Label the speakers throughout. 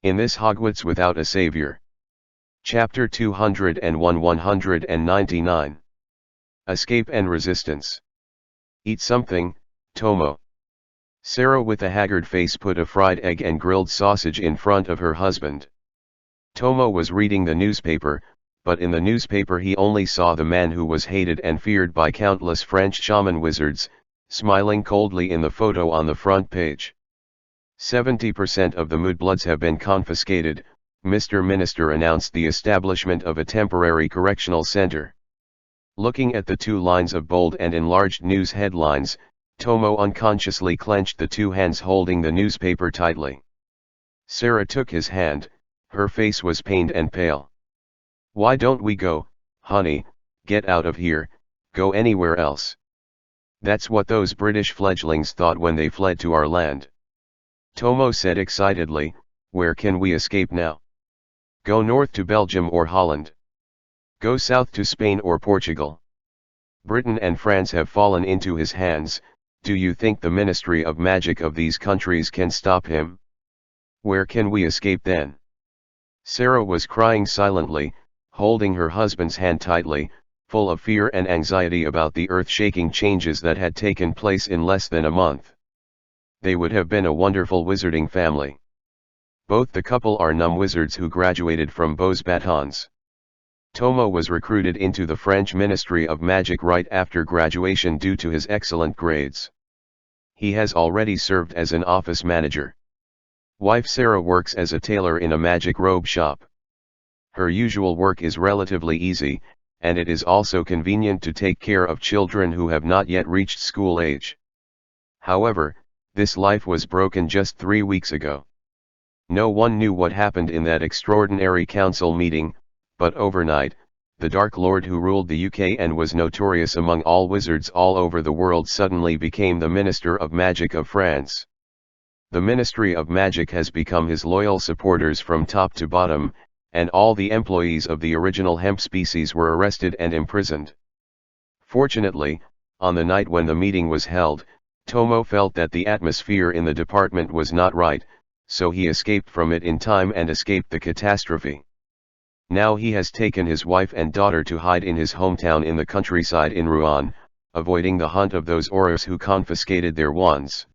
Speaker 1: In this Hogwarts without a savior. Chapter 201-199. Escape and Resistance. Eat something, Tomo. Sarah with a haggard face put a fried egg and grilled sausage in front of her husband. Tomo was reading the newspaper, but in the newspaper he only saw the man who was hated and feared by countless French shaman wizards, smiling coldly in the photo on the front page. 70% of the mudbloods have been confiscated, Mr. Minister announced the establishment of a temporary correctional center. Looking at the two lines of bold and enlarged news headlines, Tomo unconsciously clenched the two hands holding the newspaper tightly. Sarah took his hand, her face was pained and pale. "Why don't we go, honey, get out of here, go anywhere else?" "That's what those British fledglings thought when they fled to our land," Tomo said excitedly. "Where can we escape now? Go north to Belgium or Holland. Go south to Spain or Portugal. Britain and France have fallen into his hands. Do you think the Ministry of Magic of these countries can stop him? Where can we escape then?" Sarah was crying silently, holding her husband's hand tightly, full of fear and anxiety about the earth-shaking changes that had taken place in less than a month. They would have been a wonderful wizarding family. Both the couple are wizards who graduated from Beaux Batons. Tomo was recruited into the French Ministry of Magic right after graduation due to his excellent grades. He has already served as an office manager. Wife Sarah works as a tailor in a magic robe shop. Her usual work is relatively easy, and it is also convenient to take care of children who have not yet reached school age. However, this life was broken just 3 weeks ago. No one knew what happened in that extraordinary council meeting, but overnight, the Dark Lord who ruled the UK and was notorious among all wizards all over the world suddenly became the Minister of Magic of France. The Ministry of Magic has become his loyal supporters from top to bottom, and all the employees of the original hemp species were arrested and imprisoned. Fortunately, on the night when the meeting was held, Tomo felt that the atmosphere in the department was not right, so he escaped from it in time and escaped the catastrophe. Now he has taken his wife and daughter to hide in his hometown in the countryside in Rouen, avoiding the hunt of those Aurors who confiscated their wands.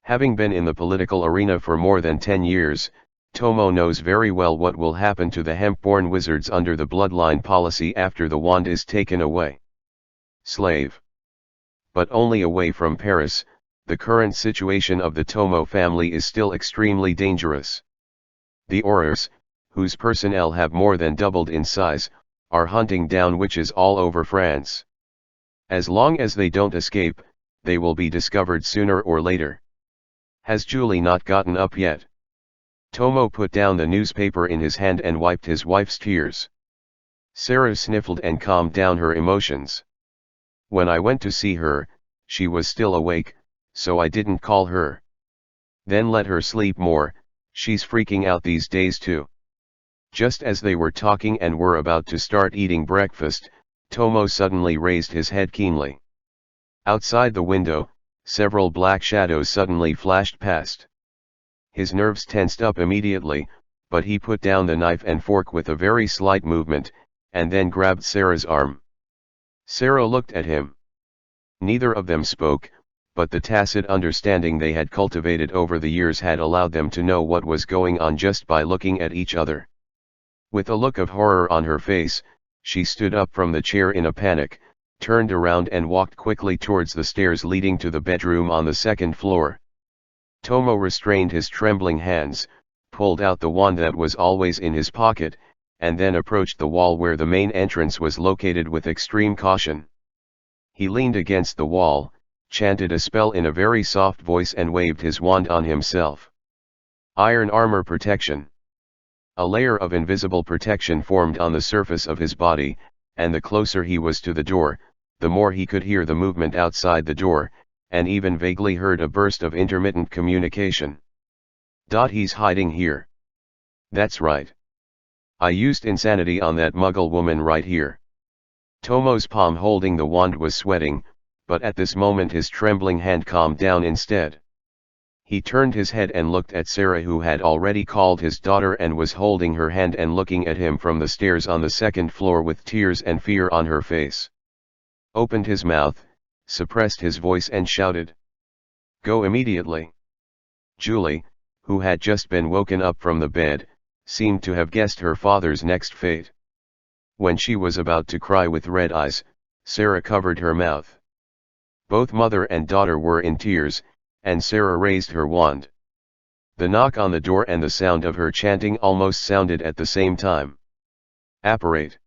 Speaker 1: Having been in the political arena for more than 10 years, Tomo knows very well what will happen to the hemp-born wizards under the bloodline policy after the wand is taken away. Slave. But only away from Paris. The current situation of the Tomo family is still extremely dangerous. The Aurors, whose personnel have more than doubled in size, are hunting down witches all over France. As long as they don't escape, they will be discovered sooner or later. Has Julie not gotten up yet? Tomo put down the newspaper in his hand and wiped his wife's tears. Sarah sniffled and calmed down her emotions. "When I went to see her, she was still awake, so I didn't call her. Then let her sleep more, she's freaking out these days too." Just as they were talking and were about to start eating breakfast, Tomo suddenly raised his head keenly. Outside the window, several black shadows suddenly flashed past. His nerves tensed up immediately, but he put down the knife and fork with a very slight movement, and then grabbed Sarah's arm. Sarah looked at him. Neither of them spoke, but the tacit understanding they had cultivated over the years had allowed them to know what was going on just by looking at each other. With a look of horror on her face, she stood up from the chair in a panic, turned around and walked quickly towards the stairs leading to the bedroom on the second floor. Tomo restrained his trembling hands, pulled out the wand that was always in his pocket, and then approached the wall where the main entrance was located with extreme caution. He leaned against the wall, chanted a spell in a very soft voice and waved his wand on himself. Iron armor protection. A layer of invisible protection formed on the surface of his body, and the closer he was to the door, the more he could hear the movement outside the door, and even vaguely heard a burst of intermittent communication. He's hiding here. That's right. I used insanity on that muggle woman right here. Tomo's palm holding the wand was sweating, but at this moment his trembling hand calmed down instead. He turned his head and looked at Sarah, who had already called his daughter and was holding her hand and looking at him from the stairs on the second floor with tears and fear on her face. Opened his mouth, suppressed his voice and shouted, "Go immediately." Julie, who had just been woken up from the bed, seemed to have guessed her father's next fate. When she was about to cry with red eyes, Sarah covered her mouth. Both mother and daughter were in tears, and Sarah raised her wand. The knock on the door and the sound of her chanting almost sounded at the same time. Apparate.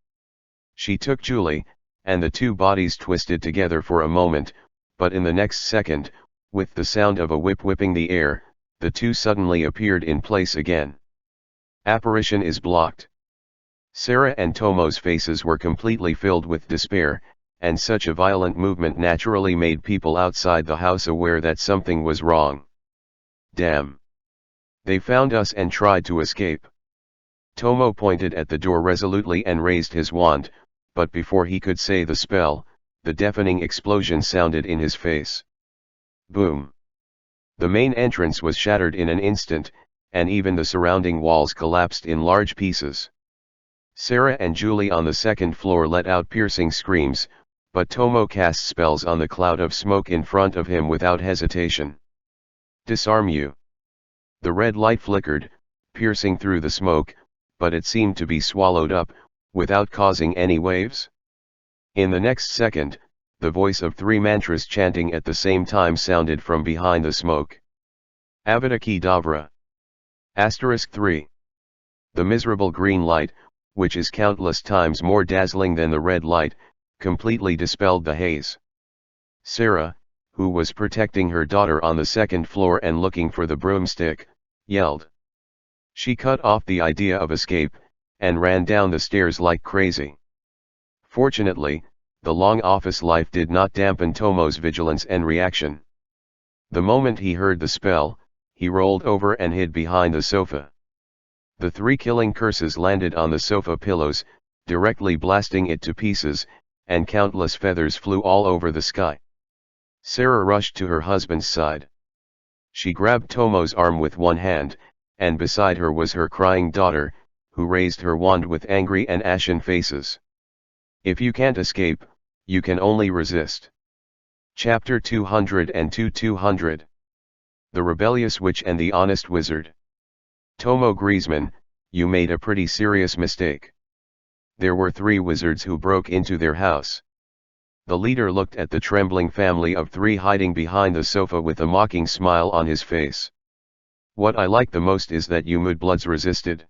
Speaker 1: She took Julie, and the two bodies twisted together for a moment, but in the next second, with the sound of a whip whipping the air, the two suddenly appeared in place again. Apparition is blocked. Sarah and Tomo's faces were completely filled with despair, and such a violent movement naturally made people outside the house aware that something was wrong. Damn! They found us and tried to escape. Tomo pointed at the door resolutely and raised his wand, but before he could say the spell, the deafening explosion sounded in his face. Boom! The main entrance was shattered in an instant, and even the surrounding walls collapsed in large pieces. Sarah and Julie on the second floor let out piercing screams, but Tomo cast spells on the cloud of smoke in front of him without hesitation. Disarm you. The red light flickered, piercing through the smoke, but it seemed to be swallowed up, without causing any waves. In the next second, the voice of three mantras chanting at the same time sounded from behind the smoke. Avada Kedavra. *3. The miserable green light, which is countless times more dazzling than the red light, completely dispelled the haze. Sarah, who was protecting her daughter on the second floor and looking for the broomstick, yelled. She cut off the idea of escape, and ran down the stairs like crazy. Fortunately, the long office life did not dampen Tomo's vigilance and reaction. The moment he heard the spell, he rolled over and hid behind the sofa. The three killing curses landed on the sofa pillows, directly blasting it to pieces, and countless feathers flew all over the sky. Sarah rushed to her husband's side. She grabbed Tomo's arm with one hand, and beside her was her crying daughter, who raised her wand with angry and ashen faces. If you can't escape, you can only resist. Chapter 202-200. The Rebellious Witch and the Honest Wizard. Tomo Griezmann, you made a pretty serious mistake. There were 3 wizards who broke into their house. The leader looked at the trembling family of 3 hiding behind the sofa with a mocking smile on his face. What I like the most is that you mudbloods resisted.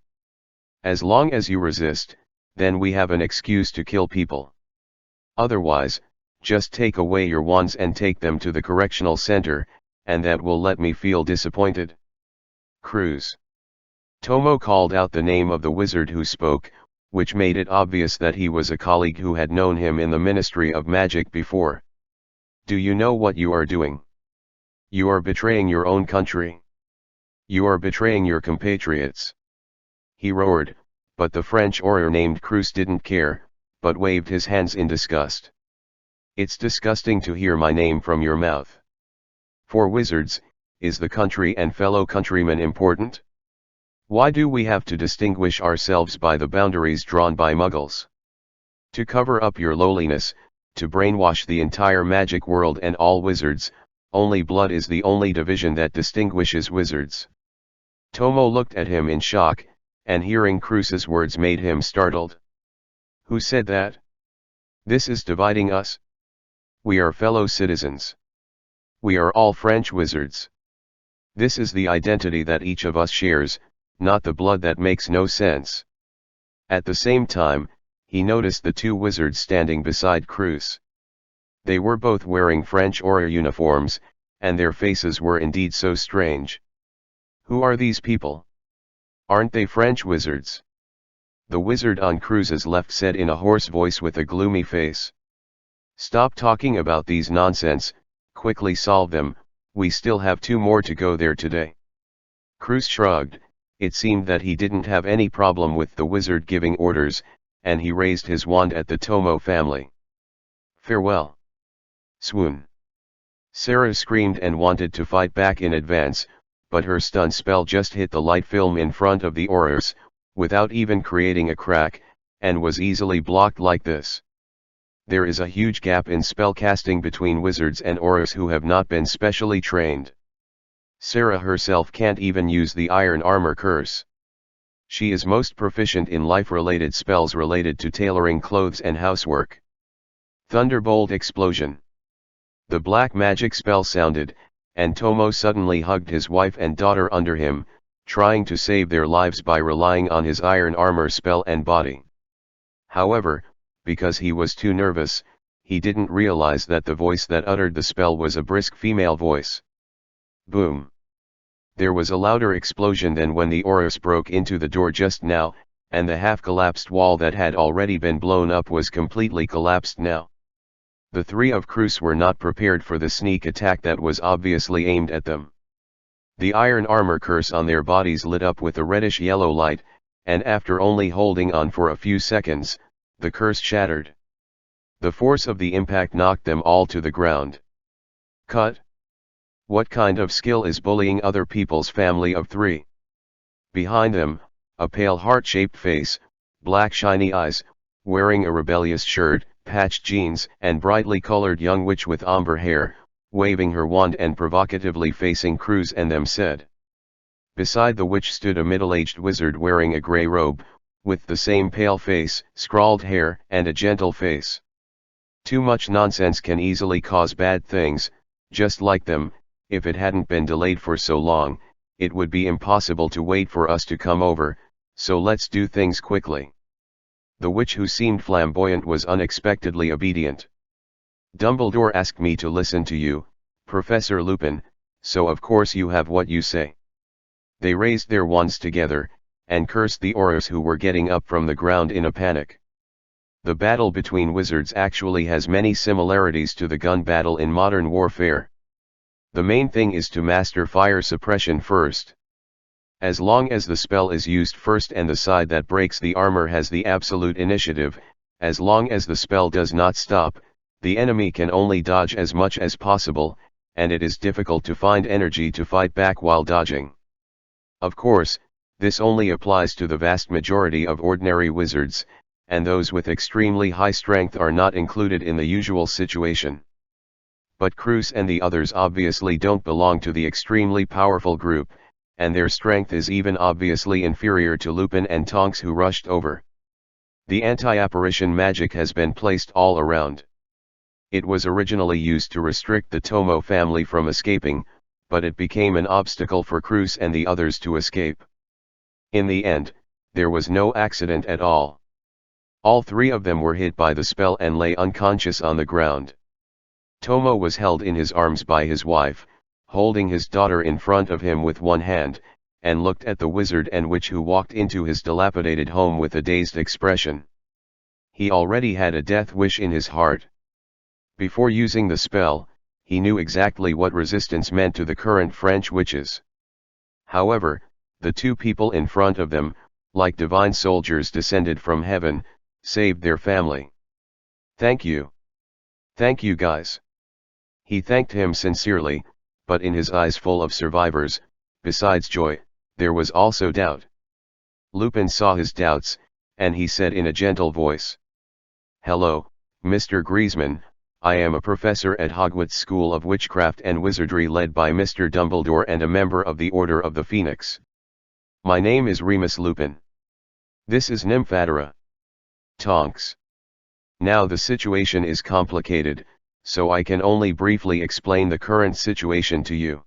Speaker 1: As long as you resist, then we have an excuse to kill people. Otherwise, just take away your wands and take them to the correctional center, and that will let me feel disappointed. Cruz. Tomo called out the name of the wizard who spoke, which made it obvious that he was a colleague who had known him in the Ministry of Magic before. Do you know what you are doing? You are betraying your own country. You are betraying your compatriots. He roared, but the French orator named Cruz didn't care, but waved his hands in disgust. It's disgusting to hear my name from your mouth. For wizards, is the country and fellow countrymen important? Why do we have to distinguish ourselves by the boundaries drawn by muggles? To cover up your lowliness, to brainwash the entire magic world and all wizards, only blood is the only division that distinguishes wizards. Tomo looked at him in shock, and hearing Cruz's words made him startled. Who said that? This is dividing us. We are fellow citizens. We are all French wizards. This is the identity that each of us shares, not the blood that makes no sense. At the same time, he noticed the 2 wizards standing beside Cruz. They were both wearing French aura uniforms, and their faces were indeed so strange. Who are these people? Aren't they French wizards? The wizard on Cruz's left said in a hoarse voice with a gloomy face. Stop talking about these nonsense, quickly solve them, we still have 2 more to go there today. Cruz shrugged. It seemed that he didn't have any problem with the wizard giving orders, and he raised his wand at the Tomo family. Farewell. Swoon. Sarah screamed and wanted to fight back in advance, but her stun spell just hit the light film in front of the Aurors, without even creating a crack, and was easily blocked like this. There is a huge gap in spellcasting between wizards and Aurors who have not been specially trained. Sarah herself can't even use the Iron Armor curse. She is most proficient in life-related spells related to tailoring clothes and housework. Thunderbolt explosion. The black magic spell sounded, and Tomo suddenly hugged his wife and daughter under him, trying to save their lives by relying on his iron armor spell and body. However, because he was too nervous, he didn't realize that the voice that uttered the spell was a brisk female voice. Boom! There was a louder explosion than when the Aurors broke into the door just now, and the half-collapsed wall that had already been blown up was completely collapsed now. The three of Cruz were not prepared for the sneak attack that was obviously aimed at them. The iron armor curse on their bodies lit up with a reddish-yellow light, and after only holding on for a few seconds, the curse shattered. The force of the impact knocked them all to the ground. Cut. What kind of skill is bullying other people's family of three? Behind them, a pale heart-shaped face, black shiny eyes, wearing a rebellious shirt, patched jeans, and brightly colored young witch with amber hair, waving her wand and provocatively facing Cruz and them said. Beside the witch stood a middle-aged wizard wearing a grey robe, with the same pale face, scrawled hair, and a gentle face. Too much nonsense can easily cause bad things, just like them. If it hadn't been delayed for so long, it would be impossible to wait for us to come over, so let's do things quickly. The witch, who seemed flamboyant, was unexpectedly obedient. Dumbledore asked me to listen to you, Professor Lupin, so of course you have what you say. They raised their wands together, and cursed the Aurors who were getting up from the ground in a panic. The battle between wizards actually has many similarities to the gun battle in modern warfare. The main thing is to master fire suppression first. As long as the spell is used first and the side that breaks the armor has the absolute initiative, as long as the spell does not stop, the enemy can only dodge as much as possible, and it is difficult to find energy to fight back while dodging. Of course, this only applies to the vast majority of ordinary wizards, and those with extremely high strength are not included in the usual situation. But Cruz and the others obviously don't belong to the extremely powerful group, and their strength is even obviously inferior to Lupin and Tonks, who rushed over. The anti-apparition magic has been placed all around. It was originally used to restrict the Tomo family from escaping, but it became an obstacle for Cruz and the others to escape. In the end, there was no accident at all. All three of them were hit by the spell and lay unconscious on the ground. Tomo was held in his arms by his wife, holding his daughter in front of him with one hand, and looked at the wizard and witch who walked into his dilapidated home with a dazed expression. He already had a death wish in his heart. Before using the spell, he knew exactly what resistance meant to the current French witches. However, the two people in front of them, like divine soldiers descended from heaven, saved their family. Thank you. Thank you, guys. He thanked him sincerely, but in his eyes full of survivors, besides joy, there was also doubt. Lupin saw his doubts, and he said in a gentle voice. Hello, Mr. Griezmann, I am a professor at Hogwarts School of Witchcraft and Wizardry led by Mr. Dumbledore and a member of the Order of the Phoenix. My name is Remus Lupin. This is Nymphadora. Tonks. Now the situation is complicated, so I can only briefly explain the current situation to you.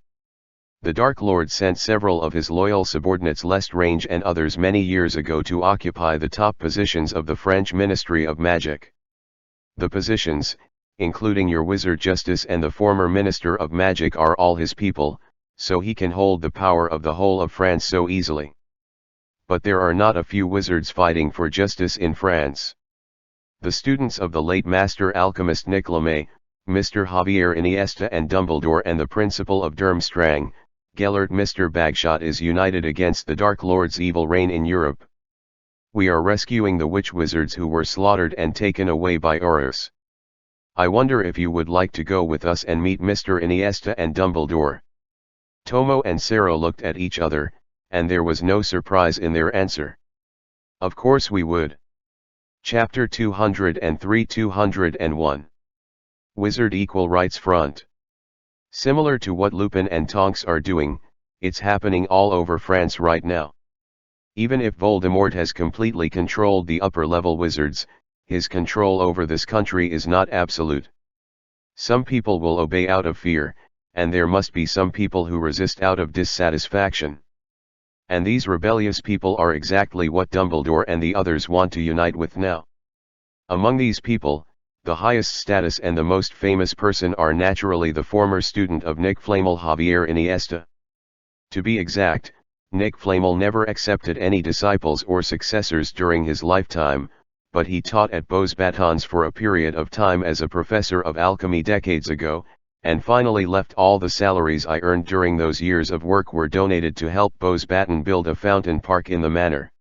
Speaker 1: The Dark Lord sent several of his loyal subordinates Lestrange and others many years ago to occupy the top positions of the French Ministry of Magic. The positions, including your Wizard Justice and the former Minister of Magic, are all his people, so he can hold the power of the whole of France so easily. But there are not a few wizards fighting for justice in France. The students of the late Master Alchemist Nicolas, Mr. Javier Iniesta and Dumbledore, and the Principal of Durmstrang, Gellert Mr. Bagshot, is united against the Dark Lord's evil reign in Europe. We are rescuing the witch wizards who were slaughtered and taken away by Aurors. I wonder if you would like to go with us and meet Mr. Iniesta and Dumbledore. Tomo and Sero looked at each other, and there was no surprise in their answer. Of course we would. Chapter 203-201. Wizard Equal Rights Front. Similar to what Lupin and Tonks are doing, it's happening all over France right now. Even if Voldemort has completely controlled the upper-level wizards, his control over this country is not absolute. Some people will obey out of fear, and there must be some people who resist out of dissatisfaction. And these rebellious people are exactly what Dumbledore and the others want to unite with now. Among these people, the highest status and the most famous person are naturally the former student of Nick Flamel, Javier Iniesta. To be exact, Nick Flamel never accepted any disciples or successors during his lifetime, but he taught at Beaux Batons for a period of time as a professor of alchemy decades ago, and finally left. All the salaries I earned during those years of work were donated to help Beaux Batons build a fountain park in the manor.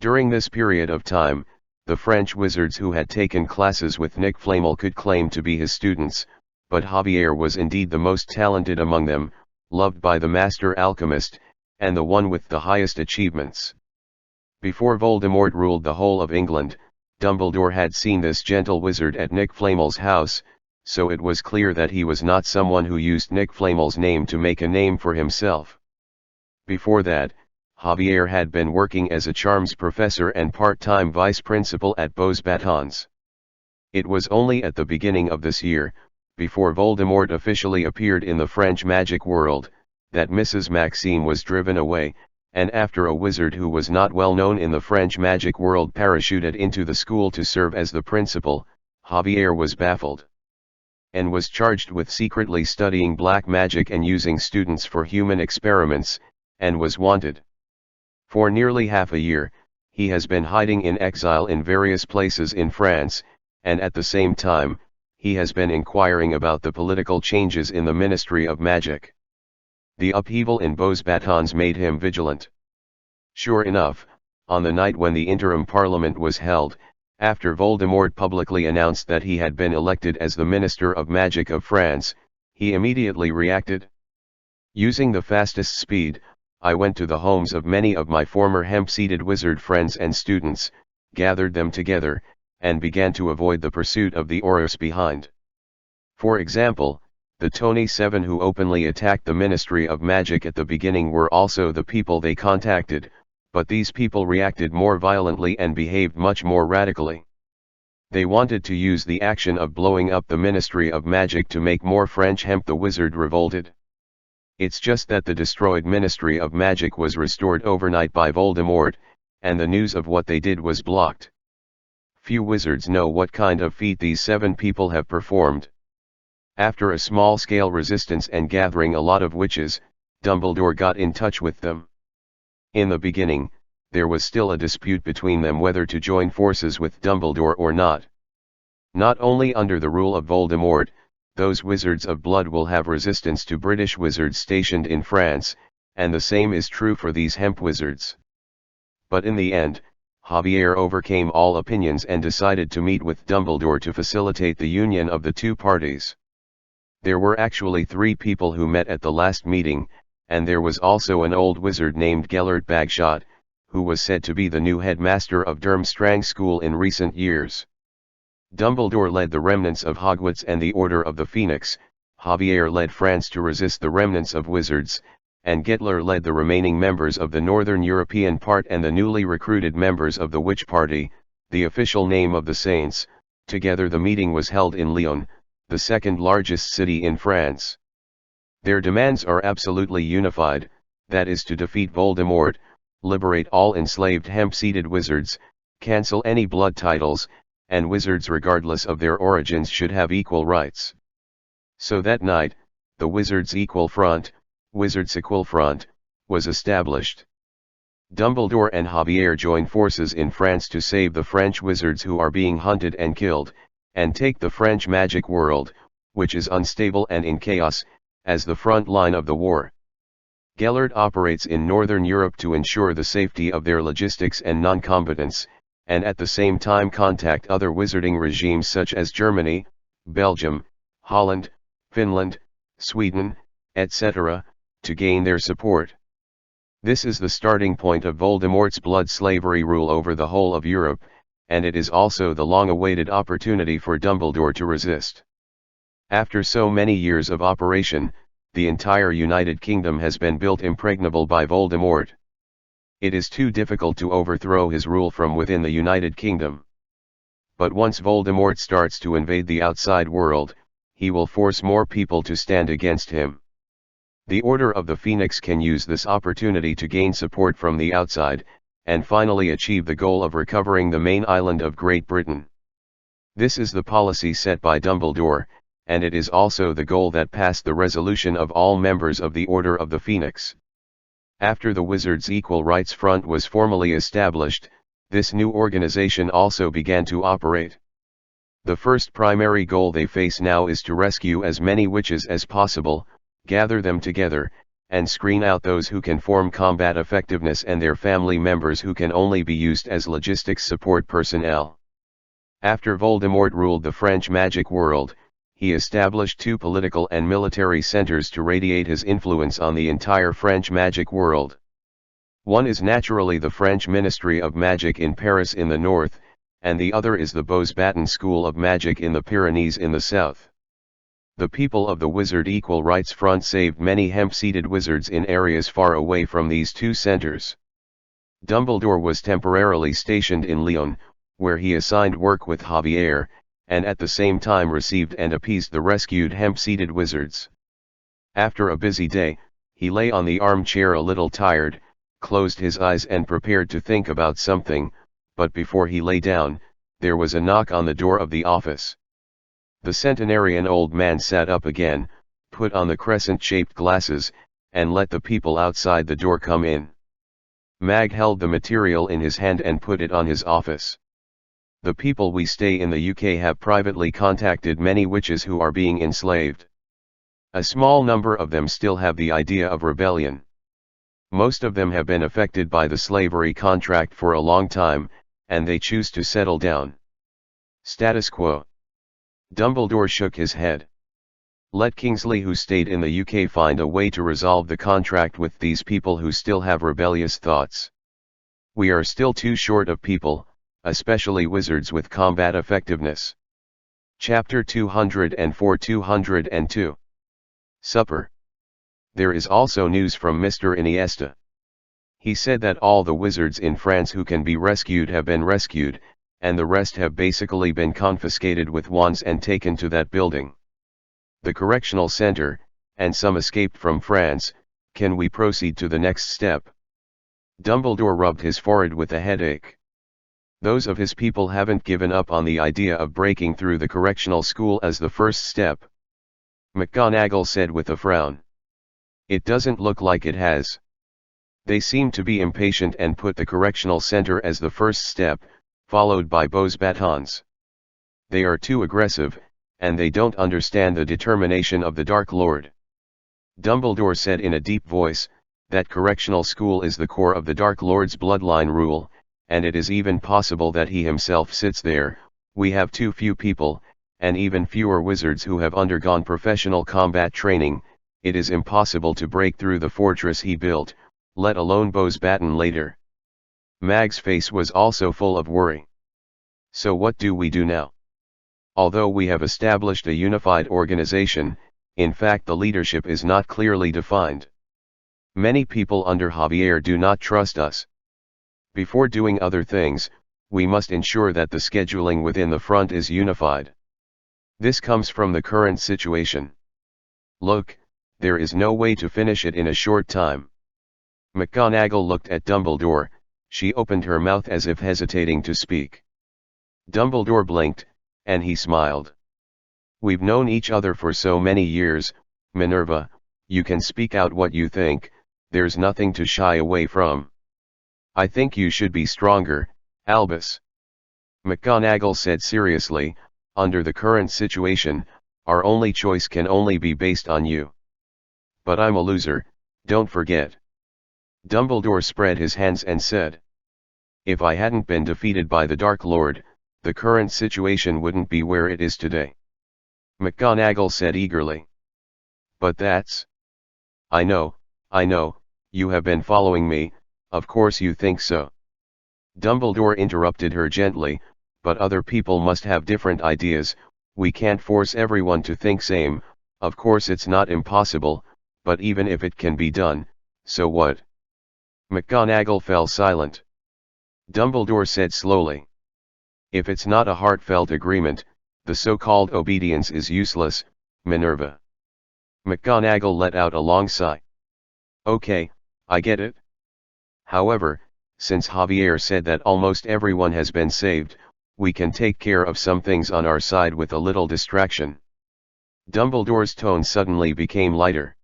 Speaker 1: During this period of time, the French wizards who had taken classes with Nick Flamel could claim to be his students, but Javier was indeed the most talented among them, loved by the master alchemist, and the one with the highest achievements. Before Voldemort ruled the whole of England, Dumbledore had seen this gentle wizard at Nick Flamel's house, so it was clear that he was not someone who used Nick Flamel's name to make a name for himself. Before that, Javier had been working as a charms professor and part-time vice principal at Beaux Batons. It was only at the beginning of this year, before Voldemort officially appeared in the French magic world, that Mrs. Maxime was driven away, and after a wizard who was not well known in the French magic world parachuted into the school to serve as the principal, Javier was baffled, and was charged with secretly studying black magic and using students for human experiments, and was wanted. For nearly half a year, he has been hiding in exile in various places in France, and at the same time, he has been inquiring about the political changes in the Ministry of Magic. The upheaval in Beaux Batons made him vigilant. Sure enough, on the night when the interim parliament was held, after Voldemort publicly announced that he had been elected as the Minister of Magic of France, he immediately reacted. Using the fastest speed, I went to the homes of many of my former hemp-seated wizard friends and students, gathered them together, and began to avoid the pursuit of the Aurors behind. For example, the Tony Seven who openly attacked the Ministry of Magic at the beginning were also the people they contacted, but these people reacted more violently and behaved much more radically. They wanted to use the action of blowing up the Ministry of Magic to make more French hemp. The wizard revolted. It's just that the destroyed Ministry of Magic was restored overnight by Voldemort, and the news of what they did was blocked. Few wizards know what kind of feat these 7 people have performed. After a small-scale resistance and gathering a lot of witches, Dumbledore got in touch with them. In the beginning, there was still a dispute between them whether to join forces with Dumbledore or not. Not only under the rule of Voldemort, those wizards of blood will have resistance to British wizards stationed in France, and the same is true for these hemp wizards. But in the end, Javier overcame all opinions and decided to meet with Dumbledore to facilitate the union of the two parties. There were actually 3 people who met at the last meeting, and there was also an old wizard named Gellert Bagshot, who was said to be the new headmaster of Durmstrang School in recent years. Dumbledore led the remnants of Hogwarts and the Order of the Phoenix, Javier led France to resist the remnants of wizards, and Gettler led the remaining members of the Northern European part and the newly recruited members of the Witch Party, the official name of the Saints. Together the meeting was held in Lyon, the second largest city in France. Their demands are absolutely unified, that is to defeat Voldemort, liberate all enslaved hemp-seated wizards, cancel any blood titles, and wizards regardless of their origins should have equal rights. So that night, the Wizards' Equal Front, Wizards' Equal Front, was established. Dumbledore and Javier join forces in France to save the French wizards who are being hunted and killed, and take the French magic world, which is unstable and in chaos, as the front line of the war. Gellert operates in Northern Europe to ensure the safety of their logistics and non-combatants, and at the same time contact other wizarding regimes such as Germany, Belgium, Holland, Finland, Sweden, etc., to gain their support. This is the starting point of Voldemort's blood slavery rule over the whole of Europe, and it is also the long-awaited opportunity for Dumbledore to resist. After so many years of operation, the entire United Kingdom has been built impregnable by Voldemort. It is too difficult to overthrow his rule from within the United Kingdom. But once Voldemort starts to invade the outside world, he will force more people to stand against him. The Order of the Phoenix can use this opportunity to gain support from the outside, and finally achieve the goal of recovering the main island of Great Britain. This is the policy set by Dumbledore, and it is also the goal that passed the resolution of all members of the Order of the Phoenix. After the Wizards' Equal Rights Front was formally established, this new organization also began to operate. The first primary goal they face now is to rescue as many witches as possible, gather them together, and screen out those who can form combat effectiveness and their family members who can only be used as logistics support personnel. After Voldemort ruled the French magic world, he established two political and military centers to radiate his influence on the entire French magic world. One is naturally the French Ministry of Magic in Paris in the north, and the other is the Beauxbatons School of Magic in the Pyrenees in the south. The people of the Wizard Equal Rights Front saved many hemp-seated wizards in areas far away from these two centers. Dumbledore was temporarily stationed in Lyon, where he assigned work with Javier, and at the same time received and appeased the rescued hemp-seated wizards. After a busy day, he lay on the armchair a little tired, closed his eyes and prepared to think about something, but before he lay down, there was a knock on the door of the office. The centenarian old man sat up again, put on the crescent-shaped glasses, and let the people outside the door come in. Mag held the material in his hand and put it on his office. The people we stay in the UK have privately contacted many witches who are being enslaved. A small number of them still have the idea of rebellion. Most of them have been affected by the slavery contract for a long time, and they choose to settle down. Status quo. Dumbledore shook his head. Let Kingsley, who stayed in the UK, find a way to resolve the contract with these people who still have rebellious thoughts. We are still too short of people, especially wizards with combat effectiveness. Chapter 204-202. Supper. There is also news from Mr. Iniesta. He said that all the wizards in France who can be rescued have been rescued, and the rest have basically been confiscated with wands and taken to that building. The correctional center, and some escaped from France. Can we proceed to the next step? Dumbledore rubbed his forehead with a headache. Those of his people haven't given up on the idea of breaking through the correctional school as the first step. McGonagall said with a frown. It doesn't look like it has. They seem to be impatient and put the correctional center as the first step, followed by Beauxbatons. They are too aggressive, and they don't understand the determination of the Dark Lord. Dumbledore said in a deep voice, that correctional school is the core of the Dark Lord's bloodline rule, and it is even possible that he himself sits there. We have too few people, and even fewer wizards who have undergone professional combat training. It is impossible to break through the fortress he built, let alone Beauxbaton later. Mag's face was also full of worry. So what do we do now? Although we have established a unified organization, in fact the leadership is not clearly defined. Many people under Javier do not trust us. Before doing other things, we must ensure that the scheduling within the front is unified. This comes from the current situation. Look, there is no way to finish it in a short time. McGonagall looked at Dumbledore. She opened her mouth as if hesitating to speak. Dumbledore blinked, and he smiled. We've known each other for so many years, Minerva. You can speak out what you think, there's nothing to shy away from. I think you should be stronger, Albus. McGonagall said seriously, under the current situation, our only choice can only be based on you. But I'm a loser, don't forget. Dumbledore spread his hands and said. If I hadn't been defeated by the Dark Lord, the current situation wouldn't be where it is today. McGonagall said eagerly. But that's... I know, I know, you have been following me, of course you think so. Dumbledore interrupted her gently, but other people must have different ideas, we can't force everyone to think same, of course it's not impossible, but even if it can be done, so what? McGonagall fell silent. Dumbledore said slowly. If it's not a heartfelt agreement, the so-called obedience is useless, Minerva. McGonagall let out a long sigh. Okay, I get it. However, since Javier said that almost everyone has been saved, we can take care of some things on our side with a little distraction. Dumbledore's tone suddenly became lighter.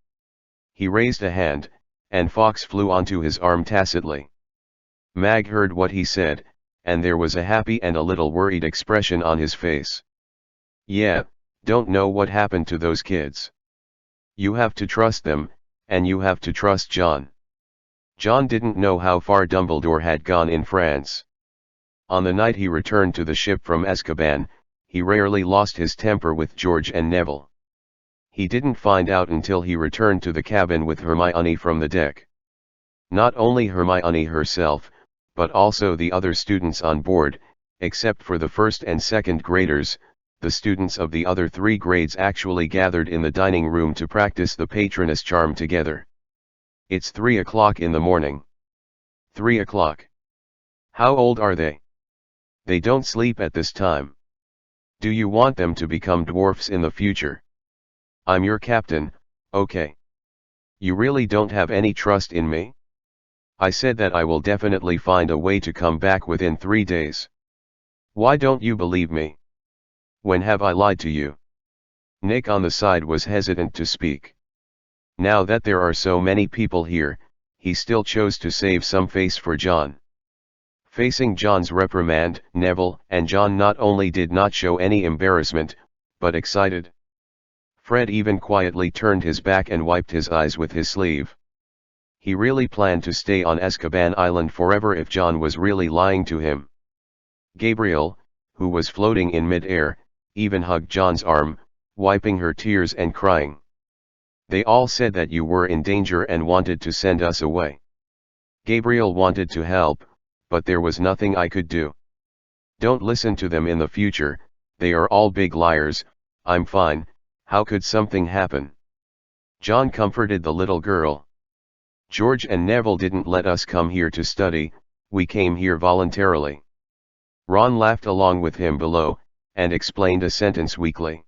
Speaker 1: He raised a hand, and Fawkes flew onto his arm tacitly. Mag heard what he said, and there was a happy and a little worried expression on his face. Yeah, don't know what happened to those kids. You have to trust them, and you have to trust John. John didn't know how far Dumbledore had gone in France. On the night he returned to the ship from Azkaban, he rarely lost his temper with George and Neville. He didn't find out until he returned to the cabin with Hermione from the deck. Not only Hermione herself, but also the other students on board, except for the first and second graders, the students of the other 3 grades actually gathered in the dining room to practice the Patronus charm together. It's 3 o'clock in the morning. 3 o'clock. How old are they? They don't sleep at this time. Do you want them to become dwarfs in the future? I'm your captain, okay. You really don't have any trust in me? I said that I will definitely find a way to come back within 3 days. Why don't you believe me? When have I lied to you? Nick on the side was hesitant to speak. Now that there are so many people here, he still chose to save some face for John. Facing John's reprimand, Neville and John not only did not show any embarrassment, but excited. Fred even quietly turned his back and wiped his eyes with his sleeve. He really planned to stay on Azkaban Island forever if John was really lying to him. Gabriel, who was floating in mid-air, even hugged John's arm, wiping her tears and crying. They all said that you were in danger and wanted to send us away. Gabriel wanted to help, but there was nothing I could do. Don't listen to them in the future, they are all big liars. I'm fine, how could something happen? John comforted the little girl. George and Neville didn't let us come here to study, we came here voluntarily. Ron laughed along with him below, and explained a sentence weakly.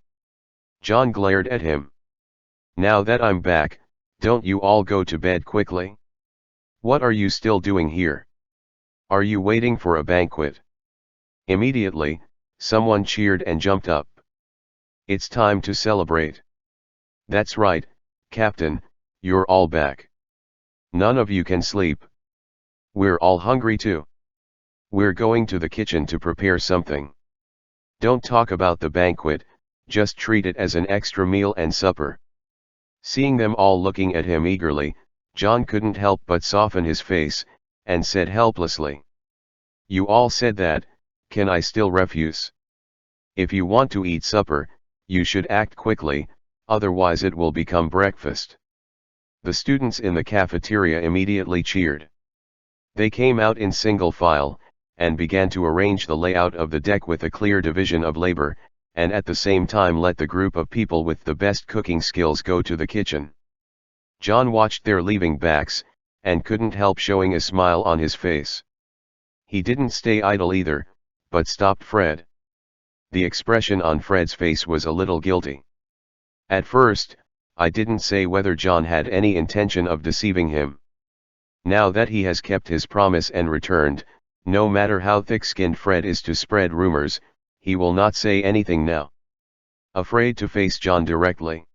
Speaker 1: John glared at him. Now that I'm back, don't you all go to bed quickly? What are you still doing here? Are you waiting for a banquet? Immediately, someone cheered and jumped up. It's time to celebrate. That's right, Captain, you're all back. None of you can sleep. We're all hungry too. We're going to the kitchen to prepare something. Don't talk about the banquet, just treat it as an extra meal and supper. Seeing them all looking at him eagerly, John couldn't help but soften his face, and said helplessly. You all said that, can I still refuse? If you want to eat supper, you should act quickly, otherwise it will become breakfast. The students in the cafeteria immediately cheered. They came out in single file, and began to arrange the layout of the deck with a clear division of labor, and at the same time let the group of people with the best cooking skills go to the kitchen. John watched their leaving backs, and couldn't help showing a smile on his face. He didn't stay idle either, but stopped Fred. The expression on Fred's face was a little guilty. At first, I didn't say whether John had any intention of deceiving him. Now that he has kept his promise and returned, no matter how thick-skinned Fred is to spread rumors, he will not say anything now. Afraid to face John directly.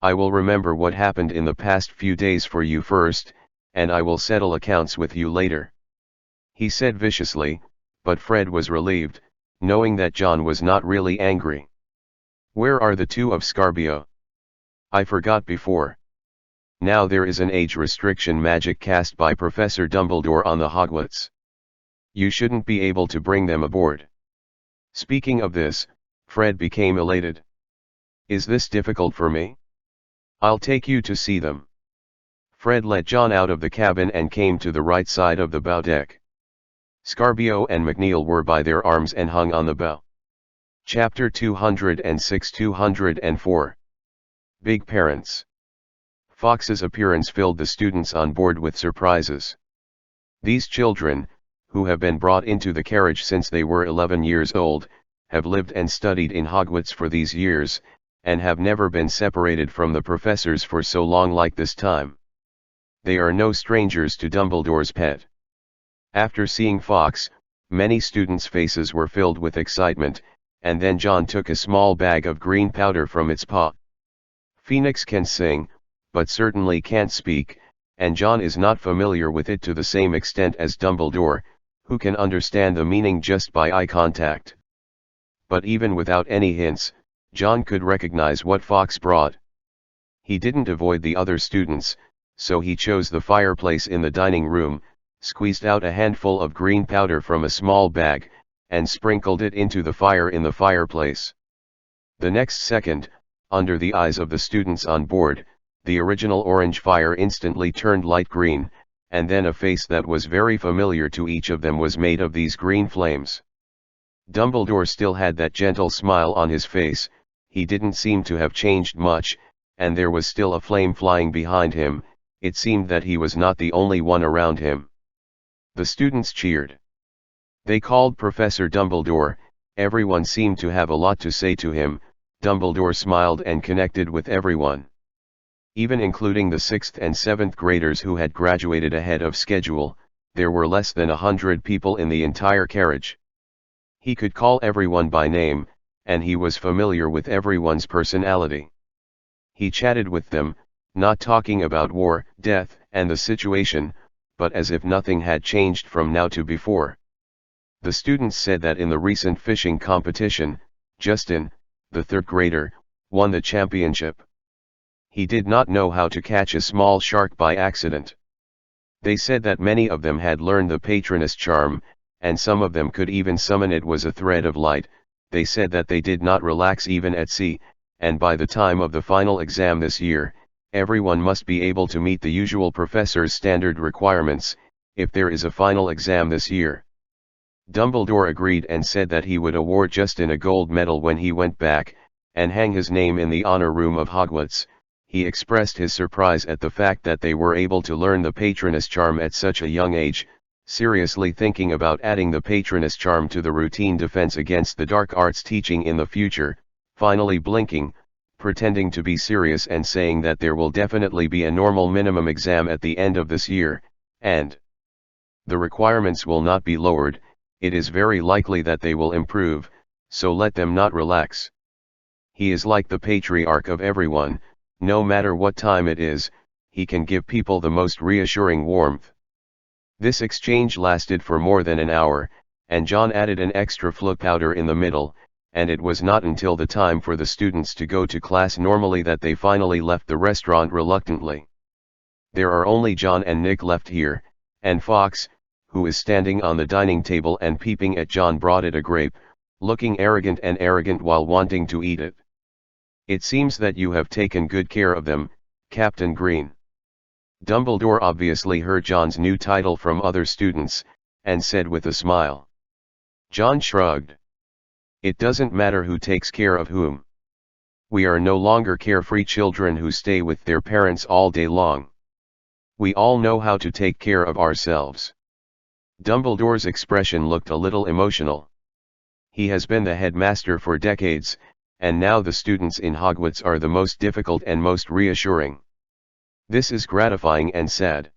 Speaker 1: I will remember what happened in the past few days for you first, and I will settle accounts with you later. He said viciously, but Fred was relieved, knowing that John was not really angry. Where are the 2 of Scarbio? I forgot before. Now there is an age restriction magic cast by Professor Dumbledore on the Hogwarts. You shouldn't be able to bring them aboard. Speaking of this, Fred became elated. Is this difficult for me? I'll take you to see them. Fred let John out of the cabin and came to the right side of the bow deck. Scarborough and McNeil were by their arms and hung on the bow. Chapter 206-204. Big Parents. Fox's appearance filled the students on board with surprises. These children, who have been brought into the carriage since they were 11 years old, have lived and studied in Hogwarts for these years, and have never been separated from the professors for so long like this time. They are no strangers to Dumbledore's pet. After seeing Fox, many students' faces were filled with excitement, and then John took a small bag of green powder from its paw. Phoenix can sing, but certainly can't speak, and John is not familiar with it to the same extent as Dumbledore, who can understand the meaning just by eye contact. But even without any hints, John could recognize what Fox brought. He didn't avoid the other students, so he chose the fireplace in the dining room, squeezed out a handful of green powder from a small bag, and sprinkled it into the fire in the fireplace. The next second, under the eyes of the students on board, the original orange fire instantly turned light green, and then a face that was very familiar to each of them was made of these green flames. Dumbledore still had that gentle smile on his face, he didn't seem to have changed much, and there was still a flame flying behind him. It seemed that he was not the only one around him. The students cheered. They called Professor Dumbledore. Everyone seemed to have a lot to say to him. Dumbledore smiled and connected with everyone, even including the 6th and 7th graders who had graduated ahead of schedule. There were less than 100 people in the entire carriage. He could call everyone by name, and he was familiar with everyone's personality. He chatted with them, not talking about war, death, and the situation, but as if nothing had changed from now to before. The students said that in the recent fishing competition, Justin, the 3rd grader, won the championship. He did not know how to catch a small shark by accident. They said that many of them had learned the Patronus charm, and some of them could even summon it was a thread of light. They said that they did not relax even at sea, and by the time of the final exam this year, everyone must be able to meet the usual professor's standard requirements, if there is a final exam this year. Dumbledore agreed and said that he would award Justin a gold medal when he went back, and hang his name in the honor room of Hogwarts. He expressed his surprise at the fact that they were able to learn the Patronus charm at such a young age, seriously thinking about adding the Patronus charm to the routine defense against the dark arts teaching in the future, finally blinking, pretending to be serious and saying that there will definitely be a normal minimum exam at the end of this year, and the requirements will not be lowered. It is very likely that they will improve, so let them not relax. He is like the patriarch of everyone. No matter what time it is, he can give people the most reassuring warmth. This exchange lasted for more than an hour, and John added an extra flu powder in the middle, and it was not until the time for the students to go to class normally that they finally left the restaurant reluctantly. There are only John and Nick left here, and Fox, who is standing on the dining table and peeping at John, brought it a grape, looking arrogant while wanting to eat it. It seems that you have taken good care of them, Captain Green. Dumbledore obviously heard John's new title from other students, and said with a smile. John shrugged. It doesn't matter who takes care of whom. We are no longer carefree children who stay with their parents all day long. We all know how to take care of ourselves. Dumbledore's expression looked a little emotional. He has been the headmaster for decades, and now the students in Hogwarts are the most difficult and most reassuring. This is gratifying and sad.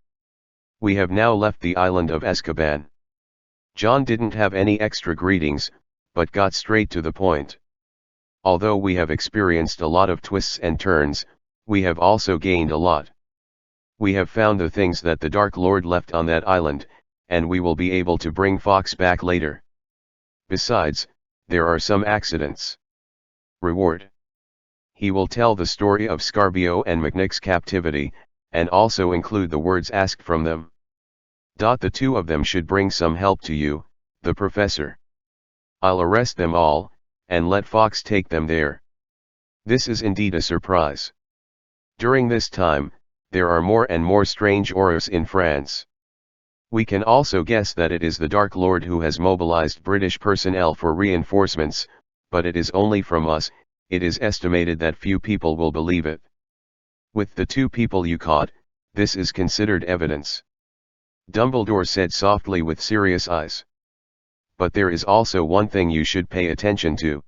Speaker 1: We have now left the island of Azkaban. John didn't have any extra greetings, but got straight to the point. Although we have experienced a lot of twists and turns, we have also gained a lot. We have found the things that the Dark Lord left on that island, and we will be able to bring Fox back later. Besides, there are some accidents. Reward. He will tell the story of Scarborough and McNick's captivity, and also include the words asked from them. The two of them should bring some help to you, the professor. I'll arrest them all, and let Fox take them there. This is indeed a surprise. During this time, there are more and more strange auras in France. We can also guess that it is the Dark Lord who has mobilized British personnel for reinforcements, but it is only from us. It is estimated that few people will believe it. With the 2 people you caught, this is considered evidence. Dumbledore said softly with serious eyes. But there is also one thing you should pay attention to.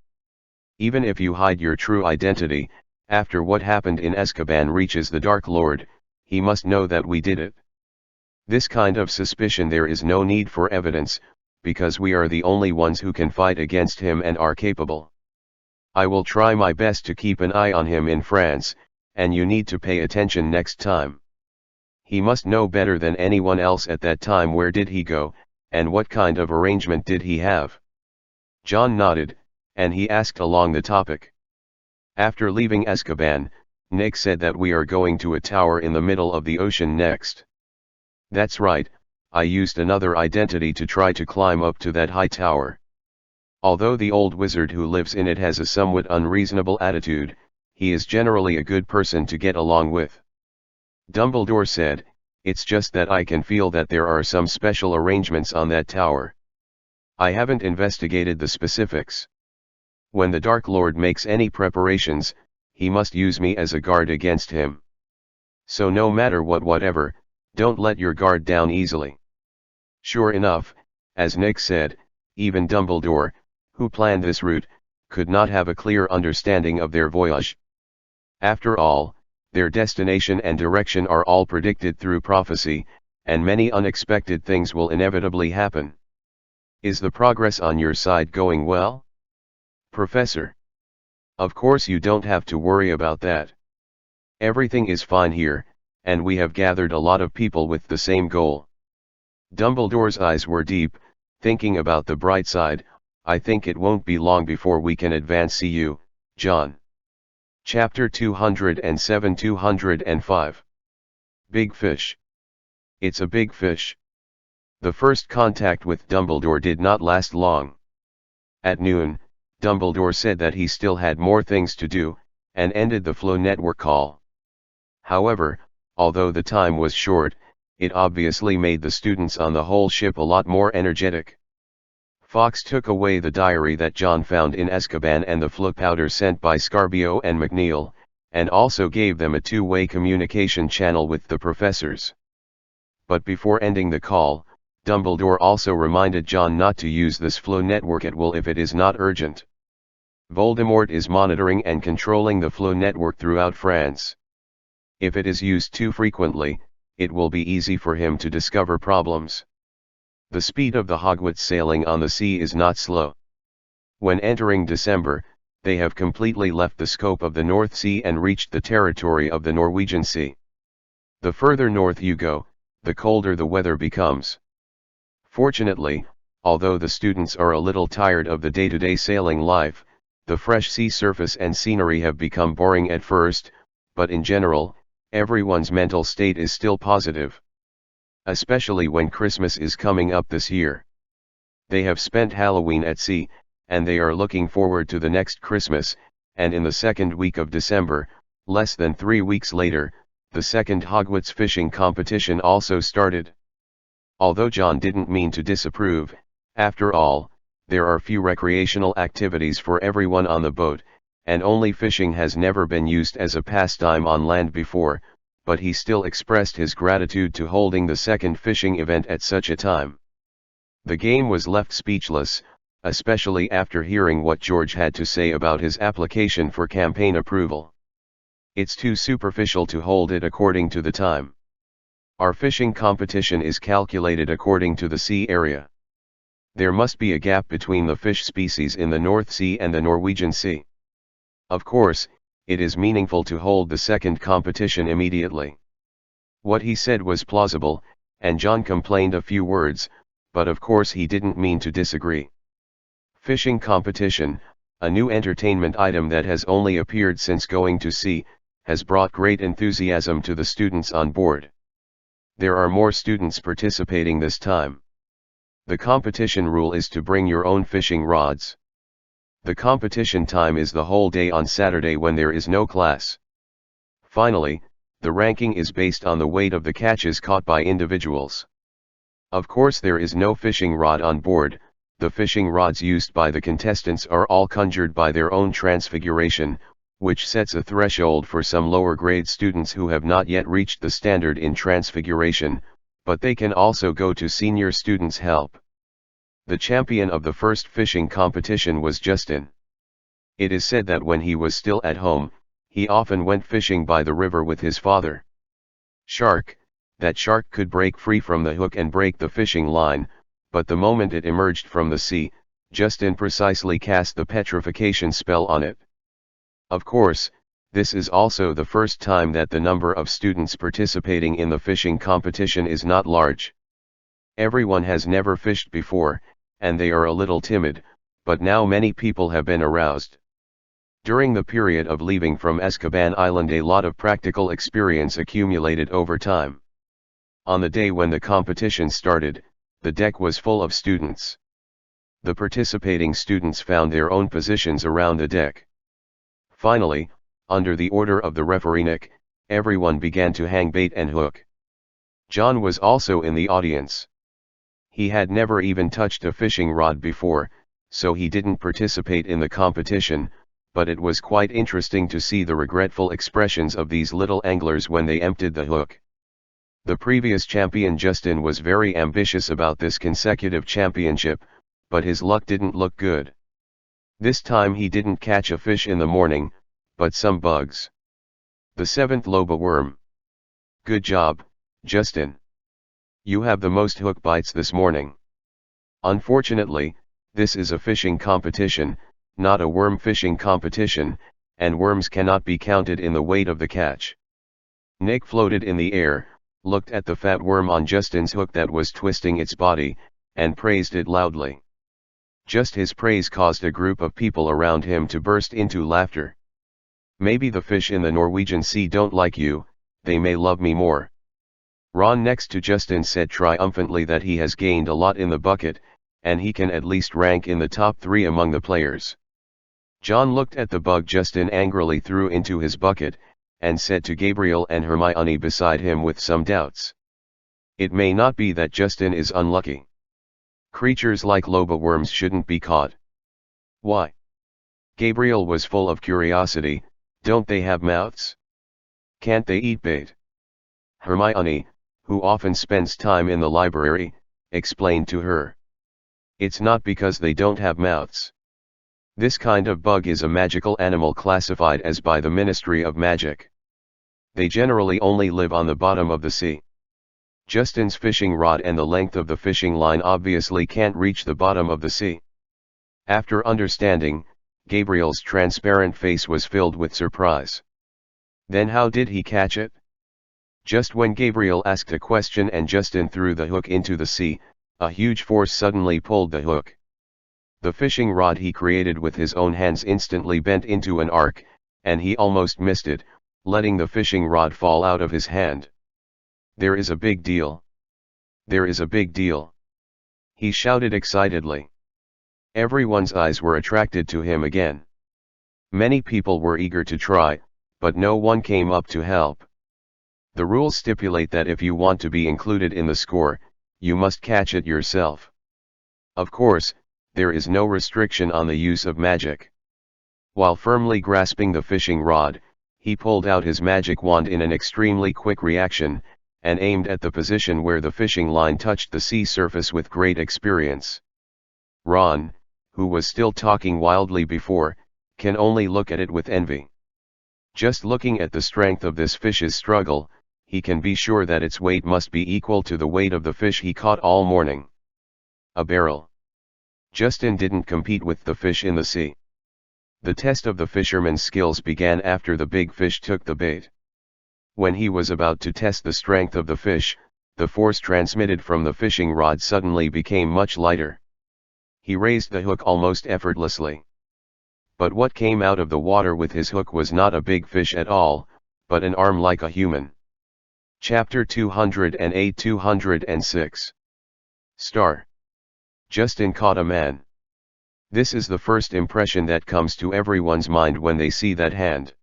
Speaker 1: Even if you hide your true identity, after what happened in Azkaban reaches the Dark Lord, he must know that we did it. This kind of suspicion there is no need for evidence, because we are the only ones who can fight against him and are capable. I will try my best to keep an eye on him in France, and you need to pay attention next time. He must know better than anyone else at that time where did he go, and what kind of arrangement did he have. John nodded, and he asked along the topic. After leaving Azkaban, Nick said that we are going to a tower in the middle of the ocean next. That's right, I used another identity to try to climb up to that high tower. Although the old wizard who lives in it has a somewhat unreasonable attitude, he is generally a good person to get along with. Dumbledore said, it's just that I can feel that there are some special arrangements on that tower. I haven't investigated the specifics. When the Dark Lord makes any preparations, he must use me as a guard against him. So no matter whatever, don't let your guard down easily. Sure enough, as Nick said, even Dumbledore, who planned this route, could not have a clear understanding of their voyage. After all, their destination and direction are all predicted through prophecy, and many unexpected things will inevitably happen. Is the progress on your side going well, Professor? Of course you don't have to worry about that. Everything is fine here, and we have gathered a lot of people with the same goal. Dumbledore's eyes were deep, thinking about the bright side. I think it won't be long before we can advance. See you, John. Chapter 207-205. Big Fish. It's a big fish. The first contact with Dumbledore did not last long. At noon, Dumbledore said that he still had more things to do, and ended the Flow Network call. However, although the time was short, it obviously made the students on the whole ship a lot more energetic. Fawkes took away the diary that John found in Azkaban and the flow powder sent by Scarbio and McNeil, and also gave them a 2-way communication channel with the professors. But before ending the call, Dumbledore also reminded John not to use this flow network at will if it is not urgent. Voldemort is monitoring and controlling the flow network throughout France. If it is used too frequently, it will be easy for him to discover problems. The speed of the Hogwarts sailing on the sea is not slow. When entering December, they have completely left the scope of the North Sea and reached the territory of the Norwegian Sea. The further north you go, the colder the weather becomes. Fortunately, although the students are a little tired of the day-to-day sailing life, the fresh sea surface and scenery have become boring at first, but in general, everyone's mental state is still positive. Especially when Christmas is coming up this year. They have spent Halloween at sea, and they are looking forward to the next Christmas, and in the second week of December, less than 3 weeks later, the second Hogwarts fishing competition also started. Although John didn't mean to disapprove, after all, there are few recreational activities for everyone on the boat, and only fishing has never been used as a pastime on land before, but he still expressed his gratitude to holding the second fishing event at such a time. The game was left speechless, especially after hearing what George had to say about his application for campaign approval. It's too superficial to hold it according to the time. Our fishing competition is calculated according to the sea area. There must be a gap between the fish species in the North Sea and the Norwegian Sea. Of course, it is meaningful to hold the second competition immediately. What he said was plausible, and John complained a few words, but of course he didn't mean to disagree. Fishing competition, a new entertainment item that has only appeared since going to sea, has brought great enthusiasm to the students on board. There are more students participating this time. The competition rule is to bring your own fishing rods. The competition time is the whole day on Saturday when there is no class. Finally, The ranking is based on the weight of the catches caught by individuals. Of course, there is no fishing rod on board. The fishing rods used by the contestants are all conjured by their own transfiguration, which sets a threshold for some lower grade students who have not yet reached the standard in transfiguration, but they can also go to senior students' help. The champion of the first fishing competition was Justin. It is said that when he was still at home, he often went fishing by the river with his father. That shark could break free from the hook and break the fishing line, but the moment it emerged from the sea, Justin precisely cast the petrification spell on it. Of course, this is also the first time that the number of students participating in the fishing competition is not large. Everyone has never fished before, and they are a little timid, but now many people have been aroused. During the period of leaving from Azkaban Island, a lot of practical experience accumulated over time. On the day when the competition started, the deck was full of students. The participating students found their own positions around the deck. Finally, under the order of the referee Nick, everyone began to hang bait and hook. John was also in the audience. He had never even touched a fishing rod before, so he didn't participate in the competition, but it was quite interesting to see the regretful expressions of these little anglers when they emptied the hook. The previous champion Justin was very ambitious about this consecutive championship, but his luck didn't look good. This time he didn't catch a fish in the morning, but some bugs. The 7th loba worm. Good job, Justin. You have the most hook bites this morning. Unfortunately, this is a fishing competition, not a worm fishing competition, and worms cannot be counted in the weight of the catch. Nick floated in the air, looked at the fat worm on Justin's hook that was twisting its body, and praised it loudly. Just his praise caused a group of people around him to burst into laughter. Maybe the fish in the Norwegian Sea don't like you, they may love me more. Ron next to Justin said triumphantly that he has gained a lot in the bucket, and he can at least rank in the top 3 among the players. John looked at the bug Justin angrily threw into his bucket, and said to Gabriel and Hermione beside him with some doubts. It may not be that Justin is unlucky. Creatures like loba worms shouldn't be caught. Why? Gabriel was full of curiosity. Don't they have mouths? Can't they eat bait? Hermione, who often spends time in the library, explained to her. It's not because they don't have mouths. This kind of bug is a magical animal classified as by the Ministry of Magic. They generally only live on the bottom of the sea. Justin's fishing rod and the length of the fishing line obviously can't reach the bottom of the sea. After understanding, Gabriel's transparent face was filled with surprise. Then how did he catch it? Just when Gabriel asked a question and Justin threw the hook into the sea, a huge force suddenly pulled the hook. The fishing rod he created with his own hands instantly bent into an arc, and he almost missed it, letting the fishing rod fall out of his hand. There is a big deal. There is a big deal. He shouted excitedly. Everyone's eyes were attracted to him again. Many people were eager to try, but no one came up to help. The rules stipulate that if you want to be included in the score, you must catch it yourself. Of course, there is no restriction on the use of magic. While firmly grasping the fishing rod, he pulled out his magic wand in an extremely quick reaction, and aimed at the position where the fishing line touched the sea surface with great experience. Ron, who was still talking wildly before, can only look at it with envy. Just looking at the strength of this fish's struggle, he can be sure that its weight must be equal to the weight of the fish he caught all morning. A barrel. Justin didn't compete with the fish in the sea. The test of the fisherman's skills began after the big fish took the bait. When he was about to test the strength of the fish, the force transmitted from the fishing rod suddenly became much lighter. He raised the hook almost effortlessly. But what came out of the water with his hook was not a big fish at all, but an arm like a human. Chapter 208-206. Star. Justin caught a man. This is the first impression that comes to everyone's mind when they see that hand.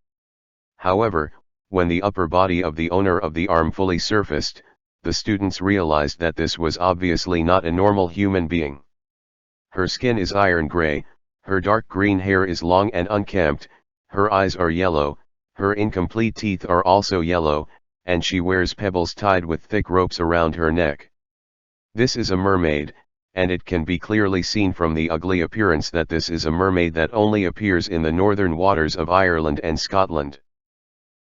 Speaker 1: However, When the upper body of the owner of the arm fully surfaced, the students realized that this was obviously not a normal human being. Her skin is iron gray, her dark green hair is long and unkempt, her eyes are yellow, her incomplete teeth are also yellow, and she wears pebbles tied with thick ropes around her neck. This is a mermaid, and it can be clearly seen from the ugly appearance that this is a mermaid that only appears in the northern waters of Ireland and Scotland.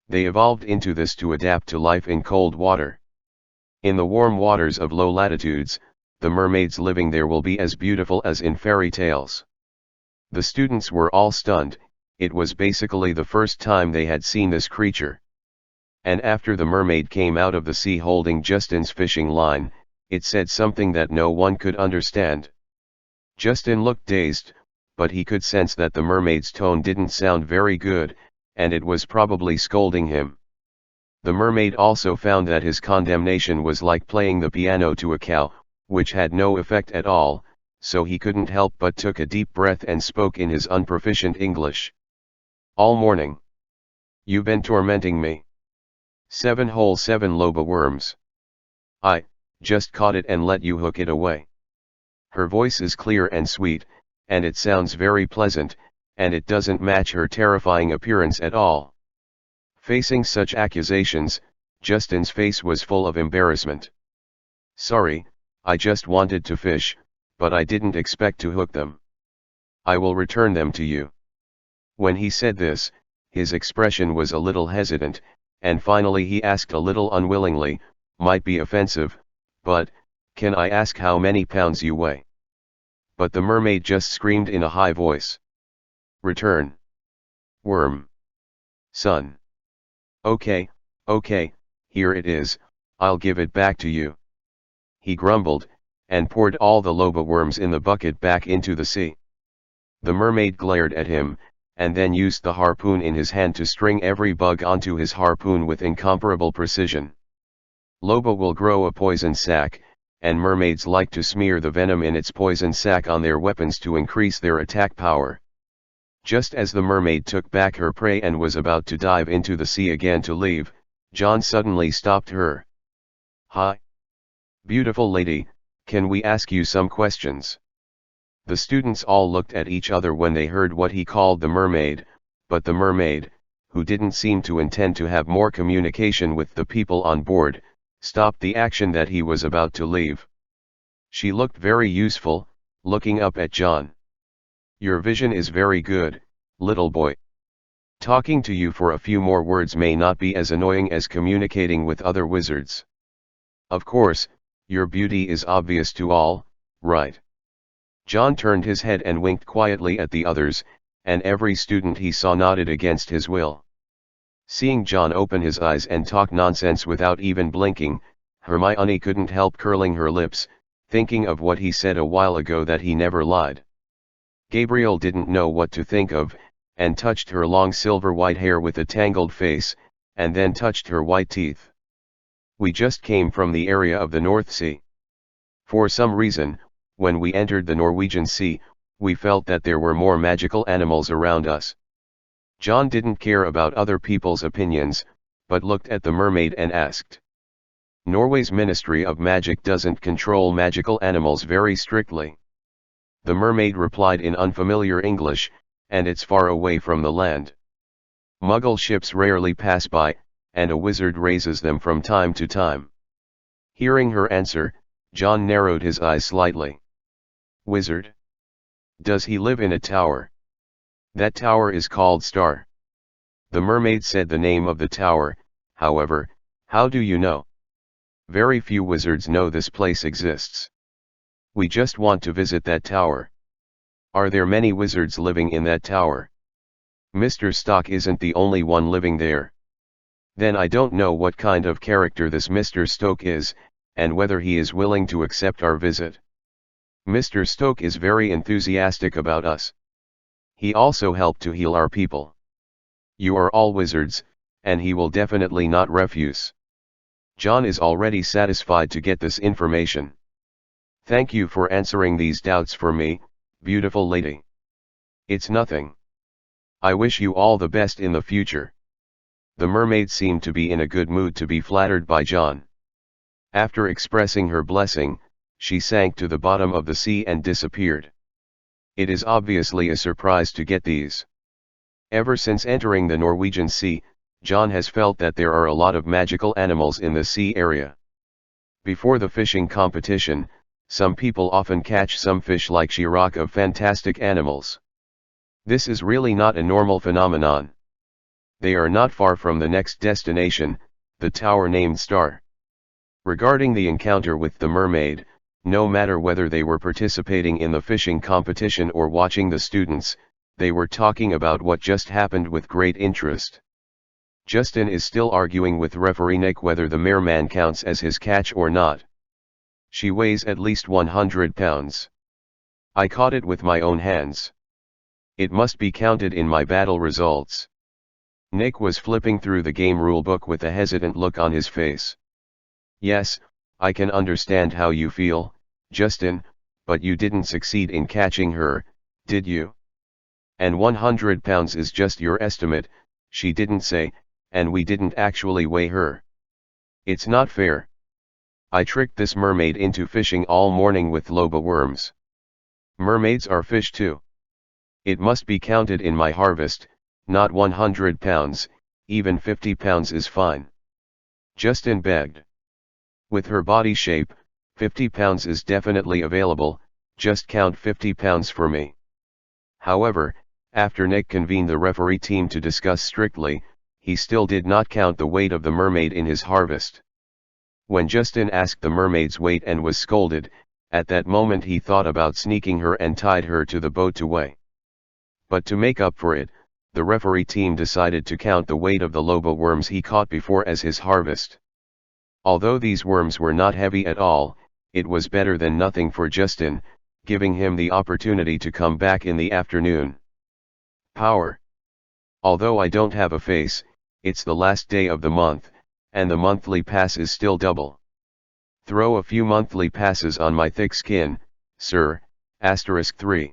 Speaker 1: They evolved into this to adapt to life in cold water. In the warm waters of low latitudes, the mermaids living there will be as beautiful as in fairy tales. The students were all stunned. It was basically the first time they had seen this creature. And after the mermaid came out of the sea holding Justin's fishing line, it said something that no one could understand. Justin looked dazed, but he could sense that the mermaid's tone didn't sound very good, and it was probably scolding him. The mermaid also found that his condemnation was like playing the piano to a cow, which had no effect at all, so he couldn't help but took a deep breath and spoke in his unproficient English. All morning. You've been tormenting me. 7 whole 7 loba worms. I just caught it and let you hook it away. Her voice is clear and sweet, and it sounds very pleasant, and it doesn't match her terrifying appearance at all. Facing such accusations, Justin's face was full of embarrassment. Sorry, I just wanted to fish, but I didn't expect to hook them. I will return them to you. When he said this, his expression was a little hesitant, and finally he asked a little unwillingly, might be offensive, but, can I ask how many pounds you weigh? But the mermaid just screamed in a high voice. Return. Worm. Son. Okay, here it is, I'll give it back to you. He grumbled, and poured all the loba worms in the bucket back into the sea. The mermaid glared at him, and then used the harpoon in his hand to string every bug onto his harpoon with incomparable precision. Loba will grow a poison sac, and mermaids like to smear the venom in its poison sac on their weapons to increase their attack power. Just as the mermaid took back her prey and was about to dive into the sea again to leave, John suddenly stopped her. Hi. Beautiful lady, can we ask you some questions? The students all looked at each other when they heard what he called the mermaid, but the mermaid, who didn't seem to intend to have more communication with the people on board, stopped the action that he was about to leave. She looked very useful, looking up at John. Your vision is very good, little boy. Talking to you for a few more words may not be as annoying as communicating with other wizards. Of course, your beauty is obvious to all, right? John turned his head and winked quietly at the others, and every student he saw nodded against his will. Seeing John open his eyes and talk nonsense without even blinking, Hermione couldn't help curling her lips, thinking of what he said a while ago that he never lied. Gabriel didn't know what to think of, and touched her long silver white hair with a tangled face, and then touched her white teeth. We just came from the area of the North Sea. For some reason, when we entered the Norwegian Sea, we felt that there were more magical animals around us. John didn't care about other people's opinions, but looked at the mermaid and asked. Norway's Ministry of Magic doesn't control magical animals very strictly. The mermaid replied in unfamiliar English, and it's far away from the land. Muggle ships rarely pass by, and a wizard raises them from time to time. Hearing her answer, John narrowed his eyes slightly. Wizard? Does he live in a tower? That tower is called Star. The mermaid said the name of the tower, however, how do you know? Very few wizards know this place exists. We just want to visit that tower. Are there many wizards living in that tower? Mr. Stock isn't the only one living there. Then I don't know what kind of character this Mr. Stoke is, and whether he is willing to accept our visit. Mr. Stoke is very enthusiastic about us. He also helped to heal our people. You are all wizards, and he will definitely not refuse. John is already satisfied to get this information. Thank you for answering these doubts for me, beautiful lady. It's nothing. I wish you all the best in the future. The mermaid seemed to be in a good mood to be flattered by John. After expressing her blessing, she sank to the bottom of the sea and disappeared. It is obviously a surprise to get these. Ever since entering the Norwegian Sea, John has felt that there are a lot of magical animals in the sea area. Before the fishing competition, some people often catch some fish like Shirok of fantastic animals. This is really not a normal phenomenon. They are not far from the next destination, the tower named Star. Regarding the encounter with the mermaid, no matter whether they were participating in the fishing competition or watching the students, they were talking about what just happened with great interest. Justin is still arguing with referee Nick whether the merman counts as his catch or not. She weighs at least 100 pounds. I caught it with my own hands. It must be counted in my battle results. Nick was flipping through the game rulebook with a hesitant look on his face. Yes, I can understand how you feel, Justin, but you didn't succeed in catching her, did you? And 100 pounds is just your estimate, she didn't say, and we didn't actually weigh her. It's not fair. I tricked this mermaid into fishing all morning with loba worms. Mermaids are fish too. It must be counted in my harvest, not 100 pounds, even 50 pounds is fine. Justin begged. With her body shape, 50 pounds is definitely available, just count 50 pounds for me. However, after Nick convened the referee team to discuss strictly, he still did not count the weight of the mermaid in his harvest. When Justin asked the mermaid's weight and was scolded, at that moment he thought about sneaking her and tied her to the boat to weigh. But to make up for it, the referee team decided to count the weight of the loba worms he caught before as his harvest. Although these worms were not heavy at all, it was better than nothing for Justin, giving him the opportunity to come back in the afternoon. Power. Although I don't have a face, it's the last day of the month, and the monthly pass is still double. Throw a few monthly passes on my thick skin, sir. *3.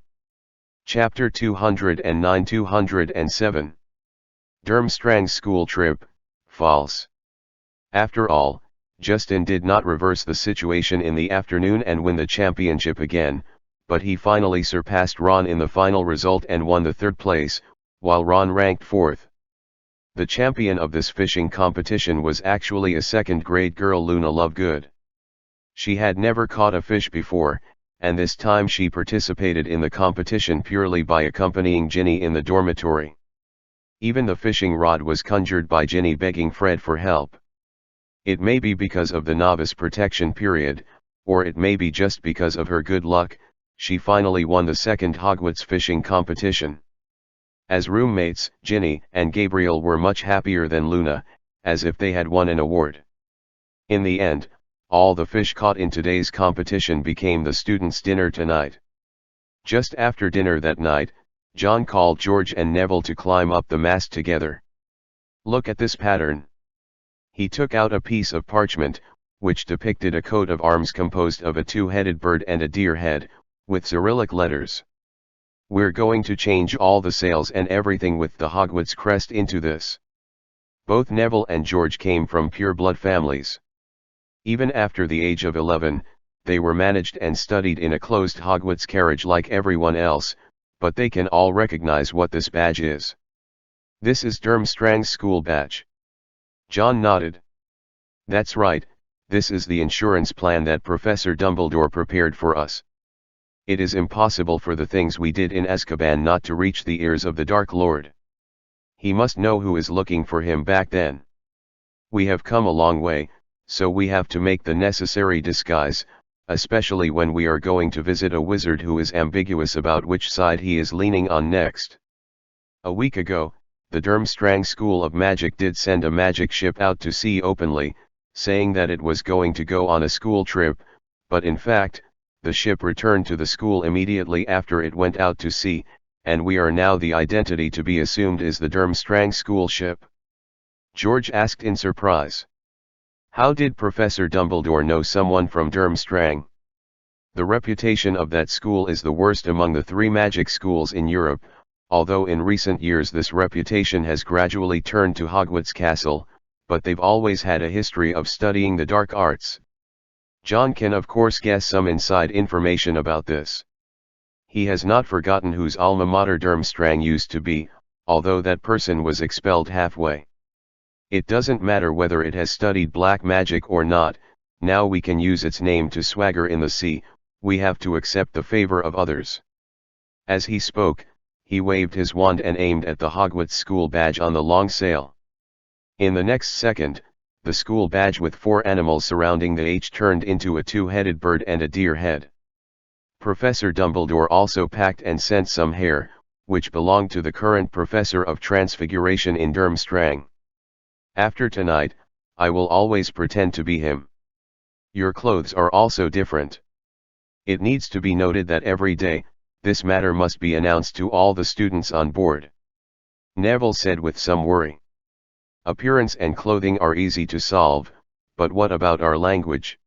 Speaker 1: Chapter 209-207. Durmstrang's school trip, false. After all, Justin did not reverse the situation in the afternoon and win the championship again, but he finally surpassed Ron in the final result and won the third place, while Ron ranked fourth. The champion of this fishing competition was actually a second-grade girl, Luna Lovegood. She had never caught a fish before, and this time she participated in the competition purely by accompanying Ginny in the dormitory. Even the fishing rod was conjured by Ginny begging Fred for help. It may be because of the novice protection period, or it may be just because of her good luck, she finally won the second Hogwarts fishing competition. As roommates, Ginny and Gabriel were much happier than Luna, as if they had won an award. In the end, all the fish caught in today's competition became the students' dinner tonight. Just after dinner that night, John called George and Neville to climb up the mast together. Look at this pattern. He took out a piece of parchment, which depicted a coat of arms composed of a two-headed bird and a deer head, with Cyrillic letters. We're going to change all the sails and everything with the Hogwarts crest into this. Both Neville and George came from pure-blood families. Even after the age of 11, they were managed and studied in a closed Hogwarts carriage like everyone else, but they can all recognize what this badge is. This is Durmstrang's school badge. John nodded. That's right, this is the insurance plan that Professor Dumbledore prepared for us. It is impossible for the things we did in Azkaban not to reach the ears of the Dark Lord. He must know who is looking for him back then. We have come a long way, so we have to make the necessary disguise, especially when we are going to visit a wizard who is ambiguous about which side he is leaning on next. A week ago, the Durmstrang School of Magic did send a magic ship out to sea openly, saying that it was going to go on a school trip, but in fact, the ship returned to the school immediately after it went out to sea, and we are now the identity to be assumed is the Durmstrang school ship. George asked in surprise. How did Professor Dumbledore know someone from Durmstrang? The reputation of that school is the worst among the 3 magic schools in Europe, although in recent years this reputation has gradually turned to Hogwarts Castle, but they've always had a history of studying the dark arts. John can of course guess some inside information about this. He has not forgotten whose alma mater Durmstrang used to be, although that person was expelled halfway. It doesn't matter whether it has studied black magic or not, now we can use its name to swagger in the sea, we have to accept the favor of others. As he spoke, he waved his wand and aimed at the Hogwarts school badge on the long sail. In the next second, the school badge with 4 animals surrounding the H turned into a 2-headed bird and a deer head. Professor Dumbledore also packed and sent some hair, which belonged to the current Professor of Transfiguration in Durmstrang. After tonight, I will always pretend to be him. Your clothes are also different. It needs to be noted that every day, this matter must be announced to all the students on board. Neville said with some worry. Appearance and clothing are easy to solve, but what about our language?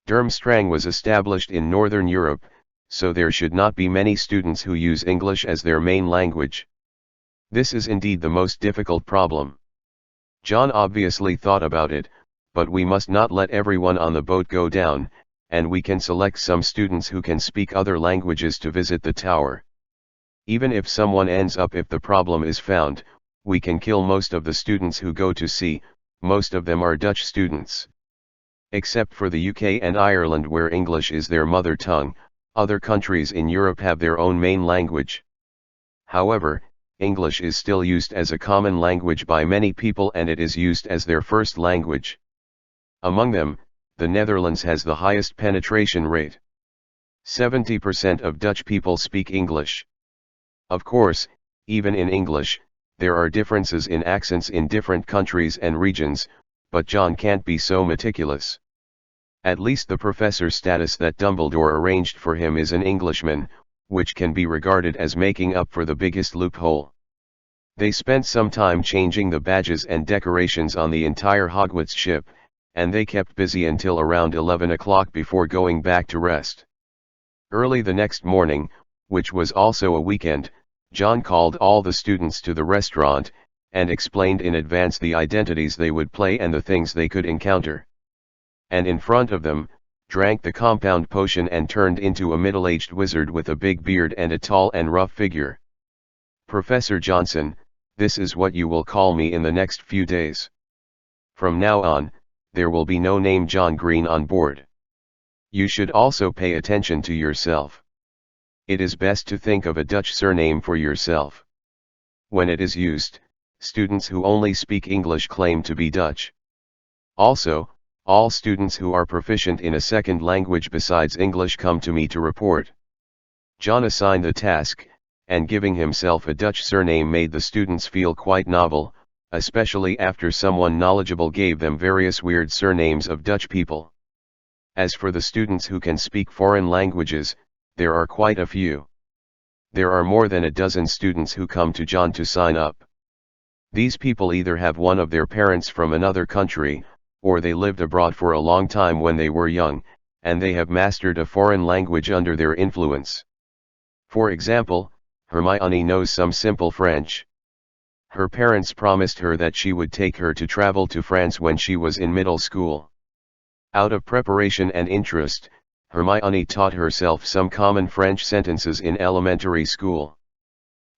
Speaker 1: Durmstrang was established in Northern Europe, so there should not be many students who use English as their main language. This is indeed the most difficult problem. John obviously thought about it, but we must not let everyone on the boat go down, and we can select some students who can speak other languages to visit the tower. Even if someone ends up, if the problem is found, we can kill most of the students who go to sea, most of them are Dutch students. Except for the UK and Ireland where English is their mother tongue, other countries in Europe have their own main language. However, English is still used as a common language by many people and it is used as their first language. Among them, the Netherlands has the highest penetration rate. 70% of Dutch people speak English. Of course, even in English, there are differences in accents in different countries and regions, but John can't be so meticulous. At least the professor's status that Dumbledore arranged for him is an Englishman, which can be regarded as making up for the biggest loophole. They spent some time changing the badges and decorations on the entire Hogwarts ship, and they kept busy until around 11 o'clock before going back to rest. Early the next morning, which was also a weekend, John called all the students to the restaurant, and explained in advance the identities they would play and the things they could encounter. And in front of them, drank the compound potion and turned into a middle-aged wizard with a big beard and a tall and rough figure. Professor Johnson, this is what you will call me in the next few days. From now on, there will be no name John Green on board. You should also pay attention to yourself. It is best to think of a Dutch surname for yourself. When it is used, students who only speak English claim to be Dutch. Also, all students who are proficient in a second language besides English come to me to report. John assigned the task, and giving himself a Dutch surname made the students feel quite novel, especially after someone knowledgeable gave them various weird surnames of Dutch people. As for the students who can speak foreign languages, there are quite a few. There are more than a dozen students who come to John to sign up. These people either have one of their parents from another country, or they lived abroad for a long time when they were young, and they have mastered a foreign language under their influence. For example, Hermione knows some simple French. Her parents promised her that she would take her to travel to France when she was in middle school. Out of preparation and interest, Hermione taught herself some common French sentences in elementary school.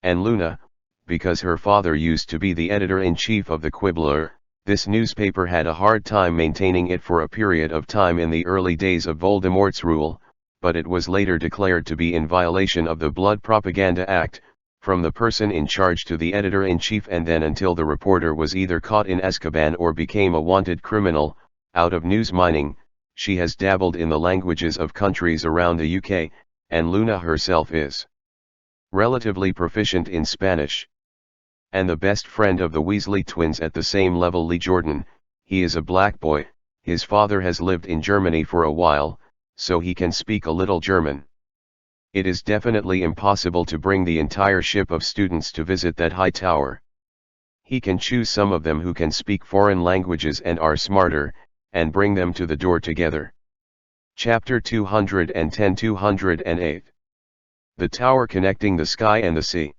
Speaker 1: And Luna, because her father used to be the editor-in-chief of the Quibbler, this newspaper had a hard time maintaining it for a period of time in the early days of Voldemort's rule, but it was later declared to be in violation of the Blood Propaganda Act, from the person in charge to the editor-in-chief, and then until the reporter was either caught in Azkaban or became a wanted criminal. Out of news mining, she has dabbled in the languages of countries around the UK, and Luna herself is relatively proficient in Spanish. And the best friend of the Weasley twins at the same level, Lee Jordan, he is a black boy, his father has lived in Germany for a while, so he can speak a little German. It is definitely impossible to bring the entire ship of students to visit that high tower. He can choose some of them who can speak foreign languages and are smarter, and bring them to the door together. Chapter 210-208. The Tower Connecting the Sky and the Sea.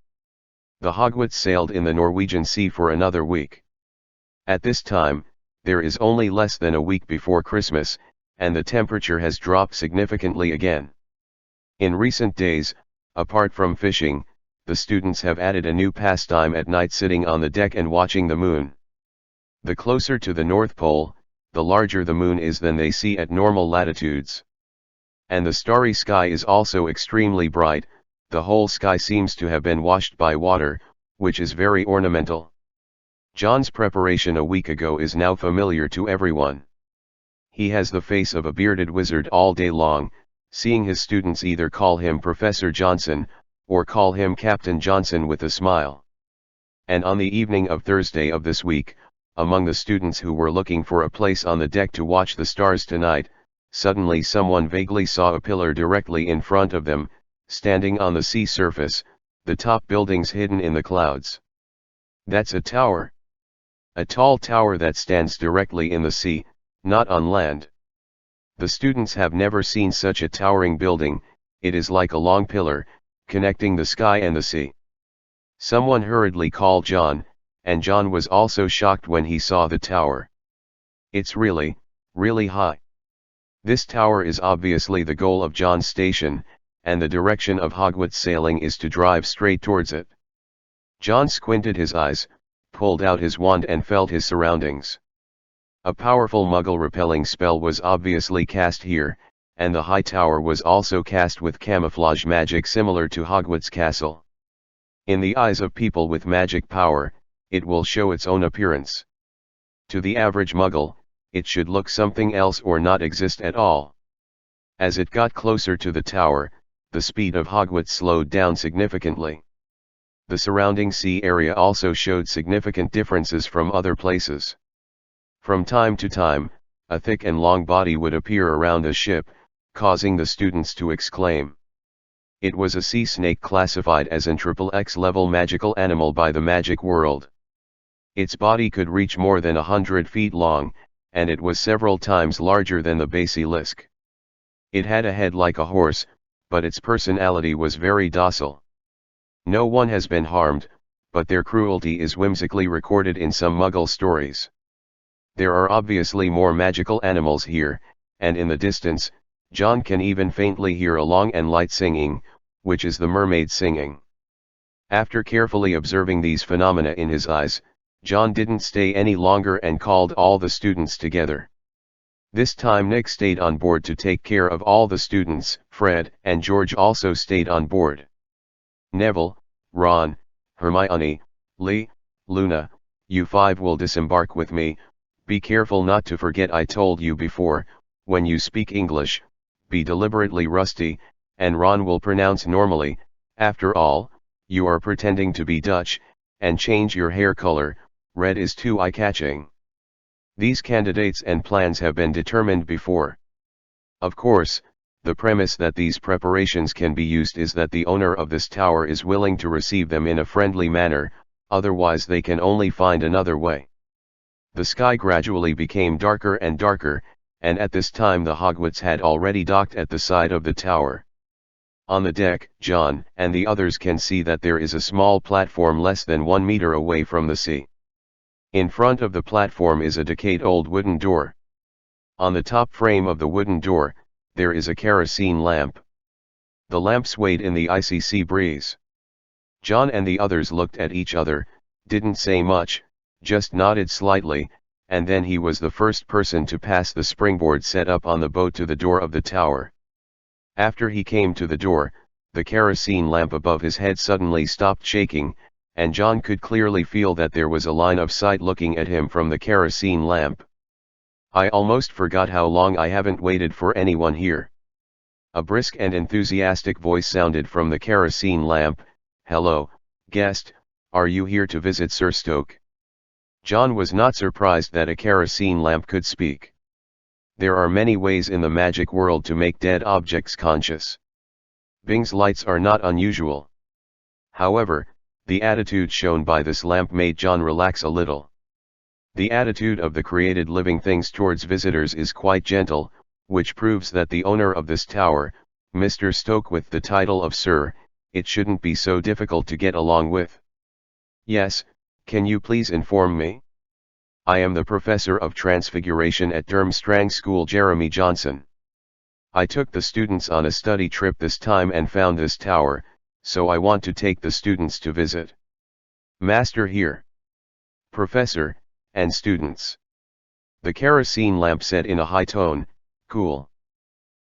Speaker 1: The Hogwarts sailed in the Norwegian Sea for another week. At this time, there is only less than a week before Christmas, and the temperature has dropped significantly again. In recent days, apart from fishing, the students have added a new pastime at night, sitting on the deck and watching the moon. The closer to the North Pole, the larger the moon is than they see at normal latitudes. And the starry sky is also extremely bright. The whole sky seems to have been washed by water, which is very ornamental. John's preparation a week ago is now familiar to everyone. He has the face of a bearded wizard all day long, seeing his students either call him Professor Johnson, or call him Captain Johnson with a smile. And on the evening of Thursday of this week, among the students who were looking for a place on the deck to watch the stars tonight, suddenly someone vaguely saw a pillar directly in front of them, standing on the sea surface, the top buildings hidden in the clouds. That's a tower. A tall tower that stands directly in the sea, not on land. The students have never seen such a towering building. It is like a long pillar, connecting the sky and the sea. Someone hurriedly called John, and John was also shocked when he saw the tower. It's really, really high. This tower is obviously the goal of John's station, and the direction of Hogwarts sailing is to drive straight towards it. John squinted his eyes, pulled out his wand and felt his surroundings. A powerful Muggle-repelling spell was obviously cast here, and the high tower was also cast with camouflage magic similar to Hogwarts Castle. In the eyes of people with magic power, it will show its own appearance. To the average Muggle, it should look something else or not exist at all. As it got closer to the tower, the speed of Hogwarts slowed down significantly. The surrounding sea area also showed significant differences from other places. From time to time, a thick and long body would appear around the ship, causing the students to exclaim. It was a sea snake classified as an XXX level magical animal by the magic world. Its body could reach more than 100 feet long, and it was several times larger than the basilisk. It had a head like a horse, but its personality was very docile. No one has been harmed, but their cruelty is whimsically recorded in some Muggle stories. There are obviously more magical animals here, and in the distance, John can even faintly hear a long and light singing, which is the mermaid singing. After carefully observing these phenomena in his eyes, John didn't stay any longer and called all the students together. This time Nick stayed on board to take care of all the students. Fred and George also stayed on board. Neville, Ron, Hermione, Lee, Luna, you five will disembark with me. Be careful not to forget I told you before, when you speak English, be deliberately rusty, and Ron will pronounce normally. After all, you are pretending to be Dutch, and change your hair color, red is too eye-catching. These candidates and plans have been determined before. Of course, the premise that these preparations can be used is that the owner of this tower is willing to receive them in a friendly manner, otherwise they can only find another way. The sky gradually became darker and darker, and at this time the Hogwarts had already docked at the side of the tower. On the deck, John and the others can see that there is a small platform less than 1 meter away from the sea. In front of the platform is a decayed old wooden door. On the top frame of the wooden door, there is a kerosene lamp. The lamp swayed in the icy sea breeze. John and the others looked at each other, didn't say much, just nodded slightly, and then he was the first person to pass the springboard set up on the boat to the door of the tower. After he came to the door, the kerosene lamp above his head suddenly stopped shaking, and John could clearly feel that there was a line of sight looking at him from the kerosene lamp. I almost forgot how long I haven't waited for anyone here. A brisk and enthusiastic voice sounded from the kerosene lamp. Hello, guest, are you here to visit Sir Stoke? John was not surprised that a kerosene lamp could speak. There are many ways in the magic world to make dead objects conscious. Bing's lights are not unusual. However, the attitude shown by this lamp made John relax a little. The attitude of the created living things towards visitors is quite gentle, which proves that the owner of this tower, Mr. Stoke with the title of Sir, it shouldn't be so difficult to get along with. Yes, can you please inform me? I am the professor of Transfiguration at Durmstrang School, Jeremy Johnson. I took the students on a study trip this time and found this tower, so I want to take the students to visit. Master here. Professor, and students. The kerosene lamp said in a high tone, cool.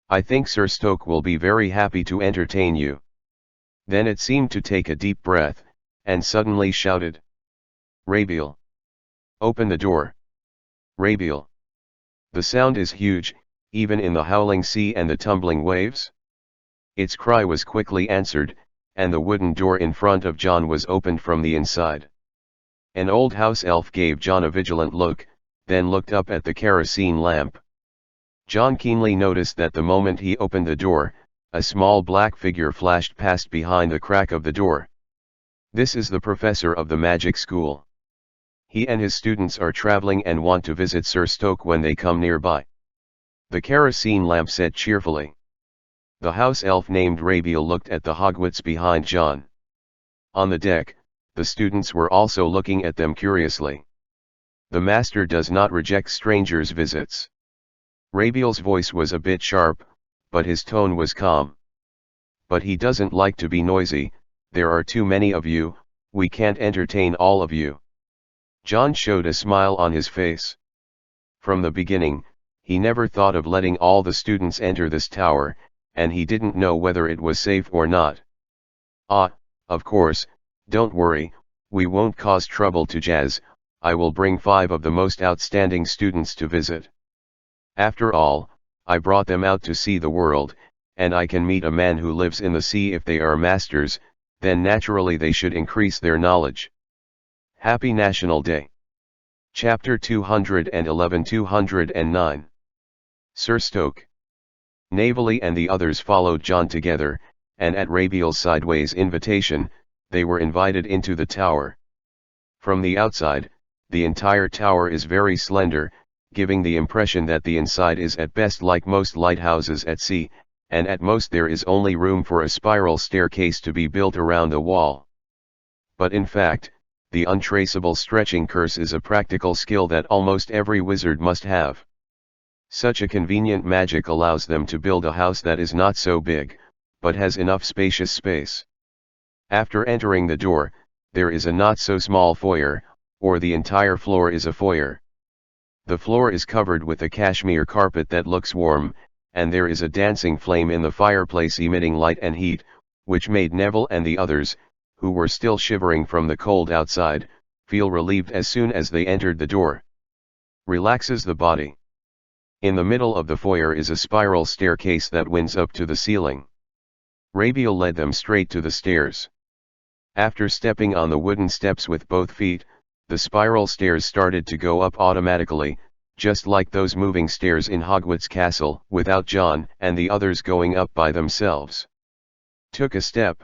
Speaker 1: I think Sir Stoke will be very happy to entertain you. Then it seemed to take a deep breath, and suddenly shouted. Rabiel. Open the door. Rabiel. The sound is huge, even in the howling sea and the tumbling waves. Its cry was quickly answered, and the wooden door in front of John was opened from the inside. An old house elf gave John a vigilant look, then looked up at the kerosene lamp. John keenly noticed that the moment he opened the door, a small black figure flashed past behind the crack of the door. This is the professor of the magic school. He and his students are traveling and want to visit Sir Stoke when they come nearby. The kerosene lamp said cheerfully. The house elf named Rabiel looked at the Hogwarts behind John. On the deck, the students were also looking at them curiously. The master does not reject strangers' visits. Rabiel's voice was a bit sharp, but his tone was calm. But he doesn't like to be noisy. There are too many of you, we can't entertain all of you. John showed a smile on his face. From the beginning, he never thought of letting all the students enter this tower, and he didn't know whether it was safe or not. Ah, of course, don't worry, we won't cause trouble to Jazz. I will bring 5 of the most outstanding students to visit. After all, I brought them out to see the world, and I can meet a man who lives in the sea if they are masters, then naturally they should increase their knowledge. Happy National Day. Chapter 211-209. Sir Stoke. Navely and the others followed John together, and at Rabiel's sideways invitation, they were invited into the tower. From the outside, the entire tower is very slender, giving the impression that the inside is at best like most lighthouses at sea, and at most there is only room for a spiral staircase to be built around the wall. But in fact, the untraceable stretching curse is a practical skill that almost every wizard must have. Such a convenient magic allows them to build a house that is not so big, but has enough spacious space. After entering the door, there is a not so small foyer, or the entire floor is a foyer. The floor is covered with a cashmere carpet that looks warm, and there is a dancing flame in the fireplace emitting light and heat, which made Neville and the others, who were still shivering from the cold outside, feel relieved as soon as they entered the door. Relaxes the body. In the middle of the foyer is a spiral staircase that winds up to the ceiling. Rabiel led them straight to the stairs. After stepping on the wooden steps with both feet, the spiral stairs started to go up automatically, just like those moving stairs in Hogwarts Castle, without John and the others going up by themselves. Took a step.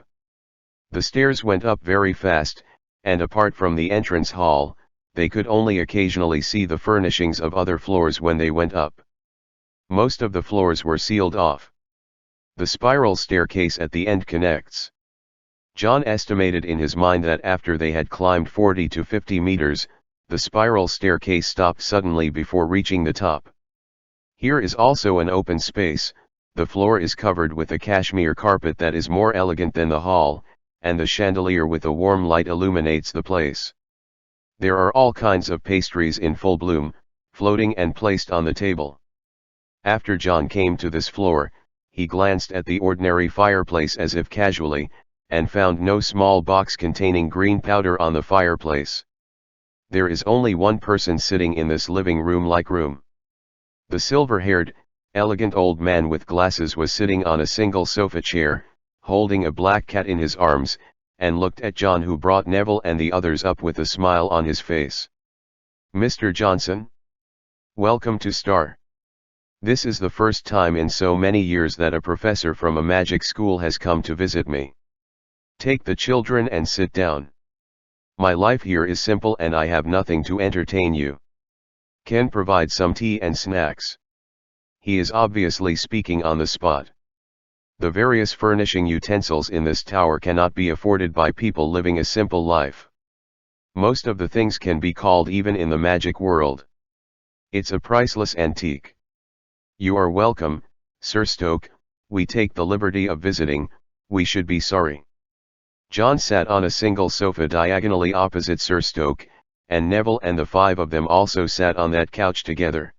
Speaker 1: The stairs went up very fast, and apart from the entrance hall, they could only occasionally see the furnishings of other floors when they went up. Most of the floors were sealed off. The spiral staircase at the end connects. John estimated in his mind that after they had climbed 40 to 50 meters, the spiral staircase stopped suddenly before reaching the top. Here is also an open space. The floor is covered with a cashmere carpet that is more elegant than the hall, and the chandelier with a warm light illuminates the place. There are all kinds of pastries in full bloom, floating and placed on the table. After John came to this floor, he glanced at the ordinary fireplace as if casually, and found no small box containing green powder on the fireplace. There is only one person sitting in this living room-like room. The silver-haired, elegant old man with glasses was sitting on a single sofa chair, holding a black cat in his arms, and looked at John, who brought Neville and the others up with a smile on his face. Mr. Johnson? Welcome to Star. This is the first time in so many years that a professor from a magic school has come to visit me. Take the children and sit down. My life here is simple and I have nothing to entertain you. Can provide some tea and snacks. He is obviously speaking on the spot. The various furnishing utensils in this tower cannot be afforded by people living a simple life. Most of the things can be called even in the magic world. It's a priceless antique. You are welcome, Sir Stoke. We take the liberty of visiting, we should be sorry. John sat on a single sofa diagonally opposite Sir Stoke, and Neville and the five of them also sat on that couch together.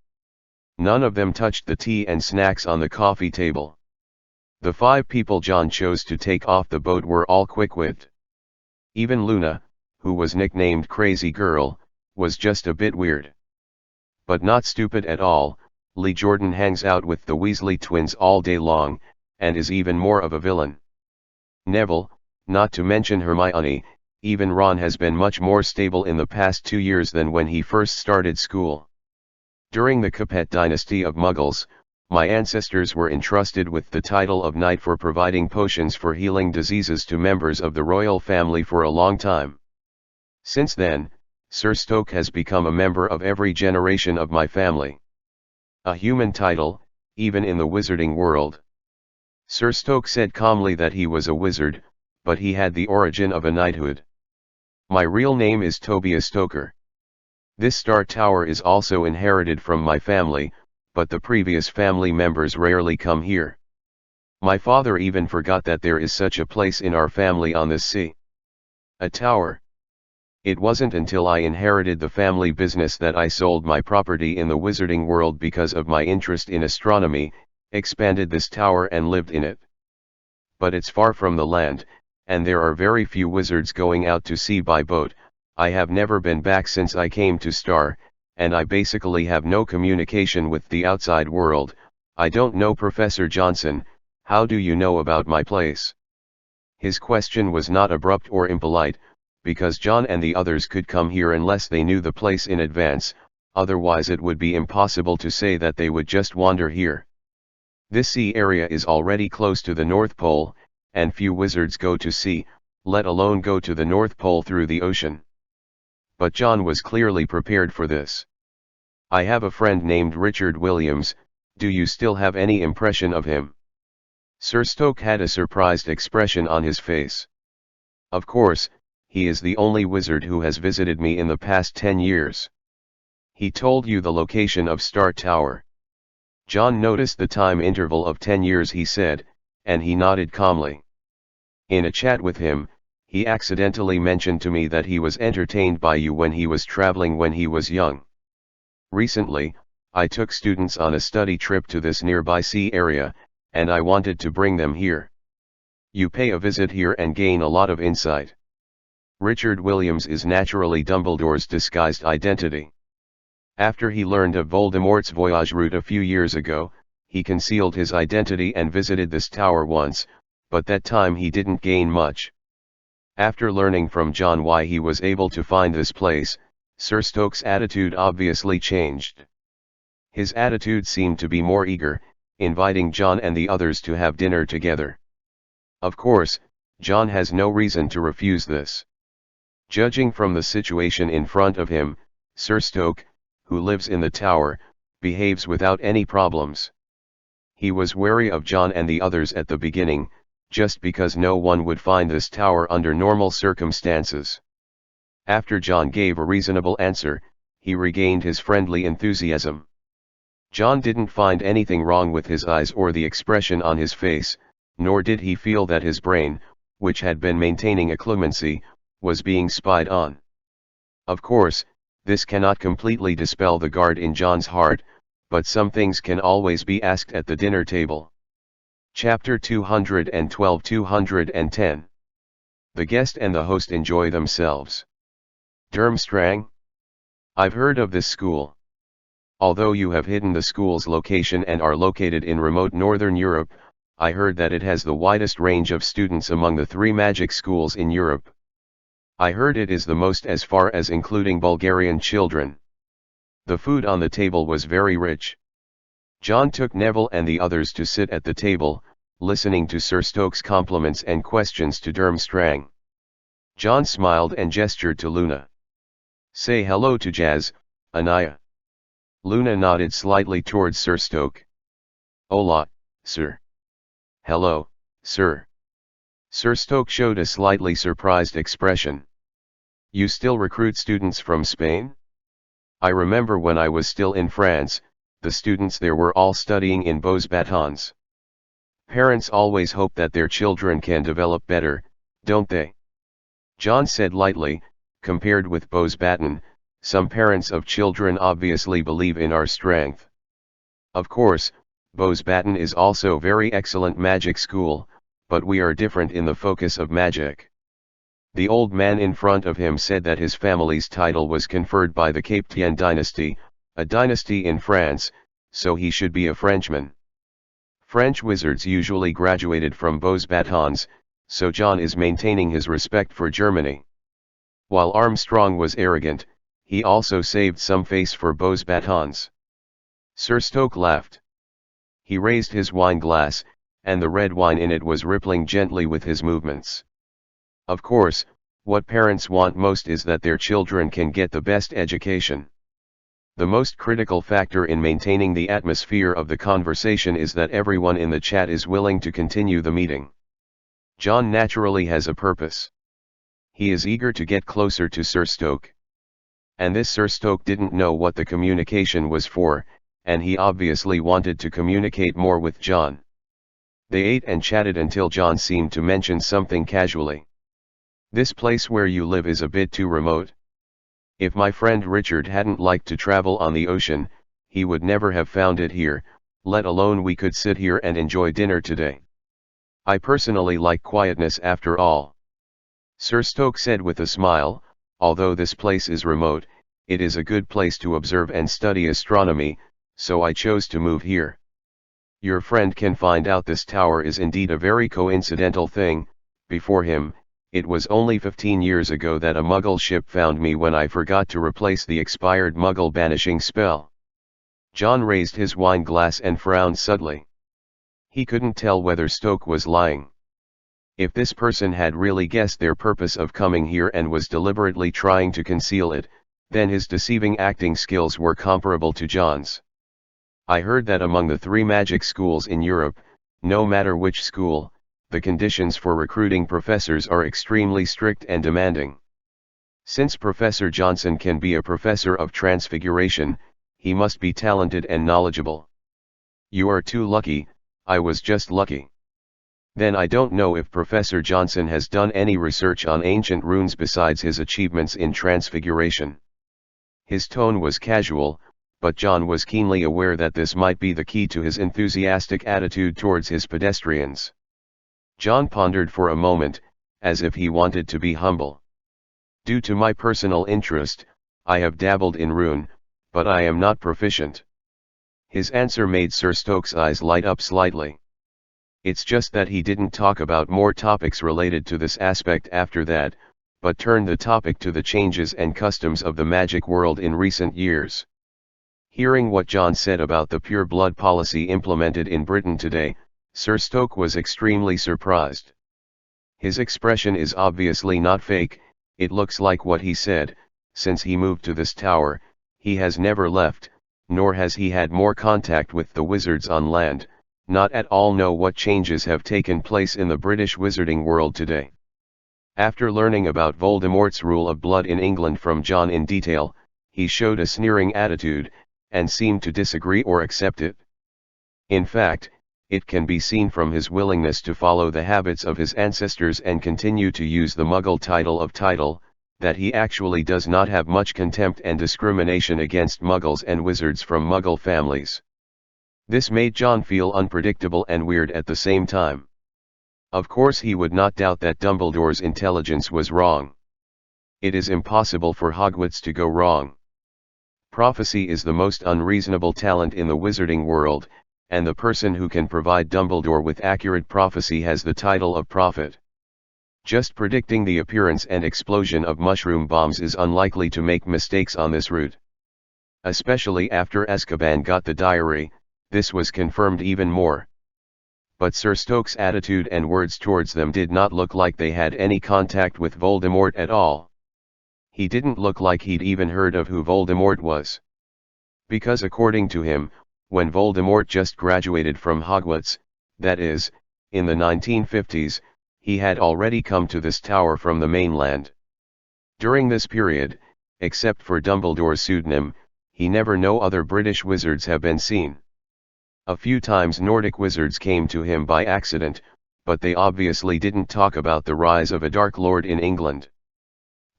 Speaker 1: None of them touched the tea and snacks on the coffee table. The 5 people John chose to take off the boat were all quick-witted. Even Luna, who was nicknamed Crazy Girl, was just a bit weird. But not stupid at all. Lee Jordan hangs out with the Weasley twins all day long, and is even more of a villain. Neville, not to mention Hermione, even Ron has been much more stable in the past 2 years than when he first started school. During the Capet dynasty of Muggles, my ancestors were entrusted with the title of Knight for providing potions for healing diseases to members of the royal family for a long time. Since then, Sir Stoke has become a member of every generation of my family. A human title, even in the wizarding world. Sir Stoke said calmly that he was a wizard, but he had the origin of a knighthood. My real name is Tobias Stoker. This Star Tower is also inherited from my family, but the previous family members rarely come here. My father even forgot that there is such a place in our family on this sea. A tower. It wasn't until I inherited the family business that I sold my property in the wizarding world because of my interest in astronomy, expanded this tower and lived in it. But it's far from the land, and there are very few wizards going out to sea by boat. I have never been back since I came to Star, and I basically have no communication with the outside world. I don't know Professor Johnson, how do you know about my place? His question was not abrupt or impolite, because John and the others could come here unless they knew the place in advance, otherwise it would be impossible to say that they would just wander here. This sea area is already close to the North Pole, and few wizards go to sea, let alone go to the North Pole through the ocean. But John was clearly prepared for this. I have a friend named Richard Williams, do you still have any impression of him? Sir Stoke had a surprised expression on his face. Of course, he is the only wizard who has visited me in the past 10 years. He told you the location of Star Tower. John noticed the time interval of 10 years he said, and he nodded calmly. In a chat with him, he accidentally mentioned to me that he was entertained by you when he was traveling when he was young. Recently, I took students on a study trip to this nearby sea area, and I wanted to bring them here. You pay a visit here and gain a lot of insight. Richard Williams is naturally Dumbledore's disguised identity. After he learned of Voldemort's voyage route a few years ago, he concealed his identity and visited this tower once, but that time he didn't gain much. After learning from John why he was able to find this place, Sir Stoke's attitude obviously changed. His attitude seemed to be more eager, inviting John and the others to have dinner together. Of course, John has no reason to refuse this. Judging from the situation in front of him, Sir Stoke, who lives in the tower, behaves without any problems. He was wary of John and the others at the beginning, just because no one would find this tower under normal circumstances. After John gave a reasonable answer, he regained his friendly enthusiasm. John didn't find anything wrong with his eyes or the expression on his face, nor did he feel that his brain, which had been maintaining a clemency, was being spied on. Of course, this cannot completely dispel the guard in John's heart, but some things can always be asked at the dinner table. Chapter 212-210. The guest and the host enjoy themselves. Durmstrang? I've heard of this school. Although you have hidden the school's location and are located in remote Northern Europe, I heard that it has the widest range of students among the 3 magic schools in Europe. I heard it is the most as far as including Bulgarian children. The food on the table was very rich. John took Neville and the others to sit at the table, listening to Sir Stoke's compliments and questions to Durmstrang. John smiled and gestured to Luna. Say hello to Jazz, Anaya. Luna nodded slightly towards Sir Stoke. Hola, sir. Hello, sir. Sir Stoke showed a slightly surprised expression. You still recruit students from Spain? I remember when I was still in France, the students there were all studying in Beaux Batons. Parents always hope that their children can develop better, don't they? John said lightly. Compared with Beaux Baton, some parents of children obviously believe in our strength. Of course, Beaux Baton is also very excellent magic school, but we are different in the focus of magic. The old man in front of him said that his family's title was conferred by the Capetian dynasty, a dynasty in France, so he should be a Frenchman. French wizards usually graduated from Beaux Batons, so John is maintaining his respect for Germany. While Armstrong was arrogant, he also saved some face for Beaux Batons. Sir Stoke laughed. He raised his wine glass, and the red wine in it was rippling gently with his movements. Of course, what parents want most is that their children can get the best education. The most critical factor in maintaining the atmosphere of the conversation is that everyone in the chat is willing to continue the meeting. John naturally has a purpose. He is eager to get closer to Sir Stoke. And this Sir Stoke didn't know what the communication was for, and he obviously wanted to communicate more with John. They ate and chatted until John seemed to mention something casually. This place where you live is a bit too remote. If my friend Richard hadn't liked to travel on the ocean, he would never have found it here, let alone we could sit here and enjoy dinner today. I personally like quietness after all. Sir Stoke said with a smile, although this place is remote, it is a good place to observe and study astronomy, so I chose to move here. Your friend can find out this tower is indeed a very coincidental thing. Before him, it was only 15 years ago that a Muggle ship found me when I forgot to replace the expired Muggle banishing spell. John raised his wine glass and frowned subtly. He couldn't tell whether Stoke was lying. If this person had really guessed their purpose of coming here and was deliberately trying to conceal it, then his deceiving acting skills were comparable to John's. I heard that among the 3 magic schools in Europe, no matter which school, the conditions for recruiting professors are extremely strict and demanding. Since Professor Johnson can be a professor of transfiguration, he must be talented and knowledgeable. You are too lucky, I was just lucky. Then I don't know if Professor Johnson has done any research on ancient runes besides his achievements in transfiguration. His tone was casual, but John was keenly aware that this might be the key to his enthusiastic attitude towards his pedestrians. John pondered for a moment, as if he wanted to be humble. Due to my personal interest, I have dabbled in rune, but I am not proficient. His answer made Sir Stoke's eyes light up slightly. It's just that he didn't talk about more topics related to this aspect after that, but turned the topic to the changes and customs of the magic world in recent years. Hearing what John said about the pure blood policy implemented in Britain today, Sir Stoke was extremely surprised. His expression is obviously not fake, it looks like what he said. Since he moved to this tower, he has never left, nor has he had more contact with the wizards on land, not at all know what changes have taken place in the British wizarding world today. After learning about Voldemort's rule of blood in England from John in detail, he showed a sneering attitude, and seemed to disagree or accept it. In fact, it can be seen from his willingness to follow the habits of his ancestors and continue to use the Muggle title, that he actually does not have much contempt and discrimination against Muggles and wizards from Muggle families. This made John feel unpredictable and weird at the same time. Of course he would not doubt that Dumbledore's intelligence was wrong. It is impossible for Hogwarts to go wrong. Prophecy is the most unreasonable talent in the wizarding world, and the person who can provide Dumbledore with accurate prophecy has the title of prophet. Just predicting the appearance and explosion of mushroom bombs is unlikely to make mistakes on this route. Especially after Azkaban got the diary, this was confirmed even more. But Sir Stoke's attitude and words towards them did not look like they had any contact with Voldemort at all. He didn't look like he'd even heard of who Voldemort was. Because according to him, when Voldemort just graduated from Hogwarts, that is, in the 1950s, he had already come to this tower from the mainland. During this period, except for Dumbledore's pseudonym, he never no other British wizards have been seen. A few times Nordic wizards came to him by accident, but they obviously didn't talk about the rise of a Dark Lord in England.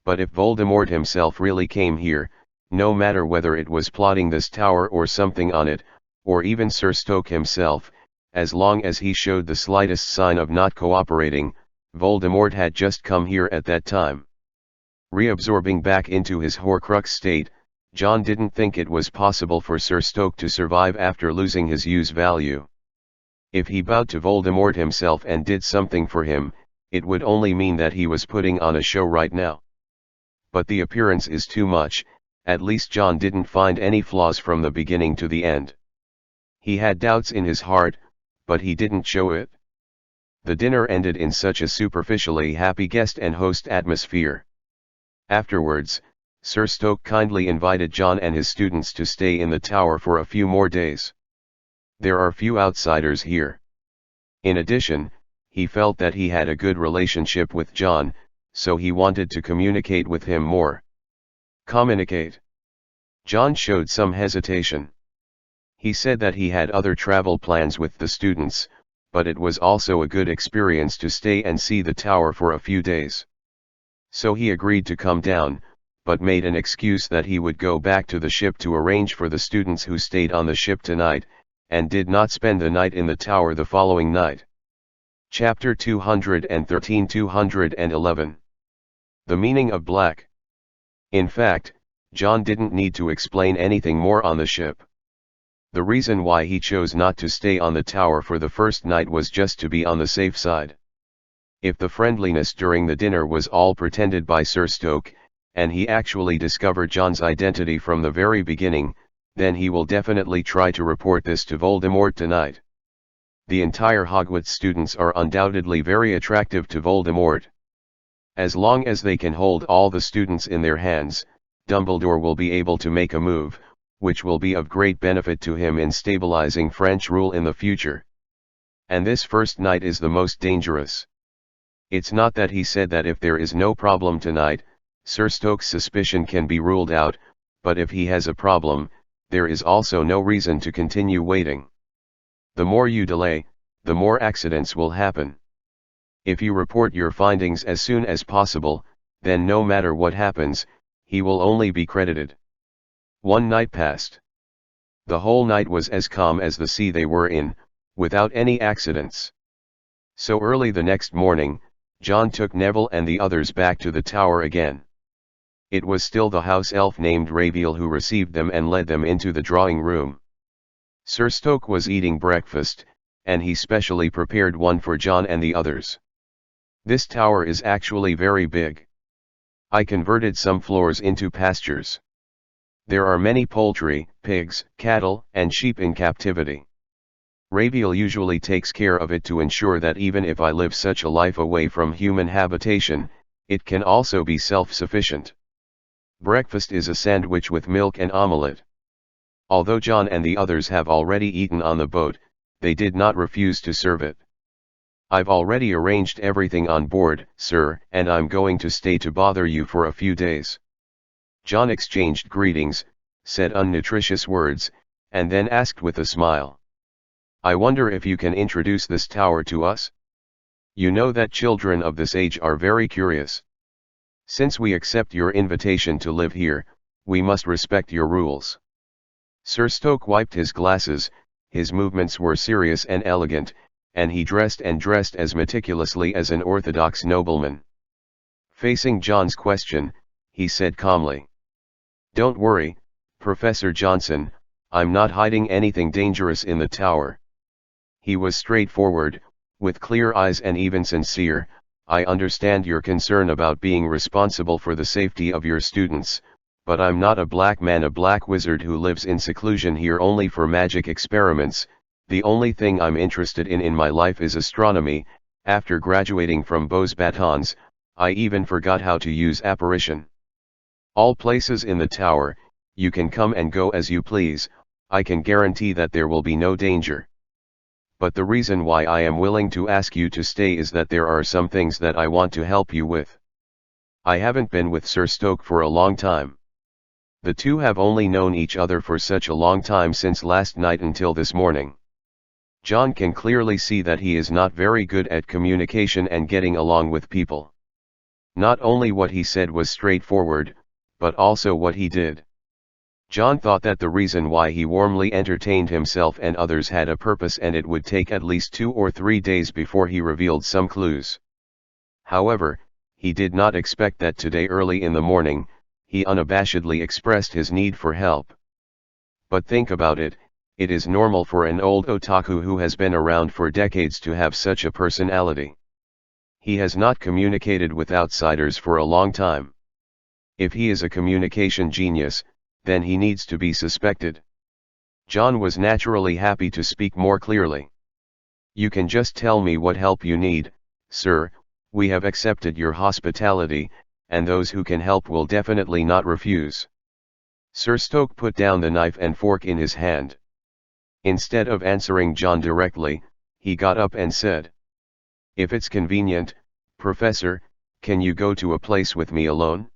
Speaker 1: But if Voldemort himself really came here, no matter whether it was plotting this tower or something on it, or even Sir Stoke himself, as long as he showed the slightest sign of not cooperating, Voldemort had just come here at that time. Reabsorbing back into his Horcrux state, John didn't think it was possible for Sir Stoke to survive after losing his use value. If he bowed to Voldemort himself and did something for him, it would only mean that he was putting on a show right now. But the appearance is too much. At least John didn't find any flaws from the beginning to the end. He had doubts in his heart, but he didn't show it. The dinner ended in such a superficially happy guest and host atmosphere. Afterwards, Sir Stoke kindly invited John and his students to stay in the tower for a few more days. There are few outsiders here. In addition, he felt that he had a good relationship with John, so he wanted to communicate with him more. Communicate. John showed some hesitation. He said that he had other travel plans with the students, but it was also a good experience to stay and see the tower for a few days. So he agreed to come down, but made an excuse that he would go back to the ship to arrange for the students who stayed on the ship tonight, and did not spend the night in the tower the following night. Chapter 213-211. The meaning of black. In fact, John didn't need to explain anything more on the ship. The reason why he chose not to stay on the tower for the first night was just to be on the safe side. If the friendliness during the dinner was all pretended by Sir Stoke, and he actually discovered John's identity from the very beginning, then he will definitely try to report this to Voldemort tonight. The entire Hogwarts students are undoubtedly very attractive to Voldemort. As long as they can hold all the students in their hands, Dumbledore will be able to make a move, which will be of great benefit to him in stabilizing French rule in the future. And this first night is the most dangerous. It's not that he said that if there is no problem tonight, Sir Stoke's suspicion can be ruled out, but if he has a problem, there is also no reason to continue waiting. The more you delay, the more accidents will happen. If you report your findings as soon as possible, then no matter what happens, he will only be credited. One night passed. The whole night was as calm as the sea they were in, without any accidents. So early the next morning, John took Neville and the others back to the tower again. It was still the house elf named Raviel who received them and led them into the drawing room. Sir Stoke was eating breakfast, and he specially prepared one for John and the others. This tower is actually very big. I converted some floors into pastures. There are many poultry, pigs, cattle, and sheep in captivity. Raviel usually takes care of it to ensure that even if I live such a life away from human habitation, it can also be self-sufficient. Breakfast is a sandwich with milk and omelette. Although John and the others have already eaten on the boat, they did not refuse to serve it. I've already arranged everything on board, sir, and I'm going to stay to bother you for a few days. John exchanged greetings, said unnutritious words, and then asked with a smile. I wonder if you can introduce this tower to us? You know that children of this age are very curious. Since we accept your invitation to live here, we must respect your rules. Sir Stoke wiped his glasses, his movements were serious and elegant, and he dressed as meticulously as an orthodox nobleman. Facing John's question, he said calmly. Don't worry, Professor Johnson, I'm not hiding anything dangerous in the tower. He was straightforward, with clear eyes and even sincere. I understand your concern about being responsible for the safety of your students, but I'm not a black man, a black wizard who lives in seclusion here only for magic experiments. The only thing I'm interested in my life is astronomy. After graduating from Beau's Batons, I even forgot how to use apparition. All places in the tower, you can come and go as you please. I can guarantee that there will be no danger. But the reason why I am willing to ask you to stay is that there are some things that I want to help you with. I haven't been with Sir Stoke for a long time. The two have only known each other for such a long time since last night until this morning. John can clearly see that he is not very good at communication and getting along with people. Not only what he said was straightforward, but also what he did. John thought that the reason why he warmly entertained himself and others had a purpose, and it would take at least 2 or 3 days before he revealed some clues. However, he did not expect that today early in the morning, he unabashedly expressed his need for help. But think about it, it is normal for an old otaku who has been around for decades to have such a personality. He has not communicated with outsiders for a long time. If he is a communication genius, then he needs to be suspected. John was naturally happy to speak more clearly. "You can just tell me what help you need, sir. We have accepted your hospitality, and those who can help will definitely not refuse." Sir Stoke put down the knife and fork in his hand. Instead of answering John directly, he got up and said, "If it's convenient, Professor, can you go to a place with me alone?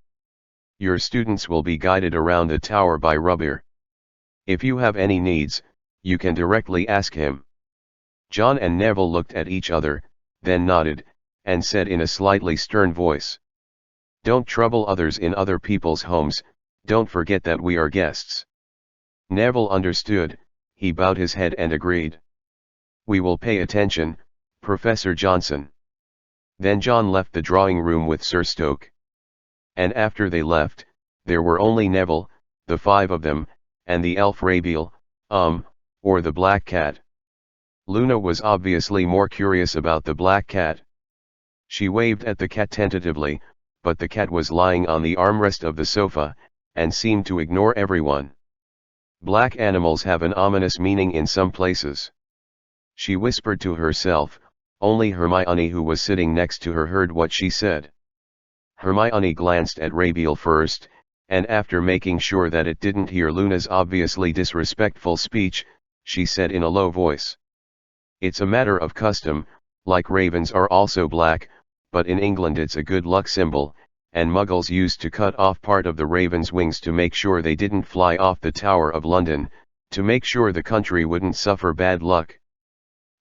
Speaker 1: Your students will be guided around the tower by Rubir. If you have any needs, you can directly ask him." John and Neville looked at each other, then nodded, and said in a slightly stern voice, "Don't trouble others in other people's homes, don't forget that we are guests." Neville understood, he bowed his head and agreed. "We will pay attention, Professor Johnson." Then John left the drawing room with Sir Stoke. And after they left, there were only Neville, the 5 of them, and the elf Rabiel, or the black cat. Luna was obviously more curious about the black cat. She waved at the cat tentatively, but the cat was lying on the armrest of the sofa, and seemed to ignore everyone. Black animals have an ominous meaning in some places. She whispered to herself. Only Hermione, who was sitting next to her, heard what she said. Hermione glanced at Rabiel first, and after making sure that it didn't hear Luna's obviously disrespectful speech, she said in a low voice, "It's a matter of custom, like ravens are also black, but in England it's a good luck symbol, and Muggles used to cut off part of the raven's wings to make sure they didn't fly off the Tower of London, to make sure the country wouldn't suffer bad luck."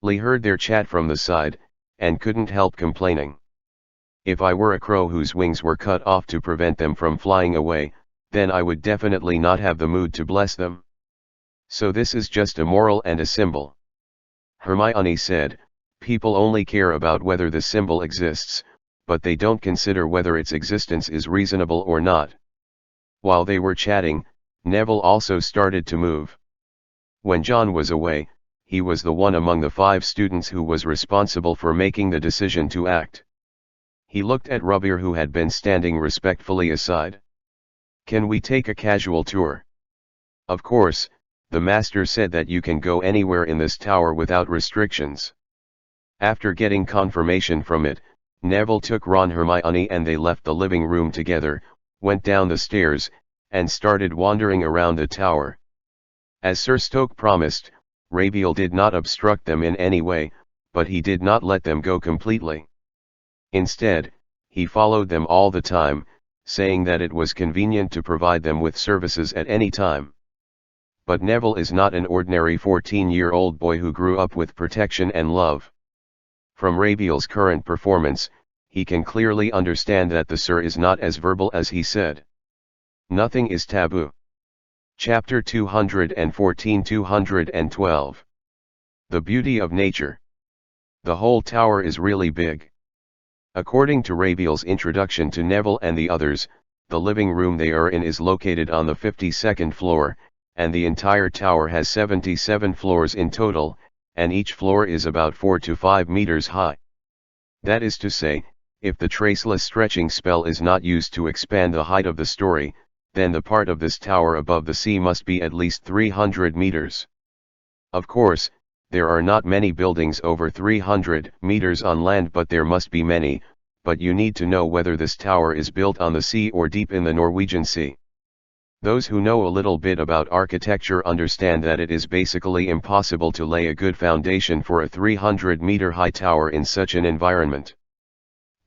Speaker 1: Lee heard their chat from the side, and couldn't help complaining. "If I were a crow whose wings were cut off to prevent them from flying away, then I would definitely not have the mood to bless them. So this is just a moral and a symbol." Hermione said, "People only care about whether the symbol exists, but they don't consider whether its existence is reasonable or not." While they were chatting, Neville also started to move. When John was away, he was the one among the 5 students who was responsible for making the decision to act. He looked at Rubir, who had been standing respectfully aside. "Can we take a casual tour?" "Of course, the master said that you can go anywhere in this tower without restrictions." After getting confirmation from it, Neville took Ron, Hermione and they left the living room together, went down the stairs, and started wandering around the tower. As Sir Stoke promised, Rabiel did not obstruct them in any way, but he did not let them go completely. Instead, he followed them all the time, saying that it was convenient to provide them with services at any time. But Neville is not an ordinary 14-year-old boy who grew up with protection and love. From Rabiel's current performance, he can clearly understand that the Sir is not as verbal as he said. Nothing is taboo. Chapter 214-212. The beauty of nature. The whole tower is really big. According to Rabiel's introduction to Neville and the others, the living room they are in is located on the 52nd floor, and the entire tower has 77 floors in total, and each floor is about 4 to 5 meters high. That is to say, if the traceless stretching spell is not used to expand the height of the story, then the part of this tower above the sea must be at least 300 meters. Of course, there are not many buildings over 300 meters on land, but there must be many, but you need to know whether this tower is built on the sea or deep in the Norwegian Sea. Those who know a little bit about architecture understand that it is basically impossible to lay a good foundation for a 300-meter high tower in such an environment.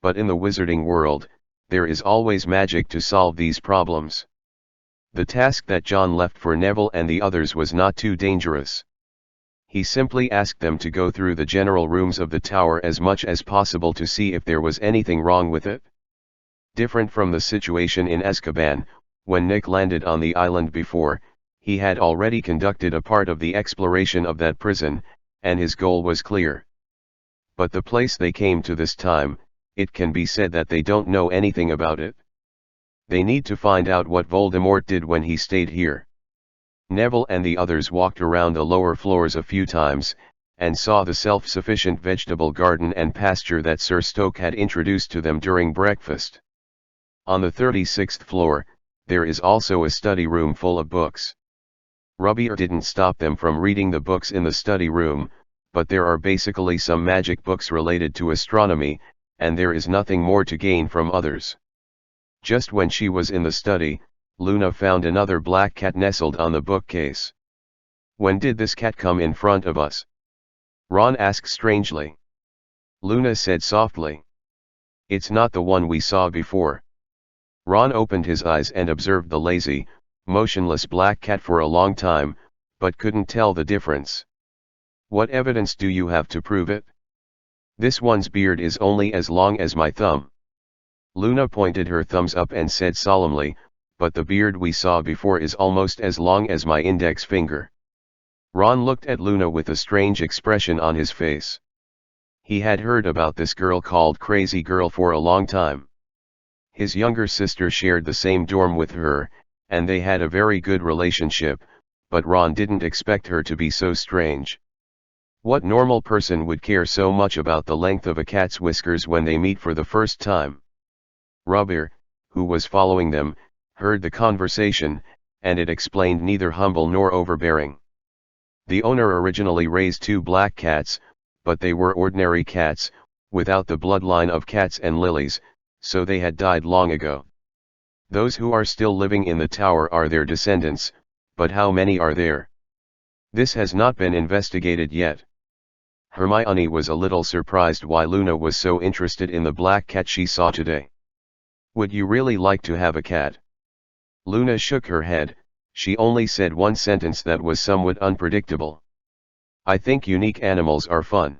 Speaker 1: But in the wizarding world, there is always magic to solve these problems. The task that John left for Neville and the others was not too dangerous. He simply asked them to go through the general rooms of the tower as much as possible to see if there was anything wrong with it. Different from the situation in Azkaban, when Nick landed on the island before, he had already conducted a part of the exploration of that prison, and his goal was clear. But the place they came to this time, it can be said that they don't know anything about it. They need to find out what Voldemort did when he stayed here. Neville and the others walked around the lower floors a few times, and saw the self-sufficient vegetable garden and pasture that Sir Stoke had introduced to them during breakfast. On the 36th floor, there is also a study room full of books. Rubeer didn't stop them from reading the books in the study room, but there are basically some magic books related to astronomy, and there is nothing more to gain from others. Just when she was in the study, Luna found another black cat nestled on the bookcase. "When did this cat come in front of us?" Ron asked strangely. Luna said softly, "It's not the one we saw before." Ron opened his eyes and observed the lazy, motionless black cat for a long time, but couldn't tell the difference. "What evidence do you have to prove it?" "This one's beard is only as long as my thumb." Luna pointed her thumbs up and said solemnly, "But the beard we saw before is almost as long as my index finger." Ron looked at Luna with a strange expression on his face. He had heard about this girl called Crazy Girl for a long time. His younger sister shared the same dorm with her, and they had a very good relationship, but Ron didn't expect her to be so strange. What normal person would care so much about the length of a cat's whiskers when they meet for the first time? Rubeer, who was following them, heard the conversation, and it explained neither humble nor overbearing. The owner originally raised 2 black cats, but they were ordinary cats, without the bloodline of cats and lilies, so they had died long ago. Those who are still living in the tower are their descendants, but how many are there? This has not been investigated yet. Hermione was a little surprised why Luna was so interested in the black cat she saw today. "Would you really like to have a cat?" Luna shook her head. She only said one sentence that was somewhat unpredictable. "I think unique animals are fun."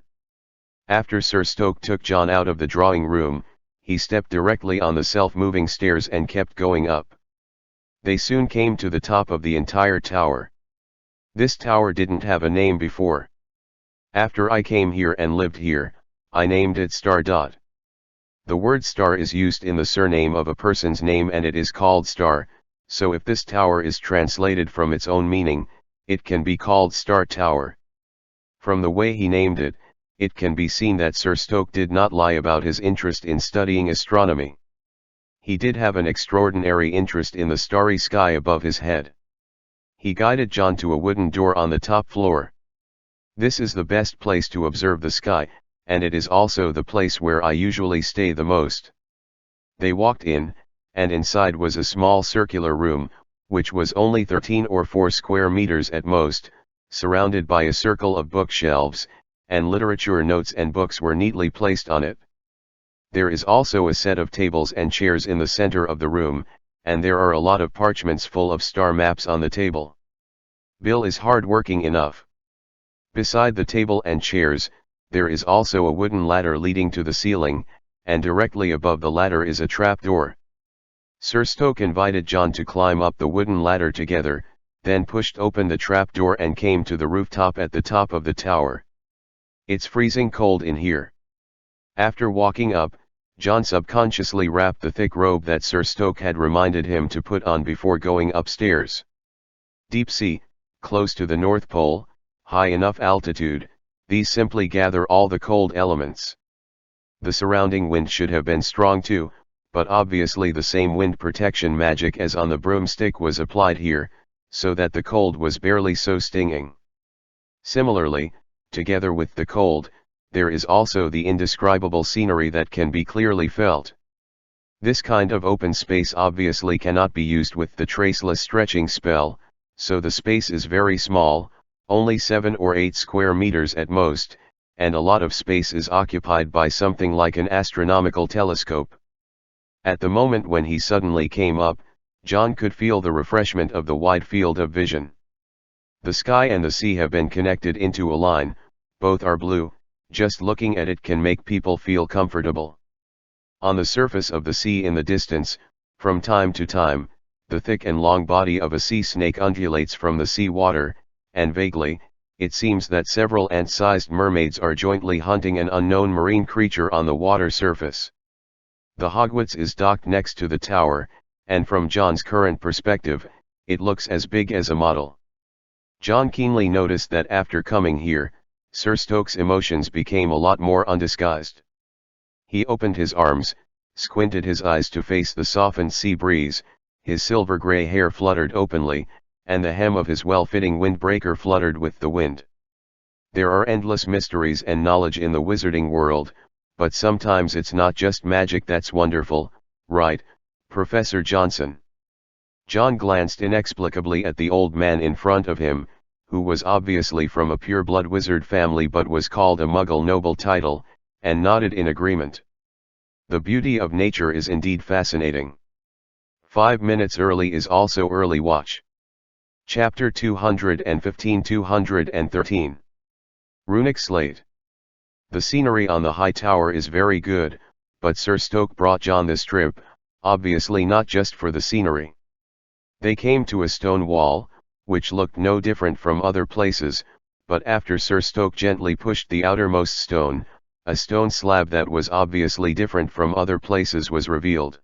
Speaker 1: After Sir Stoke took John out of the drawing room, he stepped directly on the self-moving stairs and kept going up. They soon came to the top of the entire tower. This tower didn't have a name before. "After I came here and lived here, I named it Star. The word star is used in the surname of a person's name and it is called Star, so if this tower is translated from its own meaning, it can be called Star Tower." From the way he named it, it can be seen that Sir Stoke did not lie about his interest in studying astronomy. He did have an extraordinary interest in the starry sky above his head. He guided John to a wooden door on the top floor. "This is the best place to observe the sky, and it is also the place where I usually stay the most." They walked in, and inside was a small circular room, which was only 13 or 4 square meters at most, surrounded by a circle of bookshelves, and literature notes and books were neatly placed on it. There is also a set of tables and chairs in the center of the room, and there are a lot of parchments full of star maps on the table. Bill is hard-working enough. Beside the table and chairs, there is also a wooden ladder leading to the ceiling, and directly above the ladder is a trapdoor. Sir Stoke invited John to climb up the wooden ladder together, then pushed open the trapdoor and came to the rooftop at the top of the tower. "It's freezing cold in here." After walking up, John subconsciously wrapped the thick robe that Sir Stoke had reminded him to put on before going upstairs. Deep sea, close to the North Pole, high enough altitude, these simply gather all the cold elements. The surrounding wind should have been strong too, but obviously the same wind protection magic as on the broomstick was applied here, so that the cold was barely so stinging. Similarly, together with the cold, there is also the indescribable scenery that can be clearly felt. This kind of open space obviously cannot be used with the traceless stretching spell, so the space is very small, only 7 or 8 square meters at most, and a lot of space is occupied by something like an astronomical telescope. At the moment when he suddenly came up, John could feel the refreshment of the wide field of vision. The sky and the sea have been connected into a line, both are blue, just looking at it can make people feel comfortable. On the surface of the sea in the distance, from time to time, the thick and long body of a sea snake undulates from the sea water, and vaguely, it seems that several ant-sized mermaids are jointly hunting an unknown marine creature on the water surface. The Hogwarts is docked next to the tower, and from John's current perspective, it looks as big as a model. John keenly noticed that after coming here, Sir Stokes' emotions became a lot more undisguised. He opened his arms, squinted his eyes to face the softened sea breeze, his silver-grey hair fluttered openly, and the hem of his well-fitting windbreaker fluttered with the wind. There are endless mysteries and knowledge in the wizarding world, but sometimes it's not just magic that's wonderful, right, Professor Johnson? John glanced inexplicably at the old man in front of him, who was obviously from a pure-blood wizard family but was called a Muggle noble title, and nodded in agreement. The beauty of nature is indeed fascinating. 5 minutes early is also early watch. Chapter 215-213. Runic Slate. The scenery on the high tower is very good, but Sir Stoke brought John this trip, obviously not just for the scenery. They came to a stone wall, which looked no different from other places, but after Sir Stoke gently pushed the outermost stone, a stone slab that was obviously different from other places was revealed.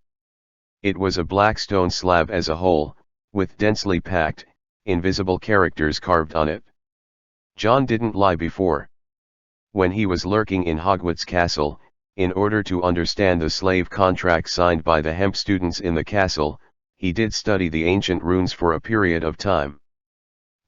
Speaker 1: It was a black stone slab as a whole, with densely packed, invisible characters carved on it. John didn't lie before. When he was lurking in Hogwarts Castle, in order to understand the slave contract signed by the hemp students in the castle, he did study the ancient runes for a period of time.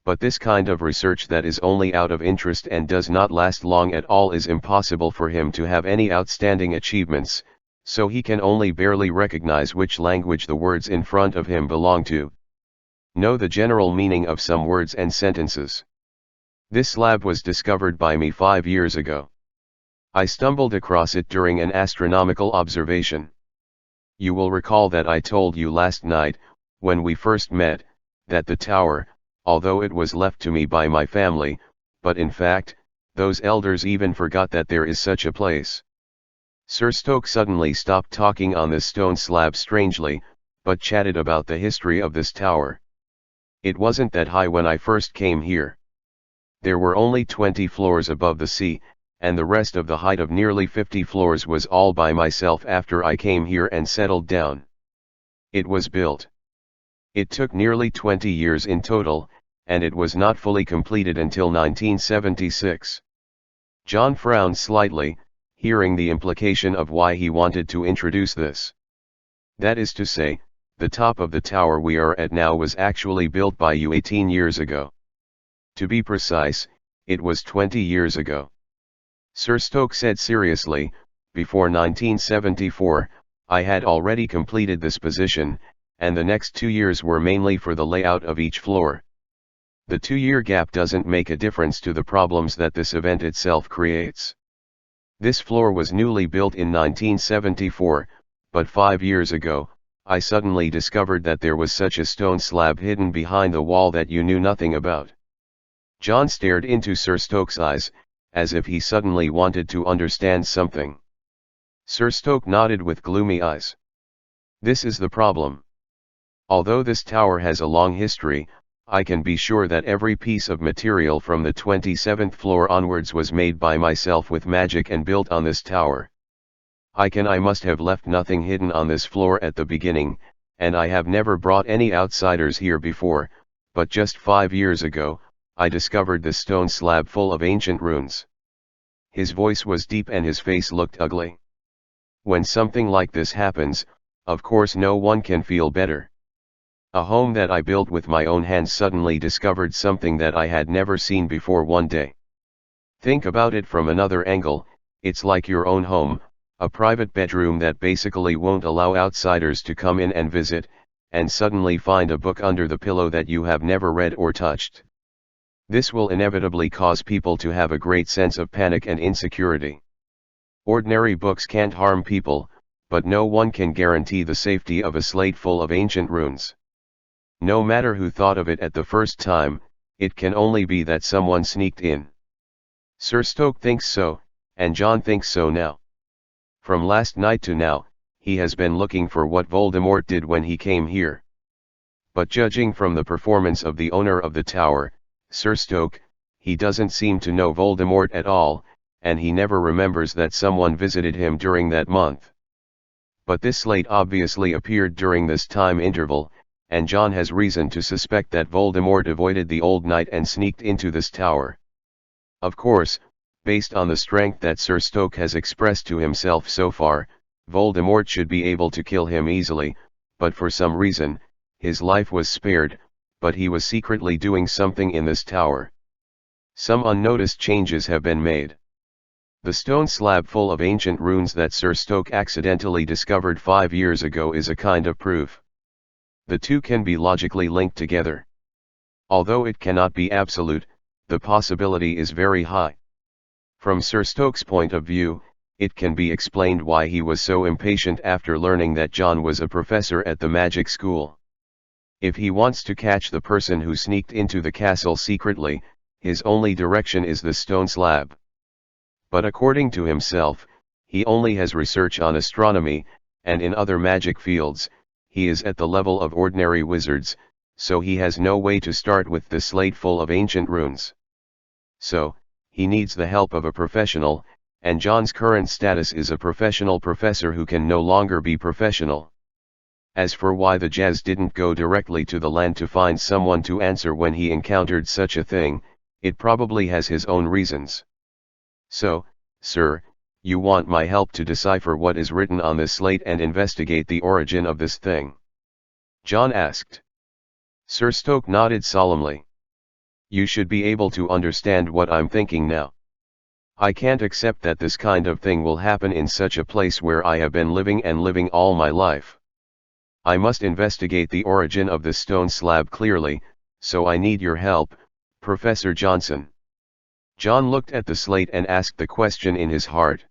Speaker 1: But this kind of research that is only out of interest and does not last long at all is impossible for him to have any outstanding achievements, so he can only barely recognize which language the words in front of him belong to. Know the general meaning of some words and sentences. This slab was discovered by me 5 years ago. I stumbled across it during an astronomical observation. You will recall that I told you last night, when we first met, that the tower, although it was left to me by my family, but in fact, those elders even forgot that there is such a place. Sir Stoke suddenly stopped talking on this stone slab strangely, but chatted about the history of this tower. It wasn't that high when I first came here. There were only 20 floors above the sea, and the rest of the height of nearly 50 floors was all by myself after I came here and settled down. It was built. It took nearly 20 years in total, and it was not fully completed until 1976. John frowned slightly, hearing the implication of why he wanted to introduce this. That is to say, the top of the tower we are at now was actually built by you 18 years ago. To be precise, it was 20 years ago. Sir Stoke said seriously, before 1974, I had already completed this position, and the next 2 years were mainly for the layout of each floor. The 2-year gap doesn't make a difference to the problems that this event itself creates. This floor was newly built in 1974, but 5 years ago, I suddenly discovered that there was such a stone slab hidden behind the wall that you knew nothing about. John stared into Sir Stoke's eyes, as if he suddenly wanted to understand something. Sir Stoke nodded with gloomy eyes. This is the problem. Although this tower has a long history, I can be sure that every piece of material from the 27th floor onwards was made by myself with magic and built on this tower. I must have left nothing hidden on this floor at the beginning, and I have never brought any outsiders here before, but just 5 years ago, I discovered this stone slab full of ancient runes. His voice was deep and his face looked ugly. When something like this happens, of course no one can feel better. A home that I built with my own hands suddenly discovered something that I had never seen before one day. Think about it from another angle, it's like your own home, a private bedroom that basically won't allow outsiders to come in and visit, and suddenly find a book under the pillow that you have never read or touched. This will inevitably cause people to have a great sense of panic and insecurity. Ordinary books can't harm people, but no one can guarantee the safety of a slate full of ancient runes. No matter who thought of it at the first time, it can only be that someone sneaked in. Sir Stoke thinks so, and John thinks so now. From last night to now, he has been looking for what Voldemort did when he came here. But judging from the performance of the owner of the tower, Sir Stoke, he doesn't seem to know Voldemort at all, and he never remembers that someone visited him during that month. But this slate obviously appeared during this time interval, and John has reason to suspect that Voldemort avoided the old knight and sneaked into this tower. Of course, based on the strength that Sir Stoke has expressed to himself so far, Voldemort should be able to kill him easily, but for some reason, his life was spared, but he was secretly doing something in this tower. Some unnoticed changes have been made. The stone slab full of ancient runes that Sir Stoke accidentally discovered 5 years ago is a kind of proof. The two can be logically linked together. Although it cannot be absolute, the possibility is very high. From Sir Stoke's point of view, it can be explained why he was so impatient after learning that John was a professor at the magic school. If he wants to catch the person who sneaked into the castle secretly, his only direction is the stone slab. But according to himself, he only has research on astronomy, and in other magic fields, he is at the level of ordinary wizards, so he has no way to start with the slate full of ancient runes. So, he needs the help of a professional, and John's current status is a professional professor who can no longer be professional. As for why the Jazz didn't go directly to the land to find someone to answer when he encountered such a thing, it probably has his own reasons. So, sir, you want my help to decipher what is written on this slate and investigate the origin of this thing? John asked. Sir Stoke nodded solemnly. You should be able to understand what I'm thinking now. I can't accept that this kind of thing will happen in such a place where I have been living all my life. I must investigate the origin of this stone slab clearly, so I need your help, Professor Johnson. John looked at the slate and asked the question in his heart.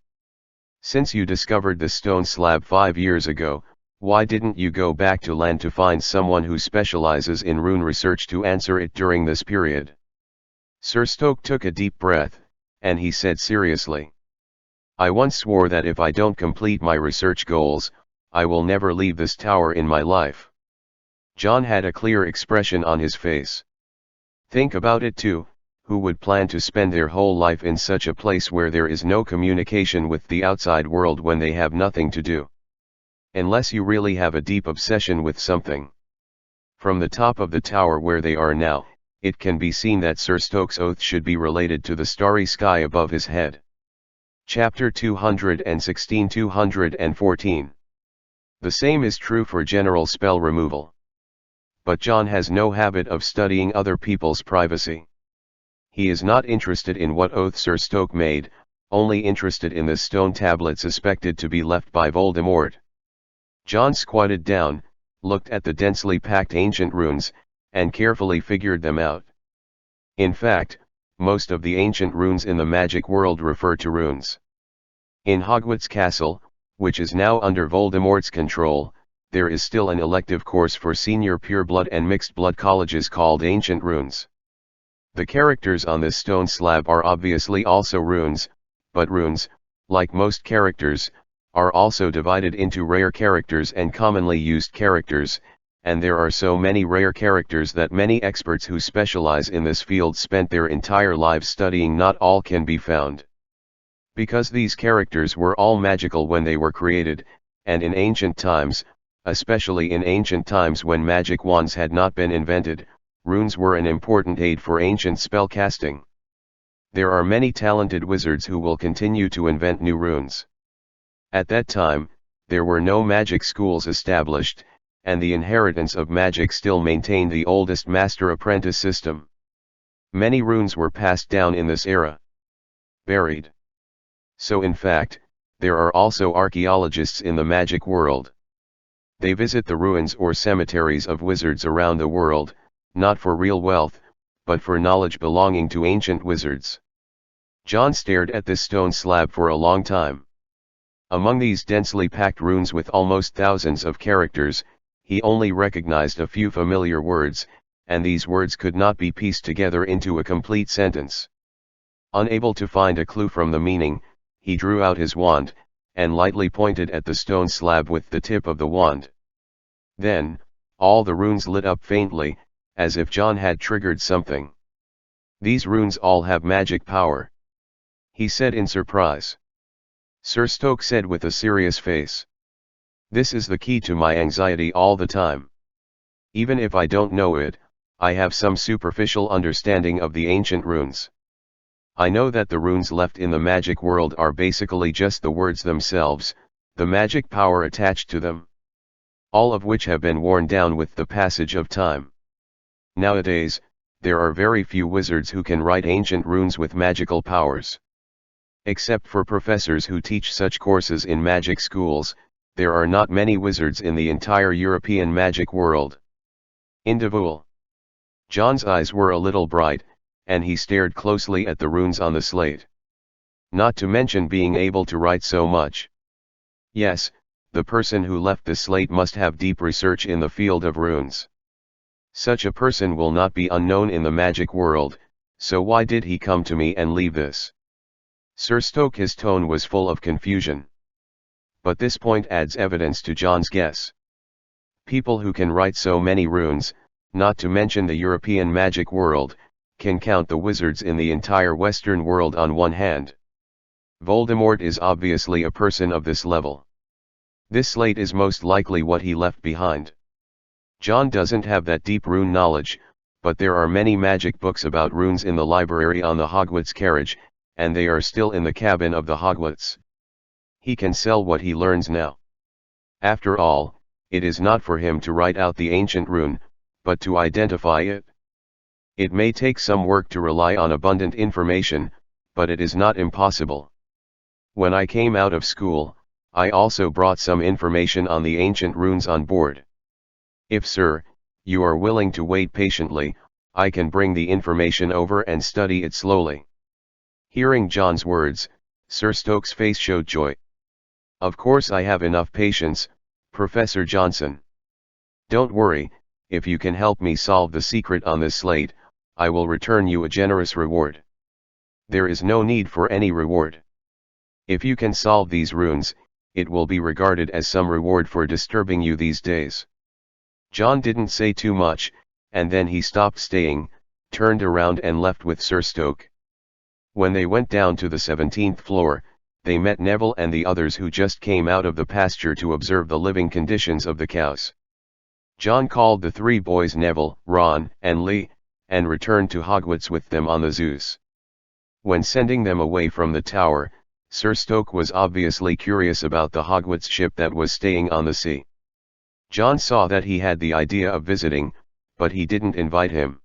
Speaker 1: Since you discovered the stone slab 5 years ago, why didn't you go back to land to find someone who specializes in rune research to answer it during this period? Sir Stoke took a deep breath, and he said seriously. I once swore that if I don't complete my research goals, I will never leave this tower in my life. John had a clear expression on his face. Think about it too, who would plan to spend their whole life in such a place where there is no communication with the outside world when they have nothing to do? Unless you really have a deep obsession with something. From the top of the tower where they are now, it can be seen that Sir Stoke's oath should be related to the starry sky above his head. Chapter 216-214. The same is true for general spell removal. But John has no habit of studying other people's privacy. He is not interested in what oath Sir Stoke made, only interested in the stone tablet suspected to be left by Voldemort. John squatted down, looked at the densely packed ancient runes, and carefully figured them out. In fact, most of the ancient runes in the magic world refer to runes. In Hogwarts Castle, which is now under Voldemort's control, there is still an elective course for senior pureblood and mixed blood colleges called Ancient Runes. The characters on this stone slab are obviously also runes, but runes, like most characters, are also divided into rare characters and commonly used characters, and there are so many rare characters that many experts who specialize in this field spent their entire lives studying. Not all can be found. Because these characters were all magical when they were created, and in ancient times, especially in ancient times when magic wands had not been invented, runes were an important aid for ancient spellcasting. There are many talented wizards who will continue to invent new runes. At that time, there were no magic schools established, and the inheritance of magic still maintained the oldest master-apprentice system. Many runes were passed down in this era. Buried. So in fact, there are also archaeologists in the magic world. They visit the ruins or cemeteries of wizards around the world, not for real wealth, but for knowledge belonging to ancient wizards. John stared at this stone slab for a long time. Among these densely packed runes with almost thousands of characters, he only recognized a few familiar words, and these words could not be pieced together into a complete sentence. Unable to find a clue from the meaning, he drew out his wand, and lightly pointed at the stone slab with the tip of the wand. Then, all the runes lit up faintly, as if John had triggered something. "These runes all have magic power," he said in surprise. Sir Stoke said with a serious face. "This is the key to my anxiety all the time. Even if I don't know it, I have some superficial understanding of the ancient runes. I know that the runes left in the magic world are basically just the words themselves, the magic power attached to them. All of which have been worn down with the passage of time. Nowadays, there are very few wizards who can write ancient runes with magical powers. Except for professors who teach such courses in magic schools, there are not many wizards in the entire European magic world." Individual. John's eyes were a little bright, and he stared closely at the runes on the slate. Not to mention being able to write so much. Yes, the person who left the slate must have deep research in the field of runes. Such a person will not be unknown in the magic world, so why did he come to me and leave this? Sir Stoke, his tone was full of confusion. But this point adds evidence to John's guess. People who can write so many runes, not to mention the European magic world, can count the wizards in the entire Western world on one hand. Voldemort is obviously a person of this level. This slate is most likely what he left behind. John doesn't have that deep rune knowledge, but there are many magic books about runes in the library on the Hogwarts carriage, and they are still in the cabin of the Hogwarts. He can sell what he learns now. After all, it is not for him to write out the ancient rune, but to identify it. It may take some work to rely on abundant information, but it is not impossible. When I came out of school, I also brought some information on the ancient runes on board. If, sir, you are willing to wait patiently, I can bring the information over and study it slowly." Hearing John's words, Sir Stoke's face showed joy. "Of course I have enough patience, Professor Johnson. Don't worry, if you can help me solve the secret on this slate, I will return you a generous reward." "There is no need for any reward. If you can solve these runes, it will be regarded as some reward for disturbing you these days." John didn't say too much, and then he stopped staying, turned around and left with Sir Stoke. When they went down to the 17th floor, they met Neville and the others who just came out of the pasture to observe the living conditions of the cows. John called the three boys Neville, Ron, and Lee, and returned to Hogwarts with them on the Zeus. When sending them away from the tower, Sir Stoke was obviously curious about the Hogwarts ship that was staying on the sea. John saw that he had the idea of visiting, but he didn't invite him.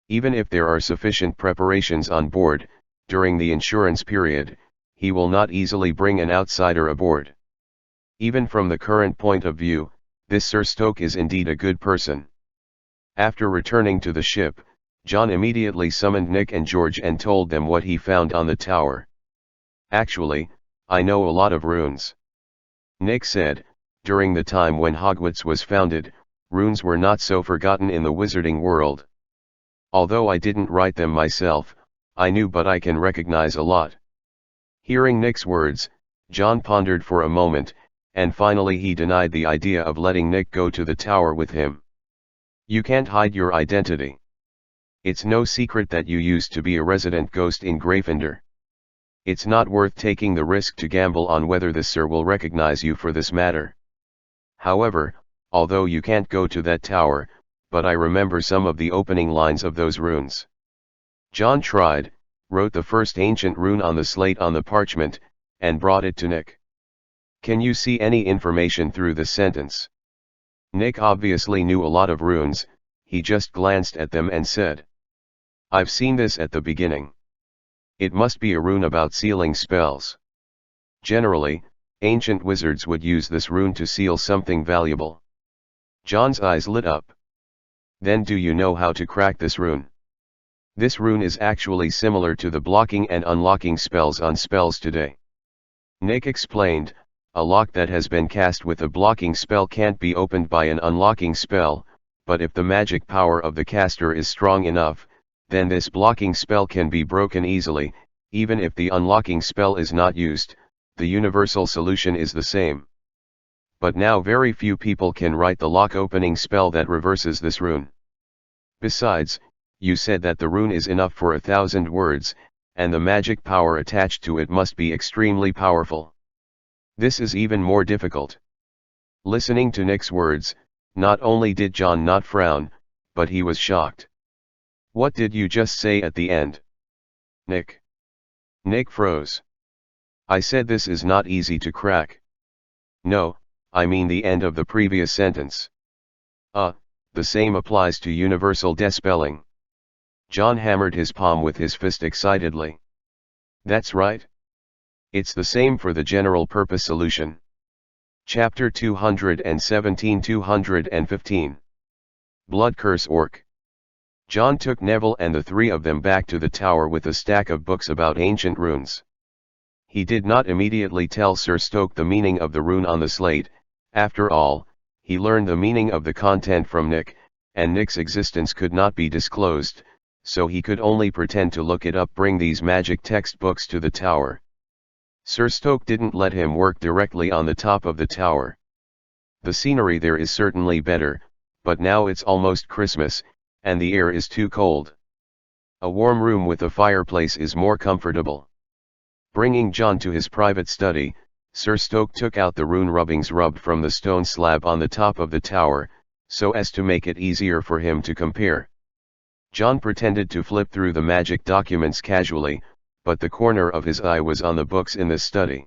Speaker 1: Even if there are sufficient preparations on board, during the insurance period, he will not easily bring an outsider aboard. Even from the current point of view, this Sir Stoke is indeed a good person. After returning to the ship, John immediately summoned Nick and George and told them what he found on the tower. "Actually, I know a lot of runes," Nick said. "During the time when Hogwarts was founded, runes were not so forgotten in the wizarding world. Although I didn't write them myself, I knew but I can recognize a lot." Hearing Nick's words, John pondered for a moment, and finally he denied the idea of letting Nick go to the tower with him. "You can't hide your identity. It's no secret that you used to be a resident ghost in Gryffindor. It's not worth taking the risk to gamble on whether the Sir will recognize you for this matter. However, although you can't go to that tower, but I remember some of the opening lines of those runes." John tried, wrote the first ancient rune on the slate on the parchment, and brought it to Nick. "Can you see any information through the sentence?" Nick obviously knew a lot of runes. He just glanced at them and said, "I've seen this at the beginning. It must be a rune about sealing spells. Generally, ancient wizards would use this rune to seal something valuable." John's eyes lit up. "Then do you know how to crack this rune?" "This rune is actually similar to the blocking and unlocking spells on spells today," Nick explained. a lock that has been cast with a blocking spell can't be opened by an unlocking spell, but if the magic power of the caster is strong enough, then this blocking spell can be broken easily. Even if the unlocking spell is not used, the universal solution is the same. But now very few people can write the lock opening spell that reverses this rune. Besides, you said that the rune is enough for 1,000 words, and the magic power attached to it must be extremely powerful. This is even more difficult. Listening to Nick's words, not only did John not frown, but he was shocked. What did you just say at the end? Nick. Nick froze. I said this is not easy to crack. No, I mean the end of the previous sentence. The same applies to universal despelling. John hammered his palm with his fist excitedly. That's right. It's the same for the general purpose solution. Chapter 217-215. Blood Curse Orc. John took Neville and the three of them back to the tower with a stack of books about ancient runes. He did not immediately tell Sir Stoke the meaning of the rune on the slate. After all, he learned the meaning of the content from Nick, and Nick's existence could not be disclosed, so he could only pretend to look it up. Bring these magic textbooks to the tower. Sir Stoke didn't let him work directly on the top of the tower. The scenery there is certainly better, but now it's almost Christmas, and the air is too cold. A warm room with a fireplace is more comfortable. Bringing John to his private study, Sir Stoke took out the rune rubbings rubbed from the stone slab on the top of the tower, so as to make it easier for him to compare. John pretended to flip through the magic documents casually, but the corner of his eye was on the books in the study.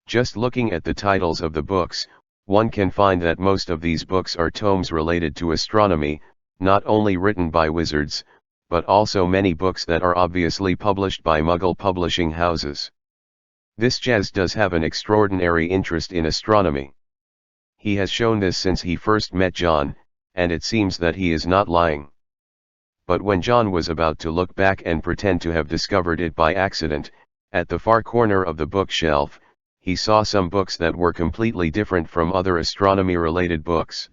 Speaker 1: Just looking at the titles of the books, one can find that most of these books are tomes related to astronomy, not only written by wizards, but also many books that are obviously published by Muggle publishing houses. This Jazz does have an extraordinary interest in astronomy. He has shown this since he first met John, and it seems that he is not lying. But when John was about to look back and pretend to have discovered it by accident, at the far corner of the bookshelf, he saw some books that were completely different from other astronomy-related books.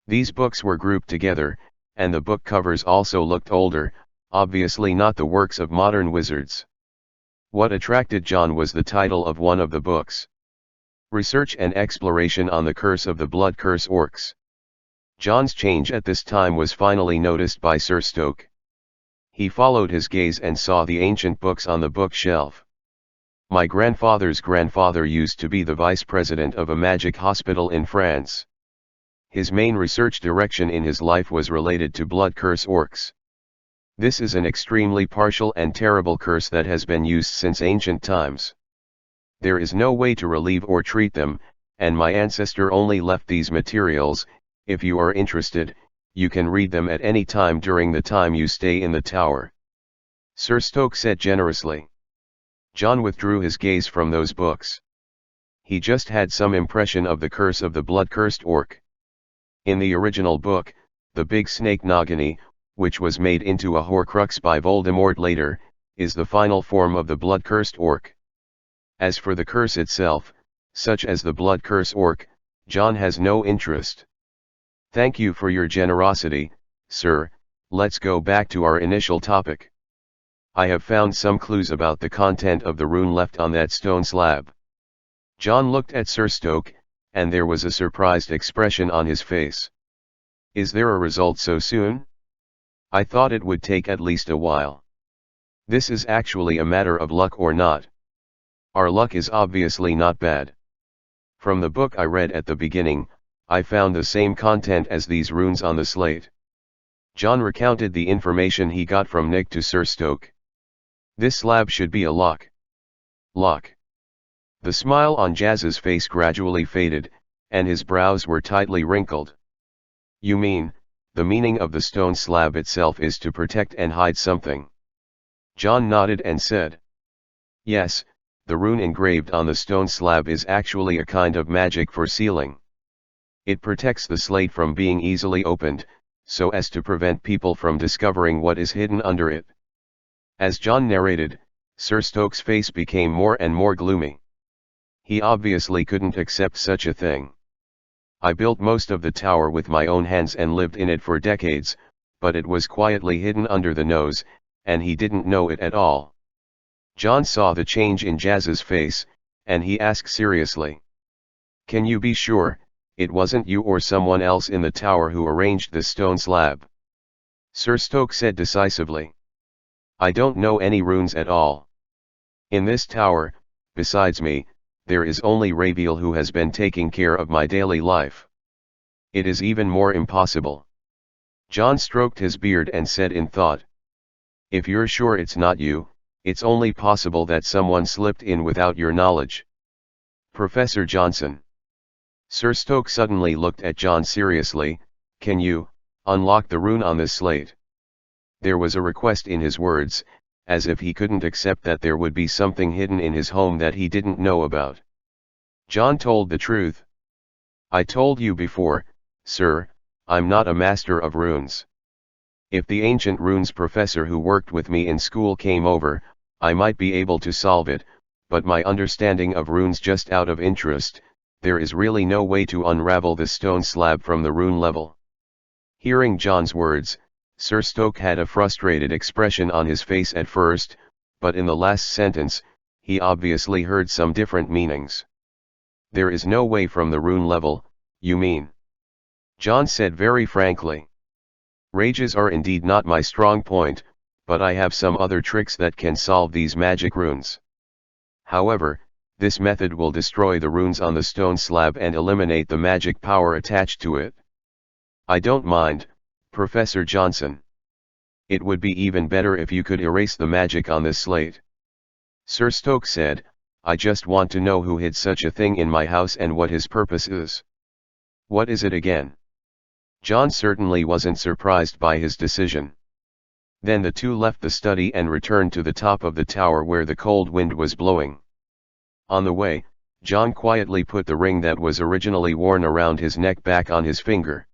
Speaker 1: These books were grouped together, and the book covers also looked older, obviously not the works of modern wizards. What attracted John was the title of one of the books. Research and Exploration on the Curse of the Blood Curse Orcs. John's change at this time was finally noticed by Sir Stoke. He followed his gaze and saw the ancient books on the bookshelf. My grandfather's grandfather used to be the vice president of a magic hospital in France. His main research direction in his life was related to blood curse orcs. This is an extremely partial and terrible curse that has been used since ancient times. There is no way to relieve or treat them, and my ancestor only left these materials. If you are interested, you can read them at any time during the time you stay in the tower. Sir Stoke said generously. John withdrew his gaze from those books. He just had some impression of the curse of the blood-cursed orc. In the original book, the big snake Nagini, which was made into a Horcrux by Voldemort later, is the final form of the blood-cursed orc. As for the curse itself, such as the blood curse orc, John has no interest. Thank you for your generosity, sir. Let's go back to our initial topic. I have found some clues about the content of the rune left on that stone slab. John looked at Sir Stoke, and there was a surprised expression on his face. Is there a result so soon? I thought it would take at least a while. This is actually a matter of luck or not. Our luck is obviously not bad. From the book I read at the beginning, I found the same content as these runes on the slate. John recounted the information he got from Nick to Sir Stoke. This slab should be a lock. Lock. The smile on Jazz's face gradually faded, and his brows were tightly wrinkled. You mean, the meaning of the stone slab itself is to protect and hide something? John nodded and said. Yes, the rune engraved on the stone slab is actually a kind of magic for sealing. It protects the slate from being easily opened, so as to prevent people from discovering what is hidden under it. As John narrated, Sir Stoke's face became more and more gloomy. He obviously couldn't accept such a thing. I built most of the tower with my own hands and lived in it for decades, but it was quietly hidden under the nose, and he didn't know it at all. John saw the change in Jazz's face, and he asked seriously. Can you be sure, it wasn't you or someone else in the tower who arranged this stone slab? Sir Stoke said decisively. I don't know any runes at all. In this tower, besides me, there is only Rabiel who has been taking care of my daily life. It is even more impossible. John stroked his beard and said in thought. If you're sure it's not you, it's only possible that someone slipped in without your knowledge. Professor Johnson. Sir Stoke suddenly looked at John seriously. Can you unlock the rune on this slate? There was a request in his words, as if he couldn't accept that there would be something hidden in his home that he didn't know about. John told the truth. I told you before, sir, I'm not a master of runes. If the ancient runes professor who worked with me in school came over, I might be able to solve it, but my understanding of runes, just out of interest, there is really no way to unravel the stone slab from the rune level. Hearing John's words, Sir Stoke had a frustrated expression on his face at first, but in the last sentence, he obviously heard some different meanings. There is no way from the rune level, you mean? John said very frankly. Rages are indeed not my strong point, but I have some other tricks that can solve these magic runes. However, this method will destroy the runes on the stone slab and eliminate the magic power attached to it. I don't mind, Professor Johnson. It would be even better if you could erase the magic on this slate. Sir Stoke said, I just want to know who hid such a thing in my house and what his purpose is. What is it again? John certainly wasn't surprised by his decision. Then the two left the study and returned to the top of the tower where the cold wind was blowing. On the way, John quietly put the ring that was originally worn around his neck back on his finger.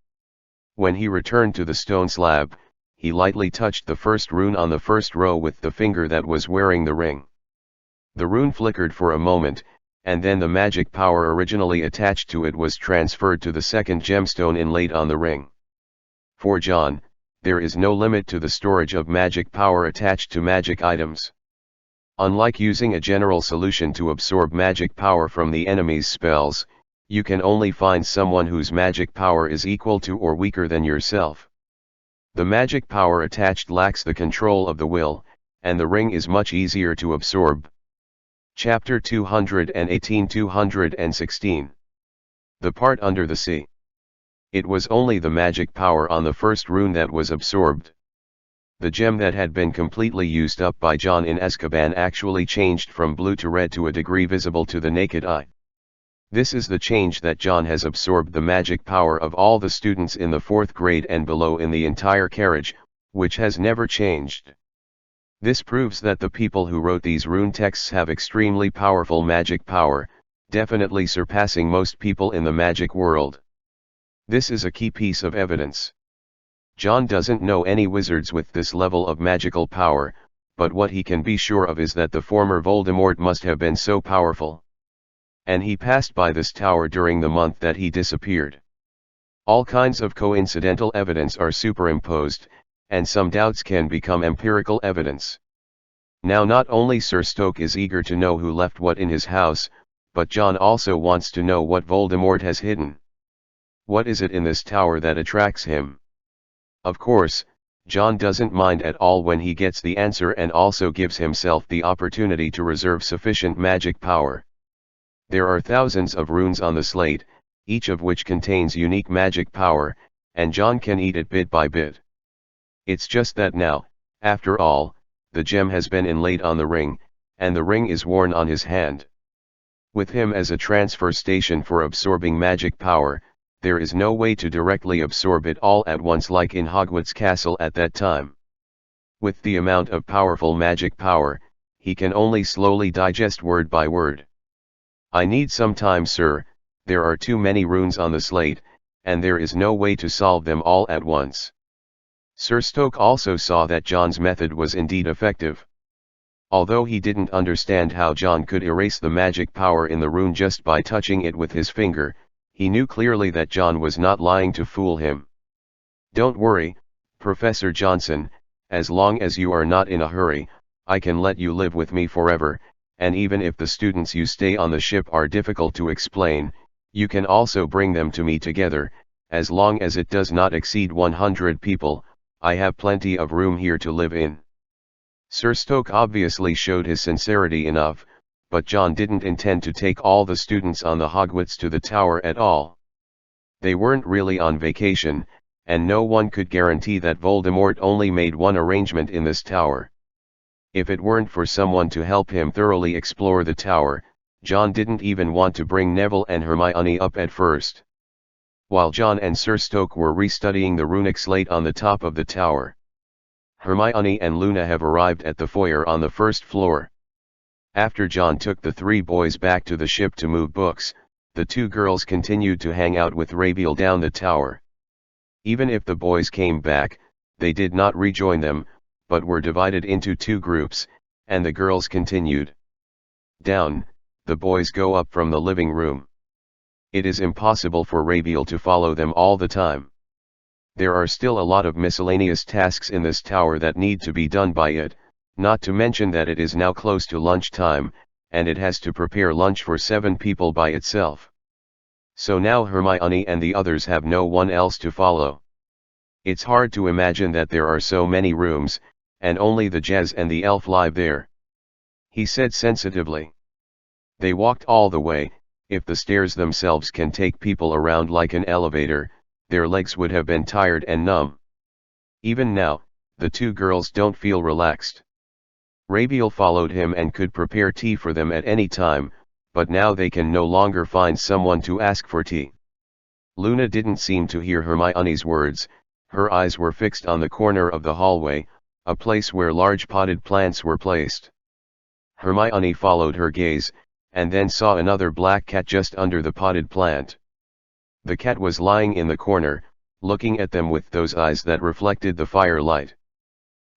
Speaker 1: When he returned to the stone slab, he lightly touched the first rune on the first row with the finger that was wearing the ring. The rune flickered for a moment, and then the magic power originally attached to it was transferred to the second gemstone inlaid on the ring. For John, there is no limit to the storage of magic power attached to magic items. Unlike using a general solution to absorb magic power from the enemy's spells, you can only find someone whose magic power is equal to or weaker than yourself. The magic power attached lacks the control of the will, and the ring is much easier to absorb. Chapter 218-216. The part under the sea. It was only the magic power on the first rune that was absorbed. The gem that had been completely used up by John in Azkaban actually changed from blue to red to a degree visible to the naked eye. This is the change that John has absorbed the magic power of all the students in the 4th grade and below in the entire carriage, which has never changed. This proves that the people who wrote these rune texts have extremely powerful magic power, definitely surpassing most people in the magic world. This is a key piece of evidence. John doesn't know any wizards with this level of magical power, but what he can be sure of is that the former Voldemort must have been so powerful. And he passed by this tower during the month that he disappeared. All kinds of coincidental evidence are superimposed, and some doubts can become empirical evidence. Now not only Sir Stoke is eager to know who left what in his house, but John also wants to know what Voldemort has hidden. What is it in this tower that attracts him? Of course, John doesn't mind at all when he gets the answer and also gives himself the opportunity to reserve sufficient magic power. There are thousands of runes on the slate, each of which contains unique magic power, and John can eat it bit by bit. It's just that now, after all, the gem has been inlaid on the ring, and the ring is worn on his hand. With him as a transfer station for absorbing magic power, there is no way to directly absorb it all at once like in Hogwarts Castle at that time. With the amount of powerful magic power, he can only slowly digest word by word. I need some time, sir, there are too many runes on the slate, and there is no way to solve them all at once. Sir Stoke also saw that John's method was indeed effective. Although he didn't understand how John could erase the magic power in the rune just by touching it with his finger, he knew clearly that John was not lying to fool him. "Don't worry, Professor Johnson, as long as you are not in a hurry, I can let you live with me forever, and even if the students you stay on the ship are difficult to explain, you can also bring them to me together, as long as it does not exceed 100 people, I have plenty of room here to live in." Sir Stoke obviously showed his sincerity enough, but John didn't intend to take all the students on the Hogwarts to the tower at all. They weren't really on vacation, and no one could guarantee that Voldemort only made one arrangement in this tower. If it weren't for someone to help him thoroughly explore the tower, John didn't even want to bring Neville and Hermione up at first. While John and Sir Stoke were restudying the runic slate on the top of the tower, Hermione and Luna have arrived at the foyer on the first floor. After John took the three boys back to the ship to move books, the two girls continued to hang out with Rabiel down the tower. Even if the boys came back, they did not rejoin them, but were divided into two groups, and the girls continued down. The boys go up from the living room. It is impossible for Rabiel to follow them all the time. There are still a lot of miscellaneous tasks in this tower that need to be done by it, not to mention that it is now close to lunchtime, and it has to prepare lunch for 7 people by itself. So now Hermione and the others have no one else to follow. It's hard to imagine that there are so many rooms, and only the Jazz and the elf live there," he said sensitively. "They walked all the way. If the stairs themselves can take people around like an elevator, their legs would have been tired and numb. Even now, the two girls don't feel relaxed. Rabiel followed him and could prepare tea for them at any time, but now they can no longer find someone to ask for tea." Luna didn't seem to hear Hermione's words. Her eyes were fixed on the corner of the hallway, a place where large potted plants were placed. Hermione followed her gaze, and then saw another black cat just under the potted plant. The cat was lying in the corner, looking at them with those eyes that reflected the firelight.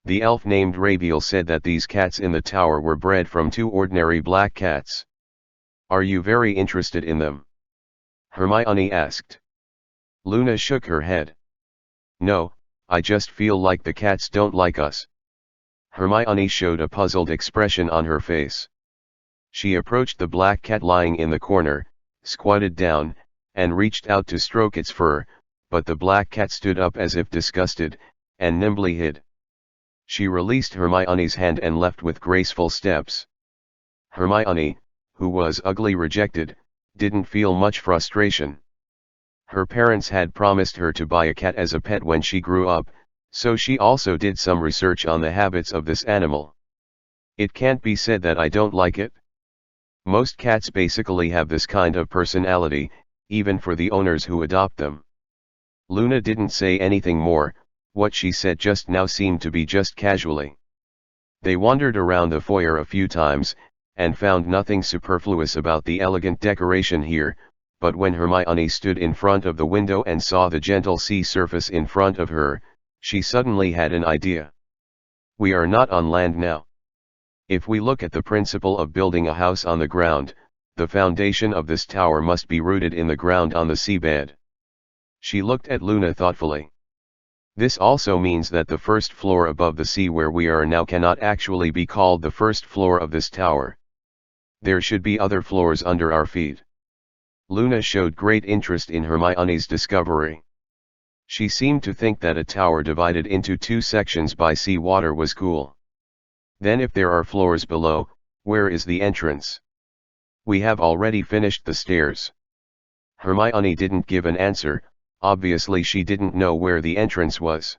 Speaker 1: The elf named Rabiel said that these cats in the tower were bred from 2 ordinary black cats. "Are you very interested in them?" Hermione asked. Luna shook her head. "No, I just feel like the cats don't like us." Hermione showed a puzzled expression on her face. She approached the black cat lying in the corner, squatted down, and reached out to stroke its fur, but the black cat stood up as if disgusted, and nimbly hid. She released Hermione's hand and left with graceful steps. Hermione, who was ugly rejected, didn't feel much frustration. Her parents had promised her to buy a cat as a pet when she grew up, so she also did some research on the habits of this animal. "It can't be said that I don't like it. Most cats basically have this kind of personality, even for the owners who adopt them." Luna didn't say anything more. What she said just now seemed to be just casually. They wandered around the foyer a few times, and found nothing superfluous about the elegant decoration here, but when Hermione stood in front of the window and saw the gentle sea surface in front of her, she suddenly had an idea. "We are not on land now. If we look at the principle of building a house on the ground, the foundation of this tower must be rooted in the ground on the seabed." She looked at Luna thoughtfully. "This also means that the first floor above the sea where we are now cannot actually be called the first floor of this tower. There should be other floors under our feet." Luna showed great interest in Hermione's discovery. She seemed to think that a tower divided into 2 sections by sea water was cool. "Then if there are floors below, where is the entrance?" "We have already finished the stairs." Hermione didn't give an answer. Obviously she didn't know where the entrance was.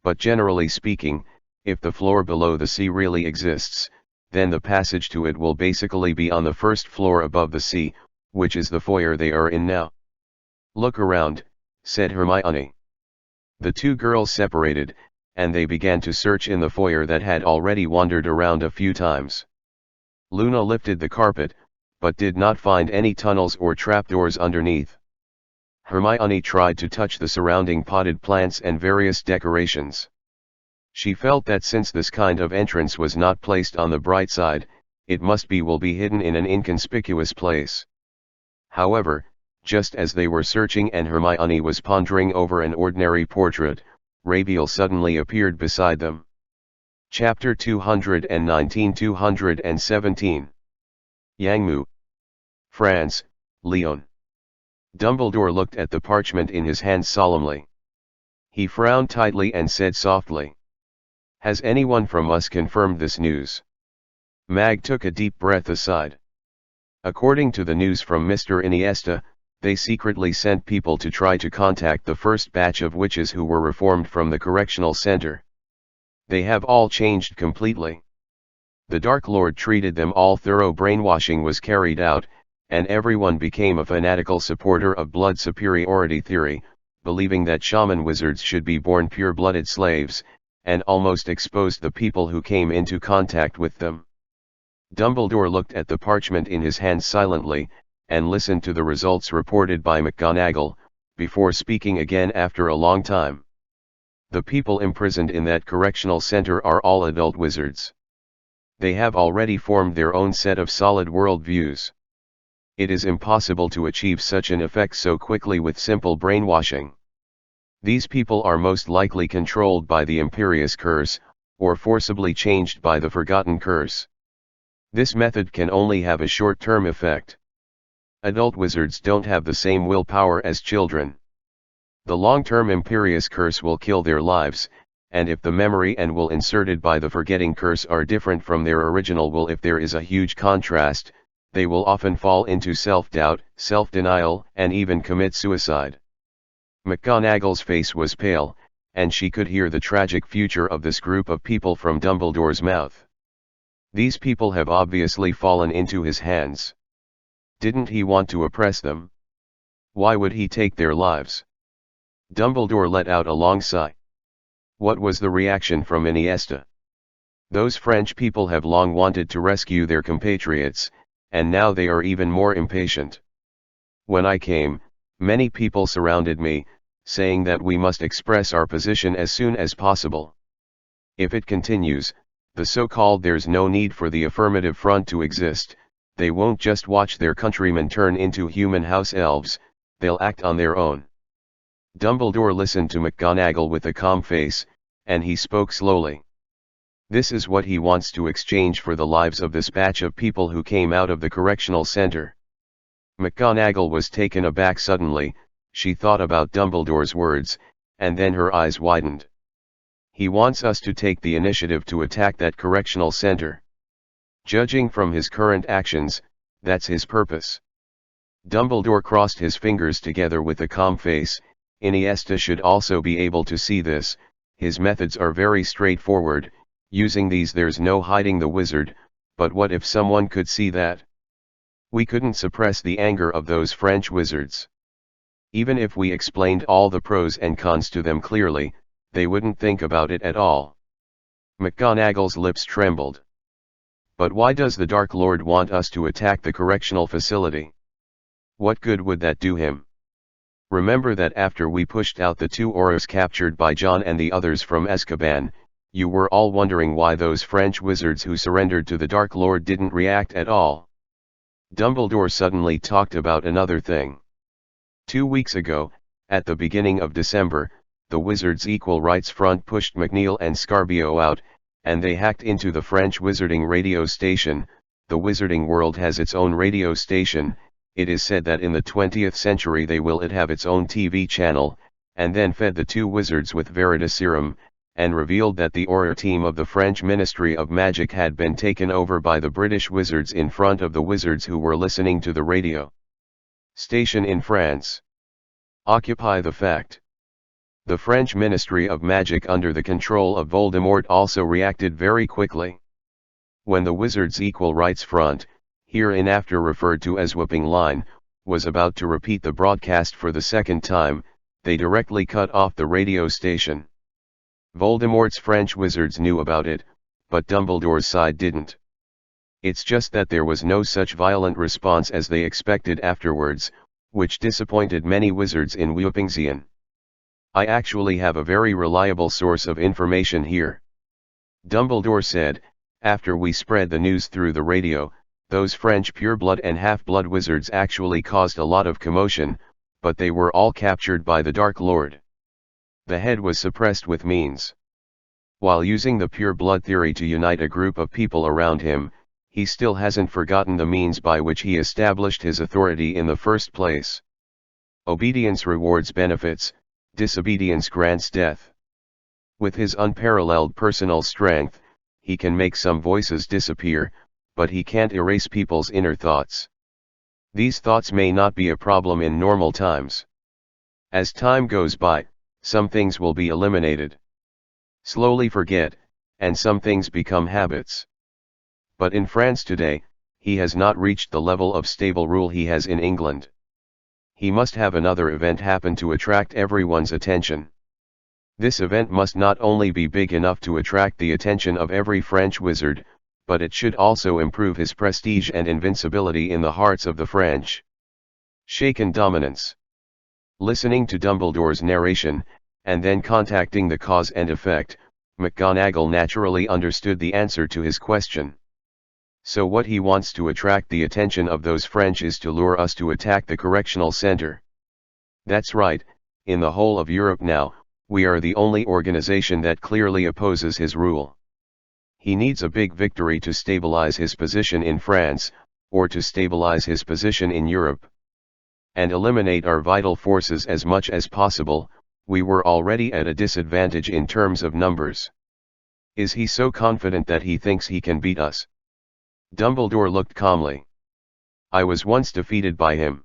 Speaker 1: But generally speaking, if the floor below the sea really exists, then the passage to it will basically be on the first floor above the sea, which is the foyer they are in now. "Look around," said Hermione. The two girls separated, and they began to search in the foyer that had already wandered around a few times. Luna lifted the carpet, but did not find any tunnels or trapdoors underneath. Hermione tried to touch the surrounding potted plants and various decorations. She felt that since this kind of entrance was not placed on the bright side, it will be hidden in an inconspicuous place. However, just as they were searching and Hermione was pondering over an ordinary portrait, Rabiel suddenly appeared beside them. Chapter 219-217 Yangmu, France, Lyon. Dumbledore looked at the parchment in his hand solemnly. He frowned tightly and said softly, "Has anyone from us confirmed this news?" Mag took a deep breath aside. According to the news from Mr. Iniesta, they secretly sent people to try to contact the first batch of witches who were reformed from the correctional center. They have all changed completely. The Dark Lord treated them all. Thorough brainwashing was carried out, and everyone became a fanatical supporter of blood superiority theory, believing that shaman wizards should be born pure-blooded slaves, and almost exposed the people who came into contact with them. Dumbledore looked at the parchment in his hand silently, and listened to the results reported by McGonagall, before speaking again after a long time. The people imprisoned in that correctional center are all adult wizards. They have already formed their own set of solid worldviews. It is impossible to achieve such an effect so quickly with simple brainwashing. These people are most likely controlled by the Imperious Curse, or forcibly changed by the Forgotten Curse. This method can only have a short-term effect. Adult wizards don't have the same willpower as children. The long-term Imperious Curse will kill their lives, and if the memory and will inserted by the Forgetting Curse are different from their original will, if there is a huge contrast, they will often fall into self-doubt, self-denial, and even commit suicide. McGonagall's face was pale, and she could hear the tragic future of this group of people from Dumbledore's mouth. These people have obviously fallen into his hands. Didn't he want to oppress them? Why would he take their lives? Dumbledore let out a long sigh. What was the reaction from Iniesta? Those French people have long wanted to rescue their compatriots, and now they are even more impatient. When I came, many people surrounded me, saying that we must express our position as soon as possible. If it continues, the so-called "there's no need for the affirmative front to exist," they won't just watch their countrymen turn into human house elves, they'll act on their own. Dumbledore listened to McGonagall with a calm face, and he spoke slowly. This is what he wants to exchange for the lives of this batch of people who came out of the correctional center. McGonagall was taken aback suddenly. She thought about Dumbledore's words, and then her eyes widened. He wants us to take the initiative to attack that correctional center. Judging from his current actions, that's his purpose. Dumbledore crossed his fingers together with a calm face. Iniesta should also be able to see this. His methods are very straightforward. Using these, there's no hiding the wizard, but what if someone could see that? We couldn't suppress the anger of those French wizards. Even if we explained all the pros and cons to them clearly, they wouldn't think about it at all. McGonagall's lips trembled. But why does the Dark Lord want us to attack the correctional facility? What good would that do him? Remember that after we pushed out the 2 Aurors captured by John and the others from Azkaban, you were all wondering why those French wizards who surrendered to the Dark Lord didn't react at all. Dumbledore suddenly talked about another thing. 2 weeks ago, at the beginning of December, the Wizards' Equal Rights Front pushed McNeil and Scarbio out, and they hacked into the French wizarding radio station. The wizarding world has its own radio station. It is said that in the 20th century they will have its own TV channel, and then fed the 2 wizards with Veritaserum, and revealed that the Auror team of the French Ministry of Magic had been taken over by the British wizards in front of the wizards who were listening to the radio station in France. Occupy the fact. The French Ministry of Magic under the control of Voldemort also reacted very quickly. When the Wizards' Equal Rights Front, hereinafter referred to as Whooping Line, was about to repeat the broadcast for the second time, they directly cut off the radio station. Voldemort's French wizards knew about it, but Dumbledore's side didn't. It's just that there was no such violent response as they expected afterwards, which disappointed many wizards in Whoopingsian. I actually have a very reliable source of information here. Dumbledore said, after we spread the news through the radio, those French pure-blood and half-blood wizards actually caused a lot of commotion, but they were all captured by the Dark Lord. The head was suppressed with means. While using the pure-blood theory to unite a group of people around him, he still hasn't forgotten the means by which he established his authority in the first place. Obedience rewards benefits, disobedience grants death. With his unparalleled personal strength, he can make some voices disappear, but he can't erase people's inner thoughts. These thoughts may not be a problem in normal times. As time goes by, some things will be eliminated. Slowly forget, and some things become habits. But in France today, he has not reached the level of stable rule he has in England. He must have another event happen to attract everyone's attention. This event must not only be big enough to attract the attention of every French wizard, but it should also improve his prestige and invincibility in the hearts of the French. Shaken dominance. Listening to Dumbledore's narration, and then contacting the cause and effect, McGonagall naturally understood the answer to his question. So what he wants to attract the attention of those French is to lure us to attack the correctional center. That's right, in the whole of Europe now, we are the only organization that clearly opposes his rule. He needs a big victory to stabilize his position in France, or to stabilize his position in Europe. And eliminate our vital forces as much as possible. We were already at a disadvantage in terms of numbers. Is he so confident that he thinks he can beat us? Dumbledore looked calmly. I was once defeated by him.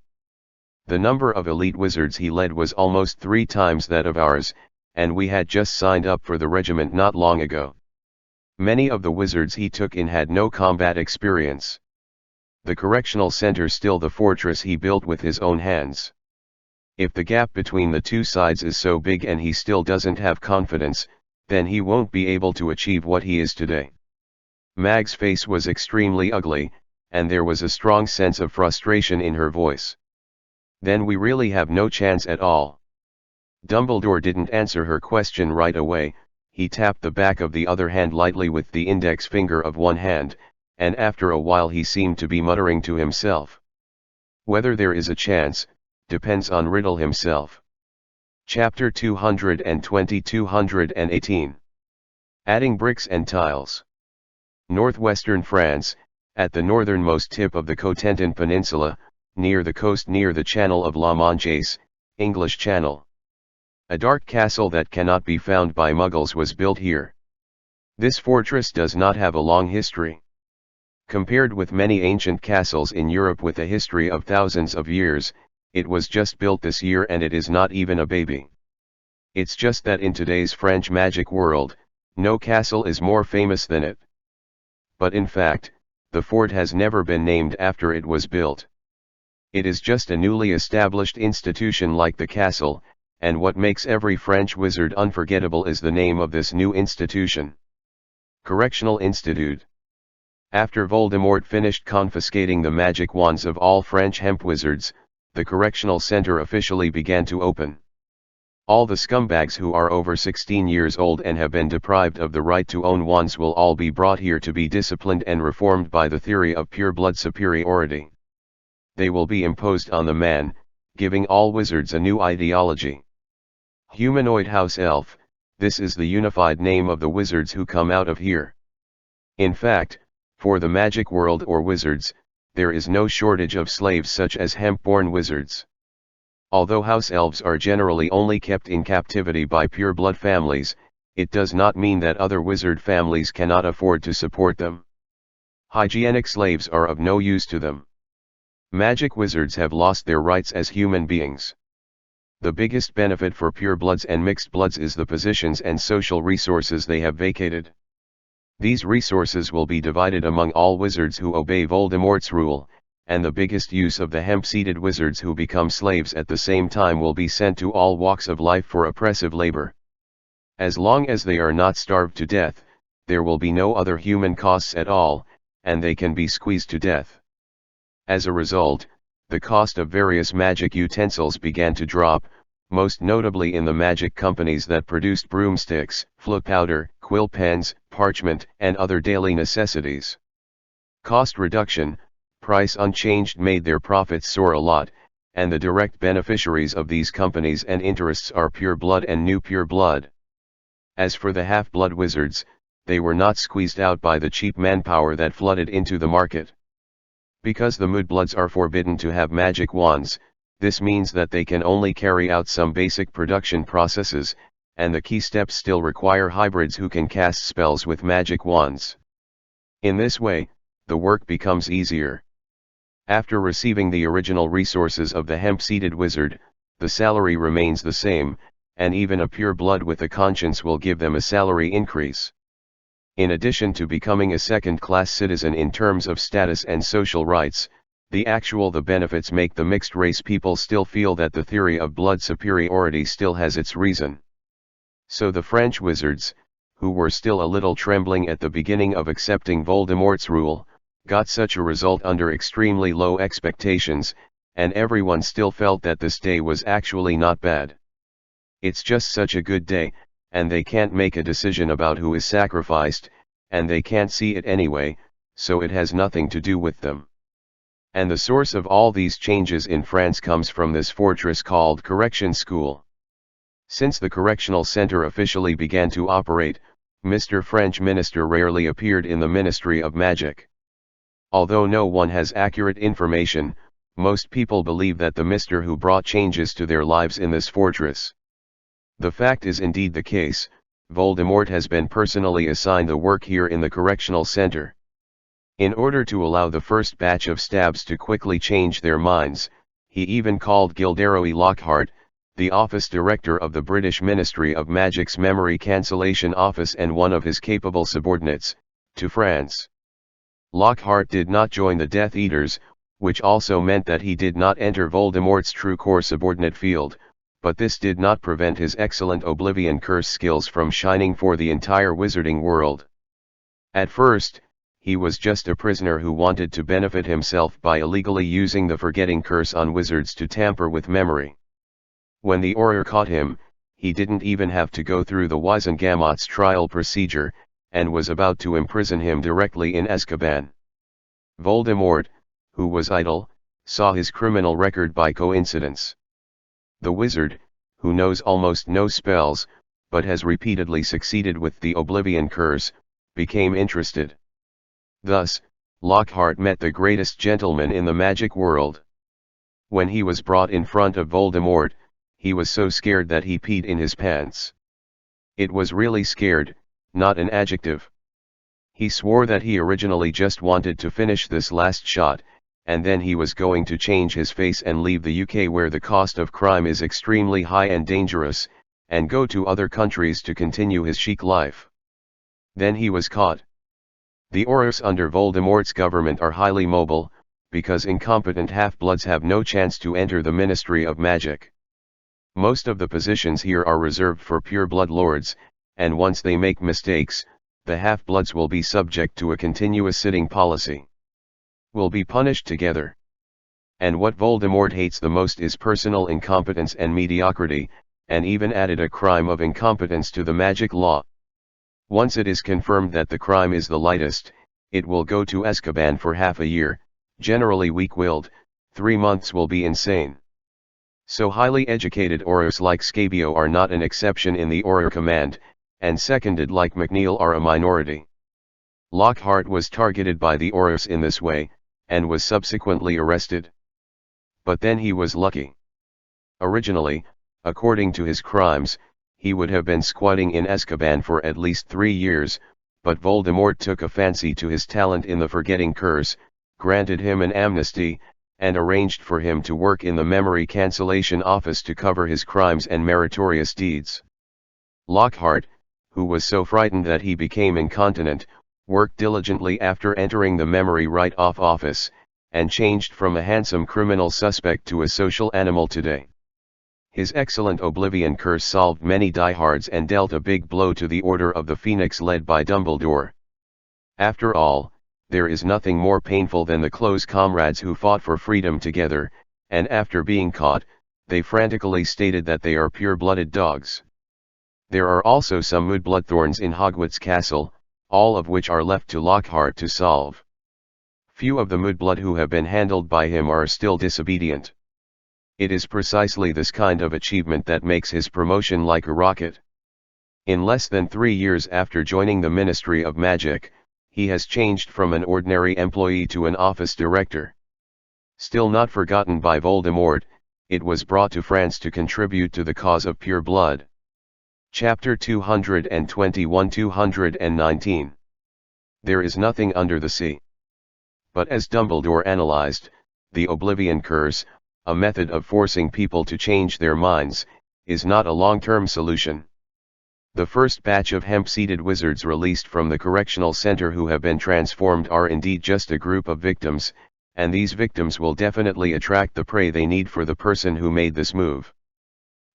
Speaker 1: The number of elite wizards he led was almost 3 times that of ours, and we had just signed up for the regiment not long ago. Many of the wizards he took in had no combat experience. The correctional center still the fortress he built with his own hands. If the gap between the two sides is so big and he still doesn't have confidence, then he won't be able to achieve what he is today. Mag's face was extremely ugly, and there was a strong sense of frustration in her voice. Then we really have no chance at all. Dumbledore didn't answer her question right away. He tapped the back of the other hand lightly with the index finger of one hand, and after a while he seemed to be muttering to himself. Whether there is a chance, depends on Riddle himself. Chapter 220-218. Adding bricks and tiles. Northwestern France, at the northernmost tip of the Cotentin Peninsula, near the coast near the Channel of La Manchaise, English Channel. A dark castle that cannot be found by Muggles was built here. This fortress does not have a long history. Compared with many ancient castles in Europe with a history of thousands of years, it was just built this year and it is not even a baby. It's just that in today's French magic world, no castle is more famous than it. But in fact, the fort has never been named after it was built. It is just a newly established institution like the castle, and what makes every French wizard unforgettable is the name of this new institution. Correctional Institute. After Voldemort finished confiscating the magic wands of all French hemp wizards, the correctional center officially began to open. All the scumbags who are over 16 years old and have been deprived of the right to own wands will all be brought here to be disciplined and reformed by the theory of pure blood superiority. They will be imposed on the man, giving all wizards a new ideology. Humanoid House Elf, this is the unified name of the wizards who come out of here. In fact, for the magic world or wizards, there is no shortage of slaves such as hemp-born wizards. Although house elves are generally only kept in captivity by pure-blood families, it does not mean that other wizard families cannot afford to support them. Hygienic slaves are of no use to them. Magic wizards have lost their rights as human beings. The biggest benefit for purebloods and mixed bloods is the positions and social resources they have vacated. These resources will be divided among all wizards who obey Voldemort's rule, and the biggest use of the hemp-seeded wizards who become slaves at the same time will be sent to all walks of life for oppressive labor. As long as they are not starved to death, there will be no other human costs at all, and they can be squeezed to death. As a result, the cost of various magic utensils began to drop, most notably in the magic companies that produced broomsticks, float powder, quill pens, parchment, and other daily necessities. Cost reduction, price unchanged made their profits soar a lot, and the direct beneficiaries of these companies and interests are pure blood and new pure blood. As for the half-blood wizards, they were not squeezed out by the cheap manpower that flooded into the market. Because the mudbloods are forbidden to have magic wands, this means that they can only carry out some basic production processes, and the key steps still require hybrids who can cast spells with magic wands. In this way, the work becomes easier. After receiving the original resources of the hemp-seeded wizard, the salary remains the same, and even a pure blood with a conscience will give them a salary increase. In addition to becoming a second-class citizen in terms of status and social rights, the benefits make the mixed-race people still feel that the theory of blood superiority still has its reason. So the French wizards, who were still a little trembling at the beginning of accepting Voldemort's rule, got such a result under extremely low expectations, and everyone still felt that this day was actually not bad. It's just such a good day, and they can't make a decision about who is sacrificed, and they can't see it anyway, so it has nothing to do with them. And the source of all these changes in France comes from this fortress called Correction School. Since the correctional center officially began to operate, Mr. French Minister rarely appeared in the Ministry of Magic. Although no one has accurate information, most people believe that the Mr. who brought changes to their lives in this fortress. The fact is indeed the case, Voldemort has been personally assigned the work here in the correctional center. In order to allow the first batch of stabs to quickly change their minds, he even called Gilderoy Lockhart, the office director of the British Ministry of Magic's Memory Cancellation Office and one of his capable subordinates, to France. Lockhart did not join the Death Eaters, which also meant that he did not enter Voldemort's true core subordinate field, but this did not prevent his excellent Oblivion Curse skills from shining for the entire wizarding world. At first, he was just a prisoner who wanted to benefit himself by illegally using the Forgetting Curse on wizards to tamper with memory. When the Auror caught him, he didn't even have to go through the Wizengamot's trial procedure, and was about to imprison him directly in Azkaban. Voldemort, who was idle, saw his criminal record by coincidence. The wizard, who knows almost no spells, but has repeatedly succeeded with the Oblivion Curse, became interested. Thus, Lockhart met the greatest gentleman in the magic world. When he was brought in front of Voldemort, he was so scared that he peed in his pants. It was really scared, not an adjective. He swore that he originally just wanted to finish this last shot, and then he was going to change his face and leave the UK where the cost of crime is extremely high and dangerous, and go to other countries to continue his chic life. Then he was caught. The Aurors under Voldemort's government are highly mobile, because incompetent half-bloods have no chance to enter the Ministry of Magic. Most of the positions here are reserved for pure blood lords, and once they make mistakes, the half-bloods will be subject to a continuous sitting policy. Will be punished together. And what Voldemort hates the most is personal incompetence and mediocrity, and even added a crime of incompetence to the magic law. Once it is confirmed that the crime is the lightest, it will go to Azkaban for half a year, generally weak-willed, 3 months will be insane. So highly educated Aurors like Scabio are not an exception in the Auror command, and seconded like McNeil are a minority. Lockhart was targeted by the Aurors in this way, and was subsequently arrested. But then he was lucky. Originally, according to his crimes, he would have been squatting in Azkaban for at least 3 years, but Voldemort took a fancy to his talent in the Forgetting Curse, granted him an amnesty, and arranged for him to work in the Memory Cancellation Office to cover his crimes and meritorious deeds. Lockhart, who was so frightened that he became incontinent, worked diligently after entering the Memory Write-Off Office, and changed from a handsome criminal suspect to a social animal today. His excellent Oblivion Curse solved many diehards and dealt a big blow to the Order of the Phoenix led by Dumbledore. After all, there is nothing more painful than the close comrades who fought for freedom together, and after being caught, they frantically stated that they are pure-blooded dogs. There are also some Mudbloodthorns in Hogwarts Castle, all of which are left to Lockhart to solve. Few of the mudblood who have been handled by him are still disobedient. It is precisely this kind of achievement that makes his promotion like a rocket. In less than 3 years after joining the Ministry of Magic, he has changed from an ordinary employee to an office director. Still not forgotten by Voldemort, it was brought to France to contribute to the cause of pure blood. Chapter 221-219. There is nothing under the sea. But as Dumbledore analyzed, the Oblivion Curse, a method of forcing people to change their minds, is not a long-term solution. The first batch of hemp-seeded wizards released from the correctional center who have been transformed are indeed just a group of victims, and these victims will definitely attract the prey they need for the person who made this move.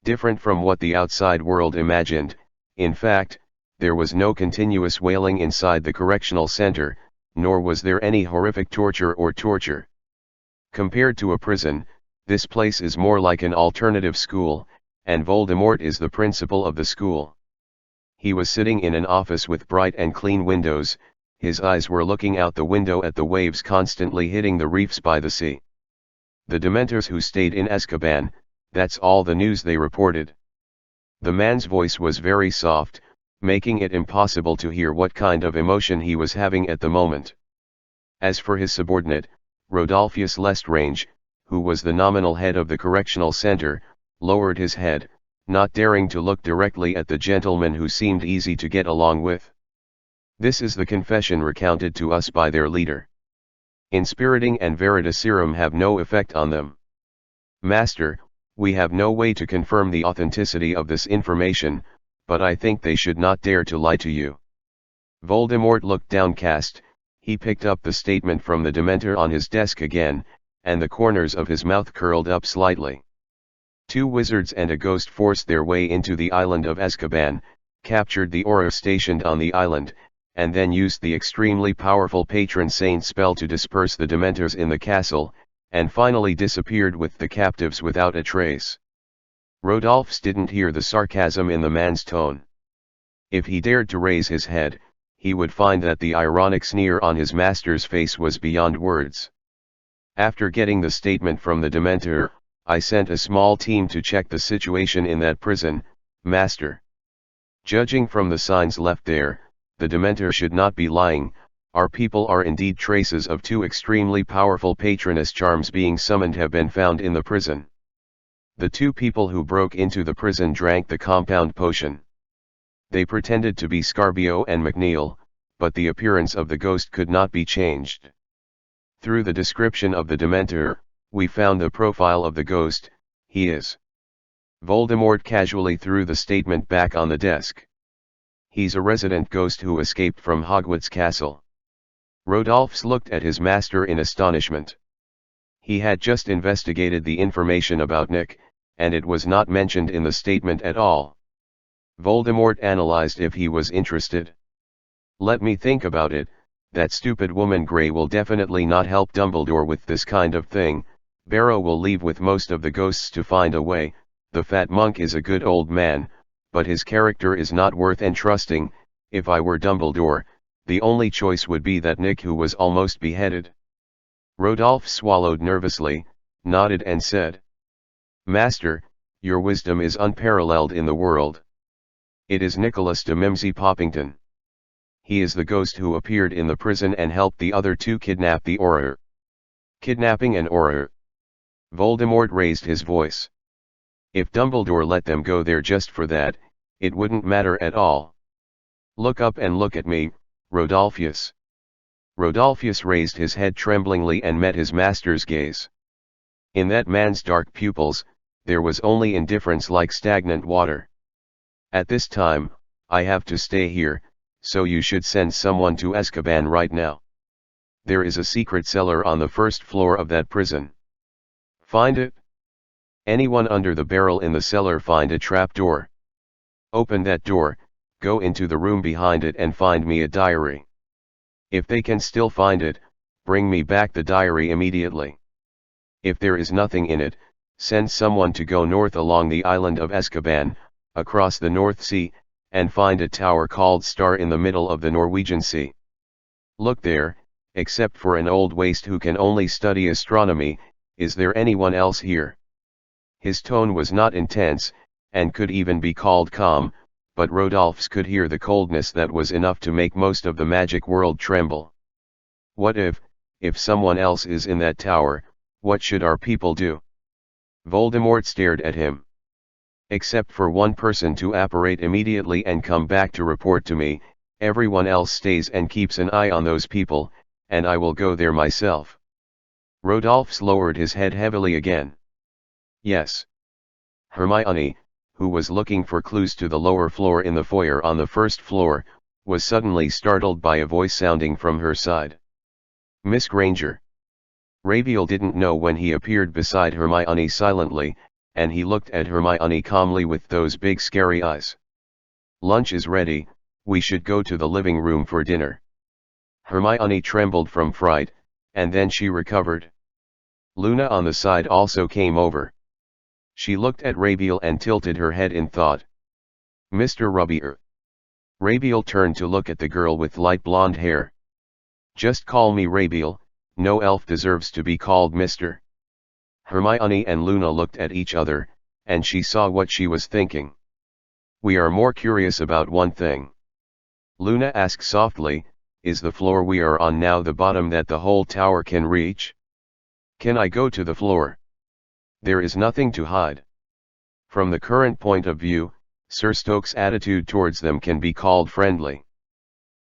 Speaker 1: Different from what the outside world imagined, in fact, there was no continuous wailing inside the correctional center, nor was there any horrific torture or torture. Compared to a prison, this place is more like an alternative school, and Voldemort is the principal of the school. He was sitting in an office with bright and clean windows, his eyes were looking out the window at the waves constantly hitting the reefs by the sea. The Dementors who stayed in Azkaban, that's all the news they reported. The man's voice was very soft, making it impossible to hear what kind of emotion he was having at the moment. As for his subordinate, Rodolphus Lestrange, who was the nominal head of the correctional center, lowered his head, not daring to look directly at the gentleman who seemed easy to get along with. This is the confession recounted to us by their leader. Inspiriting and Veritaserum have no effect on them. Master, we have no way to confirm the authenticity of this information, but I think they should not dare to lie to you. Voldemort looked downcast, he picked up the statement from the Dementor on his desk again, and the corners of his mouth curled up slightly. 2 wizards and a ghost forced their way into the island of Azkaban, captured the Auror stationed on the island, and then used the extremely powerful Patron Saint spell to disperse the Dementors in the castle, and finally disappeared with the captives without a trace. Rodolphus didn't hear the sarcasm in the man's tone. If he dared to raise his head, he would find that the ironic sneer on his master's face was beyond words. After getting the statement from the Dementor, I sent a small team to check the situation in that prison, Master. Judging from the signs left there, the Dementor should not be lying. Our people are indeed traces of 2 extremely powerful Patronus charms being summoned have been found in the prison. The 2 people who broke into the prison drank the compound potion. They pretended to be Scarbio and McNeil, but the appearance of the ghost could not be changed. Through the description of the Dementor, we found the profile of the ghost. He is. Voldemort casually threw the statement back on the desk. He's a resident ghost who escaped from Hogwarts Castle. Rodolphus looked at his master in astonishment. He had just investigated the information about Nick, and it was not mentioned in the statement at all. Voldemort analyzed if he was interested. Let me think about it. That stupid woman Grey will definitely not help Dumbledore with this kind of thing. Barrow will leave with most of the ghosts to find a way. The fat monk is a good old man, but his character is not worth entrusting. If I were Dumbledore, the only choice would be that Nick who was almost beheaded. Rodolphe swallowed nervously, nodded and said, Master, your wisdom is unparalleled in the world. It is Nicholas de Mimsy Poppington. He is the ghost who appeared in the prison and helped the other 2 kidnap the Auror. Kidnapping an Auror. Voldemort raised his voice. If Dumbledore let them go there just for that, it wouldn't matter at all. Look up and look at me, Rodolphus. Rodolphus raised his head tremblingly and met his master's gaze. In that man's dark pupils, there was only indifference like stagnant water. At this time, I have to stay here, so you should send someone to Azkaban right now. There is a secret cellar on the first floor of that prison. Find it. Anyone under the barrel in the cellar find a trap door. Open that door, go into the room behind it and find me a diary. If they can still find it, bring me back the diary immediately. If there is nothing in it, send someone to go north along the island of Azkaban, across the North Sea, and find a tower called Star in the middle of the Norwegian Sea. Look there, except for an old waste who can only study astronomy, is there anyone else here? His tone was not intense, and could even be called calm, but Rodolphus could hear the coldness that was enough to make most of the magic world tremble. What if someone else is in that tower, what should our people do? Voldemort stared at him. Except for one person to apparate immediately and come back to report to me, everyone else stays and keeps an eye on those people, and I will go there myself. Rodolphus lowered his head heavily again. Yes. Hermione, who was looking for clues to the lower floor in the foyer on the first floor, was suddenly startled by a voice sounding from her side. Miss Granger. Raphael didn't know when he appeared beside Hermione silently, and he looked at Hermione calmly with those big scary eyes. Lunch is ready, we should go to the living room for dinner. Hermione trembled from fright, and then she recovered. Luna on the side also came over. She looked at Raphael and tilted her head in thought. Mr. Rubbier. Raphael turned to look at the girl with light blonde hair. Just call me Raphael, no elf deserves to be called Mr. Hermione and Luna looked at each other, and she saw what she was thinking. We are more curious about one thing. Luna asked softly, is the floor we are on now the bottom that the whole tower can reach? Can I go to the floor? There is nothing to hide. From the current point of view, Sir Stokes' attitude towards them can be called friendly.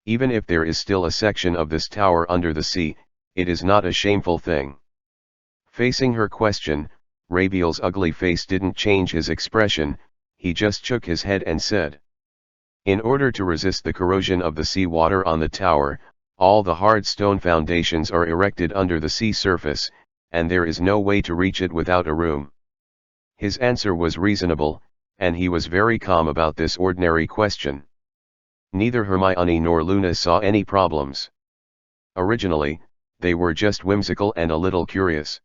Speaker 1: Even if there is still a section of this tower under the sea, it is not a shameful thing. Facing her question, Raphael's ugly face didn't change his expression, he just shook his head and said. In order to resist the corrosion of the sea water on the tower, all the hard stone foundations are erected under the sea surface, and there is no way to reach it without a room. His answer was reasonable, and he was very calm about this ordinary question. Neither Hermione nor Luna saw any problems. Originally, they were just whimsical and a little curious.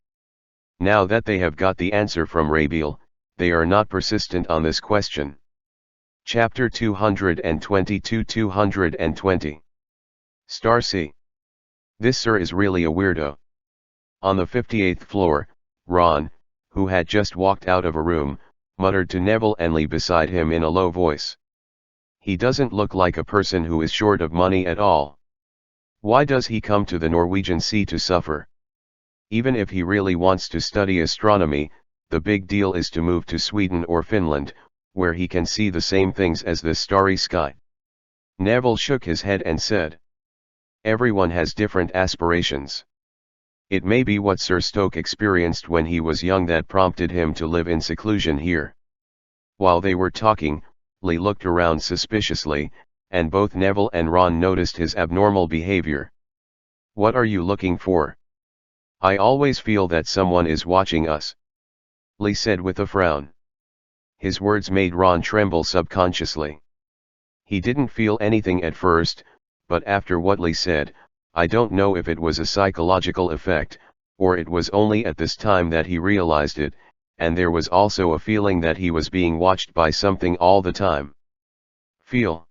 Speaker 1: Now that they have got the answer from Raphael, they are not persistent on this question. Chapter 222-220. Star C. This sir is really a weirdo. On the 58th floor, Ron, who had just walked out of a room, muttered to Neville and Lee beside him in a low voice. He doesn't look like a person who is short of money at all. Why does he come to the Norwegian Sea to suffer? Even if he really wants to study astronomy, the big deal is to move to Sweden or Finland, where he can see the same things as this starry sky. Neville shook his head and said. Everyone has different aspirations. It may be what Sir Stoke experienced when he was young that prompted him to live in seclusion here. While they were talking, Lee looked around suspiciously, and both Neville and Ron noticed his abnormal behavior. What are you looking for? I always feel that someone is watching us. Lee said with a frown. His words made Ron tremble subconsciously. He didn't feel anything at first, but after what Lee said, I don't know if it was a psychological effect, or it was only at this time that he realized it, and there was also a feeling that he was being watched by something all the time. Feel.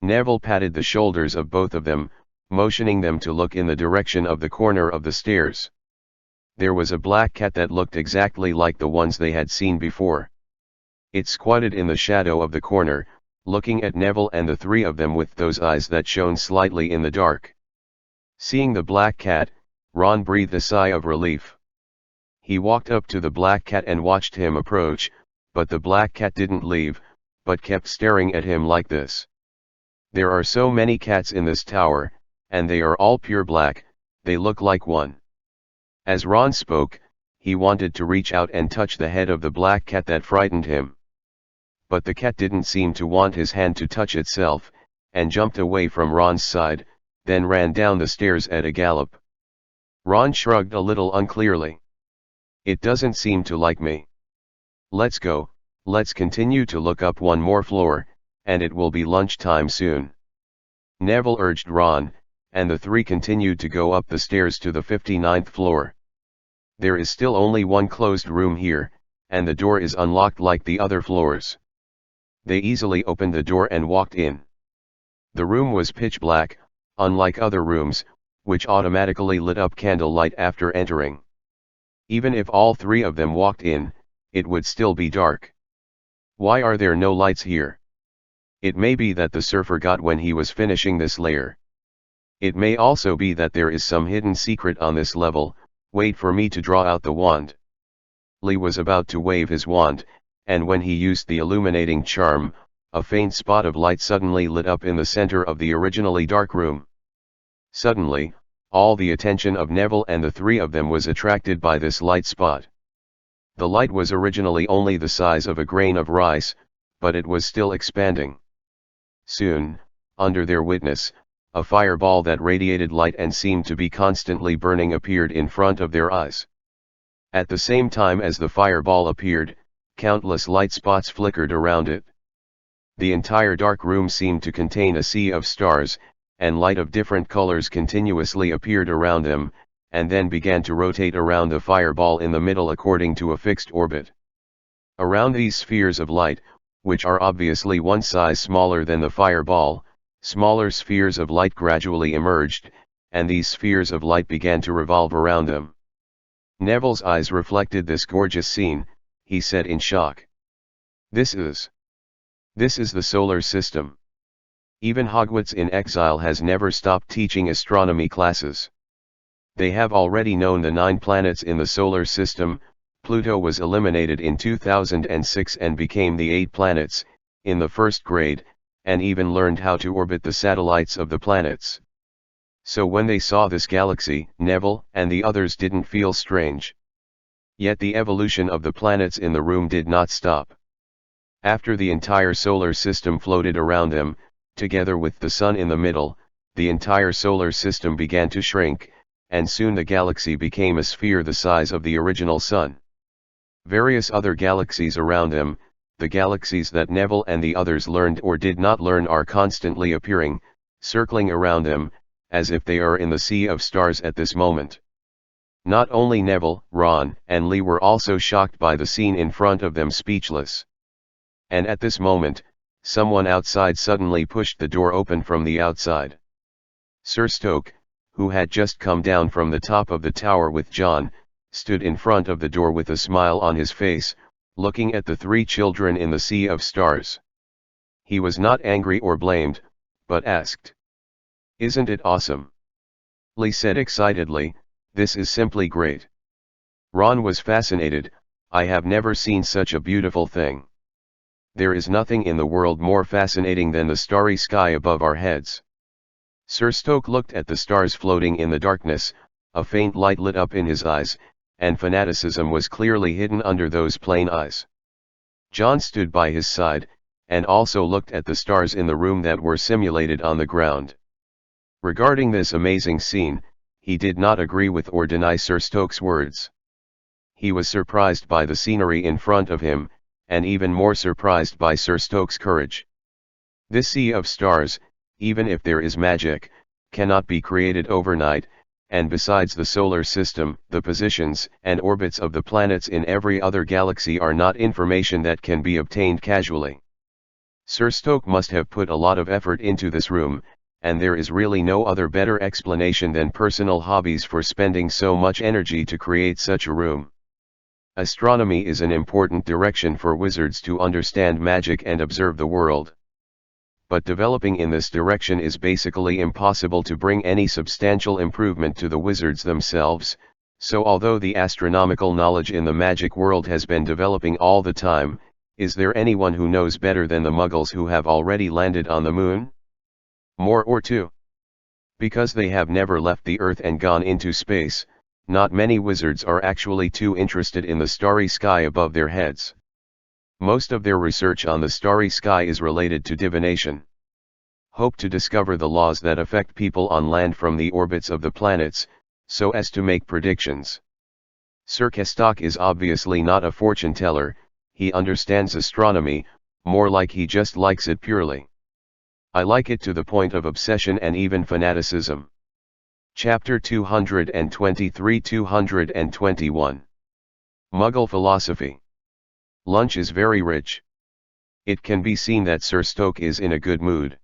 Speaker 1: Neville patted the shoulders of both of them, motioning them to look in the direction of the corner of the stairs. There was a black cat that looked exactly like the ones they had seen before. It squatted in the shadow of the corner, looking at Neville and the three of them with those eyes that shone slightly in the dark. Seeing the black cat, Ron breathed a sigh of relief. He walked up to the black cat and watched him approach, but the black cat didn't leave, but kept staring at him like this. There are so many cats in this tower, and they are all pure black, they look like one. As Ron spoke, he wanted to reach out and touch the head of the black cat that frightened him. But the cat didn't seem to want his hand to touch itself, and jumped away from Ron's side, then ran down the stairs at a gallop. Ron shrugged a little unclearly. It doesn't seem to like me. Let's go, let's continue to look up one more floor, and it will be lunchtime soon. Neville urged Ron, and the three continued to go up the stairs to the 59th floor. There is still only one closed room here, and the door is unlocked like the other floors. They easily opened the door and walked in. The room was pitch black, unlike other rooms, which automatically lit up candlelight after entering. Even if all three of them walked in, it would still be dark. Why are there no lights here? It may be that the surfer forgot when he was finishing this layer. It may also be that there is some hidden secret on this level. Wait for me to draw out the wand. Lee was about to wave his wand, and when he used the illuminating charm, a faint spot of light suddenly lit up in the center of the originally dark room. Suddenly, all the attention of Neville and the three of them was attracted by this light spot. The light was originally only the size of a grain of rice, but it was still expanding. Soon, under their witness, a fireball that radiated light and seemed to be constantly burning appeared in front of their eyes. At the same time as the fireball appeared, countless light spots flickered around it. The entire dark room seemed to contain a sea of stars, and light of different colors continuously appeared around them, and then began to rotate around the fireball in the middle according to a fixed orbit. Around these spheres of light, which are obviously one size smaller than the fireball, smaller spheres of light gradually emerged, and these spheres of light began to revolve around them. Neville's eyes reflected this gorgeous scene. He said in shock. This is the solar system. Even Hogwarts in exile has never stopped teaching astronomy classes. They have already known the 9 planets in the solar system. Pluto was eliminated in 2006 and became the 8 planets, in the first grade, and even learned how to orbit the satellites of the planets. So when they saw this galaxy, Neville and the others didn't feel strange. Yet the evolution of the planets in the room did not stop. After the entire solar system floated around them, together with the sun in the middle, the entire solar system began to shrink, and soon the galaxy became a sphere the size of the original sun. Various other galaxies around them, the galaxies that Neville and the others learned or did not learn, are constantly appearing, circling around them, as if they are in the sea of stars at this moment. Not only Neville, Ron, and Lee were also shocked by the scene in front of them, speechless. And at this moment, someone outside suddenly pushed the door open from the outside. Sir Stoke, who had just come down from the top of the tower with John, stood in front of the door with a smile on his face, looking at the 3 children in the sea of stars. He was not angry or blamed, but asked, "Isn't it awesome?" Lee said excitedly, "This is simply great." Ron was fascinated. "I have never seen such a beautiful thing. There is nothing in the world more fascinating than the starry sky above our heads." Sir Stoke looked at the stars floating in the darkness. A faint light lit up in his eyes, and fanaticism was clearly hidden under those plain eyes. John stood by his side, and also looked at the stars in the room that were simulated on the ground. Regarding this amazing scene, he did not agree with or deny Sir Stoke's words. He was surprised by the scenery in front of him, and even more surprised by Sir Stoke's courage. This sea of stars, even if there is magic, cannot be created overnight, and besides the solar system, the positions and orbits of the planets in every other galaxy are not information that can be obtained casually. Sir Stoke must have put a lot of effort into this room, and there is really no other better explanation than personal hobbies for spending so much energy to create such a room. Astronomy is an important direction for wizards to understand magic and observe the world. But developing in this direction is basically impossible to bring any substantial improvement to the wizards themselves. So although the astronomical knowledge in the magic world has been developing all the time, is there anyone who knows better than the Muggles who have already landed on the moon? More or two. Because they have never left the Earth and gone into space, not many wizards are actually too interested in the starry sky above their heads. Most of their research on the starry sky is related to divination. Hope to discover the laws that affect people on land from the orbits of the planets, so as to make predictions. Sir Kestock is obviously not a fortune teller. He understands astronomy, more like he just likes it purely. I like it to the point of obsession and even fanaticism. Chapter 223-221. Muggle Philosophy. Lunch is very rich. It can be seen that Sir Stoke is in a good mood.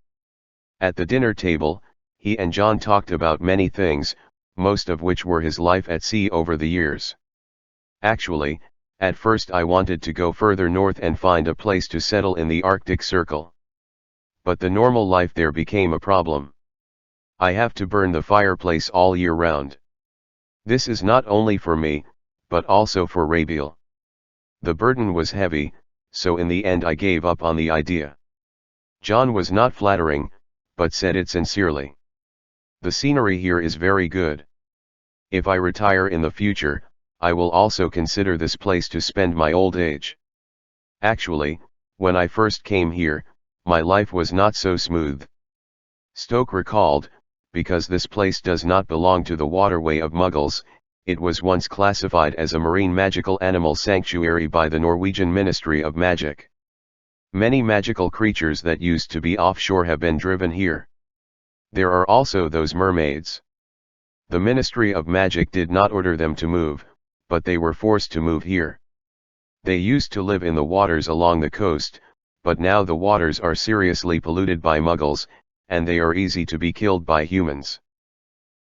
Speaker 1: At the dinner table, he and John talked about many things, most of which were his life at sea over the years. Actually, at first I wanted to go further north and find a place to settle in the Arctic Circle. But the normal life there became a problem. I have to burn the fireplace all year round. This is not only for me, but also for Rabiel. The burden was heavy, so in the end I gave up on the idea. John was not flattering, but said it sincerely. The scenery here is very good. If I retire in the future, I will also consider this place to spend my old age. Actually, when I first came here, my life was not so smooth. Stoke recalled, because this place does not belong to the waterway of Muggles, it was once classified as a marine magical animal sanctuary by the Norwegian Ministry of Magic. Many magical creatures that used to be offshore have been driven here. There are also those mermaids. The Ministry of Magic did not order them to move, but they were forced to move here. They used to live in the waters along the coast, but now the waters are seriously polluted by Muggles, and they are easy to be killed by humans.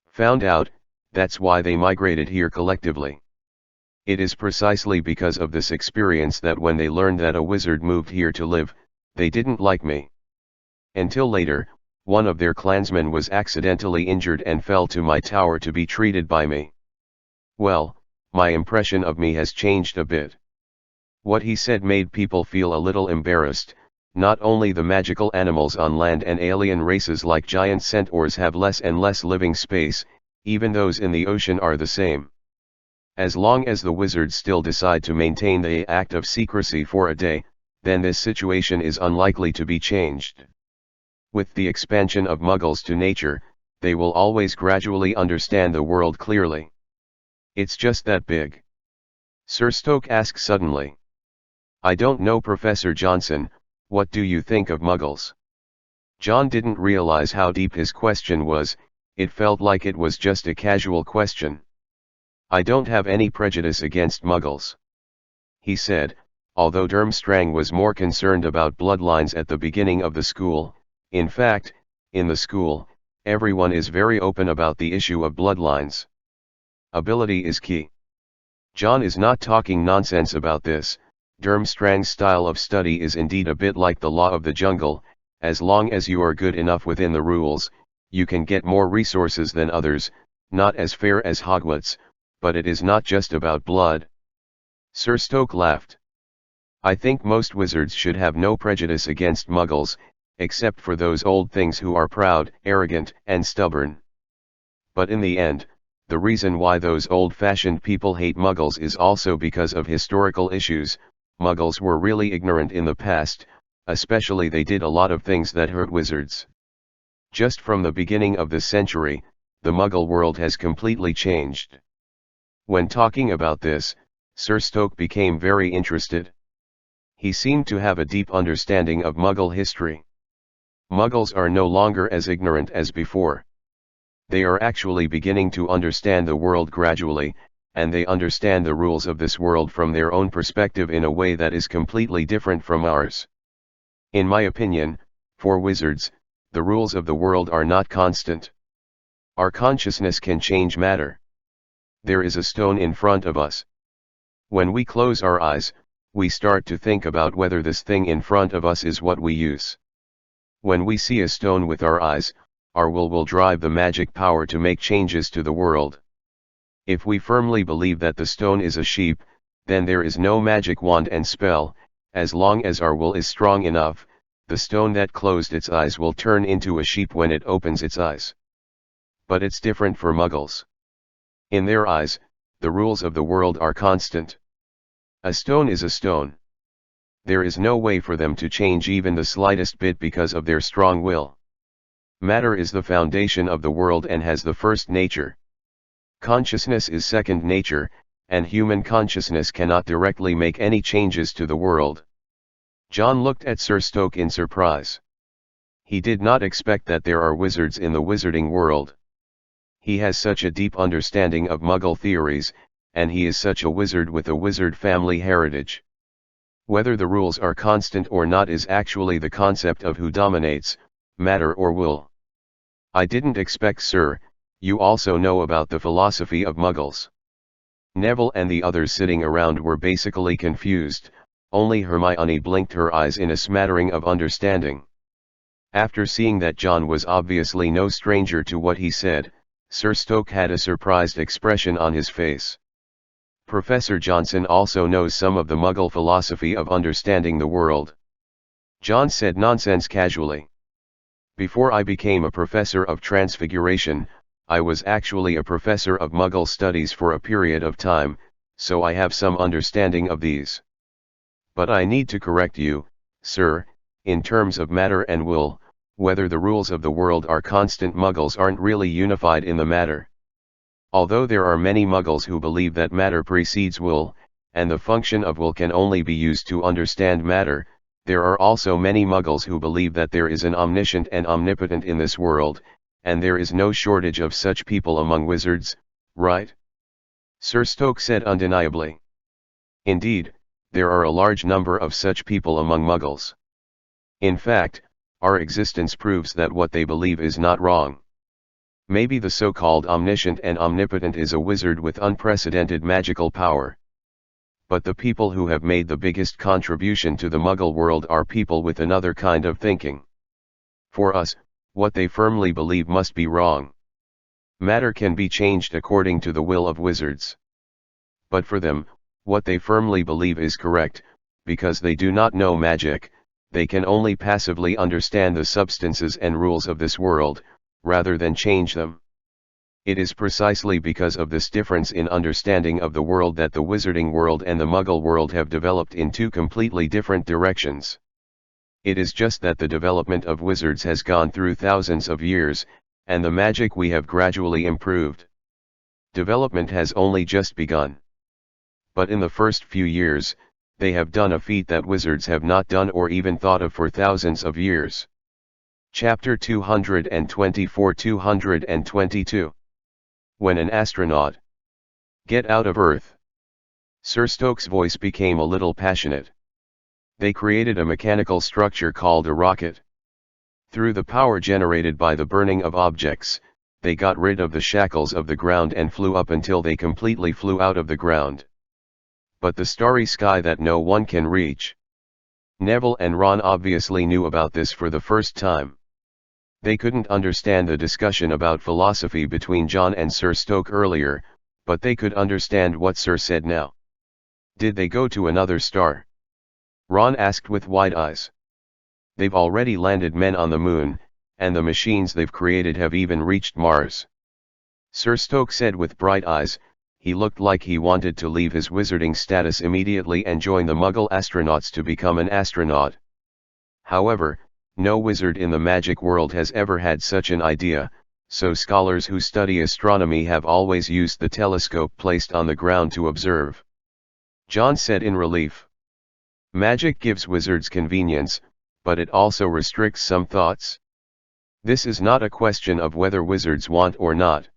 Speaker 1: Found out, that's why they migrated here collectively. It is precisely because of this experience that when they learned that a wizard moved here to live, they didn't like me. Until later, one of their clansmen was accidentally injured and fell to my tower to be treated by me. Well, my impression of me has changed a bit. What he said made people feel a little embarrassed. Not only the magical animals on land and alien races like giant centaurs have less and less living space, even those in the ocean are the same. As long as the wizards still decide to maintain the act of secrecy for a day, then this situation is unlikely to be changed. With the expansion of Muggles to nature, they will always gradually understand the world clearly. It's just that big. Sir Stoke asked suddenly. I don't know, Professor Johnson, what do you think of Muggles? John didn't realize how deep his question was. It felt like it was just a casual question. I don't have any prejudice against Muggles, he said, although Durmstrang was more concerned about bloodlines at the beginning of the school. In fact, in the school, everyone is very open about the issue of bloodlines. Ability is key. John is not talking nonsense about this. Durmstrang's style of study is indeed a bit like the law of the jungle. As long as you are good enough within the rules, you can get more resources than others, not as fair as Hogwarts, but it is not just about blood. Sir Stoke laughed. I think most wizards should have no prejudice against Muggles, except for those old things who are proud, arrogant, and stubborn. But in the end, the reason why those old-fashioned people hate Muggles is also because of historical issues. Muggles were really ignorant in the past, especially they did a lot of things that hurt wizards. Just from the beginning of this century, the Muggle world has completely changed. When talking about this, Sir Stoke became very interested. He seemed to have a deep understanding of Muggle history. Muggles are no longer as ignorant as before. They are actually beginning to understand the world gradually, and they understand the rules of this world from their own perspective in a way that is completely different from ours. In my opinion, for wizards, the rules of the world are not constant. Our consciousness can change matter. There is a stone in front of us. When we close our eyes, we start to think about whether this thing in front of us is what we use. When we see a stone with our eyes, our will drive the magic power to make changes to the world. If we firmly believe that the stone is a sheep, then there is no magic wand and spell. As long as our will is strong enough, the stone that closed its eyes will turn into a sheep when it opens its eyes. But it's different for Muggles. In their eyes, the rules of the world are constant. A stone is a stone. There is no way for them to change even the slightest bit because of their strong will. Matter is the foundation of the world and has the first nature. Consciousness is second nature, and human consciousness cannot directly make any changes to the world. John looked at Sir Stoke in surprise. He did not expect that there are wizards in the wizarding world. He has such a deep understanding of Muggle theories, and he is such a wizard with a wizard family heritage. Whether the rules are constant or not is actually the concept of who dominates, matter or will. I didn't expect, sir, you also know about the philosophy of Muggles. Neville and the others sitting around were basically confused, only Hermione blinked her eyes in a smattering of understanding. After seeing that John was obviously no stranger to what he said, Sir Stoke had a surprised expression on his face. Professor Johnson also knows some of the Muggle philosophy of understanding the world. John said nonsense casually. Before I became a professor of transfiguration, I was actually a professor of Muggle studies for a period of time, so I have some understanding of these. But I need to correct you, sir, in terms of matter and will, whether the rules of the world are constant, Muggles aren't really unified in the matter. Although there are many Muggles who believe that matter precedes will, and the function of will can only be used to understand matter, there are also many Muggles who believe that there is an omniscient and omnipotent in this world, and there is no shortage of such people among wizards, right? Sir Stoke said undeniably. Indeed, there are a large number of such people among Muggles. In fact, our existence proves that what they believe is not wrong. Maybe the so-called omniscient and omnipotent is a wizard with unprecedented magical power. But the people who have made the biggest contribution to the Muggle world are people with another kind of thinking. For us, what they firmly believe must be wrong. Matter can be changed according to the will of wizards. But for them, what they firmly believe is correct, because they do not know magic, they can only passively understand the substances and rules of this world, rather than change them. It is precisely because of this difference in understanding of the world that the wizarding world and the Muggle world have developed in two completely different directions. It is just that the development of wizards has gone through thousands of years, and the magic we have gradually improved. Development has only just begun. But in the first few years, they have done a feat that wizards have not done or even thought of for thousands of years. Chapter 224-222. When an astronaut. Get out of Earth. Sir Stoke's voice became a little passionate. They created a mechanical structure called a rocket. Through the power generated by the burning of objects, they got rid of the shackles of the ground and flew up until they completely flew out of the ground. But the starry sky that no one can reach. Neville and Ron obviously knew about this for the first time. They couldn't understand the discussion about philosophy between John and Sir Stoke earlier, but they could understand what Sir said now. Did they go to another star? Ron asked with wide eyes. They've already landed men on the moon, and the machines they've created have even reached Mars. Sir Stoke said with bright eyes. He looked like he wanted to leave his wizarding status immediately and join the Muggle astronauts to become an astronaut. However, no wizard in the magic world has ever had such an idea, so scholars who study astronomy have always used the telescope placed on the ground to observe. John said in relief. Magic gives wizards convenience, but it also restricts some thoughts. This is not a question of whether wizards want or not.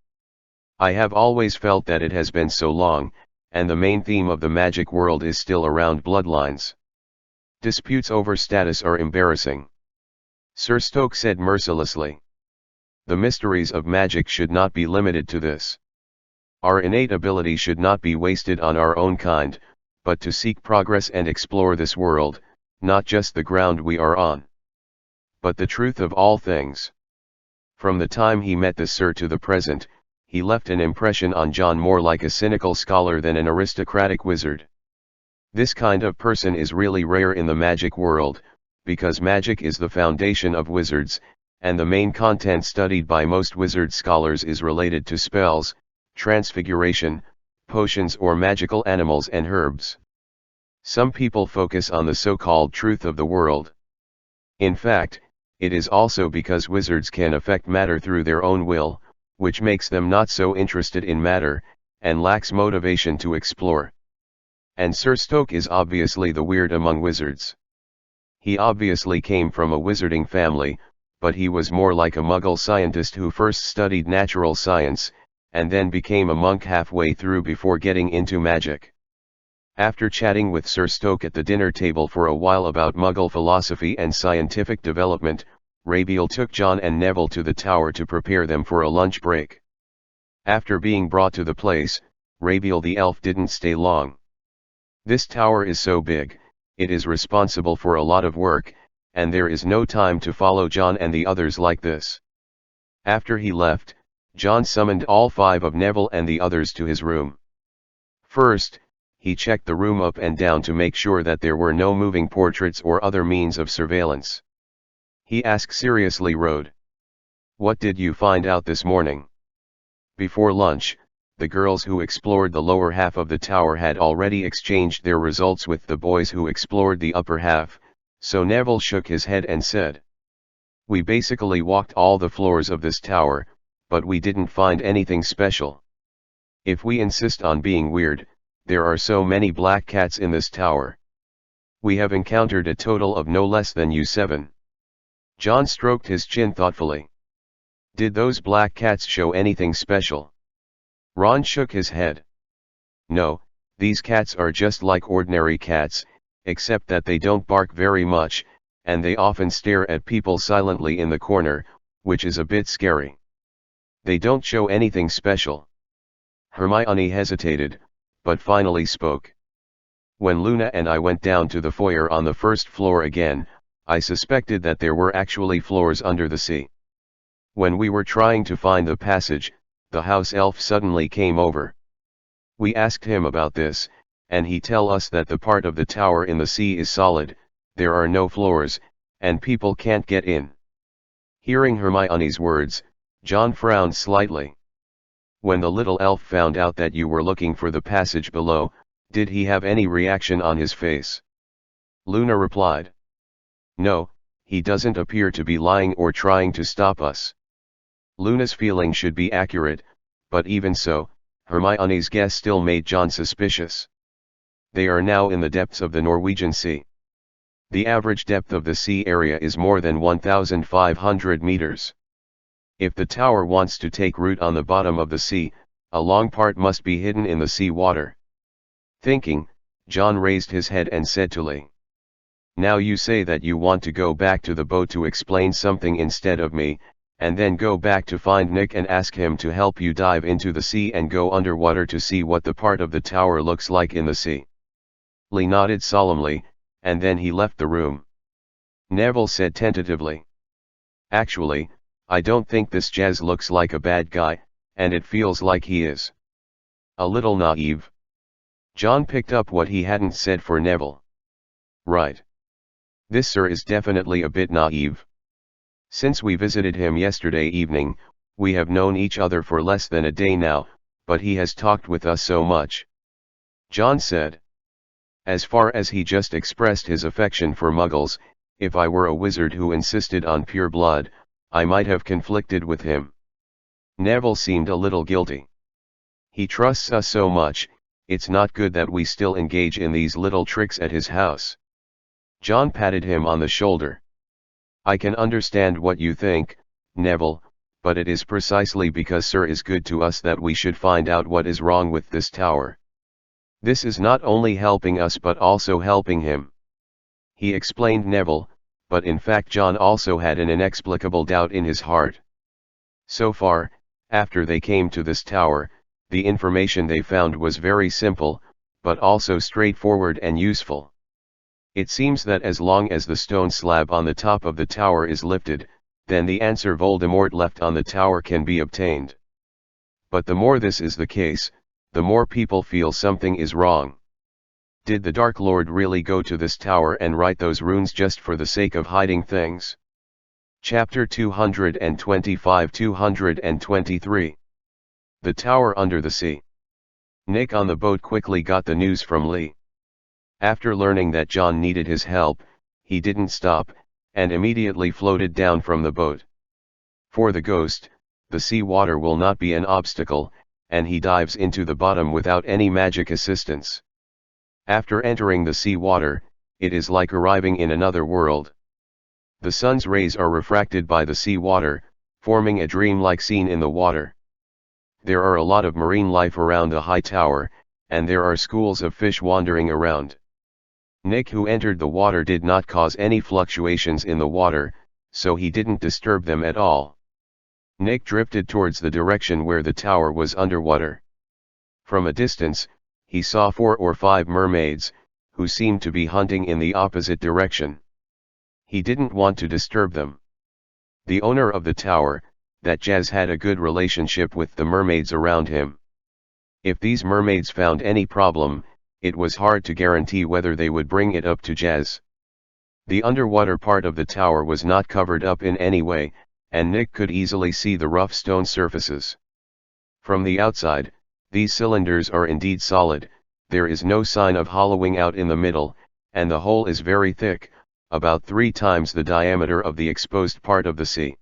Speaker 1: I have always felt that it has been so long, and the main theme of the magic world is still around bloodlines. Disputes over status are embarrassing. Sir Stoke said mercilessly. The mysteries of magic should not be limited to this. Our innate ability should not be wasted on our own kind, but to seek progress and explore this world, not just the ground we are on, but the truth of all things. From the time he met the Sir to the present, he left an impression on John more like a cynical scholar than an aristocratic wizard. This kind of person is really rare in the magic world, because magic is the foundation of wizards, and the main content studied by most wizard scholars is related to spells, transfiguration, potions or magical animals and herbs. Some people focus on the so-called truth of the world. In fact, it is also because wizards can affect matter through their own will, which makes them not so interested in matter, and lacks motivation to explore. And Sir Stoke is obviously the weird among wizards. He obviously came from a wizarding family, but he was more like a Muggle scientist who first studied natural science, and then became a monk halfway through before getting into magic. After chatting with Sir Stoke at the dinner table for a while about Muggle philosophy and scientific development, Rabiel took John and Neville to the tower to prepare them for a lunch break. After being brought to the place, Rabiel the elf didn't stay long. This tower is so big, it is responsible for a lot of work, and there is no time to follow John and the others like this. After he left, John summoned all 5 of Neville and the others to his room. First, he checked the room up and down to make sure that there were no moving portraits or other means of surveillance. He asked seriously Rode, "What did you find out this morning?" Before lunch, the girls who explored the lower half of the tower had already exchanged their results with the boys who explored the upper half, so Neville shook his head and said, "We basically walked all the floors of this tower, but we didn't find anything special. If we insist on being weird, there are so many black cats in this tower. We have encountered a total of no less than 7. John stroked his chin thoughtfully. "Did those black cats show anything special?" Ron shook his head. "No, these cats are just like ordinary cats, except that they don't bark very much, and they often stare at people silently in the corner, which is a bit scary. They don't show anything special." Hermione hesitated, but finally spoke. "When Luna and I went down to the foyer on the first floor again, I suspected that there were actually floors under the sea. When we were trying to find the passage, the house elf suddenly came over. We asked him about this, and he tell us that the part of the tower in the sea is solid, there are no floors, and people can't get in." Hearing Hermione's words, John frowned slightly. "When the little elf found out that you were looking for the passage below, did he have any reaction on his face?" Luna replied. "No, he doesn't appear to be lying or trying to stop us." Luna's feeling should be accurate, but even so, Hermione's guess still made John suspicious. They are now in the depths of the Norwegian Sea. The average depth of the sea area is more than 1,500 meters. If the tower wants to take root on the bottom of the sea, a long part must be hidden in the sea water. Thinking, John raised his head and said to Lee, "Now you say that you want to go back to the boat to explain something instead of me, and then go back to find Nick and ask him to help you dive into the sea and go underwater to see what the part of the tower looks like in the sea." Lee nodded solemnly, and then he left the room. Neville said tentatively, "Actually, I don't think this Jazz looks like a bad guy, and it feels like he is a little naive." John picked up what he hadn't said for Neville. "Right. This sir is definitely a bit naive. Since we visited him yesterday evening, we have known each other for less than a day now, but he has talked with us so much," John said. "As far as he just expressed his affection for Muggles, if I were a wizard who insisted on pure blood, I might have conflicted with him." Neville seemed a little guilty. "He trusts us so much, it's not good that we still engage in these little tricks at his house." John patted him on the shoulder. "I can understand what you think, Neville, but it is precisely because Sir is good to us that we should find out what is wrong with this tower. This is not only helping us but also helping him," he explained Neville, but in fact John also had an inexplicable doubt in his heart. So far, after they came to this tower, the information they found was very simple, but also straightforward and useful. It seems that as long as the stone slab on the top of the tower is lifted, then the answer Voldemort left on the tower can be obtained. But the more this is the case, the more people feel something is wrong. Did the Dark Lord really go to this tower and write those runes just for the sake of hiding things? Chapter 225-223. The Tower Under the Sea. Nick on the boat quickly got the news from Lee. After learning that John needed his help, he didn't stop, and immediately floated down from the boat. For the ghost, the sea water will not be an obstacle, and he dives into the bottom without any magic assistance. After entering the sea water, it is like arriving in another world. The sun's rays are refracted by the sea water, forming a dreamlike scene in the water. There are a lot of marine life around the high tower, and there are schools of fish wandering around. Nick, who entered the water, did not cause any fluctuations in the water, so he didn't disturb them at all. Nick drifted towards the direction where the tower was underwater. From a distance, he saw 4 or 5 mermaids, who seemed to be hunting in the opposite direction. He didn't want to disturb them. The owner of the tower, that Jazz, had a good relationship with the mermaids around him. If these mermaids found any problem, it was hard to guarantee whether they would bring it up to Jazz. The underwater part of the tower was not covered up in any way, and Nick could easily see the rough stone surfaces. From the outside, these cylinders are indeed solid, there is no sign of hollowing out in the middle, and the hole is very thick, about 3 times the diameter of the exposed part of the sea.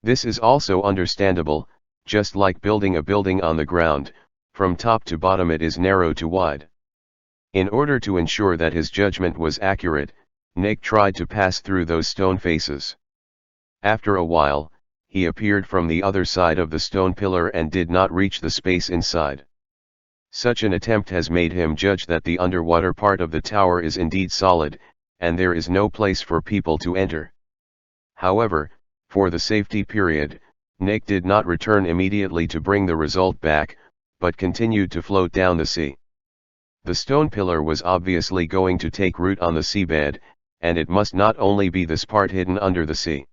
Speaker 1: This is also understandable, just like building a building on the ground, from top to bottom it is narrow to wide. In order to ensure that his judgment was accurate, Nick tried to pass through those stone faces. After a while, he appeared from the other side of the stone pillar and did not reach the space inside. Such an attempt has made him judge that the underwater part of the tower is indeed solid, and there is no place for people to enter. However, for the safety period, Nick did not return immediately to bring the result back, but continued to float down the sea. The stone pillar was obviously going to take root on the seabed, and it must not only be this part hidden under the sea.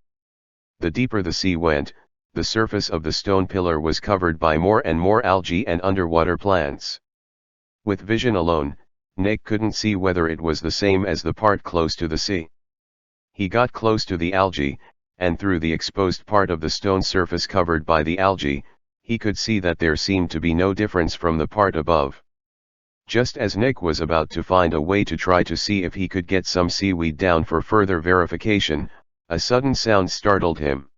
Speaker 1: The deeper the sea went, the surface of the stone pillar was covered by more and more algae and underwater plants. With vision alone, Nick couldn't see whether it was the same as the part close to the sea. He got close to the algae, and through the exposed part of the stone surface covered by the algae, he could see that there seemed to be no difference from the part above. Just as Nick was about to find a way to try to see if he could get some seaweed down for further verification, a sudden sound startled him.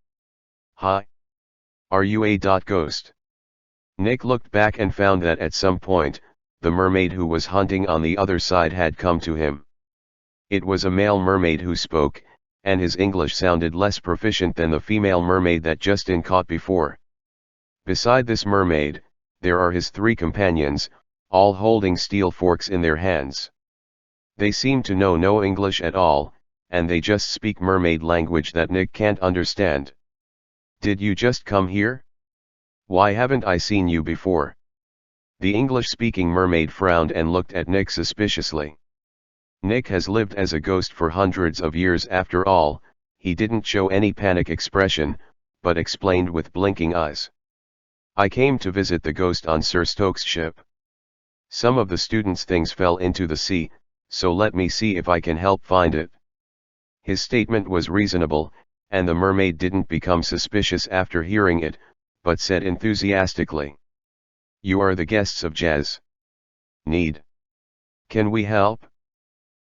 Speaker 1: "Hi! Are you a ghost?" Nick looked back and found that at some point, the mermaid who was hunting on the other side had come to him. It was a male mermaid who spoke, and his English sounded less proficient than the female mermaid that Justin caught before. Beside this mermaid, there are his 3 companions, all holding steel forks in their hands. They seem to know no English at all, and they just speak mermaid language that Nick can't understand. "Did you just come here? Why haven't I seen you before?" The English-speaking mermaid frowned and looked at Nick suspiciously. Nick has lived as a ghost for hundreds of years after all. He didn't show any panic expression, but explained with blinking eyes. "I came to visit the ghost on Sir Stokes' ship. Some of the students' things fell into the sea, so let me see if I can help find it." His statement was reasonable, and the mermaid didn't become suspicious after hearing it, but said enthusiastically, "You are the guests of Jazz. Can we help?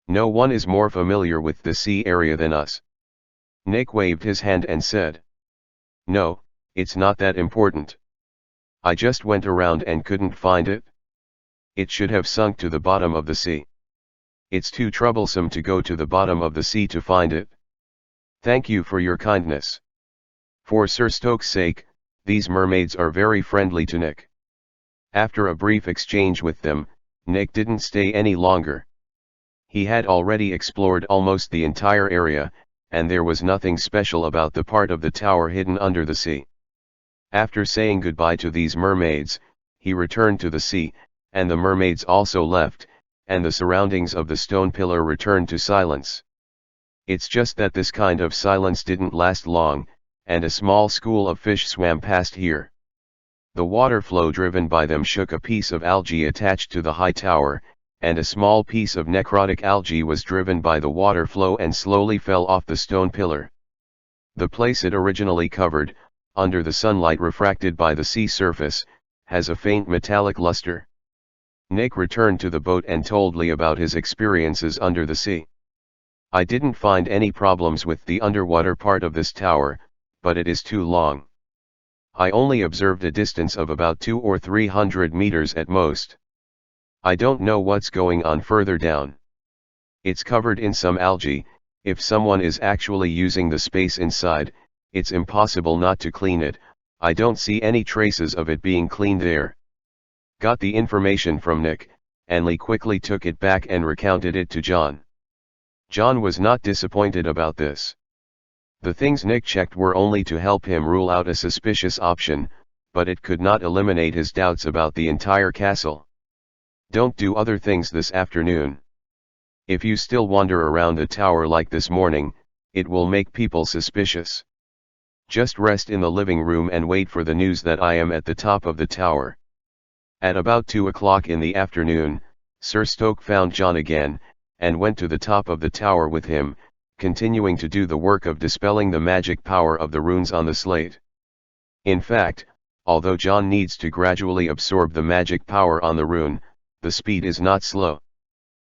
Speaker 1: No one is more familiar with the sea area than us." Nick waved his hand and said, "No, it's not that important. I just went around and couldn't find it. It should have sunk to the bottom of the sea. It's too troublesome to go to the bottom of the sea to find it. Thank you for your kindness." For Sir Stokes' sake, these mermaids are very friendly to Nick. After a brief exchange with them, Nick didn't stay any longer. He had already explored almost the entire area, and there was nothing special about the part of the tower hidden under the sea. After saying goodbye to these mermaids, he returned to the sea, and the mermaids also left, and the surroundings of the stone pillar returned to silence. It's just that this kind of silence didn't last long, and a small school of fish swam past here. The water flow driven by them shook a piece of algae attached to the high tower, and a small piece of necrotic algae was driven by the water flow and slowly fell off the stone pillar. The place it originally covered, under the sunlight refracted by the sea surface, has a faint metallic luster. Nick returned to the boat and told Lee about his experiences under the sea. "I didn't find any problems with the underwater part of this tower, but it is too long. I only observed a distance of about 200 or 300 meters at most. I don't know what's going on further down. It's covered in some algae. If someone is actually using the space inside, it's impossible not to clean it. I don't see any traces of it being cleaned there. Got the information from Nick, and Lee quickly took it back and recounted it to John. John was not disappointed about this. The things Nick checked were only to help him rule out a suspicious option, but it could not eliminate his doubts about the entire castle. Don't do other things this afternoon. If you still wander around the tower like this morning, it will make people suspicious. Just rest in the living room and wait for the news that I am at the top of the tower. At about 2 o'clock in the afternoon, Sir Stoke found John again, and went to the top of the tower with him, continuing to do the work of dispelling the magic power of the runes on the slate. In fact, although John needs to gradually absorb the magic power on the rune, the speed is not slow.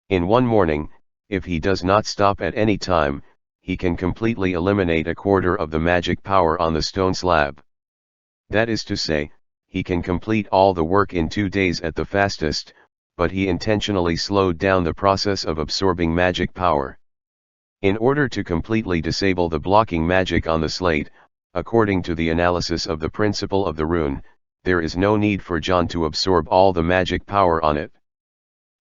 Speaker 1: In one morning, if he does not stop at any time, he can completely eliminate a quarter of the magic power on the stone slab. That is to say, he can complete all the work in 2 days at the fastest, but he intentionally slowed down the process of absorbing magic power. In order to completely disable the blocking magic on the slate, according to the analysis of the principle of the rune, there is no need for John to absorb all the magic power on it.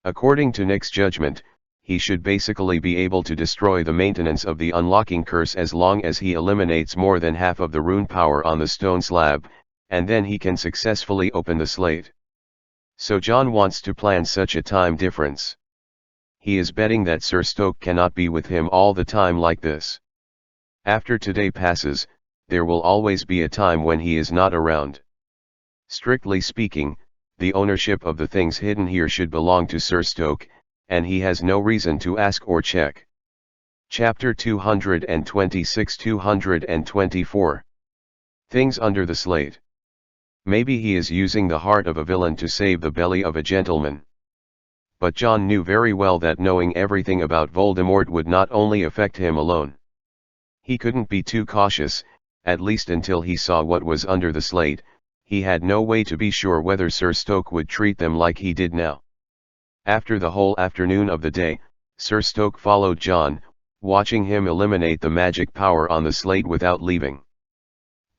Speaker 1: According to Nick's judgment, he should basically be able to destroy the maintenance of the unlocking curse as long as he eliminates more than half of the rune power on the stone slab, and then he can successfully open the slate. So John wants to plan such a time difference. He is betting that Sir Stoke cannot be with him all the time like this. After today passes, there will always be a time when he is not around. Strictly speaking, the ownership of the things hidden here should belong to Sir Stoke, and he has no reason to ask or check. Chapter 226-224 Things under the slate. Maybe he is using the heart of a villain to save the belly of a gentleman. But John knew very well that knowing everything about Voldemort would not only affect him alone. He couldn't be too cautious, at least until he saw what was under the slate. He had no way to be sure whether Sir Stoke would treat them like he did now. After the whole afternoon of the day, Sir Stoke followed John, watching him eliminate the magic power on the slate without leaving.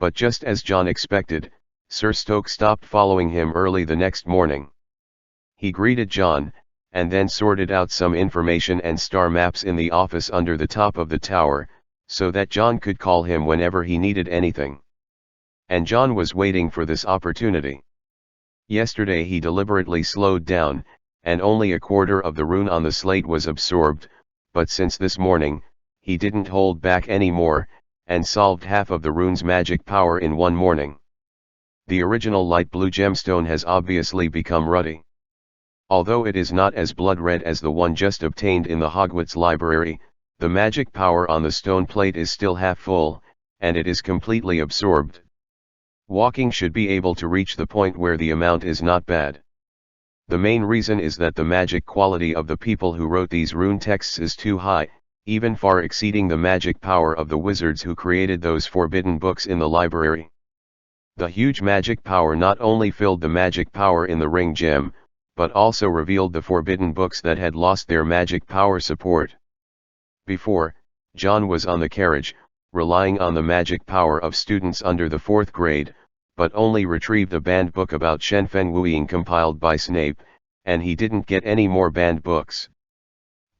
Speaker 1: But just as John expected, Sir Stoke stopped following him early the next morning. He greeted John, and then sorted out some information and star maps in the office under the top of the tower, so that John could call him whenever he needed anything. And John was waiting for this opportunity. Yesterday he deliberately slowed down, and only a quarter of the rune on the slate was absorbed, but since this morning, he didn't hold back any more, and solved half of the rune's magic power in one morning. The original light blue gemstone has obviously become ruddy. Although it is not as blood red as the one just obtained in the Hogwarts library, the magic power on the stone plate is still half full, and it is completely absorbed. Walking should be able to reach the point where the amount is not bad. The main reason is that the magic quality of the people who wrote these rune texts is too high, even far exceeding the magic power of the wizards who created those forbidden books in the library. The huge magic power not only filled the magic power in the ring gem, but also revealed the forbidden books that had lost their magic power support. Before, John was on the carriage, relying on the magic power of students under the 4th grade, but only retrieved a banned book about Shenfen Wuing compiled by Snape, and he didn't get any more banned books.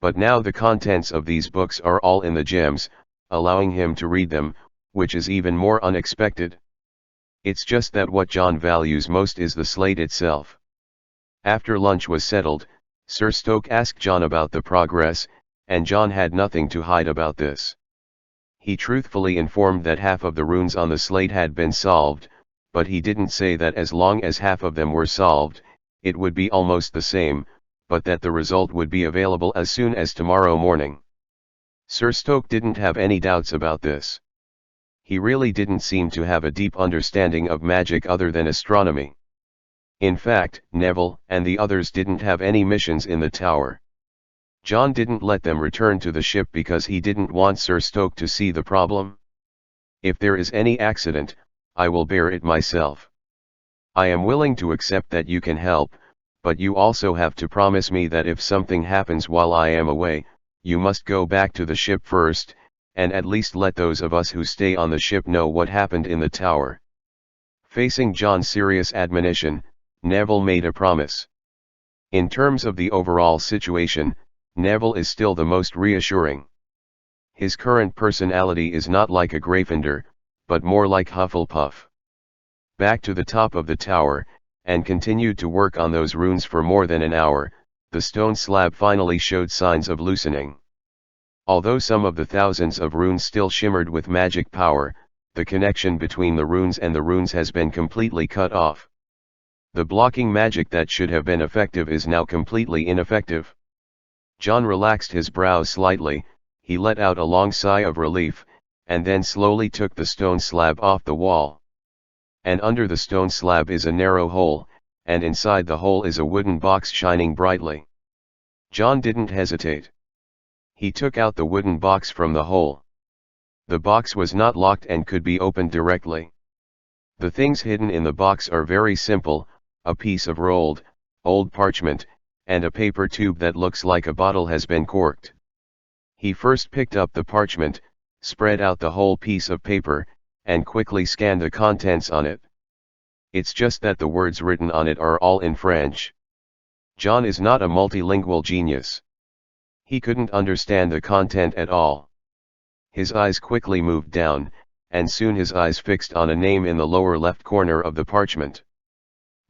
Speaker 1: But now the contents of these books are all in the gems, allowing him to read them, which is even more unexpected. It's just that what John values most is the slate itself. After lunch was settled, Sir Stoke asked John about the progress, and John had nothing to hide about this. He truthfully informed that half of the runes on the slate had been solved, but he didn't say that as long as half of them were solved, it would be almost the same, but that the result would be available as soon as tomorrow morning. Sir Stoke didn't have any doubts about this. He really didn't seem to have a deep understanding of magic other than astronomy. In fact, Neville and the others didn't have any missions in the tower. John didn't let them return to the ship because he didn't want Sir Stoke to see the problem. If there is any accident, I will bear it myself. I am willing to accept that you can help, but you also have to promise me that if something happens while I am away, you must go back to the ship first, and at least let those of us who stay on the ship know what happened in the tower. Facing John's serious admonition, Neville made a promise. In terms of the overall situation, Neville is still the most reassuring. His current personality is not like a Gryffindor, but more like Hufflepuff. Back to the top of the tower, and continued to work on those runes for more than an hour, the stone slab finally showed signs of loosening. Although some of the thousands of runes still shimmered with magic power, the connection between the runes and the runes has been completely cut off. The blocking magic that should have been effective is now completely ineffective. John relaxed his brows slightly, he let out a long sigh of relief, and then slowly took the stone slab off the wall. And under the stone slab is a narrow hole, and inside the hole is a wooden box shining brightly. John didn't hesitate. He took out the wooden box from the hole. The box was not locked and could be opened directly. The things hidden in the box are very simple: a piece of rolled, old parchment, and a paper tube that looks like a bottle has been corked. He first picked up the parchment, spread out the whole piece of paper, and quickly scanned the contents on it. It's just that the words written on it are all in French. John is not a multilingual genius. He couldn't understand the content at all. His eyes quickly moved down, and soon his eyes fixed on a name in the lower left corner of the parchment.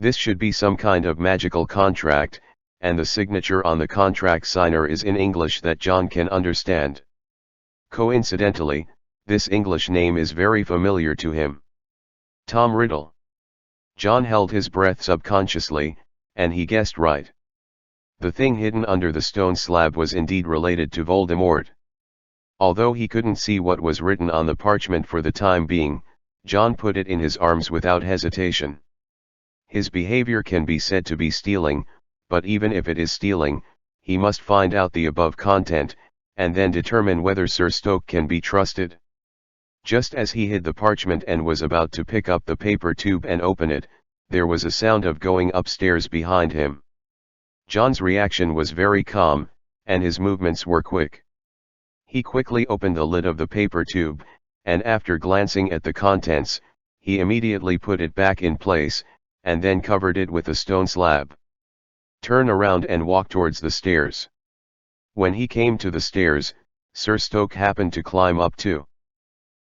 Speaker 1: This should be some kind of magical contract, and the signature on the contract signer is in English that John can understand. Coincidentally, this English name is very familiar to him. Tom Riddle. John held his breath subconsciously, and he guessed right. The thing hidden under the stone slab was indeed related to Voldemort. Although he couldn't see what was written on the parchment for the time being, John put it in his arms without hesitation. His behavior can be said to be stealing, but even if it is stealing, he must find out the above content, and then determine whether Sir Stoke can be trusted. Just as he hid the parchment and was about to pick up the paper tube and open it, there was a sound of going upstairs behind him. John's reaction was very calm, and his movements were quick. He quickly opened the lid of the paper tube, and after glancing at the contents, he immediately put it back in place, and then covered it with a stone slab. Turn around and walk towards the stairs. When he came to the stairs, Sir Stoke happened to climb up too.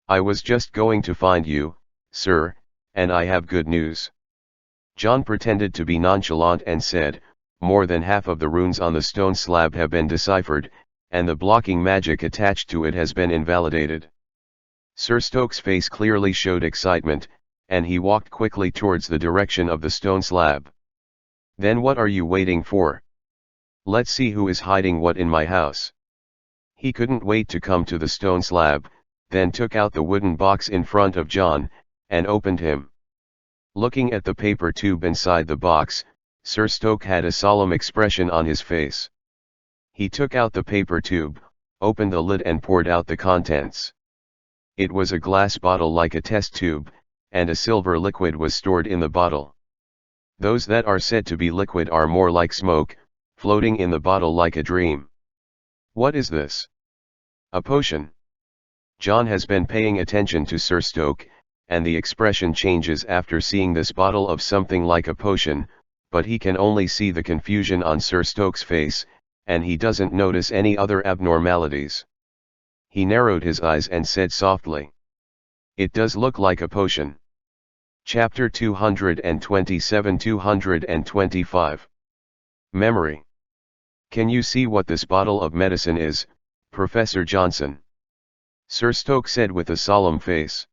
Speaker 1: I was just going to find you, sir, and I have good news. John pretended to be nonchalant and said, more than half of the runes on the stone slab have been deciphered, and the blocking magic attached to it has been invalidated. Sir Stoke's face clearly showed excitement, and he walked quickly towards the direction of the stone slab. Then what are you waiting for? Let's see who is hiding what in my house. He couldn't wait to come to the stone slab, then took out the wooden box in front of John, and opened him. Looking at the paper tube inside the box, Sir Stoke had a solemn expression on his face. He took out the paper tube, opened the lid and poured out the contents. It was a glass bottle like a test tube, and a silver liquid was stored in the bottle. Those that are said to be liquid are more like smoke, floating in the bottle like a dream. What is this? A potion. John has been paying attention to Sir Stoke, and the expression changes after seeing this bottle of something like a potion, but he can only see the confusion on Sir Stoke's face, and he doesn't notice any other abnormalities. He narrowed his eyes and said softly, "It does look like a potion." Chapter 227-225. Memory. Can you see what this bottle of medicine is, Professor Johnson? Sir Stoke said with a solemn face.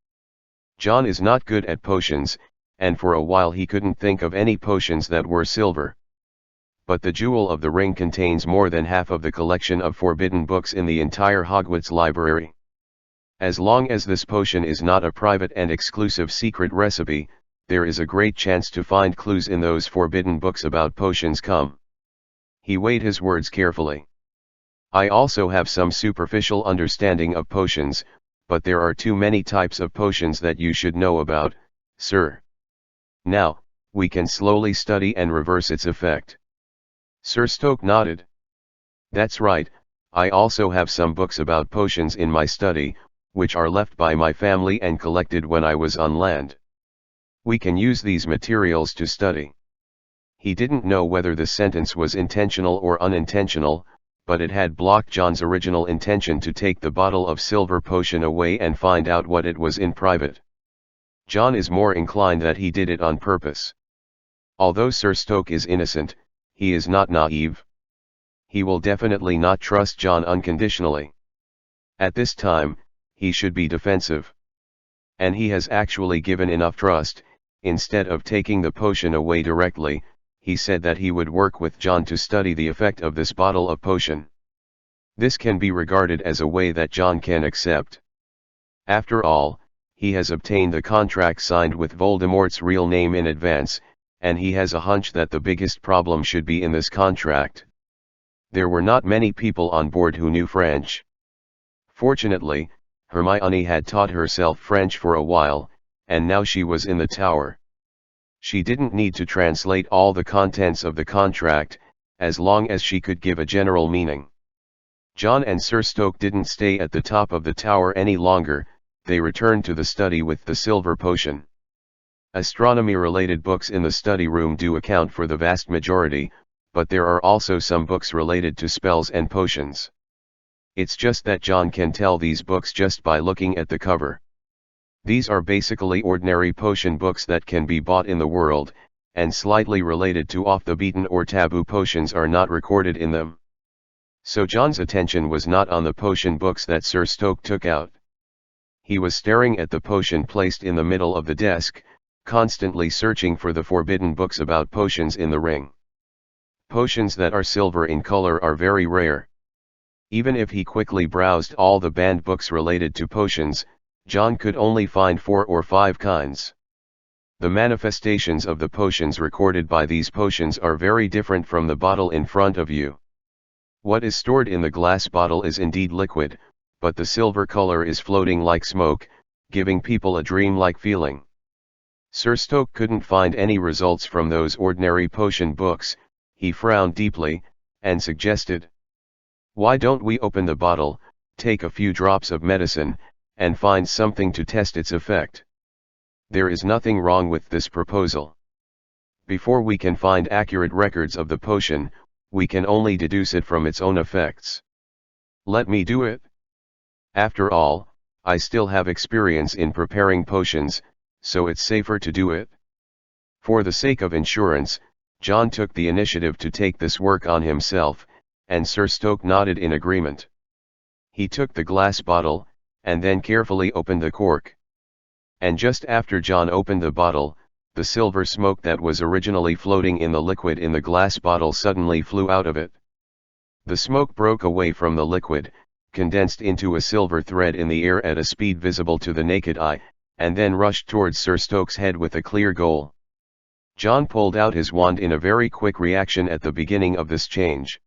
Speaker 1: John is not good at potions, and for a while he couldn't think of any potions that were silver. But the Jewel of the Ring contains more than half of the collection of forbidden books in the entire Hogwarts library. As long as this potion is not a private and exclusive secret recipe, there is a great chance to find clues in those forbidden books about potions. He weighed his words carefully. I also have some superficial understanding of potions, but there are too many types of potions that you should know about, sir. Now, we can slowly study and reverse its effect. Sir Stoke nodded. That's right, I also have some books about potions in my study, which are left by my family and collected when I was on land. We can use these materials to study. He didn't know whether the sentence was intentional or unintentional, but it had blocked John's original intention to take the bottle of silver potion away and find out what it was in private. John is more inclined that he did it on purpose. Although Sir Stoke is innocent, he is not naive. He will definitely not trust John unconditionally. At this time, he should be defensive. And he has actually given enough trust. Instead of taking the potion away directly, he said that he would work with John to study the effect of this bottle of potion. This can be regarded as a way that John can accept. After all, he has obtained the contract signed with Voldemort's real name in advance, and he has a hunch that the biggest problem should be in this contract. There were not many people on board who knew French. Fortunately, Hermione had taught herself French for a while, and now she was in the tower. She didn't need to translate all the contents of the contract, as long as she could give a general meaning. John and Sir Stoke didn't stay at the top of the tower any longer, they returned to the study with the silver potion. Astronomy-related books in the study room do account for the vast majority, but there are also some books related to spells and potions. It's just that John can tell these books just by looking at the cover. These are basically ordinary potion books that can be bought in the world, and slightly related to off-the-beaten or taboo potions are not recorded in them. So John's attention was not on the potion books that Sir Stoke took out. He was staring at the potion placed in the middle of the desk, constantly searching for the forbidden books about potions in the ring. Potions that are silver in color are very rare. Even if he quickly browsed all the banned books related to potions, John could only find 4 or 5 kinds. The manifestations of the potions recorded by these potions are very different from the bottle in front of you. What is stored in the glass bottle is indeed liquid, but the silver color is floating like smoke, giving people a dream-like feeling. Sir Stoke couldn't find any results from those ordinary potion books. He frowned deeply, and suggested, "Why don't we open the bottle, take a few drops of medicine, and find something to test its effect?" There is nothing wrong with this proposal. Before we can find accurate records of the potion, we can only deduce it from its own effects. Let me do it. After all, I still have experience in preparing potions, so it's safer to do it. For the sake of insurance, John took the initiative to take this work on himself, and Sir Stoke nodded in agreement. He took the glass bottle, and then carefully opened the cork. And just after John opened the bottle, the silver smoke that was originally floating in the liquid in the glass bottle suddenly flew out of it. The smoke broke away from the liquid, condensed into a silver thread in the air at a speed visible to the naked eye, and then rushed towards Sir Stoke's head with a clear goal. John pulled out his wand in a very quick reaction at the beginning of this change.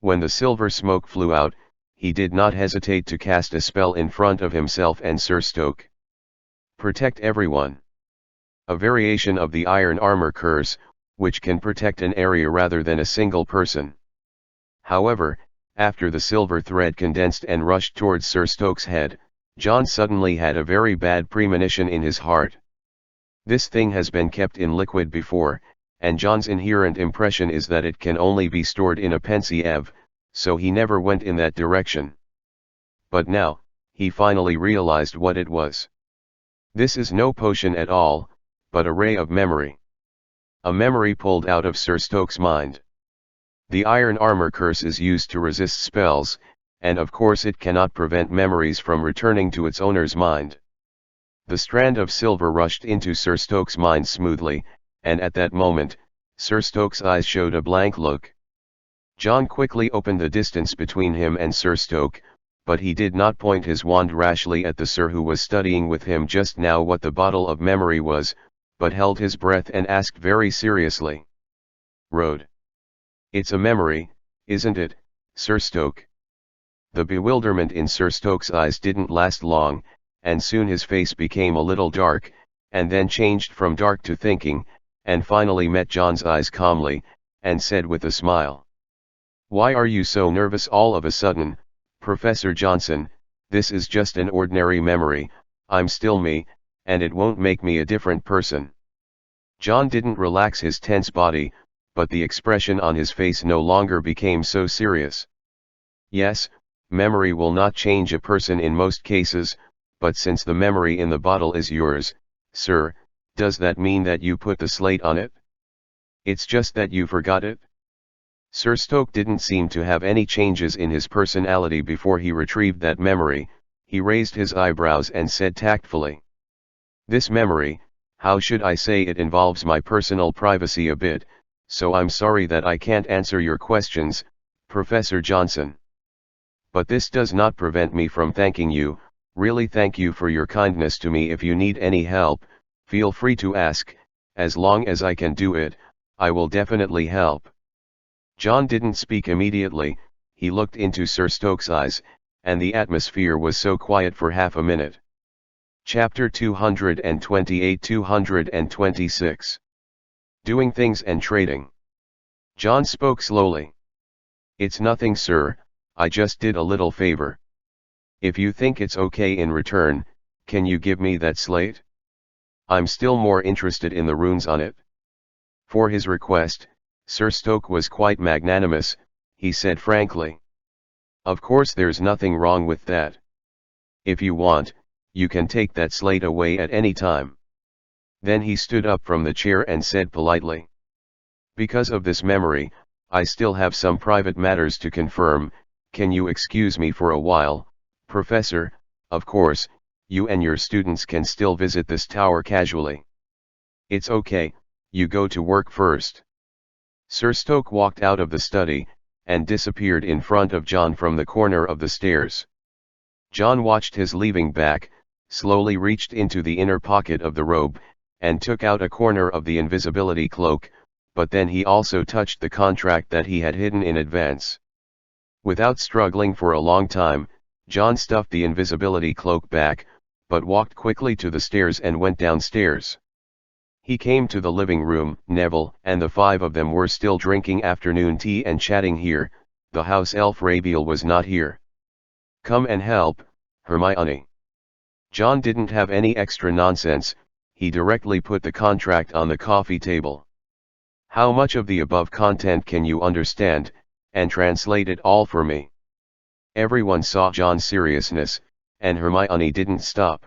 Speaker 1: When the silver smoke flew out, he did not hesitate to cast a spell in front of himself and Sir Stoke. Protect everyone. A variation of the iron armor curse, which can protect an area rather than a single person. However, after the silver thread condensed and rushed towards Sir Stoke's head, John suddenly had a very bad premonition in his heart. This thing has been kept in liquid before, and John's inherent impression is that it can only be stored in a pensieve, so he never went in that direction. But now, he finally realized what it was. This is no potion at all, but a ray of memory. A memory pulled out of Sir Stoke's mind. The iron armor curse is used to resist spells, and of course it cannot prevent memories from returning to its owner's mind. The strand of silver rushed into Sir Stoke's mind smoothly, and at that moment, Sir Stoke's eyes showed a blank look. John quickly opened the distance between him and Sir Stoke, but he did not point his wand rashly at the sir who was studying with him just now what the bottle of memory was, but held his breath and asked very seriously. "Road. It's a memory, isn't it, Sir Stoke?" The bewilderment in Sir Stoke's eyes didn't last long, and soon his face became a little dark, and then changed from dark to thinking, and finally met John's eyes calmly, and said with a smile, "Why are you so nervous all of a sudden, Professor Johnson? This is just an ordinary memory. I'm still me, and it won't make me a different person." John didn't relax his tense body, but the expression on his face no longer became so serious. Yes, memory will not change a person in most cases, but since the memory in the bottle is yours, sir, does that mean that you put the slate on it? It's just that you forgot it? Sir Stoke didn't seem to have any changes in his personality before he retrieved that memory. He raised his eyebrows and said tactfully, "This memory, how should I say, it involves my personal privacy a bit, so I'm sorry that I can't answer your questions, Professor Johnson. But this does not prevent me from thanking you. Really thank you for your kindness to me. If you need any help, feel free to ask. As long as I can do it, I will definitely help." John didn't speak immediately. He looked into Sir Stoke's eyes, and the atmosphere was so quiet for half a minute. Chapter 228-226. Doing things and trading. John spoke slowly. "It's nothing, sir, I just did a little favor. If you think it's okay in return, can you give me that slate? I'm still more interested in the runes on it." For his request, Sir Stoke was quite magnanimous. He said frankly, "Of course there's nothing wrong with that. If you want, you can take that slate away at any time." Then he stood up from the chair and said politely, "Because of this memory, I still have some private matters to confirm. Can you excuse me for a while, Professor? Of course, you and your students can still visit this tower casually." "It's okay, you go to work first." Sir Stoke walked out of the study, and disappeared in front of John from the corner of the stairs. John watched his leaving back, slowly reached into the inner pocket of the robe, and took out a corner of the invisibility cloak, but then he also touched the contract that he had hidden in advance. Without struggling for a long time, John stuffed the invisibility cloak back, but walked quickly to the stairs and went downstairs. He came to the living room. Neville and the five of them were still drinking afternoon tea and chatting here. The house elf Rabiel was not here. "Come and help, Hermione." John didn't have any extra nonsense. He directly put the contract on the coffee table. "How much of the above content can you understand, and translate it all for me?" Everyone saw John's seriousness, and Hermione didn't stop.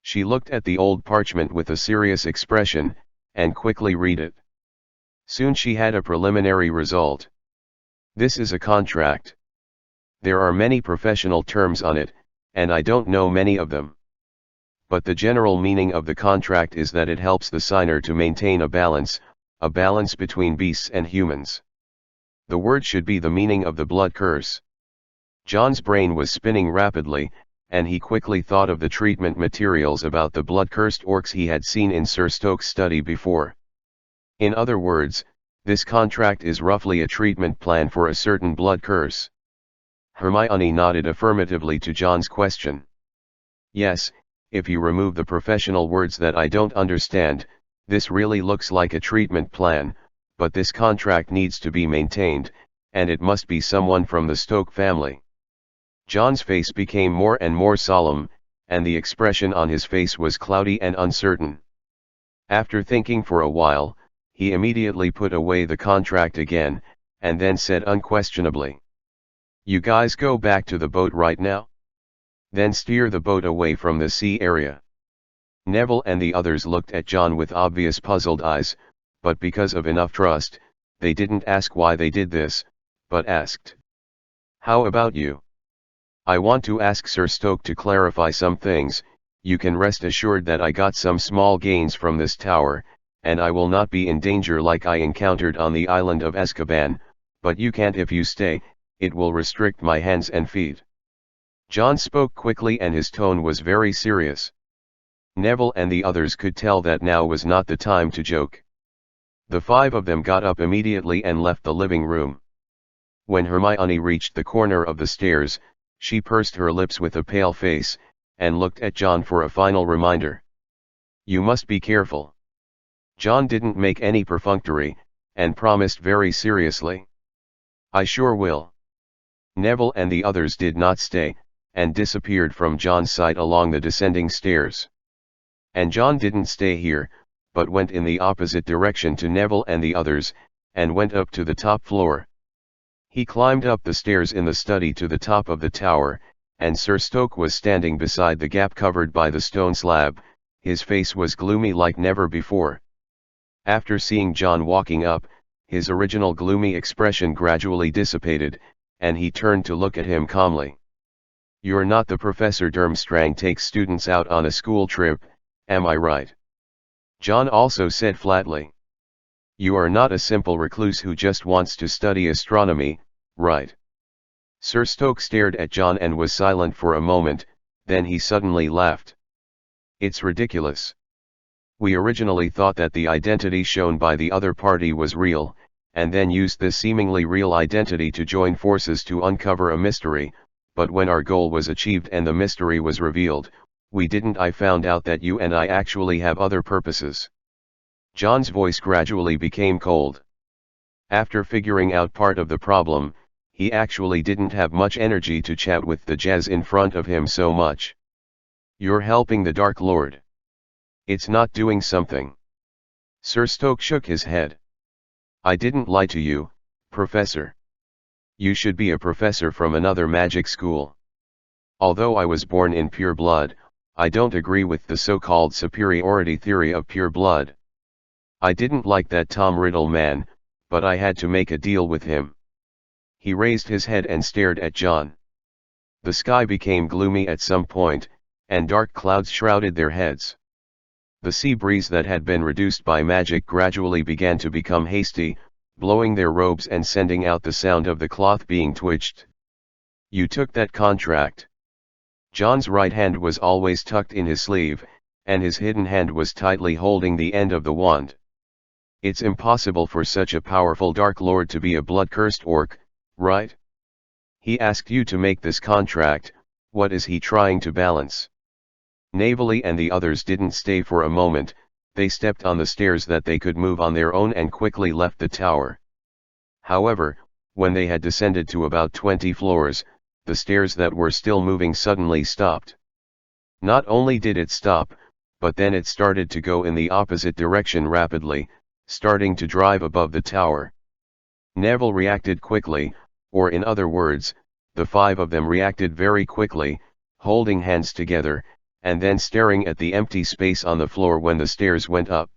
Speaker 1: She looked at the old parchment with a serious expression, and quickly read it. Soon she had a preliminary result. "This is a contract. There are many professional terms on it, and I don't know many of them. But the general meaning of the contract is that it helps the signer to maintain a balance between beasts and humans. The word should be the meaning of the blood curse." John's brain was spinning rapidly, and he quickly thought of the treatment materials about the blood-cursed orcs he had seen in Sir Stoke's study before. In other words, this contract is roughly a treatment plan for a certain blood curse. Hermione nodded affirmatively to John's question. "Yes, if you remove the professional words that I don't understand, this really looks like a treatment plan, but this contract needs to be maintained, and it must be someone from the Stoke family." John's face became more and more solemn, and the expression on his face was cloudy and uncertain. After thinking for a while, he immediately put away the contract again, and then said unquestionably, "You guys go back to the boat right now? Then steer the boat away from the sea area." Neville and the others looked at John with obvious puzzled eyes, but because of enough trust, they didn't ask why they did this, but asked, "How about you? I want to ask Sir Stoke to clarify some things. You can rest assured that I got some small gains from this tower, and I will not be in danger like I encountered on the island of Azkaban, but you can't if you stay. It will restrict my hands and feet." John spoke quickly and his tone was very serious. Neville and the others could tell that now was not the time to joke. The five of them got up immediately and left the living room. When Hermione reached the corner of the stairs, she pursed her lips with a pale face, and looked at John for a final reminder. "You must be careful." John didn't make any perfunctory, and promised very seriously, "I sure will." Neville and the others did not stay, and disappeared from John's sight along the descending stairs. And John didn't stay here, but went in the opposite direction to Neville and the others, and went up to the top floor. He climbed up the stairs in the study to the top of the tower, and Sir Stoke was standing beside the gap covered by the stone slab. His face was gloomy like never before. After seeing John walking up, his original gloomy expression gradually dissipated, and he turned to look at him calmly. "You're not the Professor Durmstrang takes students out on a school trip, am I right?" John also said flatly. "You are not a simple recluse who just wants to study astronomy, right?" Sir Stoke stared at John and was silent for a moment, then he suddenly laughed. "It's ridiculous. We originally thought that the identity shown by the other party was real, and then used this seemingly real identity to join forces to uncover a mystery, but when our goal was achieved and the mystery was revealed, I found out that you and I actually have other purposes." John's voice gradually became cold. After figuring out part of the problem, he actually didn't have much energy to chat with the jazz in front of him so much. "You're helping the Dark Lord. It's not doing something." Sir Stoke shook his head. "I didn't lie to you, Professor. You should be a professor from another magic school. Although I was born in pure blood, I don't agree with the so-called superiority theory of pure blood. I didn't like that Tom Riddle man, but I had to make a deal with him." He raised his head and stared at John. The sky became gloomy at some point, and dark clouds shrouded their heads. The sea breeze that had been reduced by magic gradually began to become hasty, blowing their robes and sending out the sound of the cloth being twitched. "You took that contract." John's right hand was always tucked in his sleeve, and his hidden hand was tightly holding the end of the wand. "It's impossible for such a powerful Dark Lord to be a blood-cursed orc, right? He asked you to make this contract. What is he trying to balance?" Navely and the others didn't stay for a moment. They stepped on the stairs that they could move on their own and quickly left the tower. However, when they had descended to about 20 floors, the stairs that were still moving suddenly stopped. Not only did it stop, but then it started to go in the opposite direction rapidly, starting to drive above the tower. Neville reacted quickly, or in other words, the 5 of them reacted very quickly, holding hands together, and then staring at the empty space on the floor when the stairs went up.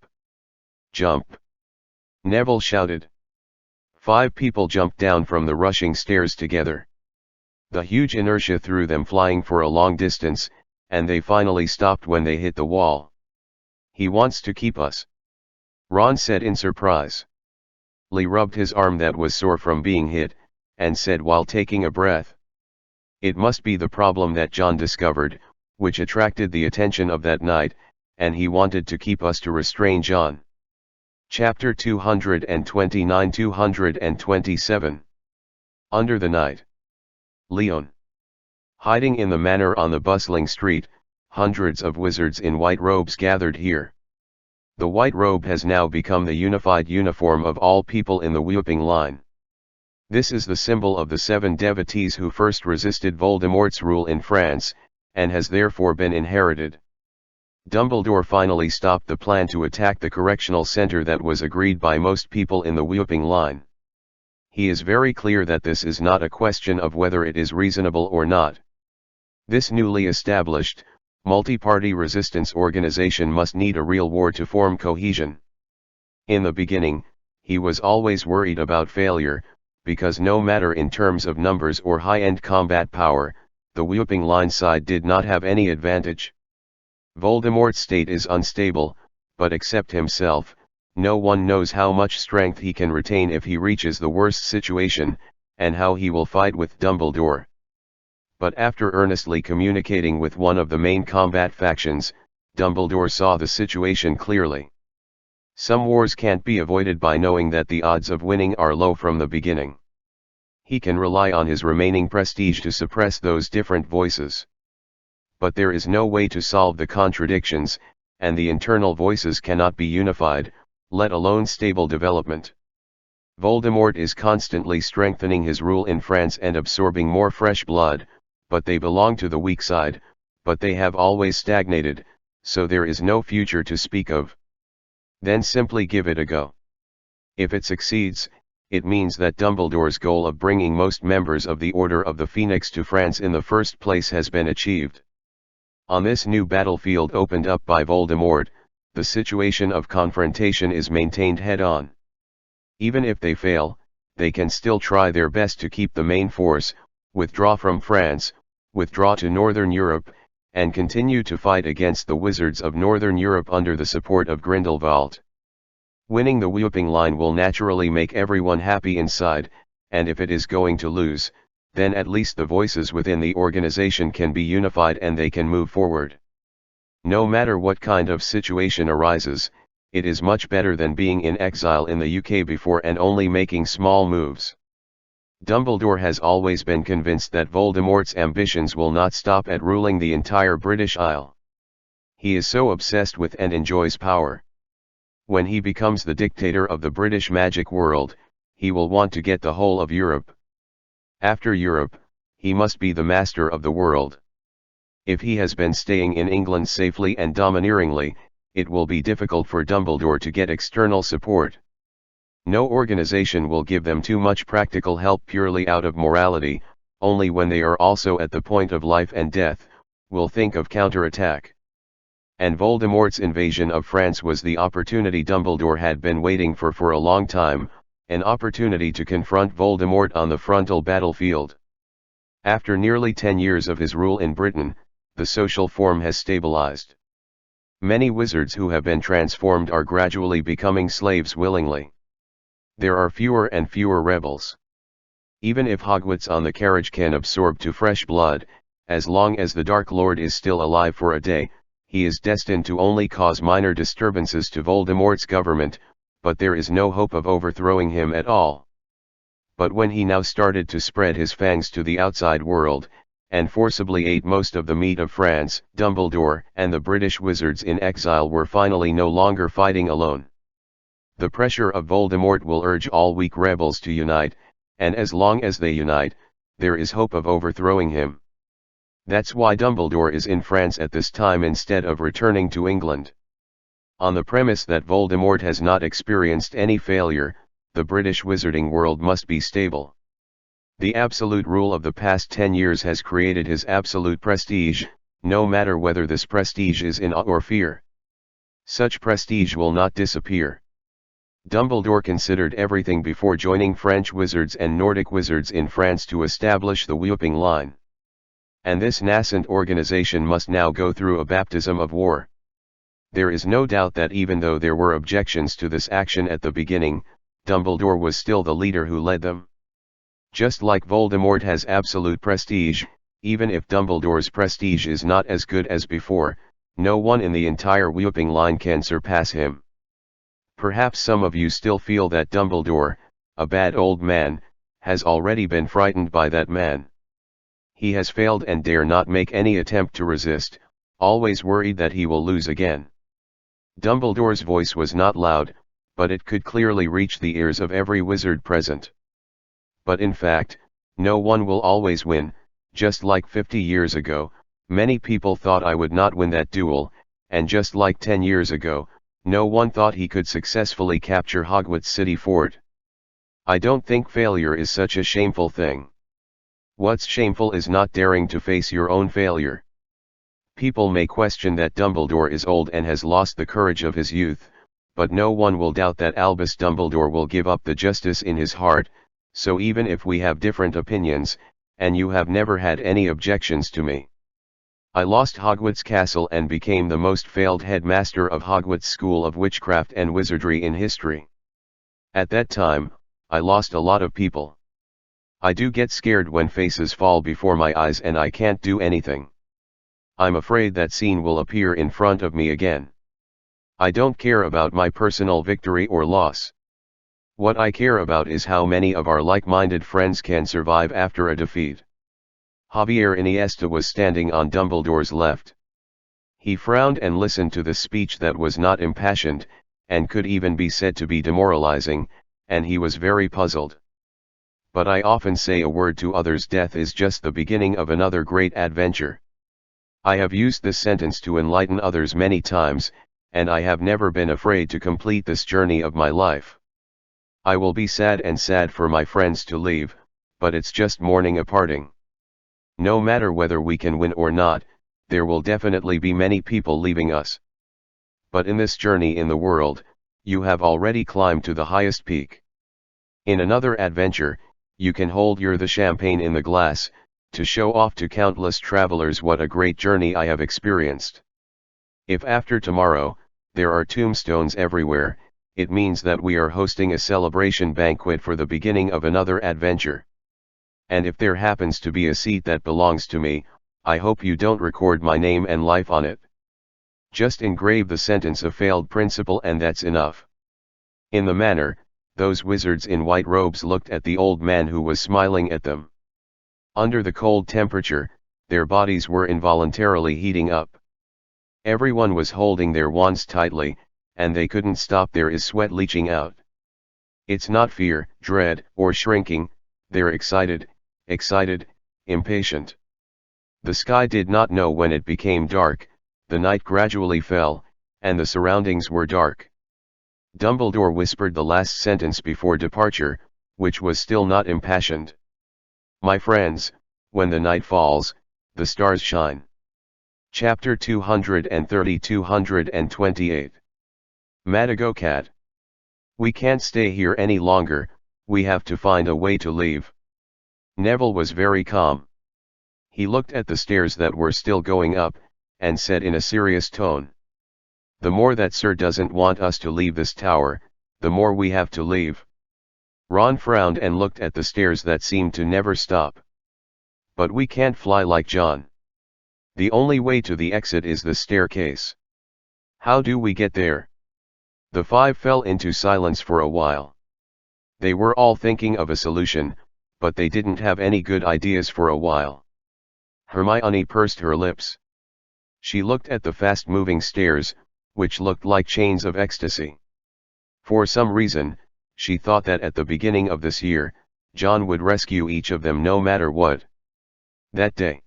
Speaker 1: "Jump!" Neville shouted. 5 people jumped down from the rushing stairs together. The huge inertia threw them flying for a long distance, and they finally stopped when they hit the wall. "He wants to keep us," Ron said in surprise. Lee rubbed his arm that was sore from being hit, and said while taking a breath, "It must be the problem that John discovered, which attracted the attention of that night, and he wanted to keep us to restrain John." Chapter 229-227. Under the night. Leon. Hiding in the manor on the bustling street, hundreds of wizards in white robes gathered here. The white robe has now become the unified uniform of all people in the Whooping line. This is the symbol of the 7 devotees who first resisted Voldemort's rule in France, and has therefore been inherited. Dumbledore finally stopped the plan to attack the correctional center that was agreed by most people in the Whooping line. He is very clear that this is not a question of whether it is reasonable or not. This newly established, multi-party resistance organization must need a real war to form cohesion. In the beginning, he was always worried about failure, because no matter in terms of numbers or high-end combat power, the Whooping line side did not have any advantage. Voldemort's state is unstable, but except himself, no one knows how much strength he can retain if he reaches the worst situation, and how he will fight with Dumbledore. But after earnestly communicating with one of the main combat factions, Dumbledore saw the situation clearly. Some wars can't be avoided by knowing that the odds of winning are low from the beginning. He can rely on his remaining prestige to suppress those different voices. But there is no way to solve the contradictions, and the internal voices cannot be unified, let alone stable development. Voldemort is constantly strengthening his rule in France and absorbing more fresh blood, but they belong to the weak side, but they have always stagnated, so there is no future to speak of. Then simply give it a go. If it succeeds, it means that Dumbledore's goal of bringing most members of the Order of the Phoenix to France in the first place has been achieved. On this new battlefield opened up by Voldemort, the situation of confrontation is maintained head-on. Even if they fail, they can still try their best to keep the main force, withdraw from France, withdraw to Northern Europe, and continue to fight against the wizards of Northern Europe under the support of Grindelwald. Winning the whooping line will naturally make everyone happy inside, and if it is going to lose, then at least the voices within the organization can be unified and they can move forward. No matter what kind of situation arises, it is much better than being in exile in the UK before and only making small moves. Dumbledore has always been convinced that Voldemort's ambitions will not stop at ruling the entire British Isle. He is so obsessed with and enjoys power. When he becomes the dictator of the British magic world, he will want to get the whole of Europe. After Europe, he must be the master of the world. If he has been staying in England safely and domineeringly, it will be difficult for Dumbledore to get external support. No organization will give them too much practical help purely out of morality, only when they are also at the point of life and death, will think of counterattack. And Voldemort's invasion of France was the opportunity Dumbledore had been waiting for a long time, an opportunity to confront Voldemort on the frontal battlefield. After nearly 10 years of his rule in Britain, the social form has stabilized. Many wizards who have been transformed are gradually becoming slaves willingly. There are fewer and fewer rebels. Even if Hogwarts on the carriage can absorb to fresh blood, as long as the Dark Lord is still alive for a day, he is destined to only cause minor disturbances to Voldemort's government, but there is no hope of overthrowing him at all. But when he now started to spread his fangs to the outside world, and forcibly ate most of the meat of France, Dumbledore and the British wizards in exile were finally no longer fighting alone. The pressure of Voldemort will urge all weak rebels to unite, and as long as they unite, there is hope of overthrowing him. That's why Dumbledore is in France at this time instead of returning to England. On the premise that Voldemort has not experienced any failure, the British wizarding world must be stable. The absolute rule of the past 10 years has created his absolute prestige, no matter whether this prestige is in awe or fear. Such prestige will not disappear. Dumbledore considered everything before joining French wizards and Nordic wizards in France to establish the whooping line. And this nascent organization must now go through a baptism of war. There is no doubt that even though there were objections to this action at the beginning, Dumbledore was still the leader who led them. Just like Voldemort has absolute prestige, even if Dumbledore's prestige is not as good as before, no one in the entire whooping line can surpass him. Perhaps some of you still feel that Dumbledore, a bad old man, has already been frightened by that man. He has failed and dare not make any attempt to resist, always worried that he will lose again. Dumbledore's voice was not loud, but it could clearly reach the ears of every wizard present. But in fact, no one will always win. Just like 50 years ago, many people thought I would not win that duel, and just like 10 years ago, no one thought he could successfully capture Hogwarts City Fort. I don't think failure is such a shameful thing. What's shameful is not daring to face your own failure. People may question that Dumbledore is old and has lost the courage of his youth, but no one will doubt that Albus Dumbledore will give up the justice in his heart, so even if we have different opinions, and you have never had any objections to me. I lost Hogwarts Castle and became the most failed headmaster of Hogwarts School of Witchcraft and Wizardry in history. At that time, I lost a lot of people. I do get scared when faces fall before my eyes and I can't do anything. I'm afraid that scene will appear in front of me again. I don't care about my personal victory or loss. What I care about is how many of our like-minded friends can survive after a defeat. Javier Iniesta was standing on Dumbledore's left. He frowned and listened to the speech that was not impassioned, and could even be said to be demoralizing, and he was very puzzled. But I often say a word to others: death is just the beginning of another great adventure. I have used this sentence to enlighten others many times, and I have never been afraid to complete this journey of my life. I will be sad and sad for my friends to leave, but it's just mourning a parting. No matter whether we can win or not, there will definitely be many people leaving us. But in this journey in the world, you have already climbed to the highest peak. In another adventure, you can hold the champagne in the glass, to show off to countless travelers what a great journey I have experienced. If after tomorrow, there are tombstones everywhere, it means that we are hosting a celebration banquet for the beginning of another adventure. And if there happens to be a seat that belongs to me, I hope you don't record my name and life on it. Just engrave the sentence "a failed principal" and that's enough. In the manner, those wizards in white robes looked at the old man who was smiling at them. Under the cold temperature, their bodies were involuntarily heating up. Everyone was holding their wands tightly, and they couldn't stop their sweat leaching out. It's not fear, dread, or shrinking, they're excited, impatient. The sky did not know when it became dark, the night gradually fell, and the surroundings were dark. Dumbledore whispered the last sentence before departure, which was still not impassioned. My friends, when the night falls, the stars shine. Chapter 230-228. Madagocat. We can't stay here any longer, we have to find a way to leave. Neville was very calm. He looked at the stairs that were still going up, and said in a serious tone. The more that Sir doesn't want us to leave this tower, the more we have to leave. Ron frowned and looked at the stairs that seemed to never stop. But we can't fly like John. The only way to the exit is the staircase. How do we get there? The five fell into silence for a while. They were all thinking of a solution, but they didn't have any good ideas for a while. Hermione pursed her lips. She looked at the fast-moving stairs, which looked like chains of ecstasy. For some reason, she thought that at the beginning of this year, John would rescue each of them no matter what. That day,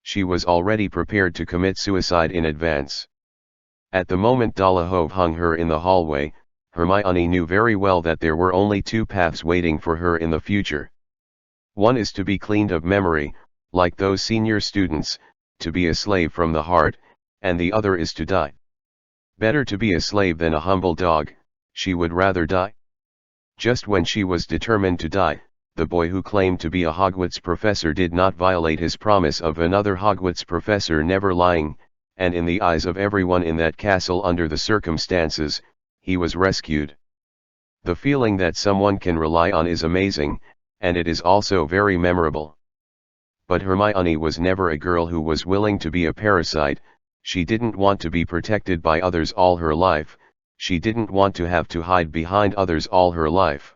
Speaker 1: she was already prepared to commit suicide in advance. At the moment Dolohov hung her in the hallway, Hermione knew very well that there were only two paths waiting for her in the future. One is to be cleaned of memory, like those senior students, to be a slave from the heart, and the other is to die. Better to be a slave than a humble dog, she would rather die. Just when she was determined to die, the boy who claimed to be a Hogwarts professor did not violate his promise of another Hogwarts professor never lying, and in the eyes of everyone in that castle under the circumstances, he was rescued. The feeling that someone can rely on is amazing, and it is also very memorable. But Hermione was never a girl who was willing to be a parasite. She didn't want to be protected by others all her life, she didn't want to have to hide behind others all her life.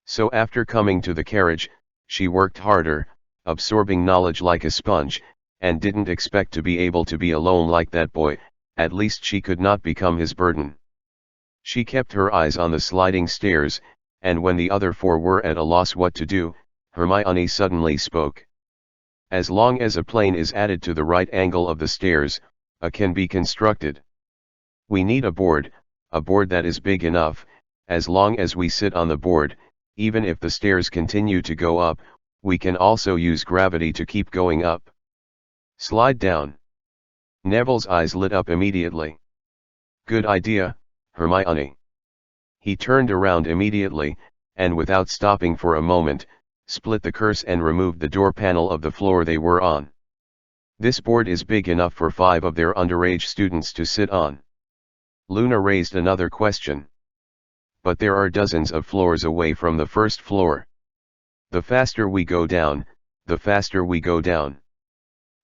Speaker 1: So after coming to the carriage, she worked harder, absorbing knowledge like a sponge, and didn't expect to be able to be alone like that boy, at least she could not become his burden. She kept her eyes on the sliding stairs, and when the other four were at a loss what to do, Hermione suddenly spoke. As long as a plane is added to the right angle of the stairs, a can be constructed. We need a board that is big enough, as long as we sit on the board, even if the stairs continue to go up, we can also use gravity to keep going up. Slide down. Neville's eyes lit up immediately. Good idea, Hermione. He turned around immediately, and without stopping for a moment, split the curse and removed the door panel of the floor they were on. This board is big enough for 5 of their underage students to sit on. Luna raised another question. But there are dozens of floors away from the first floor. The faster we go down, the faster we go down.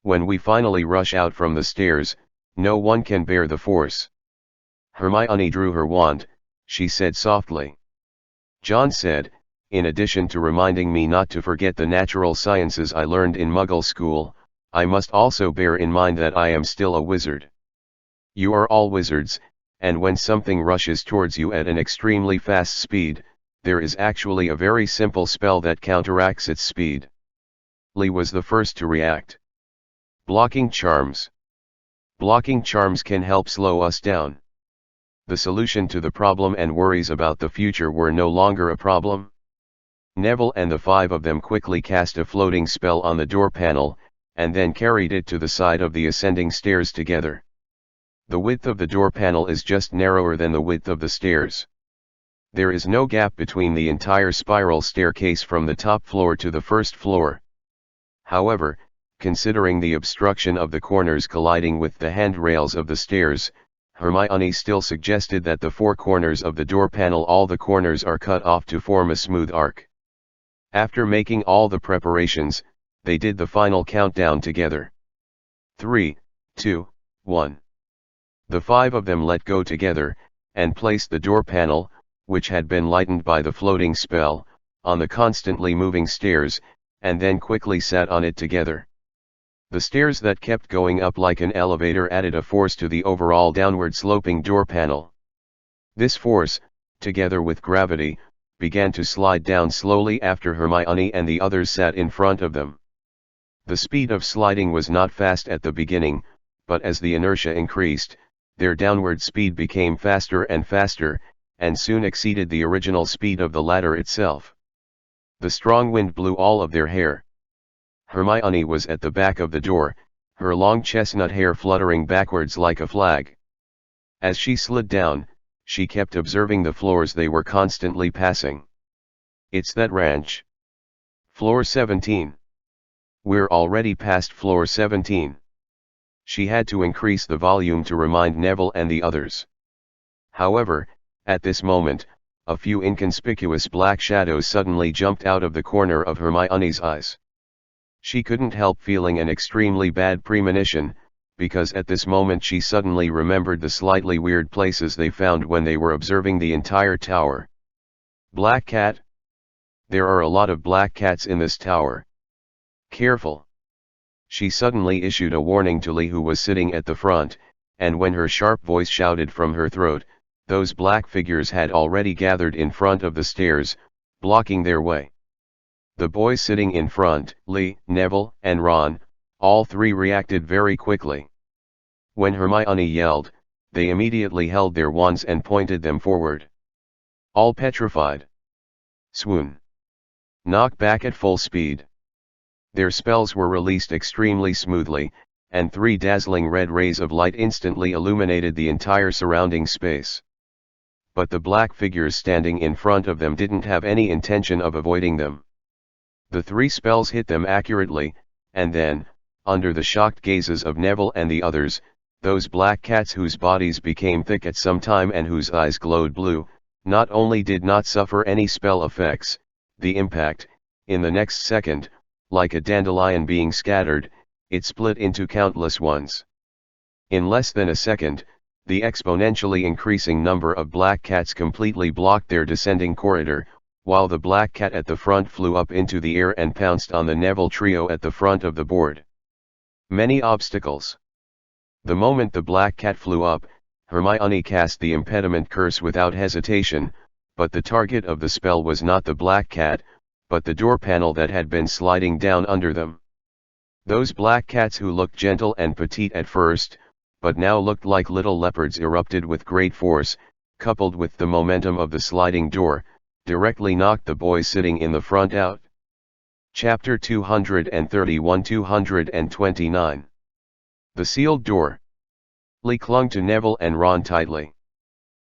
Speaker 1: When we finally rush out from the stairs, no one can bear the force. Hermione drew her wand, she said softly. John said, in addition to reminding me not to forget the natural sciences I learned in Muggle school, I must also bear in mind that I am still a wizard. You are all wizards, and when something rushes towards you at an extremely fast speed, there is actually a very simple spell that counteracts its speed. Lee was the first to react. Blocking charms. Blocking charms can help slow us down. The solution to the problem and worries about the future were no longer a problem. Neville and the five of them quickly cast a floating spell on the door panel, and then carried it to the side of the ascending stairs together. The width of the door panel is just narrower than the width of the stairs. There is no gap between the entire spiral staircase from the top floor to the first floor. However, considering the obstruction of the corners colliding with the handrails of the stairs, Hermione still suggested that the four corners of the door panel, all the corners are cut off to form a smooth arc. After making all the preparations, they did the final countdown together. 3, 2, 1. The five of them let go together, and placed the door panel, which had been lightened by the floating spell, on the constantly moving stairs, and then quickly sat on it together. The stairs that kept going up like an elevator added a force to the overall downward sloping door panel. This force, together with gravity, began to slide down slowly after Hermione and the others sat in front of them. The speed of sliding was not fast at the beginning, but as the inertia increased, their downward speed became faster and faster, and soon exceeded the original speed of the ladder itself. The strong wind blew all of their hair. Hermione was at the back of the door, her long chestnut hair fluttering backwards like a flag. As she slid down, she kept observing the floors they were constantly passing. "It's that ranch. Floor 17. We're already past floor 17. She had to increase the volume to remind Neville and the others. However, at this moment, a few inconspicuous black shadows suddenly jumped out of the corner of Hermione's eyes. She couldn't help feeling an extremely bad premonition, because at this moment she suddenly remembered the slightly weird places they found when they were observing the entire tower. Black cat? There are a lot of black cats in this tower. Careful! She suddenly issued a warning to Lee, who was sitting at the front, and when her sharp voice shouted from her throat, those black figures had already gathered in front of the stairs, blocking their way. The boys sitting in front, Lee, Neville, and Ron, all three reacted very quickly. When Hermione yelled, they immediately held their wands and pointed them forward. All petrified. Swoon. Knock back at full speed. Their spells were released extremely smoothly, and three dazzling red rays of light instantly illuminated the entire surrounding space. But the black figures standing in front of them didn't have any intention of avoiding them. The three spells hit them accurately, and then, under the shocked gazes of Neville and the others, those black cats whose bodies became thick at some time and whose eyes glowed blue, not only did not suffer any spell effects, the impact, in the next second, like a dandelion being scattered, it split into countless ones. In less than a second, the exponentially increasing number of black cats completely blocked their descending corridor, while the black cat at the front flew up into the air and pounced on the Neville trio at the front of the board. Many obstacles. The moment the black cat flew up, Hermione cast the impediment curse without hesitation, but the target of the spell was not the black cat, but the door panel that had been sliding down under them. Those black cats, who looked gentle and petite at first, but now looked like little leopards, erupted with great force, coupled with the momentum of the sliding door, directly knocked the boys sitting in the front out. Chapter 231-229. The sealed door. Lee clung to Neville and Ron tightly.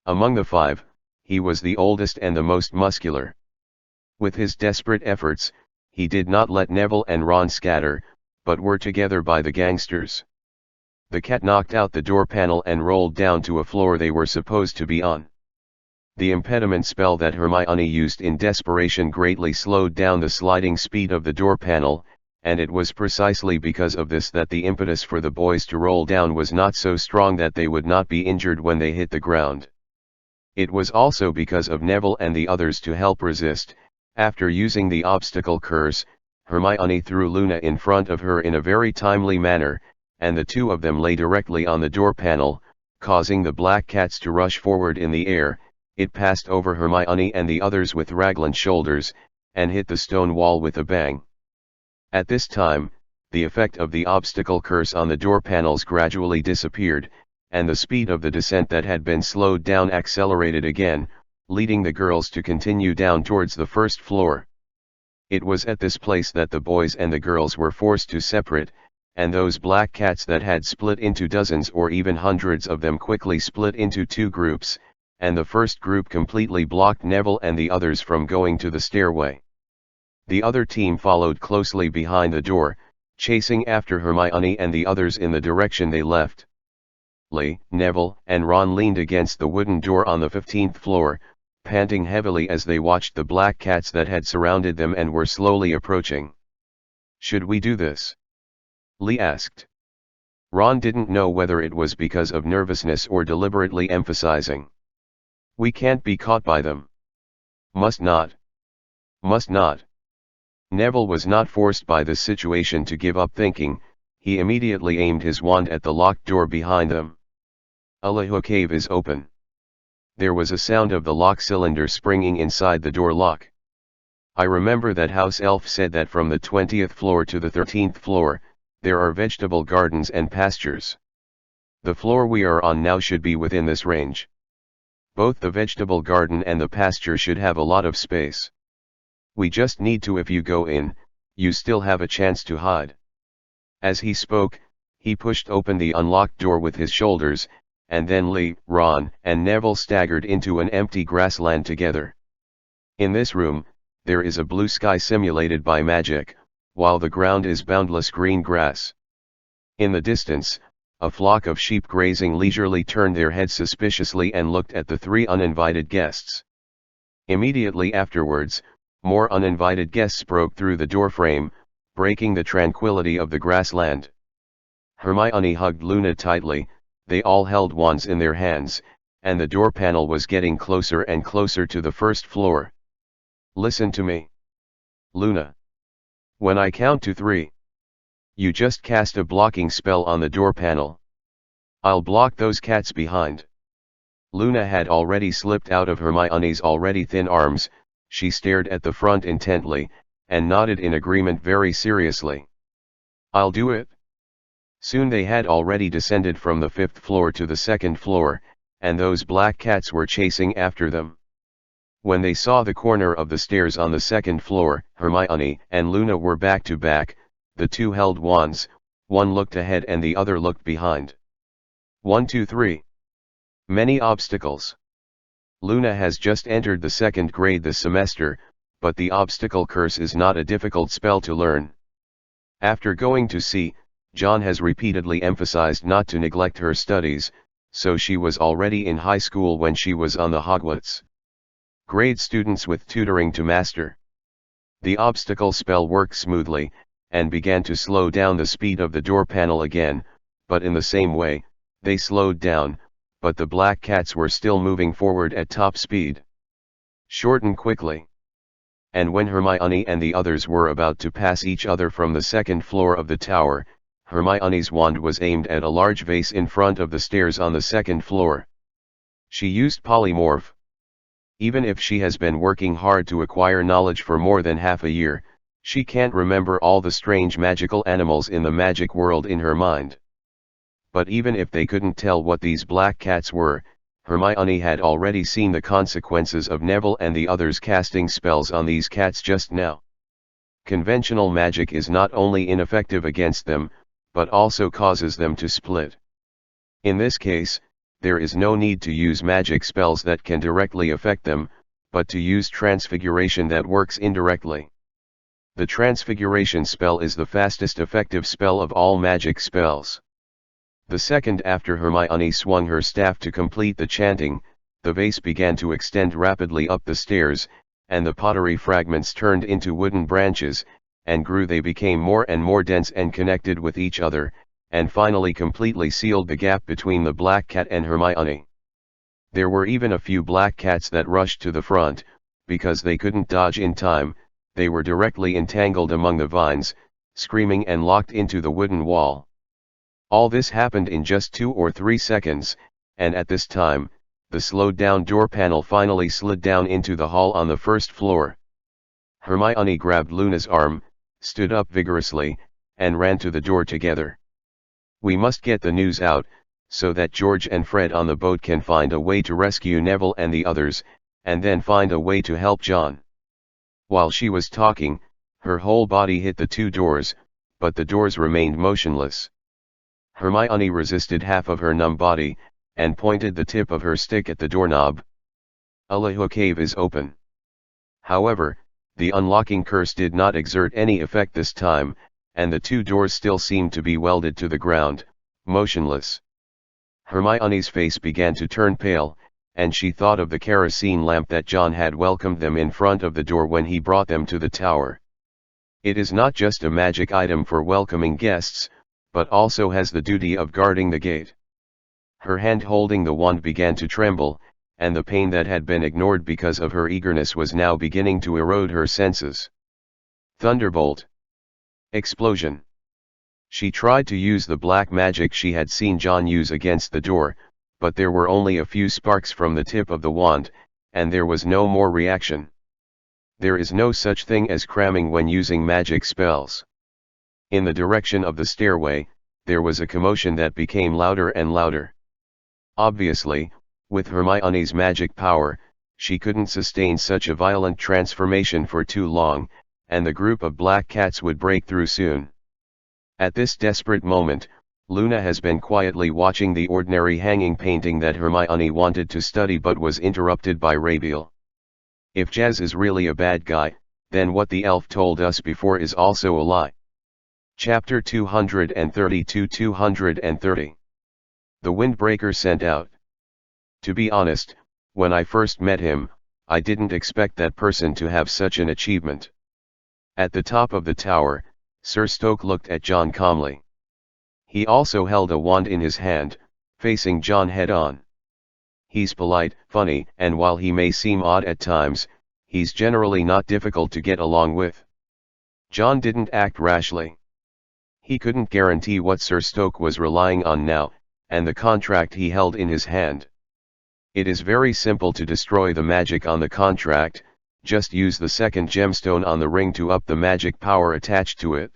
Speaker 1: Among the five, he was the oldest and the most muscular. With his desperate efforts, he did not let Neville and Ron scatter, but were together by the gangsters. The cat knocked out the door panel and rolled down to a floor they were supposed to be on. The impediment spell that Hermione used in desperation greatly slowed down the sliding speed of the door panel, and it was precisely because of this that the impetus for the boys to roll down was not so strong that they would not be injured when they hit the ground. It was also because of Neville and the others to help resist. After using the obstacle curse, Hermione threw Luna in front of her in a very timely manner, and the two of them lay directly on the door panel, causing the black cats to rush forward in the air. It passed over Hermione and the others with Raglan's shoulders, and hit the stone wall with a bang. At this time, the effect of the obstacle curse on the door panels gradually disappeared, and the speed of the descent that had been slowed down accelerated again, leading the girls to continue down towards the first floor. It was at this place that the boys and the girls were forced to separate, and those black cats that had split into dozens or even hundreds of them quickly split into two groups, and the first group completely blocked Neville and the others from going to the stairway. The other team followed closely behind the door, chasing after Hermione and the others in the direction they left. Lee, Neville, and Ron leaned against the wooden door on the 15th floor, panting heavily as they watched the black cats that had surrounded them and were slowly approaching. "Should we do this?" Lee asked. Ron didn't know whether it was because of nervousness or deliberately emphasizing. "We can't be caught by them." "Must not. Must not." Neville was not forced by this situation to give up thinking. He immediately aimed his wand at the locked door behind them. "Allahu cave is open." There was a sound of the lock cylinder springing inside the door lock. "I remember that house elf said that from the 20th floor to the 13th floor, there are vegetable gardens and pastures. The floor we are on now should be within this range. Both the vegetable garden and the pasture should have a lot of space. We just need to, if you go in, you still have a chance to hide." As he spoke, he pushed open the unlocked door with his shoulders, and then Lee, Ron, and Neville staggered into an empty grassland together. In this room, there is a blue sky simulated by magic, while the ground is boundless green grass. In the distance, a flock of sheep grazing leisurely turned their heads suspiciously and looked at the three uninvited guests. Immediately afterwards, more uninvited guests broke through the doorframe, breaking the tranquility of the grassland. Hermione hugged Luna tightly. They all held wands in their hands, and the door panel was getting closer and closer to the first floor. "Listen to me, Luna. When I count to 3, you just cast a blocking spell on the door panel. I'll block those cats behind." Luna had already slipped out of Hermione's already thin arms. She stared at the front intently, and nodded in agreement very seriously. "I'll do it." Soon they had already descended from the 5th floor to the 2nd floor, and those black cats were chasing after them. When they saw the corner of the stairs on the 2nd floor, Hermione and Luna were back to back. The two held wands, one looked ahead and the other looked behind. 1, 2, 3. Many obstacles. Luna has just entered the 2nd grade this semester, but the obstacle curse is not a difficult spell to learn. After going to sea, John has repeatedly emphasized not to neglect her studies, so she was already in high school when she was on the Hogwarts grade students with tutoring to master. The obstacle spell worked smoothly, and began to slow down the speed of the door panel again, but in the same way, they slowed down, but the black cats were still moving forward at top speed. "Shorten quickly." And when Hermione and the others were about to pass each other from the 2nd floor of the tower, Hermione's wand was aimed at a large vase in front of the stairs on the 2nd floor. She used polymorph. Even if she has been working hard to acquire knowledge for more than half a year, she can't remember all the strange magical animals in the magic world in her mind. But even if they couldn't tell what these black cats were, Hermione had already seen the consequences of Neville and the others casting spells on these cats just now. Conventional magic is not only ineffective against them, but also causes them to split. In this case, there is no need to use magic spells that can directly affect them, but to use transfiguration that works indirectly. The transfiguration spell is the fastest effective spell of all magic spells. The second after Hermione swung her staff to complete the chanting, the vase began to extend rapidly up the stairs, and the pottery fragments turned into wooden branches, and grew. They became more and more dense and connected with each other, and finally completely sealed the gap between the black cat and Hermione. There were even a few black cats that rushed to the front, because they couldn't dodge in time. They were directly entangled among the vines, screaming and locked into the wooden wall. All this happened in just 2 or 3 seconds, and at this time, the slowed down door panel finally slid down into the hall on the 1st floor. Hermione grabbed Luna's arm, stood up vigorously, and ran to the door together. "We must get the news out, so that George and Fred on the boat can find a way to rescue Neville and the others, and then find a way to help John. While she was talking, her whole body hit the two doors, but the doors remained motionless. Hermione resisted half of her numb body, and pointed the tip of her stick at the doorknob. "Allah cave is open." However, the unlocking curse did not exert any effect this time, and the two doors still seemed to be welded to the ground, motionless. Hermione's face began to turn pale, and she thought of the kerosene lamp that John had welcomed them in front of the door when he brought them to the tower. It is not just a magic item for welcoming guests, but also has the duty of guarding the gate. Her hand holding the wand began to tremble, and the pain that had been ignored because of her eagerness was now beginning to erode her senses. Thunderbolt. Explosion. She tried to use the black magic she had seen John use against the door, but there were only a few sparks from the tip of the wand, and there was no more reaction. There is no such thing as cramming when using magic spells. In the direction of the stairway, there was a commotion that became louder and louder. Obviously, with Hermione's magic power, she couldn't sustain such a violent transformation for too long, and the group of black cats would break through soon. At this desperate moment, Luna has been quietly watching the ordinary hanging painting that Hermione wanted to study but was interrupted by Rabiel. If Jazz is really a bad guy, then what the elf told us before is also a lie. Chapter 232-230. The Windbreaker Sent Out. To be honest, when I first met him, I didn't expect that person to have such an achievement. At the top of the tower, Sir Stoke looked at John calmly. He also held a wand in his hand, facing John head-on. He's polite, funny, and while he may seem odd at times, he's generally not difficult to get along with. John didn't act rashly. He couldn't guarantee what Sir Stoke was relying on now, and the contract he held in his hand. It is very simple to destroy the magic on the contract, just use the second gemstone on the ring to up the magic power attached to it.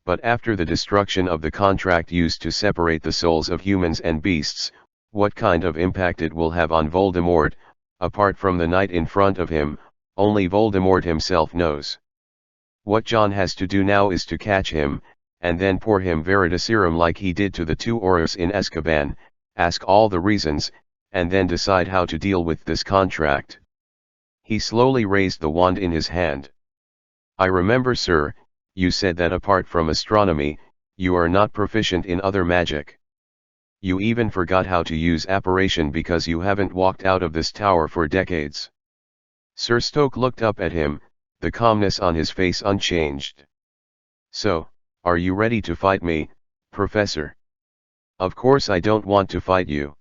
Speaker 1: But after the destruction of the contract used to separate the souls of humans and beasts, what kind of impact it will have on Voldemort, apart from the knight in front of him, only Voldemort himself knows. What John has to do now is to catch him, and then pour him Veritaserum like he did to the two Aurors in Azkaban, ask all the reasons, and then decide how to deal with this contract. He slowly raised the wand in his hand. "I remember, sir, you said that apart from astronomy, you are not proficient in other magic. You even forgot how to use apparition because you haven't walked out of this tower for decades." Sir Stoke looked up at him, the calmness on his face unchanged. "So, are you ready to fight me, Professor?" "Of course I don't want to fight you."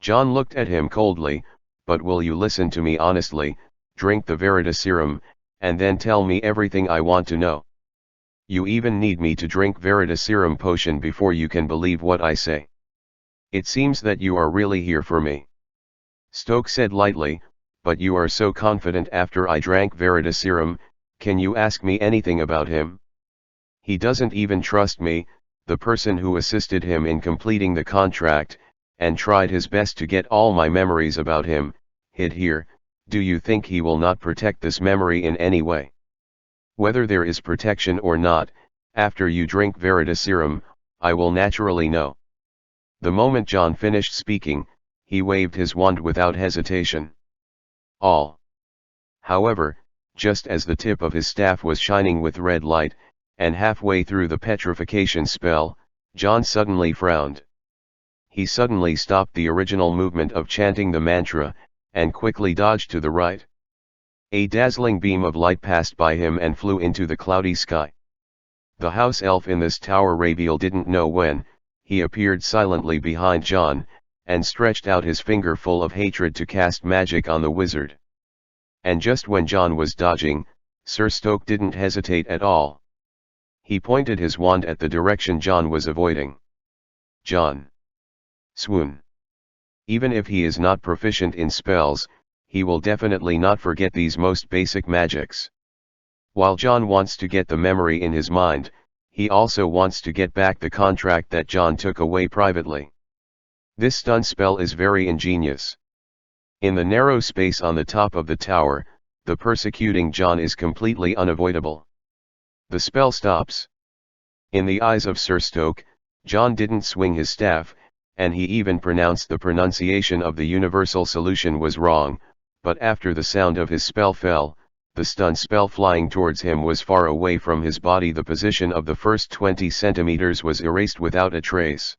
Speaker 1: John looked at him coldly, "But will you listen to me honestly, drink the Veritaserum, and then tell me everything I want to know? You even need me to drink Veritaserum potion before you can believe what I say. It seems that you are really here for me." Stoke said lightly, "But you are so confident after I drank Veritaserum, can you ask me anything about him? He doesn't even trust me, the person who assisted him in completing the contract, and tried his best to get all my memories about him, hid here. Do you think he will not protect this memory in any way? Whether there is protection or not, after you drink Veritaserum, I will naturally know." The moment John finished speaking, he waved his wand without hesitation. All. However, just as the tip of his staff was shining with red light, and halfway through the petrification spell, John suddenly frowned. He suddenly stopped the original movement of chanting the mantra, and quickly dodged to the right. A dazzling beam of light passed by him and flew into the cloudy sky. The house elf in this tower, Rabiel, didn't know when. He appeared silently behind John, and stretched out his finger full of hatred to cast magic on the wizard. And just when John was dodging, Sir Stoke didn't hesitate at all. He pointed his wand at the direction John was avoiding. John. Swoon. Even if he is not proficient in spells, he will definitely not forget these most basic magics. While John wants to get the memory in his mind, he also wants to get back the contract that John took away privately. This stun spell is very ingenious. In the narrow space on the top of the tower, the persecuting John is completely unavoidable. The spell stops. In the eyes of Sir Stoke, John didn't swing his staff, and he even pronounced the pronunciation of the universal solution was wrong, but after the sound of his spell fell, the stun spell flying towards him was far away from his body. The position of the first 20 centimeters was erased without a trace.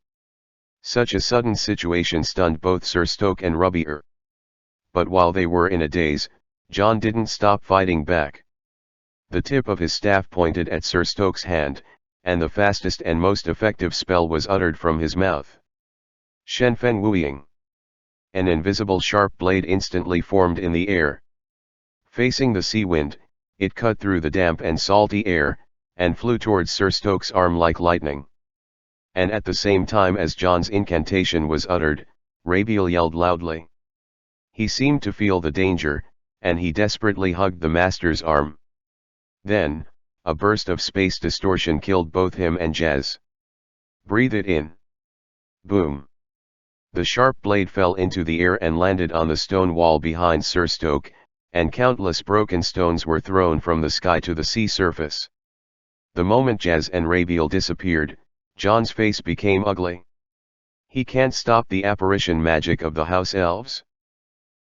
Speaker 1: Such a sudden situation stunned both Sir Stoke and Rubbyer. But while they were in a daze, John didn't stop fighting back. The tip of his staff pointed at Sir Stoke's hand, and the fastest and most effective spell was uttered from his mouth. Shenfen Wuying. An invisible sharp blade instantly formed in the air. Facing the sea wind, it cut through the damp and salty air, and flew towards Sir Stoke's arm like lightning. And at the same time as John's incantation was uttered, Rabiel yelled loudly. He seemed to feel the danger, and he desperately hugged the master's arm. Then, a burst of space distortion killed both him and Jazz. Breathe it in. Boom. The sharp blade fell into the air and landed on the stone wall behind Sir Stoke, and countless broken stones were thrown from the sky to the sea surface. The moment Jazz and Rabiel disappeared, John's face became ugly. He can't stop the apparition magic of the house elves.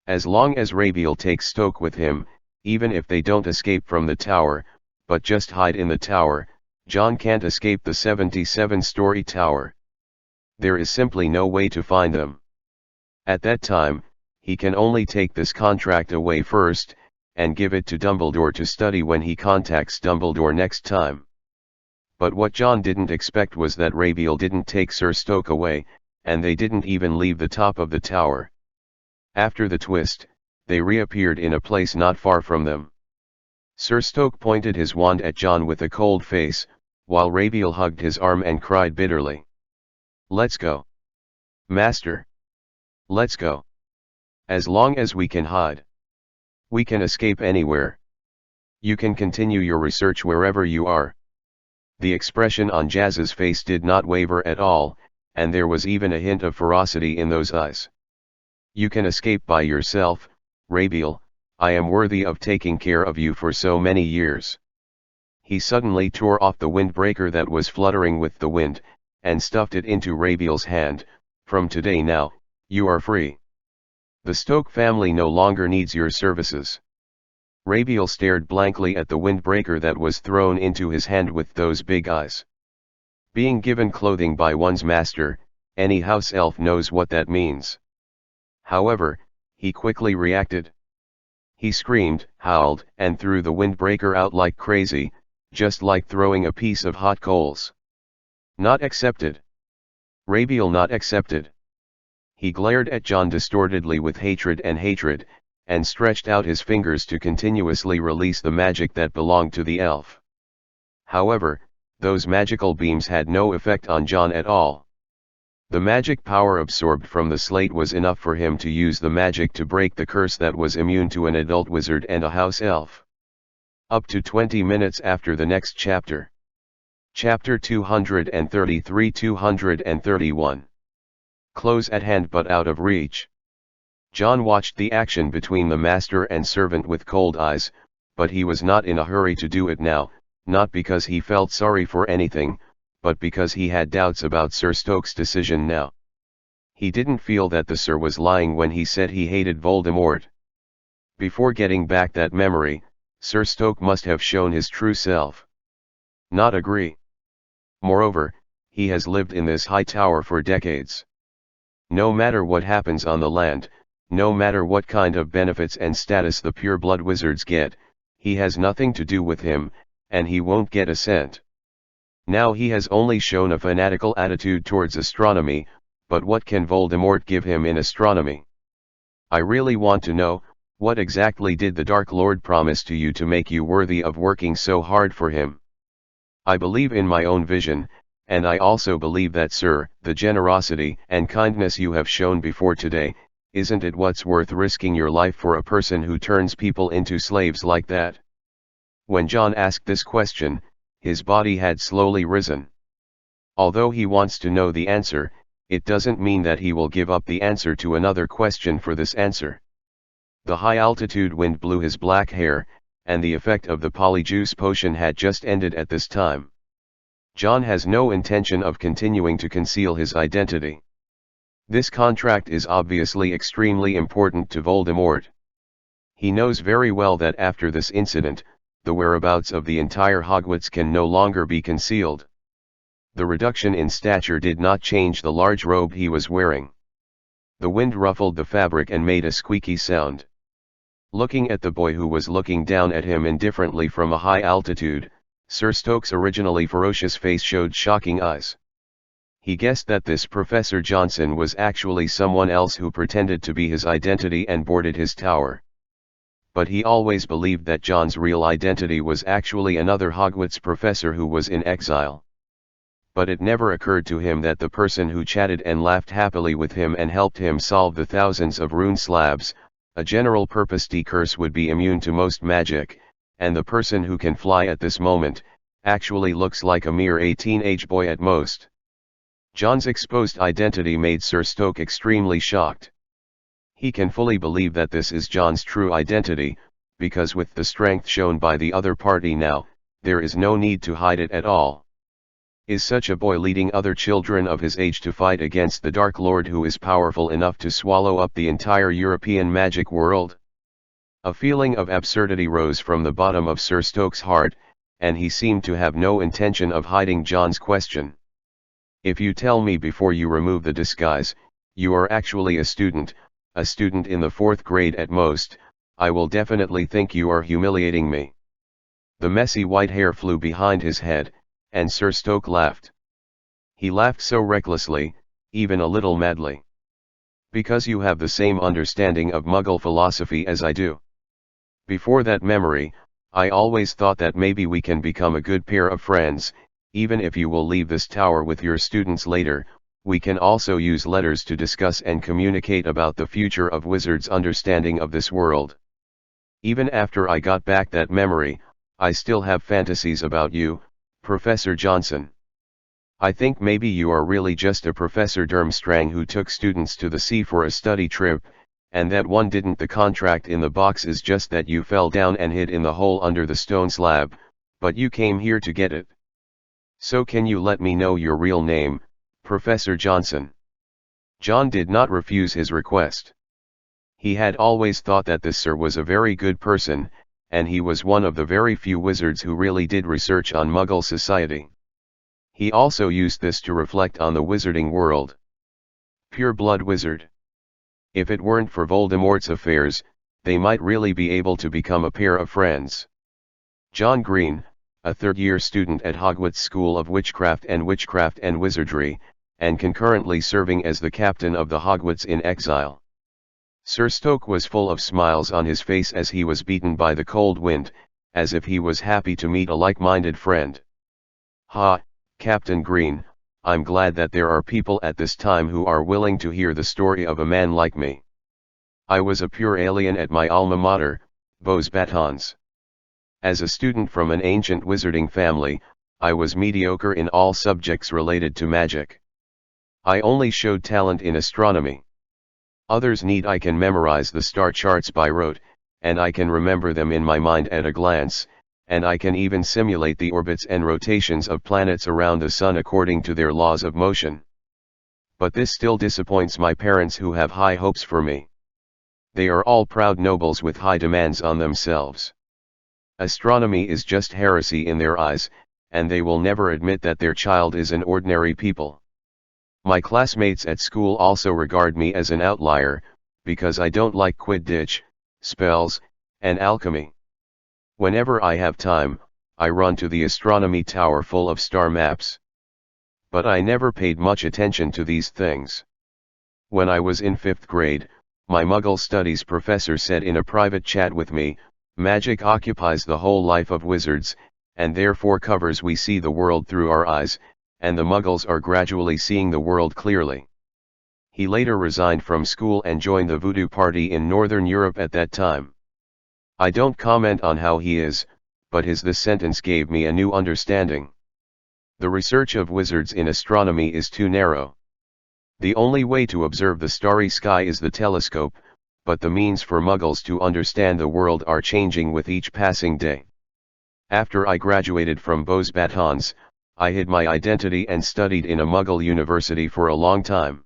Speaker 1: As long as Rabiel takes Stoke with him, even if they don't escape from the tower, but just hide in the tower, John can't escape the 77-story tower. There is simply no way to find them. At that time, he can only take this contract away first, and give it to Dumbledore to study when he contacts Dumbledore next time. But what John didn't expect was that Rabiel didn't take Sir Stoke away, and they didn't even leave the top of the tower. After the twist, they reappeared in a place not far from them. Sir Stoke pointed his wand at John with a cold face, while Rabiel hugged his arm and cried bitterly. Let's go. Master. Let's go. As long as we can hide. We can escape anywhere. You can continue your research wherever you are. The expression on Jazz's face did not waver at all, and there was even a hint of ferocity in those eyes. You can escape by yourself, Rabiel. I am worthy of taking care of you for so many years. He suddenly tore off the windbreaker that was fluttering with the wind, and stuffed it into Rabiel's hand. From today now, you are free. The Stoke family no longer needs your services. Rabiel stared blankly at the windbreaker that was thrown into his hand with those big eyes. Being given clothing by one's master, any house elf knows what that means. However, he quickly reacted. He screamed, howled, and threw the windbreaker out like crazy, just like throwing a piece of hot coals. Not accepted. Rabiel not accepted. He glared at John distortedly with hatred, and stretched out his fingers to continuously release the magic that belonged to the elf. However, those magical beams had no effect on John at all. The magic power absorbed from the slate was enough for him to use the magic to break the curse that was immune to an adult wizard and a house elf. Up to 20 minutes after the next chapter. Chapter 233-231. Close at hand but out of reach. John watched the action between the master and servant with cold eyes, but he was not in a hurry to do it now, not because he felt sorry for anything, but because he had doubts about Sir Stoke's decision now. He didn't feel that the Sir was lying when he said he hated Voldemort. Before getting back that memory, Sir Stoke must have shown his true self. Not agree. Moreover, he has lived in this high tower for decades. No matter what happens on the land, no matter what kind of benefits and status the pure-blood wizards get, he has nothing to do with him, and he won't get a cent. Now he has only shown a fanatical attitude towards astronomy, but what can Voldemort give him in astronomy? I really want to know, what exactly did the Dark Lord promise to you to make you worthy of working so hard for him? I believe in my own vision, and I also believe that, sir, the generosity and kindness you have shown before today, isn't it what's worth risking your life for a person who turns people into slaves like that? When John asked this question, his body had slowly risen. Although he wants to know the answer, it doesn't mean that he will give up the answer to another question for this answer. The high-altitude wind blew his black hair, and the effect of the polyjuice potion had just ended at this time. John has no intention of continuing to conceal his identity. This contract is obviously extremely important to Voldemort. He knows very well that after this incident, the whereabouts of the entire Hogwarts can no longer be concealed. The reduction in stature did not change the large robe he was wearing. The wind ruffled the fabric and made a squeaky sound. Looking at the boy who was looking down at him indifferently from a high altitude, Sir Stokes' originally ferocious face showed shocking eyes. He guessed that this Professor Johnson was actually someone else who pretended to be his identity and boarded his tower. But he always believed that John's real identity was actually another Hogwarts professor who was in exile. But it never occurred to him that the person who chatted and laughed happily with him and helped him solve the thousands of rune slabs, a general-purpose curse, would be immune to most magic, and the person who can fly at this moment, actually looks like a mere teenage boy at most. John's exposed identity made Sir Stoke extremely shocked. He can fully believe that this is John's true identity, because with the strength shown by the other party now, there is no need to hide it at all. Is such a boy leading other children of his age to fight against the Dark Lord who is powerful enough to swallow up the entire European magic world? A feeling of absurdity rose from the bottom of Sir Stokes' heart, and he seemed to have no intention of hiding John's question. If you tell me before you remove the disguise, you are actually a student in the 4th grade at most, I will definitely think you are humiliating me. The messy white hair flew behind his head, and Sir Stoke laughed. He laughed so recklessly, even a little madly. Because you have the same understanding of Muggle philosophy as I do. Before that memory, I always thought that maybe we can become a good pair of friends. Even if you will leave this tower with your students later, we can also use letters to discuss and communicate about the future of wizards' understanding of this world. Even after I got back that memory, I still have fantasies about you, Professor Johnson. I think maybe you are really just a Professor Durmstrang who took students to the sea for a study trip, and that one didn't. The contract in the box is just that you fell down and hid in the hole under the stone slab, but you came here to get it. So can you let me know your real name, Professor Johnson? John did not refuse his request. He had always thought that this sir was a very good person, and he was one of the very few wizards who really did research on Muggle society. He also used this to reflect on the wizarding world. Pure-blood wizard. If it weren't for Voldemort's affairs, they might really be able to become a pair of friends. John Green, a third-year student at Hogwarts School of Witchcraft and Wizardry, and concurrently serving as the captain of the Hogwarts in exile. Sir Stoke was full of smiles on his face as he was beaten by the cold wind, as if he was happy to meet a like-minded friend. Ha, Captain Green, I'm glad that there are people at this time who are willing to hear the story of a man like me. I was a pure alien at my alma mater, Vos Batons. As a student from an ancient wizarding family, I was mediocre in all subjects related to magic. I only showed talent in astronomy. Others need I can memorize the star charts by rote, and I can remember them in my mind at a glance, and I can even simulate the orbits and rotations of planets around the sun according to their laws of motion. But this still disappoints my parents who have high hopes for me. They are all proud nobles with high demands on themselves. Astronomy is just heresy in their eyes, and they will never admit that their child is an ordinary people. My classmates at school also regard me as an outlier, because I don't like Quidditch, spells, and alchemy. Whenever I have time, I run to the astronomy tower full of star maps. But I never paid much attention to these things. When I was in 5th grade, my Muggle Studies professor said in a private chat with me, "Magic occupies the whole life of wizards, and therefore covers we see the world through our eyes, and the Muggles are gradually seeing the world clearly." He later resigned from school and joined the Voodoo Party in Northern Europe at that time. I don't comment on how he is, but this sentence gave me a new understanding. The research of wizards in astronomy is too narrow. The only way to observe the starry sky is the telescope, but the means for Muggles to understand the world are changing with each passing day. After I graduated from Beau's Batons, I hid my identity and studied in a Muggle university for a long time.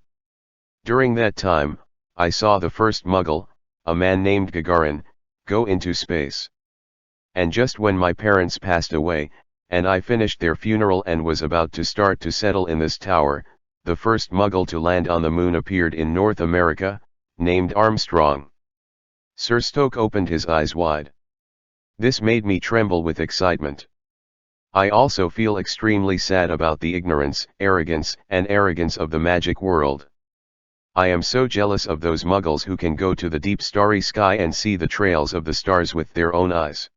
Speaker 1: During that time, I saw the first Muggle, a man named Gagarin, go into space. And just when my parents passed away, and I finished their funeral and was about to start to settle in this tower, the first Muggle to land on the moon appeared in North America, named Armstrong. Sir Stoke opened his eyes wide. This made me tremble with excitement. I also feel extremely sad about the ignorance, arrogance of the magic world. I am so jealous of those Muggles who can go to the deep starry sky and see the trails of the stars with their own eyes.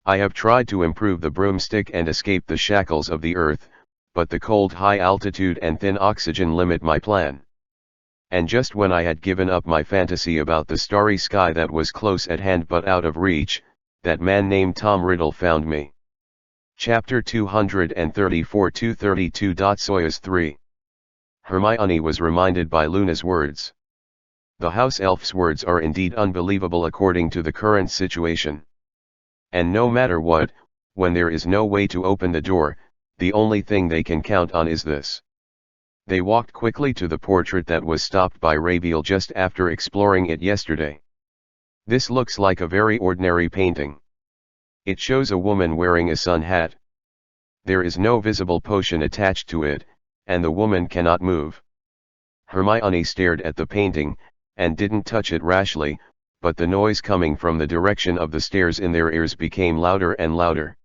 Speaker 1: I have tried to improve the broomstick and escape the shackles of the earth, but the cold high altitude and thin oxygen limit my plan. And just when I had given up my fantasy about the starry sky that was close at hand but out of reach, that man named Tom Riddle found me. Chapter 234-232. Soyuz 3. Hermione was reminded by Luna's words. The house elf's words are indeed unbelievable according to the current situation. And no matter what, when there is no way to open the door, the only thing they can count on is this. They walked quickly to the portrait that was stopped by Rabiel just after exploring it yesterday. This looks like a very ordinary painting. It shows a woman wearing a sun hat. There is no visible potion attached to it, and the woman cannot move. Hermione stared at the painting, and didn't touch it rashly, but the noise coming from the direction of the stairs in their ears became louder and louder.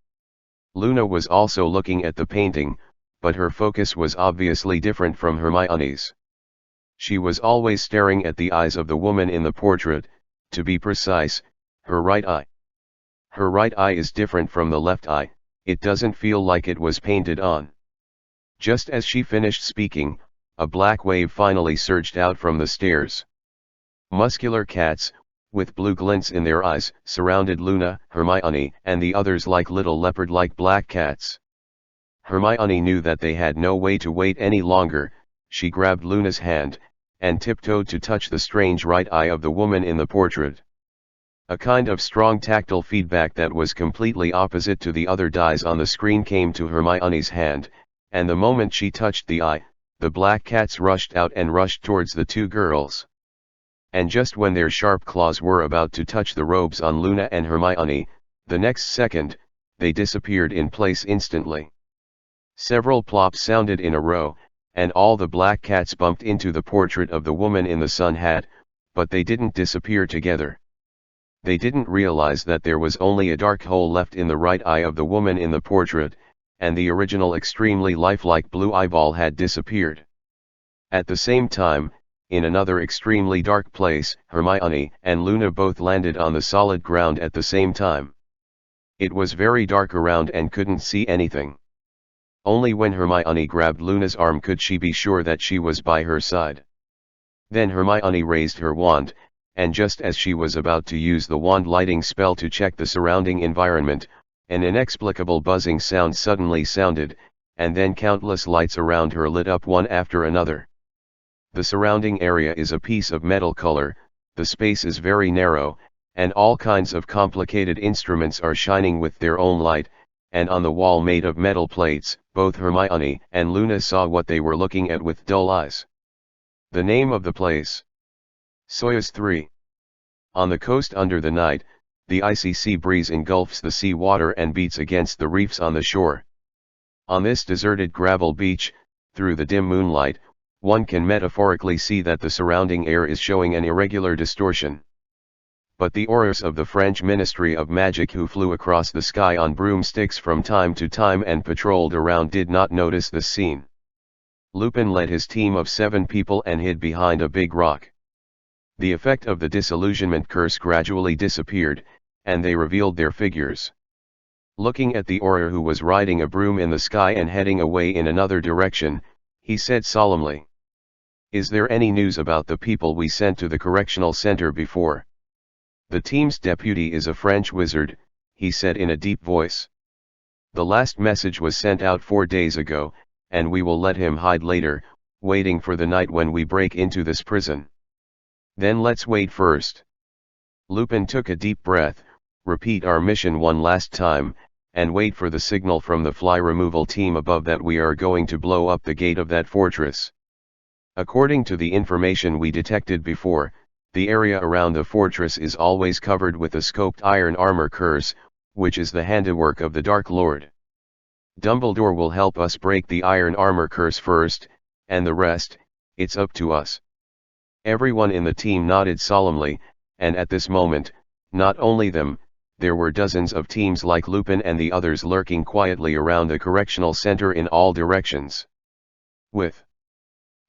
Speaker 1: Luna was also looking at the painting, but her focus was obviously different from Hermione's. She was always staring at the eyes of the woman in the portrait, to be precise, her right eye. Her right eye is different from the left eye, it doesn't feel like it was painted on. Just as she finished speaking, a black wave finally surged out from the stairs. Muscular cats, with blue glints in their eyes, surrounded Luna, Hermione, and the others like little leopard-like black cats. Hermione knew that they had no way to wait any longer. She grabbed Luna's hand, and tiptoed to touch the strange right eye of the woman in the portrait. A kind of strong tactile feedback that was completely opposite to the other dyes on the screen came to Hermione's hand, and the moment she touched the eye, the black cats rushed out and rushed towards the two girls. And just when their sharp claws were about to touch the robes on Luna and Hermione, the next second, they disappeared in place instantly. Several plops sounded in a row, and all the black cats bumped into the portrait of the woman in the sun hat, but they didn't disappear together. They didn't realize that there was only a dark hole left in the right eye of the woman in the portrait, and the original extremely lifelike blue eyeball had disappeared. At the same time, in another extremely dark place, Hermione and Luna both landed on the solid ground at the same time. It was very dark around and couldn't see anything. Only when Hermione grabbed Luna's arm could she be sure that she was by her side. Then Hermione raised her wand, and just as she was about to use the wand lighting spell to check the surrounding environment, an inexplicable buzzing sound suddenly sounded, and then countless lights around her lit up one after another. The surrounding area is a piece of metal color, the space is very narrow, and all kinds of complicated instruments are shining with their own light, and on the wall made of metal plates, both Hermione and Luna saw what they were looking at with dull eyes. The name of the place: Soyuz 3. On the coast under the night, the icy sea breeze engulfs the sea water and beats against the reefs on the shore. On this deserted gravel beach, through the dim moonlight, one can metaphorically see that the surrounding air is showing an irregular distortion. But the Aurors of the French Ministry of Magic who flew across the sky on broomsticks from time to time and patrolled around did not notice this scene. Lupin led his team of 7 people and hid behind a big rock. The effect of the disillusionment curse gradually disappeared, and they revealed their figures. Looking at the Auror who was riding a broom in the sky and heading away in another direction, he said solemnly, "Is there any news about the people we sent to the correctional center before?" "The team's deputy is a French wizard," he said in a deep voice. "The last message was sent out 4 days ago, and we will let him hide later, waiting for the night when we break into this prison. Then let's wait first. Lupin took a deep breath, repeat our mission one last time, and wait for the signal from the fly removal team above that we are going to blow up the gate of that fortress. According to the information we detected before, the area around the fortress is always covered with a scoped iron armor curse, which is the handiwork of the Dark Lord. Dumbledore will help us break the iron armor curse first, and the rest, it's up to us. Everyone in the team nodded solemnly, and at this moment, not only them, there were dozens of teams like Lupin and the others lurking quietly around the correctional center in all directions. With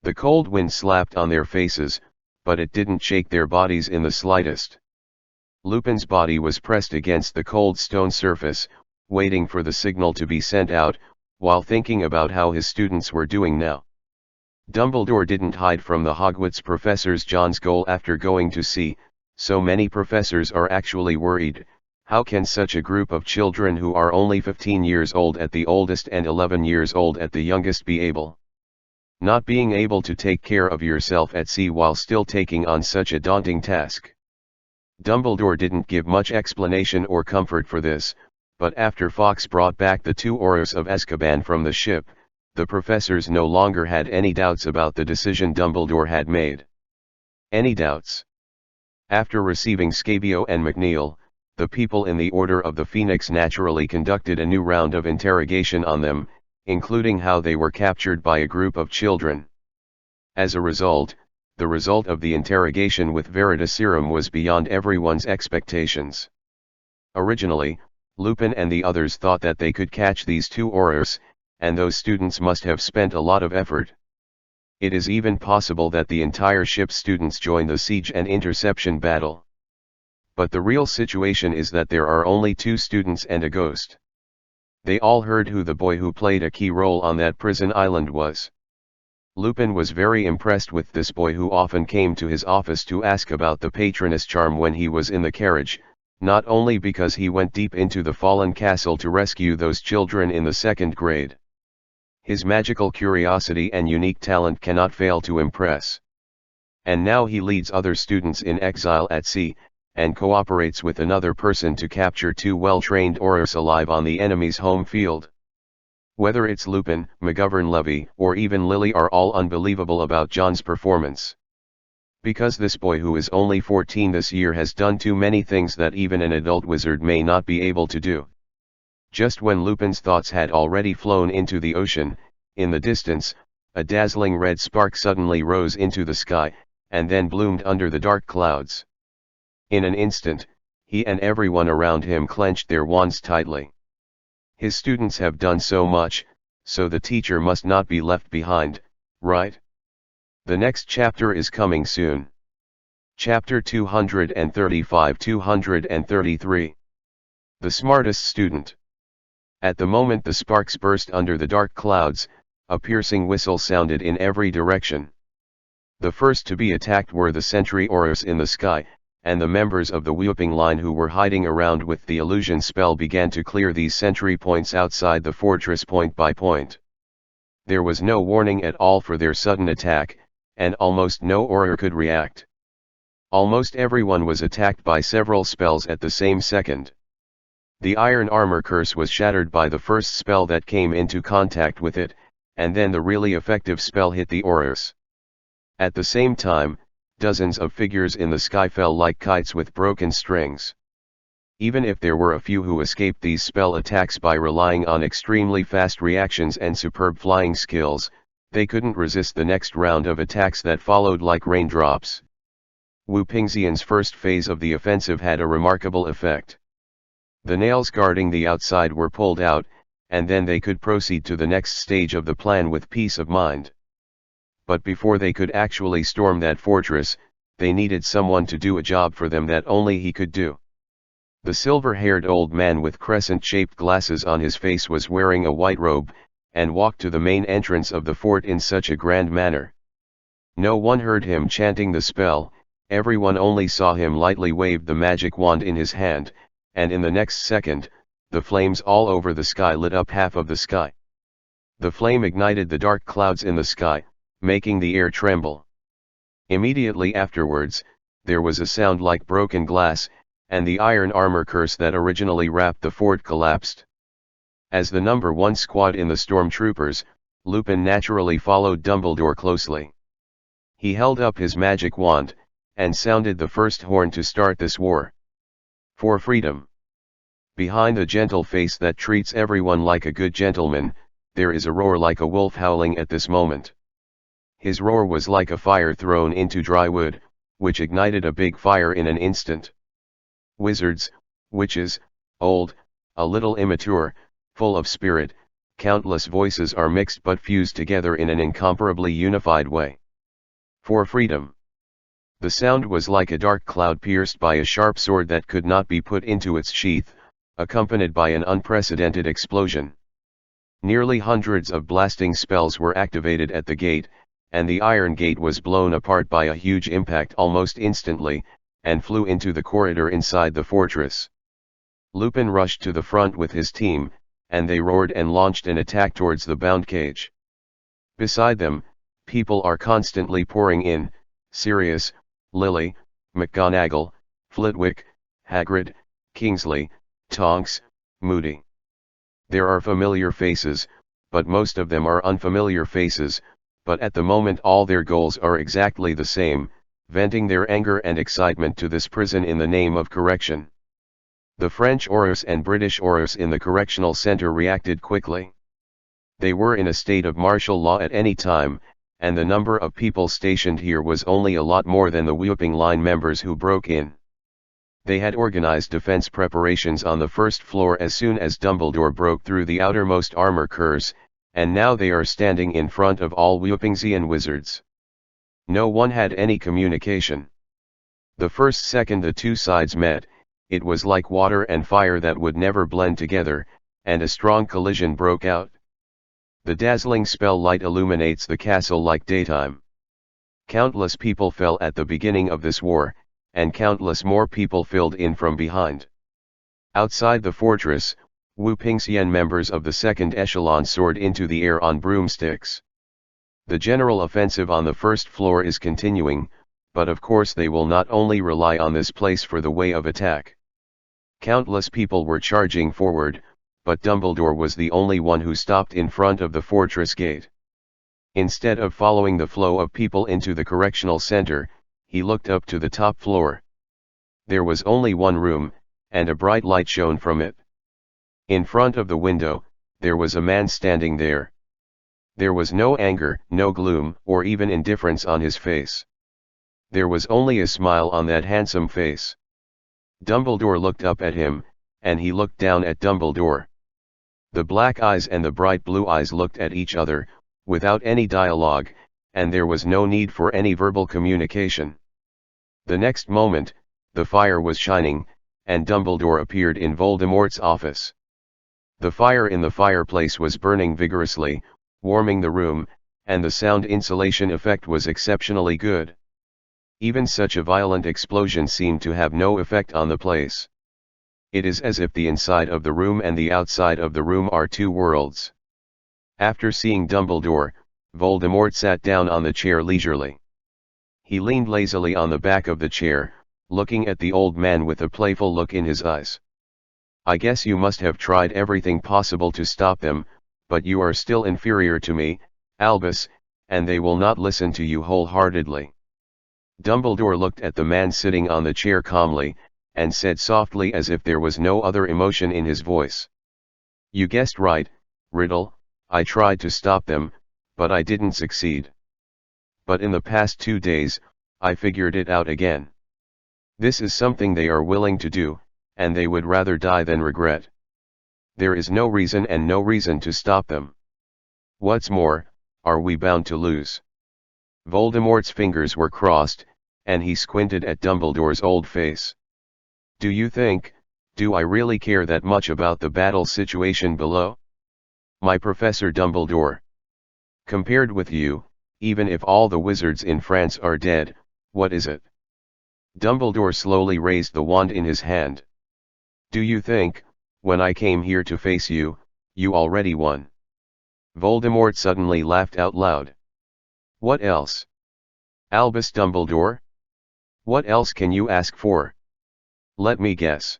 Speaker 1: the cold wind slapped on their faces, but it didn't shake their bodies in the slightest. Lupin's body was pressed against the cold stone surface, waiting for the signal to be sent out, while thinking about how his students were doing now. Dumbledore didn't hide from the Hogwarts professors John's goal after going to sea. So many professors are actually worried. How can such a group of children who are only 15 years old at the oldest and 11 years old at the youngest be able? Not being able to take care of yourself at sea while still taking on such a daunting task. Dumbledore didn't give much explanation or comfort for this, but after Fawkes brought back the two Aurors of Azkaban from the ship, the professors no longer had any doubts about the decision Dumbledore had made. Any doubts? After receiving Scabio and McNeil, the people in the Order of the Phoenix naturally conducted a new round of interrogation on them, including how they were captured by a group of children. As a result, the result of the interrogation with Veritaserum was beyond everyone's expectations. Originally, Lupin and the others thought that they could catch these two Aurors, and those students must have spent a lot of effort. It is even possible that the entire ship's students joined the siege and interception battle. But the real situation is that there are only two students and a ghost. They all heard who the boy who played a key role on that prison island was. Lupin was very impressed with this boy who often came to his office to ask about the Patronus charm when he was in the carriage, not only because he went deep into the fallen castle to rescue those children in the 2nd grade. His magical curiosity and unique talent cannot fail to impress. And now he leads other students in exile at sea, and cooperates with another person to capture two well-trained Aurors alive on the enemy's home field. Whether it's Lupin, McGovern Levy, or even Lily are all unbelievable about John's performance. Because this boy who is only 14 this year has done too many things that even an adult wizard may not be able to do. Just when Lupin's thoughts had already flown into the ocean, in the distance, a dazzling red spark suddenly rose into the sky, and then bloomed under the dark clouds. In an instant, he and everyone around him clenched their wands tightly. His students have done so much, so the teacher must not be left behind, right? The next chapter is coming soon. Chapter 235-233. The Smartest Student. At the moment the sparks burst under the dark clouds, a piercing whistle sounded in every direction. The first to be attacked were the sentry Aurors in the sky, and the members of the whooping line who were hiding around with the illusion spell began to clear these sentry points outside the fortress point by point. There was no warning at all for their sudden attack, and almost no Auror could react. Almost everyone was attacked by several spells at the same second. The iron armor curse was shattered by the first spell that came into contact with it, and then the really effective spell hit the Aurors. At the same time, dozens of figures in the sky fell like kites with broken strings. Even if there were a few who escaped these spell attacks by relying on extremely fast reactions and superb flying skills, they couldn't resist the next round of attacks that followed like raindrops. Wu Pingxian's first phase of the offensive had a remarkable effect. The nails guarding the outside were pulled out, and then they could proceed to the next stage of the plan with peace of mind. But before they could actually storm that fortress, they needed someone to do a job for them that only he could do. The silver-haired old man with crescent-shaped glasses on his face was wearing a white robe, and walked to the main entrance of the fort in such a grand manner. No one heard him chanting the spell, everyone only saw him lightly wave the magic wand in his hand, and in the next second, the flames all over the sky lit up half of the sky. The flame ignited the dark clouds in the sky, making the air tremble. Immediately afterwards, there was a sound like broken glass, and the iron armor curse that originally wrapped the fort collapsed. As the number 1 squad in the stormtroopers, Lupin naturally followed Dumbledore closely. He held up his magic wand, and sounded the first horn to start this war. For freedom. Behind the gentle face that treats everyone like a good gentleman, there is a roar like a wolf howling at this moment. His roar was like a fire thrown into dry wood, which ignited a big fire in an instant. Wizards, witches, old, a little immature, full of spirit, countless voices are mixed but fused together in an incomparably unified way. For freedom. The sound was like a dark cloud pierced by a sharp sword that could not be put into its sheath, accompanied by an unprecedented explosion. Nearly hundreds of blasting spells were activated at the gate, and the iron gate was blown apart by a huge impact almost instantly, and flew into the corridor inside the fortress. Lupin rushed to the front with his team, and they roared and launched an attack towards the bound cage. Beside them, people are constantly pouring in: Sirius, Lily, McGonagall, Flitwick, Hagrid, Kingsley, Tonks, Moody. There are familiar faces, but most of them are unfamiliar faces, but at the moment all their goals are exactly the same: venting their anger and excitement to this prison in the name of correction. The French Aurors and British Aurors in the correctional center reacted quickly. They were in a state of martial law at any time, and the number of people stationed here was only a lot more than the whooping line members who broke in. They had organized defense preparations on the first floor as soon as Dumbledore broke through the outermost armor curse, and now they are standing in front of all Whoopingsian wizards. No one had any communication. The first second the two sides met, it was like water and fire that would never blend together, and a strong collision broke out. The dazzling spell light illuminates the castle like daytime. Countless people fell at the beginning of this war, and countless more people filled in from behind. Outside the fortress, Whoopingsian members of the second echelon soared into the air on broomsticks. The general offensive on the first floor is continuing, but of course they will not only rely on this place for the way of attack. Countless people were charging forward, but Dumbledore was the only one who stopped in front of the fortress gate. Instead of following the flow of people into the correctional center, he looked up to the top floor. There was only one room, and a bright light shone from it. In front of the window, there was a man standing there. There was no anger, no gloom, or even indifference on his face. There was only a smile on that handsome face. Dumbledore looked up at him, and he looked down at Dumbledore. The black eyes and the bright blue eyes looked at each other, without any dialogue, and there was no need for any verbal communication. The next moment, the fire was shining, and Dumbledore appeared in Voldemort's office. The fire in the fireplace was burning vigorously, warming the room, and the sound insulation effect was exceptionally good. Even such a violent explosion seemed to have no effect on the place. It is as if the inside of the room and the outside of the room are two worlds. After seeing Dumbledore, Voldemort sat down on the chair leisurely. He leaned lazily on the back of the chair, looking at the old man with a playful look in his eyes. "I guess you must have tried everything possible to stop them, but you are still inferior to me, Albus, and they will not listen to you wholeheartedly." Dumbledore looked at the man sitting on the chair calmly, and said softly as if there was no other emotion in his voice. "You guessed right, Riddle, I tried to stop them, but I didn't succeed. But in the past 2 days, I figured it out again. This is something they are willing to do, and they would rather die than regret. There is no reason and no reason to stop them. What's more, are we bound to lose?" Voldemort's fingers were crossed, and he squinted at Dumbledore's old face. Do I really care that much about the battle situation below? My Professor Dumbledore. Compared with you, even if all the wizards in France are dead, what is it? Dumbledore slowly raised the wand in his hand. Do you think, when I came here to face you, you already won? Voldemort suddenly laughed out loud. What else? Albus Dumbledore? What else can you ask for? Let me guess.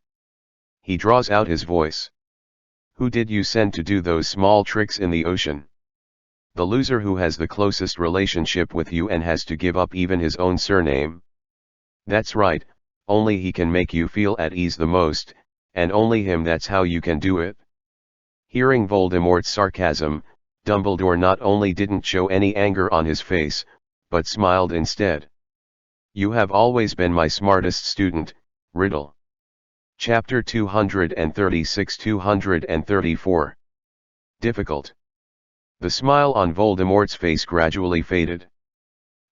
Speaker 1: He draws out his voice. Who did you send to do those small tricks in the ocean? The loser who has the closest relationship with you and has to give up even his own surname? That's right, only he can make you feel at ease the most, and only him. That's how you can do it. Hearing Voldemort's sarcasm, Dumbledore not only didn't show any anger on his face, but smiled instead. You have always been my smartest student, Riddle. Chapter 236-234. Difficult. The smile on Voldemort's face gradually faded.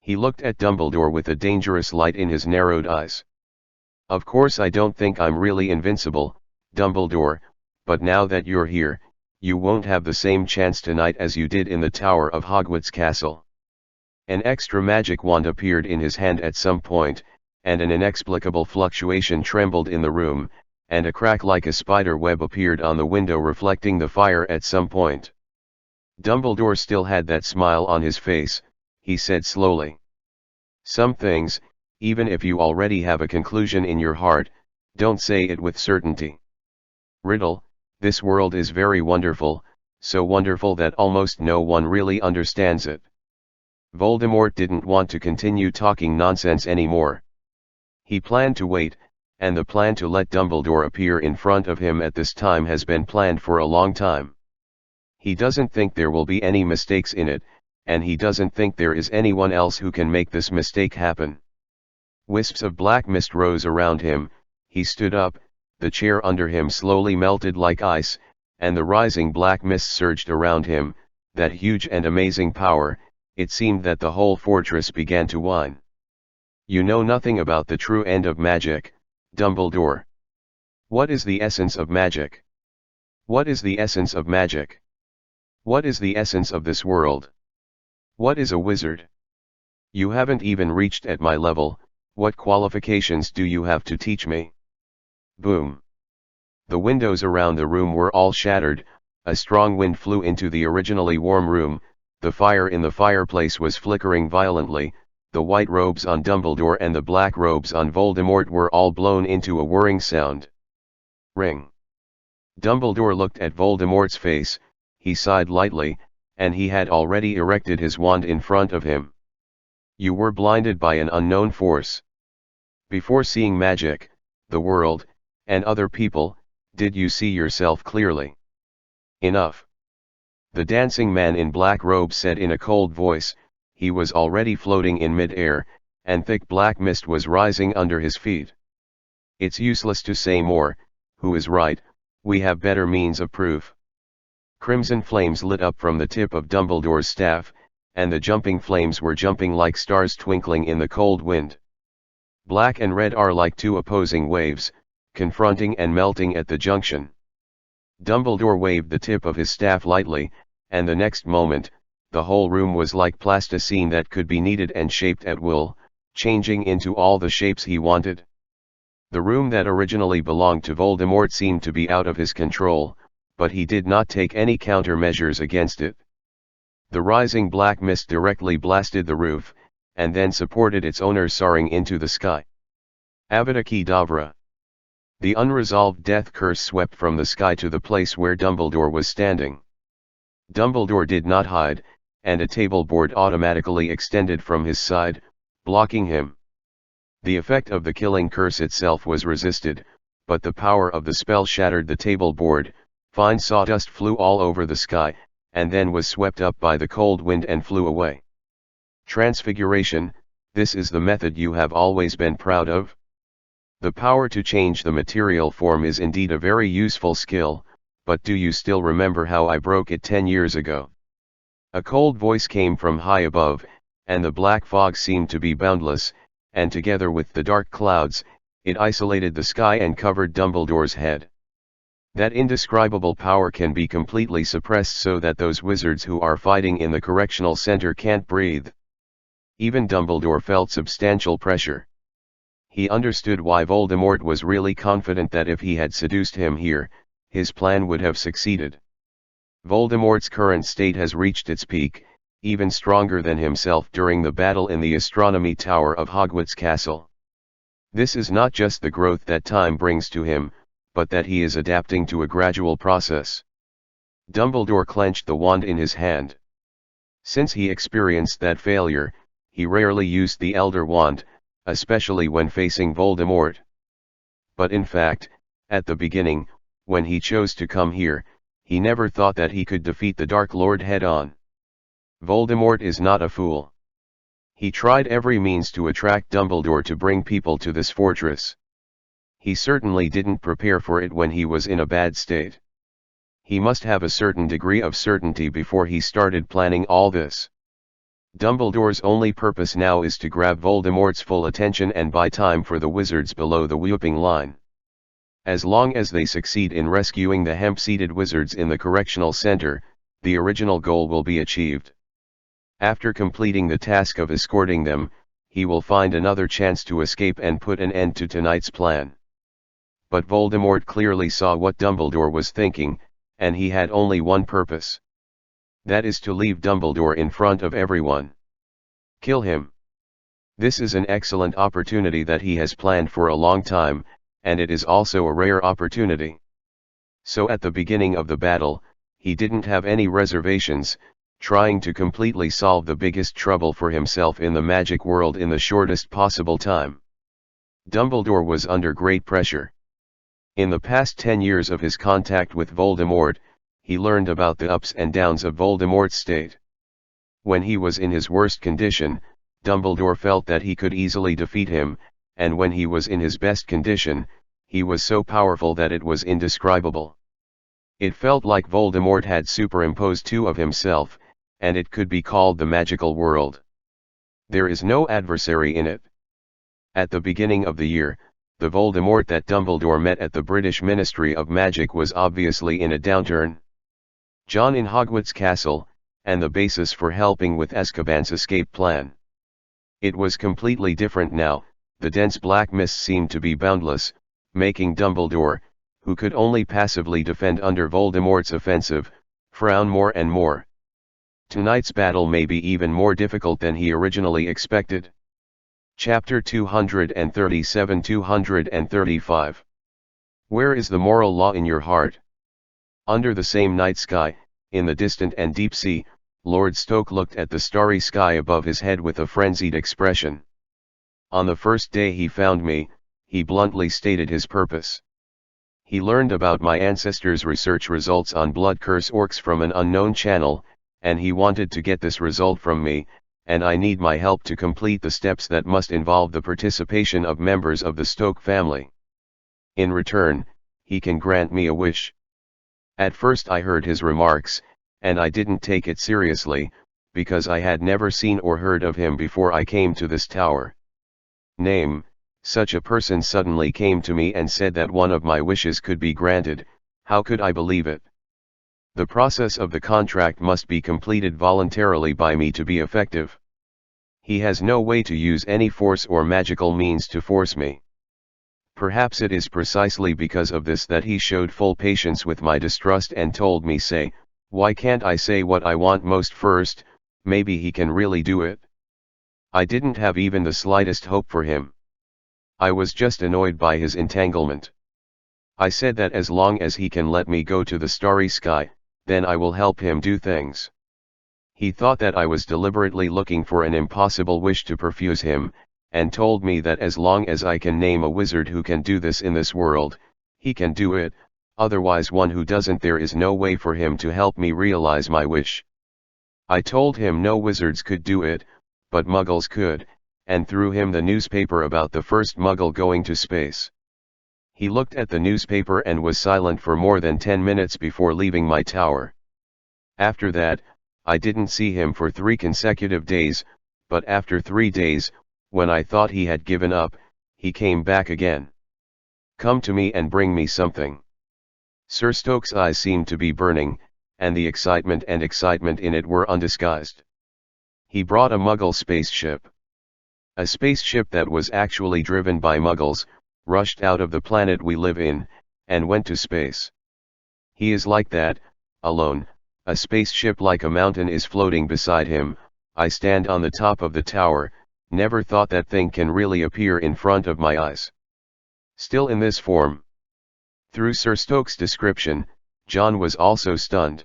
Speaker 1: He looked at Dumbledore with a dangerous light in his narrowed eyes. Of course I don't think I'm really invincible, Dumbledore, but now that you're here, you won't have the same chance tonight as you did in the Tower of Hogwarts Castle. An extra magic wand appeared in his hand at some point, and an inexplicable fluctuation trembled in the room, and a crack like a spider web appeared on the window reflecting the fire at some point. Dumbledore still had that smile on his face. He said slowly. Some things, even if you already have a conclusion in your heart, don't say it with certainty. Riddle, this world is very wonderful, so wonderful that almost no one really understands it. Voldemort didn't want to continue talking nonsense anymore. He planned to wait, and the plan to let Dumbledore appear in front of him at this time has been planned for a long time. He doesn't think there will be any mistakes in it, and he doesn't think there is anyone else who can make this mistake happen. Wisps of black mist rose around him. He stood up, the chair under him slowly melted like ice, and the rising black mist surged around him, that huge and amazing power. It seemed that the whole fortress began to whine. You know nothing about the true end of magic, Dumbledore. What is the essence of magic? What is the essence of magic? What is the essence of this world? What is a wizard? You haven't even reached at my level. What qualifications do you have to teach me? Boom. The windows around the room were all shattered. A strong wind flew into the originally warm room. The fire in the fireplace was flickering violently. The white robes on Dumbledore and the black robes on Voldemort were all blown into a whirring sound. Ring. Dumbledore looked at Voldemort's face. He sighed lightly, and he had already erected his wand in front of him. You were blinded by an unknown force. Before seeing magic, the world, and other people, did you see yourself clearly? Enough. The dancing man in black robes said in a cold voice. He was already floating in mid-air, and thick black mist was rising under his feet. It's useless to say more. Who is right? We have better means of proof. Crimson flames lit up from the tip of Dumbledore's staff, and the jumping flames were jumping like stars twinkling in the cold wind. Black and red are like two opposing waves, confronting and melting at the junction. Dumbledore waved the tip of his staff lightly, and the next moment, the whole room was like plasticine that could be kneaded and shaped at will, changing into all the shapes he wanted. The room that originally belonged to Voldemort seemed to be out of his control, but he did not take any countermeasures against it. The rising black mist directly blasted the roof, and then supported its owner soaring into the sky. Avada Kedavra. The unresolved death curse swept from the sky to the place where Dumbledore was standing. Dumbledore did not hide, and a table board automatically extended from his side, blocking him. The effect of the killing curse itself was resisted, but the power of the spell shattered the table board. Fine sawdust flew all over the sky, and then was swept up by the cold wind and flew away. Transfiguration, this is the method you have always been proud of? The power to change the material form is indeed a very useful skill, but do you still remember how I broke it 10 years ago? A cold voice came from high above, and the black fog seemed to be boundless, and together with the dark clouds, it isolated the sky and covered Dumbledore's head. That indescribable power can be completely suppressed so that those wizards who are fighting in the correctional center can't breathe. Even Dumbledore felt substantial pressure. He understood why Voldemort was really confident that if he had seduced him here, his plan would have succeeded. Voldemort's current state has reached its peak. even stronger than himself during the battle in the astronomy tower of Hogwarts Castle. This is not just the growth that time brings to him, but that he is adapting to a gradual process. Dumbledore clenched the wand in his hand. Since he experienced that failure, he rarely used the Elder Wand, especially when facing Voldemort. But in fact, at the beginning, when he chose to come here, he never thought that he could defeat the Dark Lord head-on. Voldemort is not a fool. He tried every means to attract Dumbledore to bring people to this fortress. He certainly didn't prepare for it when he was in a bad state. He must have a certain degree of certainty before he started planning all this. Dumbledore's only purpose now is to grab Voldemort's full attention and buy time for the wizards below the whooping line. As long as they succeed in rescuing the hemp-seated wizards in the correctional center, the original goal will be achieved. After completing the task of escorting them, he will find another chance to escape and put an end to tonight's plan. But Voldemort clearly saw what Dumbledore was thinking, and he had only one purpose. That is to leave Dumbledore in front of everyone. Kill him. This is an excellent opportunity that he has planned for a long time, and it is also a rare opportunity. So at the beginning of the battle, he didn't have any reservations, trying to completely solve the biggest trouble for himself in the magic world in the shortest possible time. Dumbledore was under great pressure. In the past 10 years of his contact with Voldemort, he learned about the ups and downs of Voldemort's state. When he was in his worst condition, Dumbledore felt that he could easily defeat him, and when he was in his best condition, he was so powerful that it was indescribable. It felt like Voldemort had superimposed two of himself, and it could be called the magical world. There is no adversary in it. At the beginning of the year, the Voldemort that Dumbledore met at the British Ministry of Magic was obviously in a downturn. John in Hogwarts Castle, and the basis for helping with Azkaban's escape plan. It was completely different now. The dense black mist seemed to be boundless, making Dumbledore, who could only passively defend under Voldemort's offensive, frown more and more. Tonight's battle may be even more difficult than he originally expected. Chapter 237-235. Where is the moral law in your heart? Under the same night sky, in the distant and deep sea, Lord Stoke looked at the starry sky above his head with a frenzied expression. On the first day he found me, he bluntly stated his purpose. He learned about my ancestors' research results on blood curse orcs from an unknown channel, and he wanted to get this result from me, and I need my help to complete the steps that must involve the participation of members of the Stoke family. In return, he can grant me a wish. At first I heard his remarks, and I didn't take it seriously, because I had never seen or heard of him before I came to this tower. Such a person suddenly came to me and said that one of my wishes could be granted. How could I believe it? The process of the contract must be completed voluntarily by me to be effective. He has no way to use any force or magical means to force me. Perhaps it is precisely because of this that he showed full patience with my distrust and told me, why can't I say what I want most first? Maybe he can really do it. I didn't have even the slightest hope for him. I was just annoyed by his entanglement. I said that as long as he can let me go to the starry sky, then I will help him do things. He thought that I was deliberately looking for an impossible wish to perfuse him, and told me that as long as I can name a wizard who can do this in this world, he can do it, otherwise one who doesn't, there is no way for him to help me realize my wish. I told him no wizards could do it, but muggles could, and threw him the newspaper about the first muggle going to space. He looked at the newspaper and was silent for more than 10 minutes before leaving my tower. After that, I didn't see him for 3 consecutive days, but after 3 days, when I thought he had given up, he came back again. Come to me and bring me something. Sir Stoke's eyes seemed to be burning, and the excitement in it were undisguised. He brought a muggle spaceship. A spaceship that was actually driven by muggles, rushed out of the planet we live in, and went to space. He is like that, alone, A spaceship like a mountain is floating beside him. I stand on the top of the tower, never thought that thing can really appear in front of my eyes. Still in this form. Through Sir Stokes' description, John was also stunned.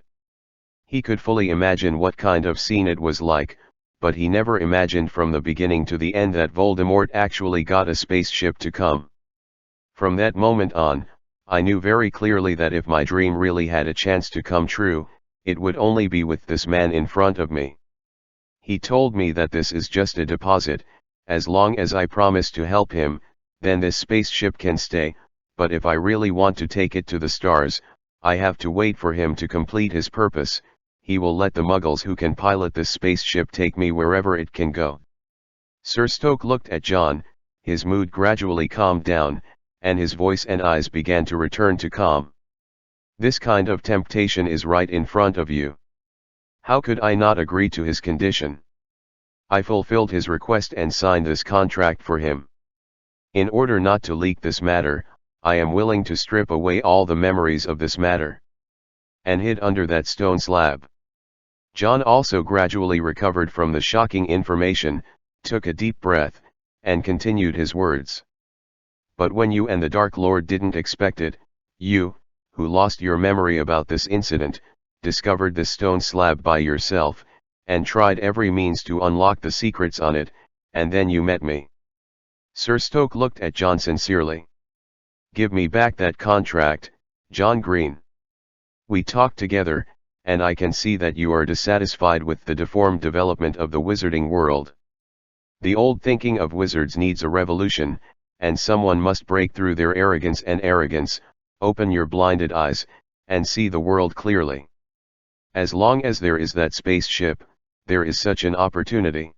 Speaker 1: He could fully imagine what kind of scene it was like, but he never imagined from the beginning to the end that Voldemort actually got a spaceship to come. From that moment on, I knew very clearly that if my dream really had a chance to come true, it would only be with this man in front of me. He told me that this is just a deposit. As long as I promise to help him, then this spaceship can stay, but if I really want to take it to the stars, I have to wait for him to complete his purpose. He will let the muggles who can pilot this spaceship take me wherever it can go. Sir Stoke looked at John, his mood gradually calmed down, and his voice and eyes began to return to calm. This kind of temptation is right in front of you. How could I not agree to his condition? I fulfilled his request and signed this contract for him. In order not to leak this matter, I am willing to strip away all the memories of this matter. And hid under that stone slab. John also gradually recovered from the shocking information, took a deep breath, and continued his words. But when you and the Dark Lord didn't expect it, you, who lost your memory about this incident, discovered this stone slab by yourself, and tried every means to unlock the secrets on it, and then you met me. Sir Stoke looked at John sincerely. Give me back that contract, John Green. We talked together, and I can see that you are dissatisfied with the deformed development of the wizarding world. The old thinking of wizards needs a revolution, and someone must break through their arrogance and arrogance, open your blinded eyes, and see the world clearly. As long as there is that spaceship, there is such an opportunity.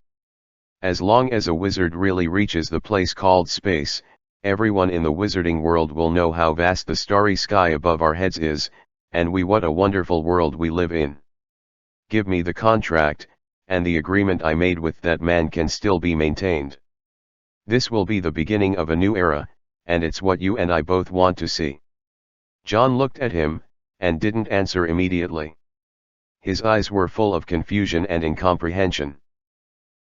Speaker 1: As long as a wizard really reaches the place called space, everyone in the wizarding world will know how vast the starry sky above our heads is, and what a wonderful world we live in. Give me the contract, and the agreement I made with that man can still be maintained. This will be the beginning of a new era, and it's what you and I both want to see. John looked at him, and didn't answer immediately. His eyes were full of confusion and incomprehension.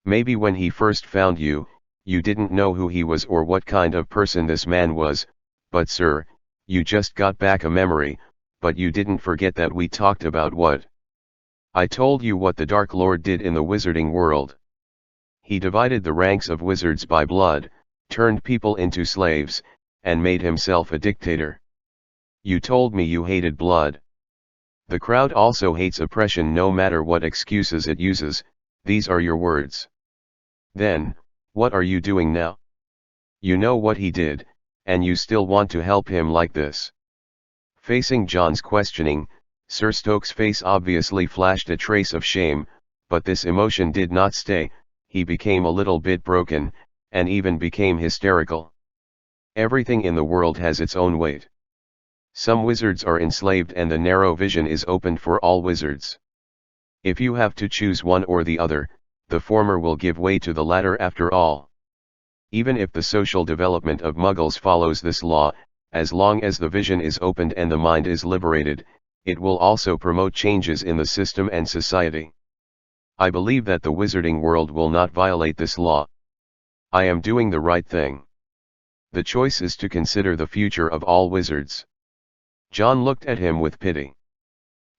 Speaker 1: Maybe when he first found you, you didn't know who he was or what kind of person this man was, but sir, you just got back a memory, but you didn't forget that we talked about what? I told you what the Dark Lord did in the wizarding world. He divided the ranks of wizards by blood, turned people into slaves, and made himself a dictator. You told me you hated blood. The crowd also hates oppression no matter what excuses it uses. These are your words. Then, what are you doing now? You know what he did, and you still want to help him like this. Facing John's questioning, Sir Stokes' face obviously flashed a trace of shame, but this emotion did not stay. He became a little bit broken, and even became hysterical. Everything in the world has its own weight. Some wizards are enslaved and the narrow vision is opened for all wizards. If you have to choose one or the other, the former will give way to the latter after all. Even if the social development of Muggles follows this law, as long as the vision is opened and the mind is liberated, it will also promote changes in the system and society. I believe that the wizarding world will not violate this law. I am doing the right thing. The choice is to consider the future of all wizards. John looked at him with pity.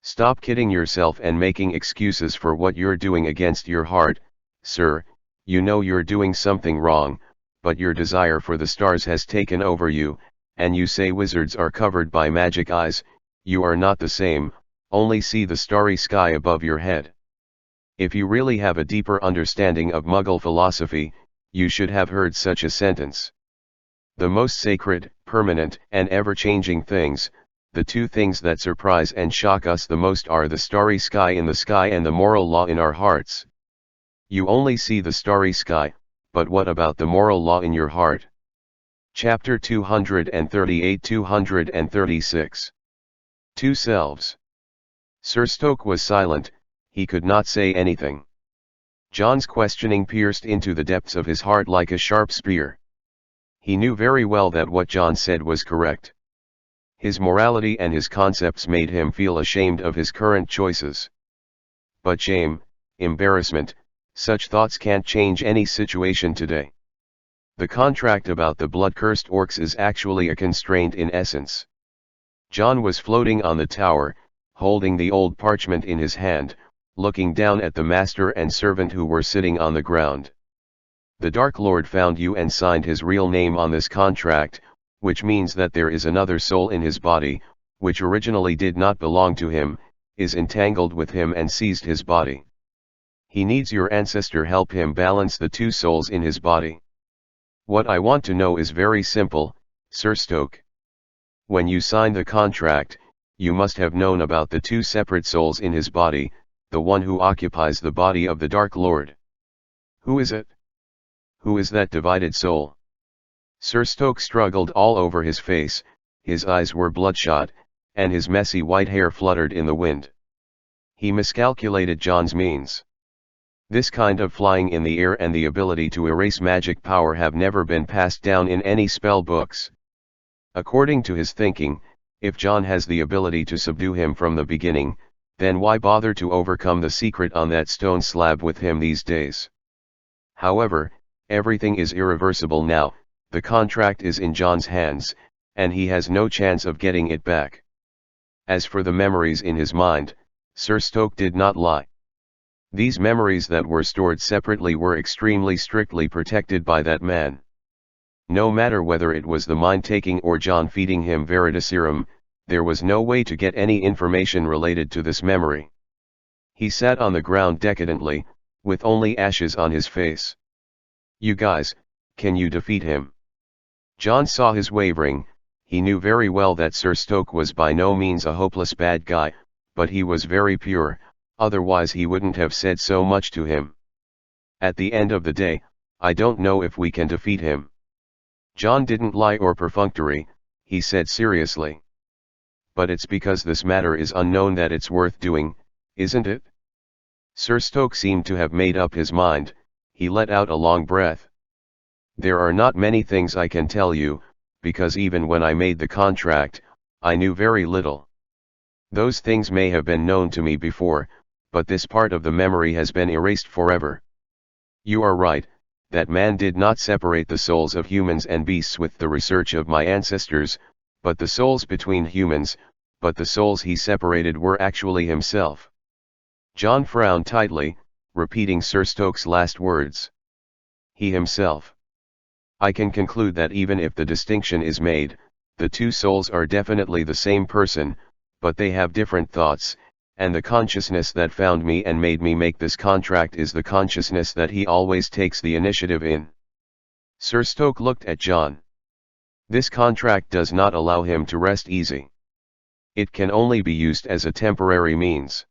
Speaker 1: Stop kidding yourself and making excuses for what you're doing against your heart, sir. You know you're doing something wrong, but your desire for the stars has taken over you, and you say wizards are covered by magic eyes. You are not the same, only see the starry sky above your head. If you really have a deeper understanding of Muggle philosophy, you should have heard such a sentence. The most sacred, permanent, and ever-changing things, the two things that surprise and shock us the most are the starry sky in the sky and the moral law in our hearts. You only see the starry sky, but what about the moral law in your heart? Chapter 238-236. Two selves. Sir Stoke was silent, he could not say anything. John's questioning pierced into the depths of his heart like a sharp spear. He knew very well that what John said was correct. His morality and his concepts made him feel ashamed of his current choices. But shame, embarrassment, such thoughts can't change any situation today. The contract about the blood-cursed orcs is actually a constraint in essence. John was floating on the tower, holding the old parchment in his hand, looking down at the master and servant who were sitting on the ground. The Dark Lord found you and signed his real name on this contract, which means that there is another soul in his body, which originally did not belong to him, is entangled with him and seized his body. He needs your ancestor help him balance the two souls in his body. What I want to know is very simple, Sir Stoke. When you signed the contract, you must have known about the two separate souls in his body, the one who occupies the body of the Dark Lord. Who is it? Who is that divided soul? Sir Stoke struggled all over his face, his eyes were bloodshot, and his messy white hair fluttered in the wind. He miscalculated John's means. This kind of flying in the air and the ability to erase magic power have never been passed down in any spell books. According to his thinking, if John has the ability to subdue him from the beginning, then why bother to overcome the secret on that stone slab with him these days? However, everything is irreversible now, the contract is in John's hands, and he has no chance of getting it back. As for the memories in his mind, Sir Stoke did not lie. These memories that were stored separately were extremely strictly protected by that man. No matter whether it was the mind-taking or John feeding him Veritaserum, there was no way to get any information related to this memory. He sat on the ground decadently, with only ashes on his face. You guys, can you defeat him? John saw his wavering. He knew very well that Sir Stoke was by no means a hopeless bad guy, but he was very pure, otherwise he wouldn't have said so much to him. At the end of the day, I don't know if we can defeat him. John didn't lie or perfunctory, he said seriously. But it's because this matter is unknown that it's worth doing, isn't it? Sir Stoke seemed to have made up his mind. He let out a long breath. There are not many things I can tell you, because even when I made the contract, I knew very little. Those things may have been known to me before, but this part of the memory has been erased forever. You are right, that man did not separate the souls of humans and beasts with the research of my ancestors, but the souls between humans, but the souls he separated were actually himself. John frowned tightly, repeating Sir Stoke's last words. He himself. I can conclude that even if the distinction is made, the two souls are definitely the same person, but they have different thoughts, and the consciousness that found me and made me make this contract is the consciousness that he always takes the initiative in. Sir Stoke looked at John. This contract does not allow him to rest easy. It can only be used as a temporary means.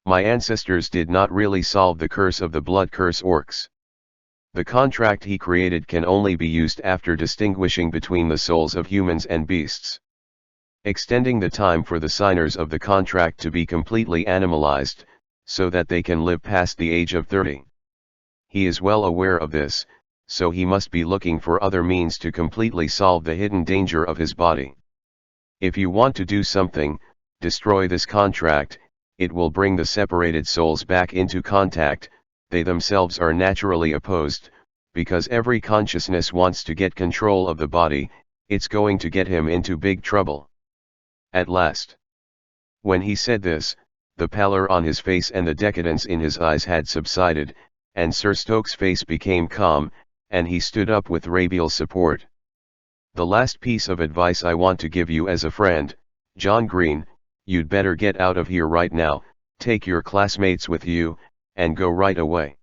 Speaker 1: My ancestors did not really solve the curse of the blood curse orcs. The contract he created can only be used after distinguishing between the souls of humans and beasts. Extending the time for the signers of the contract to be completely animalized, so that they can live past the age of 30. He is well aware of this, so he must be looking for other means to completely solve the hidden danger of his body. If you want to do something, destroy this contract. It will bring the separated souls back into contact. They themselves are naturally opposed, because every consciousness wants to get control of the body. It's going to get him into big trouble. At last. When he said this, the pallor on his face and the decadence in his eyes had subsided, and Sir Stoke's face became calm, and he stood up with radial support. The last piece of advice I want to give you as a friend, John Green, you'd better get out of here right now, take your classmates with you, and go right away.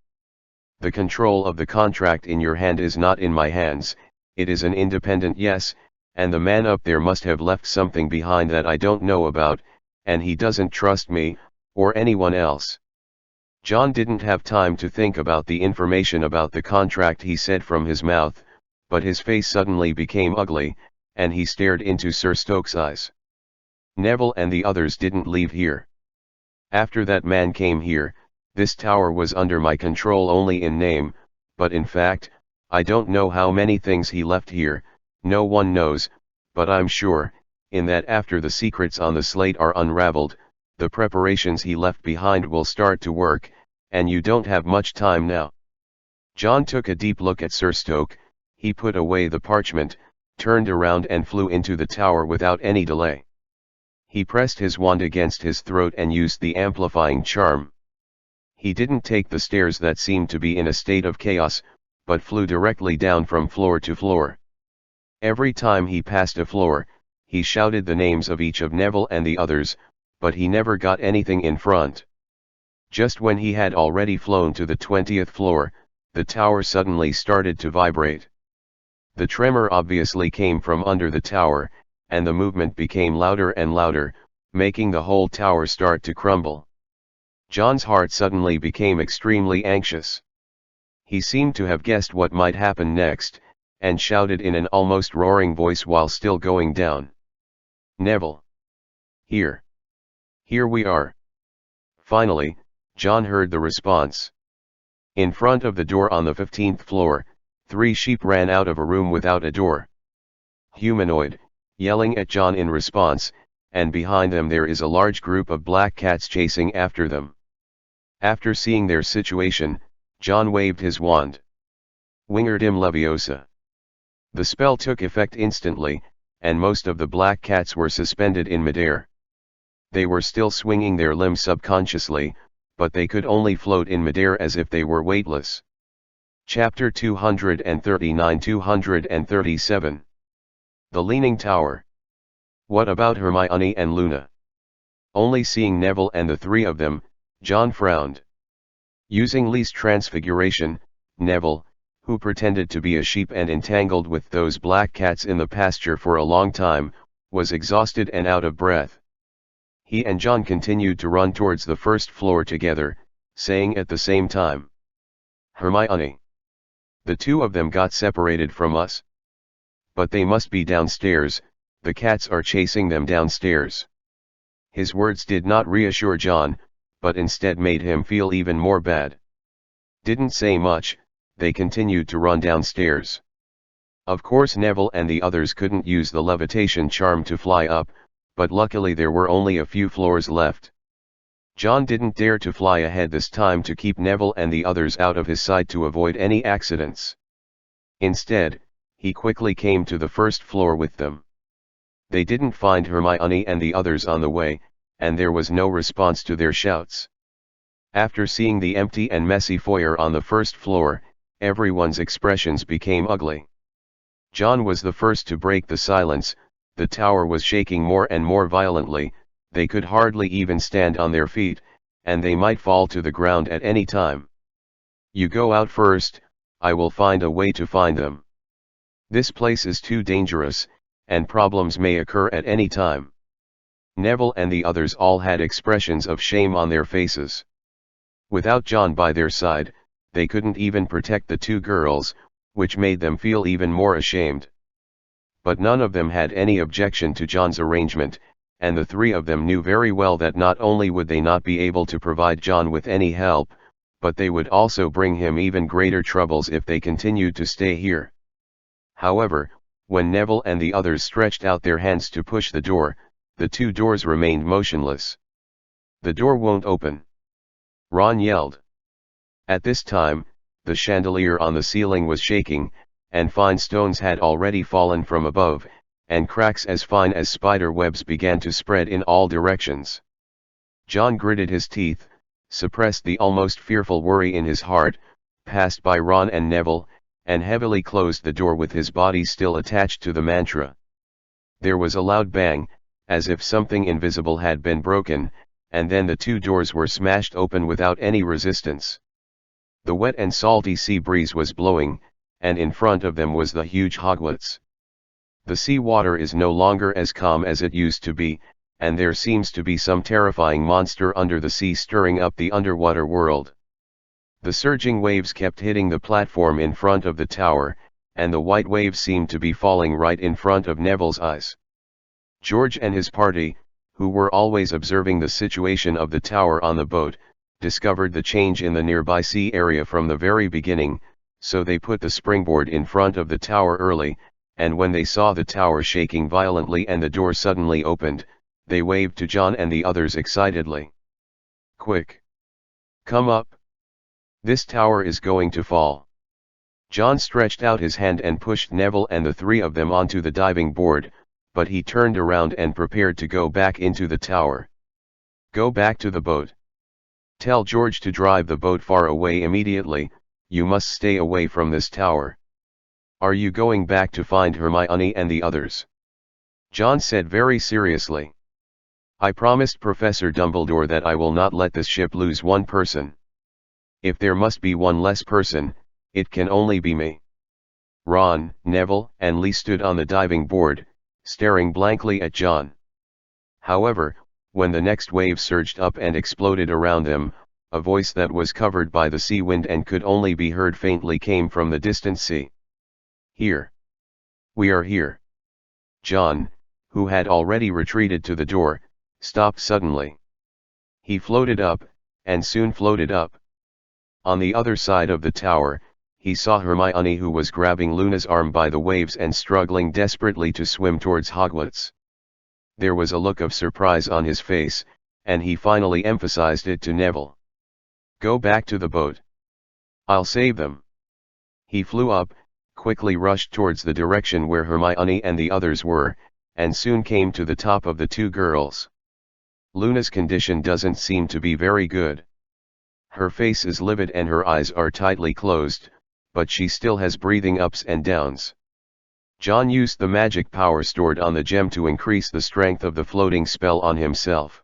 Speaker 1: The control of the contract in your hand is not in my hands, it is an independent yes, and the man up there must have left something behind that I don't know about, and he doesn't trust me, or anyone else. John didn't have time to think about the information about the contract he said from his mouth, but his face suddenly became ugly, and he stared into Sir Stoke's eyes. Neville and the others didn't leave here. After that man came here, this tower was under my control only in name, but in fact, I don't know how many things he left here. No one knows, but I'm sure, in that after the secrets on the slate are unraveled, the preparations he left behind will start to work, and you don't have much time now. John took a deep look at Sir Stoke, he put away the parchment, turned around and flew into the tower without any delay. He pressed his wand against his throat and used the amplifying charm. He didn't take the stairs that seemed to be in a state of chaos, but flew directly down from floor to floor. Every time he passed a floor, he shouted the names of each of Neville and the others, but he never got anything in front. Just when he had already flown to the 20th floor, the tower suddenly started to vibrate. The tremor obviously came from under the tower, and the movement became louder and louder, making the whole tower start to crumble. John's heart suddenly became extremely anxious. He seemed to have guessed what might happen next, and shouted in an almost roaring voice while still going down. "Neville! Here! Here we are!" Finally, John heard the response. In front of the door on the 15th floor, 3 sheep ran out of a room without a door. Humanoid, yelling at John in response, and behind them there is a large group of black cats chasing after them. After seeing their situation, John waved his wand. Wingardim Leviosa. The spell took effect instantly, and most of the black cats were suspended in midair. They were still swinging their limbs subconsciously, but they could only float in midair as if they were weightless. Chapter 239-237. The Leaning Tower. What about Hermione and Luna? Only seeing Neville and the 3 of them, John frowned. Using least transfiguration, Neville, who pretended to be a sheep and entangled with those black cats in the pasture for a long time, was exhausted and out of breath. He and John continued to run towards the first floor together, saying at the same time, "Hermione! The 2 of them got separated from us. But they must be downstairs, the cats are chasing them downstairs." His words did not reassure John, but instead made him feel even more bad. Didn't say much, they continued to run downstairs. Of course Neville and the others couldn't use the levitation charm to fly up, but luckily there were only a few floors left. John didn't dare to fly ahead this time to keep Neville and the others out of his sight to avoid any accidents. Instead, he quickly came to the first floor with them. They didn't find Hermione and the others on the way, and there was no response to their shouts. After seeing the empty and messy foyer on the first floor, everyone's expressions became ugly. John was the first to break the silence. The tower was shaking more and more violently, they could hardly even stand on their feet, and they might fall to the ground at any time. "You go out first, I will find a way to find them. This place is too dangerous, and problems may occur at any time." Neville and the others all had expressions of shame on their faces. Without John by their side, they couldn't even protect the 2 girls, which made them feel even more ashamed. But none of them had any objection to John's arrangement, and the 3 of them knew very well that not only would they not be able to provide John with any help, but they would also bring him even greater troubles if they continued to stay here. However, when Neville and the others stretched out their hands to push the door, the 2 doors remained motionless. "The door won't open," Ron yelled. At this time, the chandelier on the ceiling was shaking, and fine stones had already fallen from above, and cracks as fine as spider webs began to spread in all directions. John gritted his teeth, suppressed the almost fearful worry in his heart, passed by Ron and Neville, and heavily closed the door with his body still attached to the mantra. There was a loud bang, as if something invisible had been broken, and then the 2 doors were smashed open without any resistance. The wet and salty sea breeze was blowing, and in front of them was the huge Hogwarts. The sea water is no longer as calm as it used to be, and there seems to be some terrifying monster under the sea stirring up the underwater world. The surging waves kept hitting the platform in front of the tower, and the white waves seemed to be falling right in front of Neville's eyes. George and his party, who were always observing the situation of the tower on the boat, discovered the change in the nearby sea area from the very beginning, so they put the springboard in front of the tower early, and when they saw the tower shaking violently and the door suddenly opened, they waved to John and the others excitedly. "Quick! Come up! This tower is going to fall." John stretched out his hand and pushed Neville and the three of them onto the diving board, but he turned around and prepared to go back into the tower. "Go back to the boat. Tell George to drive the boat far away immediately. You must stay away from this tower." "Are you going back to find Hermione and the others?" John said very seriously. "I promised Professor Dumbledore that I will not let this ship lose one person. If there must be one less person, it can only be me." Ron, Neville, and Lee stood on the diving board, staring blankly at John. However, when the next wave surged up and exploded around them, a voice that was covered by the sea wind and could only be heard faintly came from the distant sea. "Here. We are here." John, who had already retreated to the door, stopped suddenly. He floated up, and soon floated up. On the other side of the tower, he saw Hermione, who was grabbing Luna's arm by the waves and struggling desperately to swim towards Hogwarts. There was a look of surprise on his face, and he finally emphasized it to Neville. "Go back to the boat. I'll save them." He flew up, quickly rushed towards the direction where Hermione and the others were, and soon came to the top of the two girls. Luna's condition doesn't seem to be very good. Her face is livid and her eyes are tightly closed, but she still has breathing ups and downs. John used the magic power stored on the gem to increase the strength of the floating spell on himself.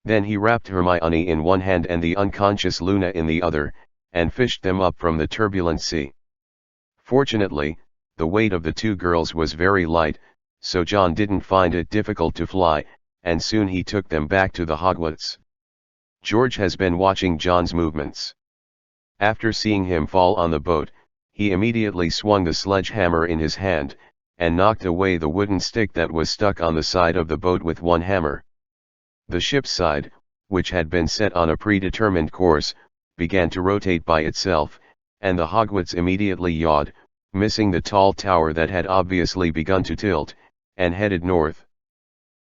Speaker 1: Then he wrapped Hermione in one hand and the unconscious Luna in the other, and fished them up from the turbulent sea. Fortunately, the weight of the two girls was very light, so John didn't find it difficult to fly, and soon he took them back to the Hogwarts. George has been watching John's movements. After seeing him fall on the boat, he immediately swung the sledgehammer in his hand, and knocked away the wooden stick that was stuck on the side of the boat with one hammer. The ship's side, which had been set on a predetermined course, began to rotate by itself, and the Hogwarts immediately yawed, missing the tall tower that had obviously begun to tilt, and headed north.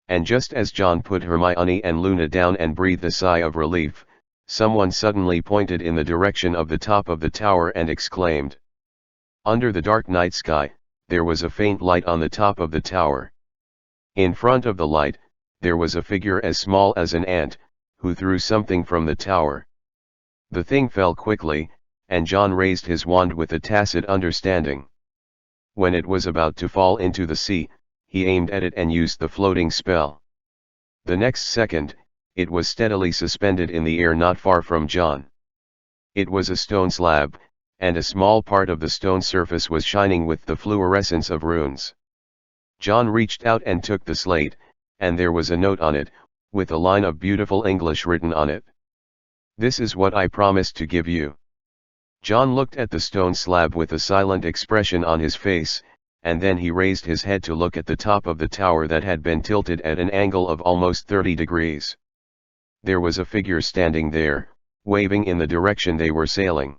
Speaker 1: And just as John put Hermione and Luna down and breathed a sigh of relief, someone suddenly pointed in the direction of the top of the tower and exclaimed. Under the dark night sky, there was a faint light on the top of the tower. In front of the light, there was a figure as small as an ant, who threw something from the tower. The thing fell quickly, and John raised his wand with a tacit understanding. When it was about to fall into the sea, he aimed at it and used the floating spell. The next second, it was steadily suspended in the air not far from John. It was a stone slab, and a small part of the stone surface was shining with the fluorescence of runes. John reached out and took the slate, and there was a note on it, with a line of beautiful English written on it. "This is what I promised to give you." John looked at the stone slab with a silent expression on his face, and then he raised his head to look at the top of the tower that had been tilted at an angle of almost 30 degrees. There was a figure standing there, waving in the direction they were sailing.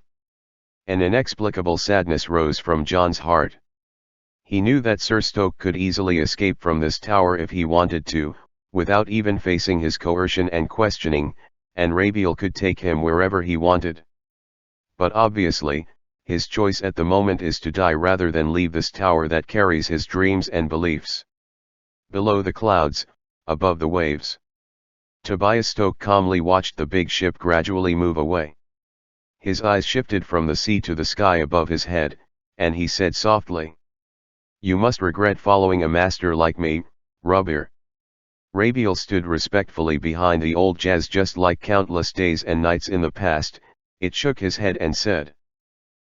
Speaker 1: An inexplicable sadness rose from John's heart. He knew that Sir Stoke could easily escape from this tower if he wanted to, without even facing his coercion and questioning, and Rabiel could take him wherever he wanted. But obviously, his choice at the moment is to die rather than leave this tower that carries his dreams and beliefs. Below the clouds, above the waves, Tobias Stoke calmly watched the big ship gradually move away. His eyes shifted from the sea to the sky above his head, and he said softly, "You must regret following a master like me, Rubber." Rabiel stood respectfully behind the old jazz just like countless days and nights in the past. It shook his head and said,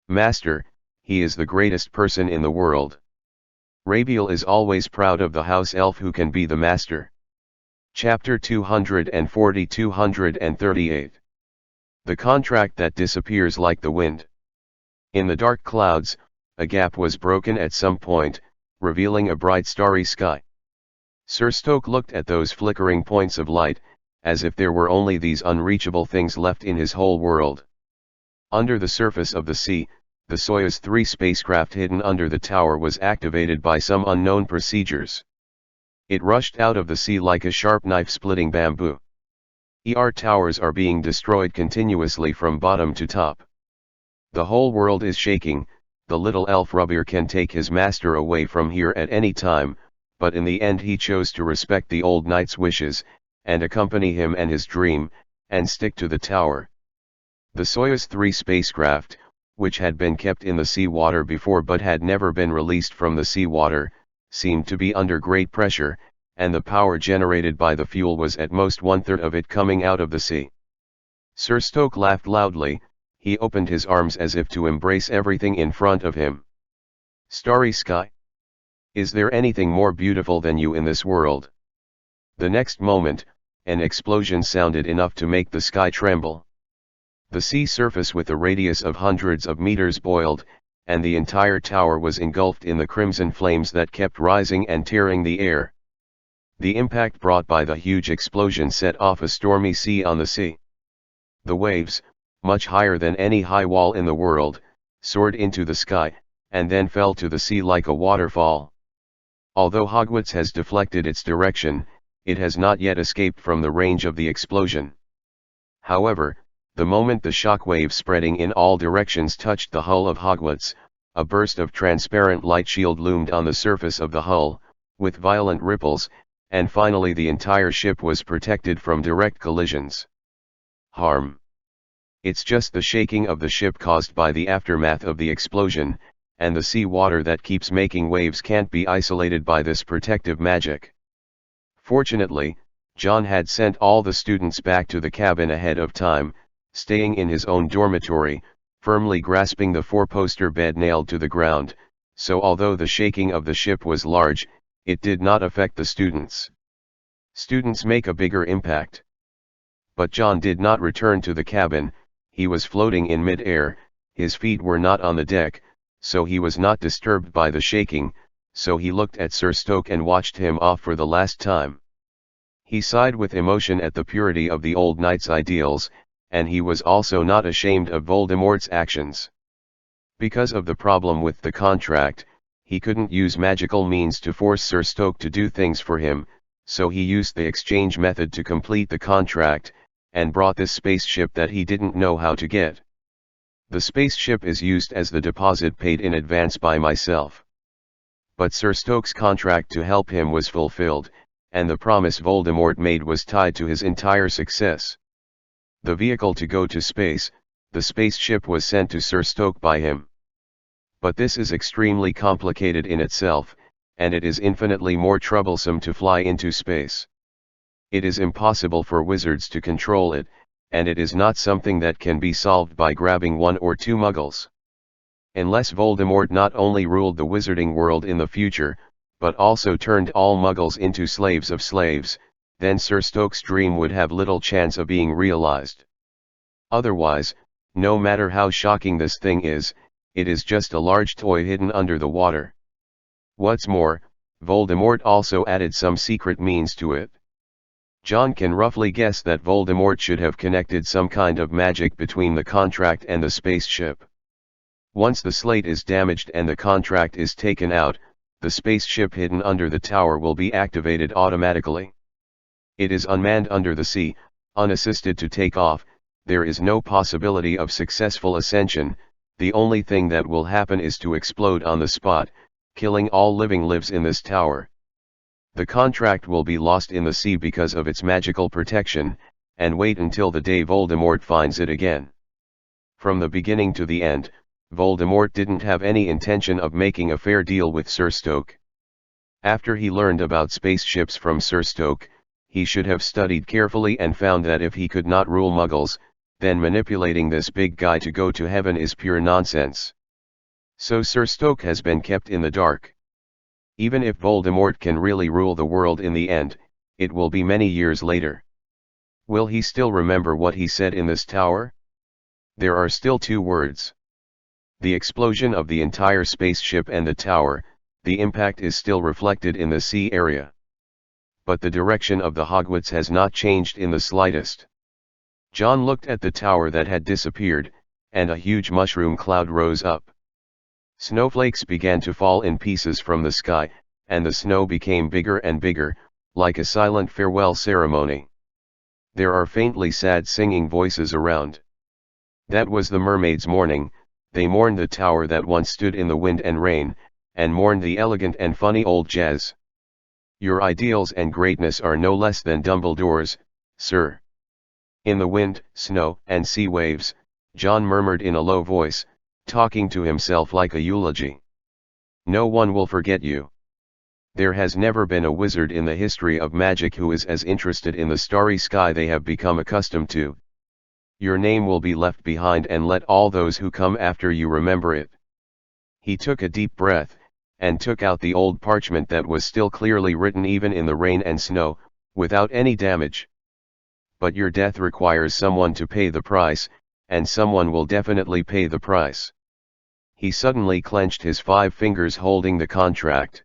Speaker 1: "Master, he is the greatest person in the world. Rabiel is always proud of the house elf who can be the master." Chapter 240-238. The contract that disappears like the wind. In the dark clouds, a gap was broken at some point, revealing a bright starry sky. Sir Stoke looked at those flickering points of light, as if there were only these unreachable things left in his whole world. Under the surface of the sea, the Soyuz 3 spacecraft hidden under the tower was activated by some unknown procedures. It rushed out of the sea like a sharp knife splitting bamboo. Towers are being destroyed continuously from bottom to top. The whole world is shaking. The little elf Rubir can take his master away from here at any time, but in the end he chose to respect the old knight's wishes, and accompany him and his dream, and stick to the tower. The Soyuz 3 spacecraft, which had been kept in the sea water before but had never been released from the sea water, seemed to be under great pressure, and the power generated by the fuel was at most 1/3 of it coming out of the sea. Sir Stoke laughed loudly. He opened his arms as if to embrace everything in front of him. Starry sky? Is there anything more beautiful than you in this world? The next moment, an explosion sounded enough to make the sky tremble. The sea surface with a radius of hundreds of meters boiled, and the entire tower was engulfed in the crimson flames that kept rising and tearing the air. The impact brought by the huge explosion set off a stormy sea on the sea. The waves, much higher than any high wall in the world, soared into the sky, and then fell to the sea like a waterfall. Although Hogwarts has deflected its direction, it has not yet escaped from the range of the explosion. However, the moment the shock waves spreading in all directions touched the hull of Hogwarts, a burst of transparent light shield loomed on the surface of the hull, with violent ripples, and finally the entire ship was protected from direct collisions. Harm. It's just the shaking of the ship caused by the aftermath of the explosion, and the sea water that keeps making waves can't be isolated by this protective magic. Fortunately, John had sent all the students back to the cabin ahead of time, staying in his own dormitory, firmly grasping the four-poster bed nailed to the ground, so although the shaking of the ship was large, it did not affect the students. Students make a bigger impact. But John did not return to the cabin. He was floating in mid-air, his feet were not on the deck, so he was not disturbed by the shaking, so he looked at Sir Stoke and watched him off for the last time. He sighed with emotion at the purity of the old knight's ideals, and he was also not ashamed of Voldemort's actions. Because of the problem with the contract, he couldn't use magical means to force Sir Stoke to do things for him, so he used the exchange method to complete the contract, and brought this spaceship that he didn't know how to get. The spaceship is used as the deposit paid in advance by myself. But Sir Stoke's contract to help him was fulfilled, and the promise Voldemort made was tied to his entire success. The vehicle to go to space, the spaceship was sent to Sir Stoke by him. But this is extremely complicated in itself, and it is infinitely more troublesome to fly into space. It is impossible for wizards to control it, and it is not something that can be solved by grabbing one or two muggles. Unless Voldemort not only ruled the wizarding world in the future, but also turned all muggles into slaves of slaves, then Sir Stoke's dream would have little chance of being realized. Otherwise, no matter how shocking this thing is, it is just a large toy hidden under the water. What's more, Voldemort also added some secret means to it. John can roughly guess that Voldemort should have connected some kind of magic between the contract and the spaceship. Once the slate is damaged and the contract is taken out, the spaceship hidden under the tower will be activated automatically. It is unmanned under the sea, unassisted to take off. There is no possibility of successful ascension. The only thing that will happen is to explode on the spot, killing all living lives in this tower. The contract will be lost in the sea because of its magical protection, and wait until the day Voldemort finds it again. From the beginning to the end, Voldemort didn't have any intention of making a fair deal with Sir Stoke. After he learned about spaceships from Sir Stoke, he should have studied carefully and found that if he could not rule muggles, then manipulating this big guy to go to heaven is pure nonsense. So Sir Stoke has been kept in the dark. Even if Voldemort can really rule the world in the end, it will be many years later. Will he still remember what he said in this tower? There are still two words. The explosion of the entire spaceship and the tower, the impact is still reflected in the sea area. But the direction of the Hogwarts has not changed in the slightest. John looked at the tower that had disappeared, and a huge mushroom cloud rose up. Snowflakes began to fall in pieces from the sky, and the snow became bigger and bigger, like a silent farewell ceremony. There are faintly sad singing voices around. That was the mermaids mourning. They mourned the tower that once stood in the wind and rain, and mourned the elegant and funny old jazz. Your ideals and greatness are no less than Dumbledore's, sir. In the wind, snow, and sea waves, John murmured in a low voice, talking to himself like a eulogy. No one will forget you. There has never been a wizard in the history of magic who is as interested in the starry sky they have become accustomed to. Your name will be left behind, and let all those who come after you remember it. He took a deep breath, and took out the old parchment that was still clearly written even in the rain and snow, without any damage. But your death requires someone to pay the price, and someone will definitely pay the price. He suddenly clenched his 5 fingers holding the contract.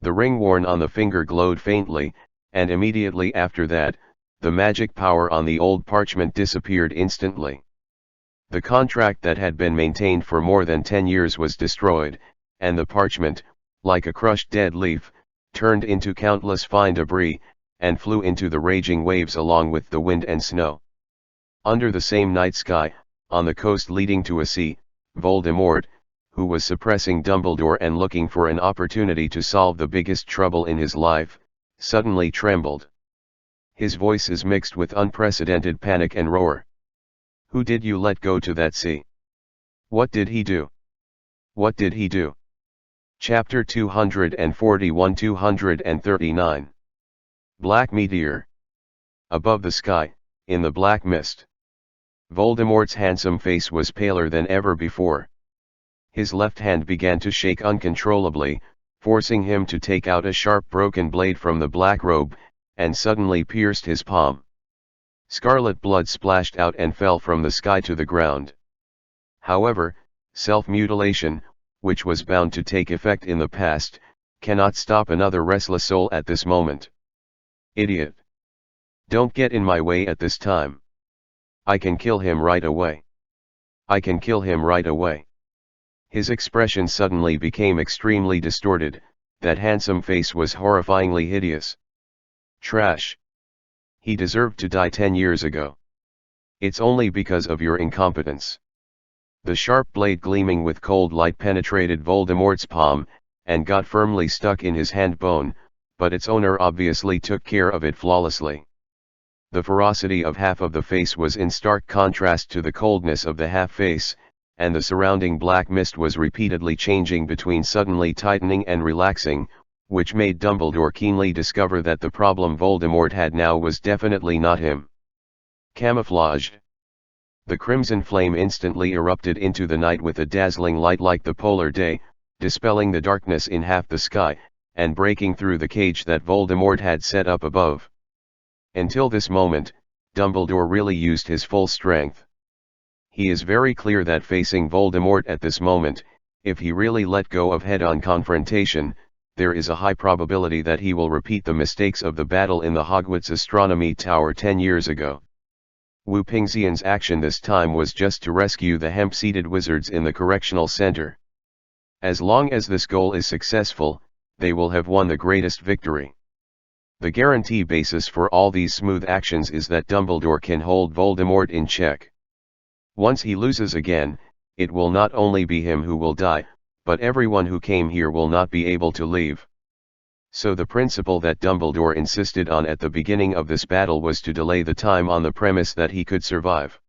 Speaker 1: The ring worn on the finger glowed faintly, and immediately after that, the magic power on the old parchment disappeared instantly. The contract that had been maintained for more than 10 years was destroyed, and the parchment, like a crushed dead leaf, turned into countless fine debris, and flew into the raging waves along with the wind and snow. Under the same night sky, on the coast leading to a sea, Voldemort, who was suppressing Dumbledore and looking for an opportunity to solve the biggest trouble in his life, suddenly trembled. His voice is mixed with unprecedented panic and roar. Who did you let go to that sea? What did he do? What did he do? Chapter 241-239. Black Meteor. Above the sky, in the black mist, Voldemort's handsome face was paler than ever before. His left hand began to shake uncontrollably, forcing him to take out a sharp broken blade from the black robe, and suddenly pierced his palm. Scarlet blood splashed out and fell from the sky to the ground. However, self-mutilation, which was bound to take effect in the past, cannot stop another restless soul at this moment. Idiot! Don't get in my way at this time. I can kill him right away. I can kill him right away. His expression suddenly became extremely distorted. That handsome face was horrifyingly hideous. Trash. He deserved to die 10 years ago. It's only because of your incompetence. The sharp blade gleaming with cold light penetrated Voldemort's palm, and got firmly stuck in his hand bone, but its owner obviously took care of it flawlessly. The ferocity of half of the face was in stark contrast to the coldness of the half face, and the surrounding black mist was repeatedly changing between suddenly tightening and relaxing, which made Dumbledore keenly discover that the problem Voldemort had now was definitely not him. Camouflaged. The crimson flame instantly erupted into the night with a dazzling light like the polar day, dispelling the darkness in half the sky, and breaking through the cage that Voldemort had set up above. Until this moment, Dumbledore really used his full strength. He is very clear that facing Voldemort at this moment, if he really let go of head-on confrontation, there is a high probability that he will repeat the mistakes of the battle in the Hogwarts Astronomy Tower 10 years ago. Wu Pingxian's action this time was just to rescue the hemp-seated wizards in the correctional center. As long as this goal is successful, they will have won the greatest victory. The guarantee basis for all these smooth actions is that Dumbledore can hold Voldemort in check. Once he loses again, it will not only be him who will die, but everyone who came here will not be able to leave. So the principle that Dumbledore insisted on at the beginning of this battle was to delay the time on the premise that he could survive.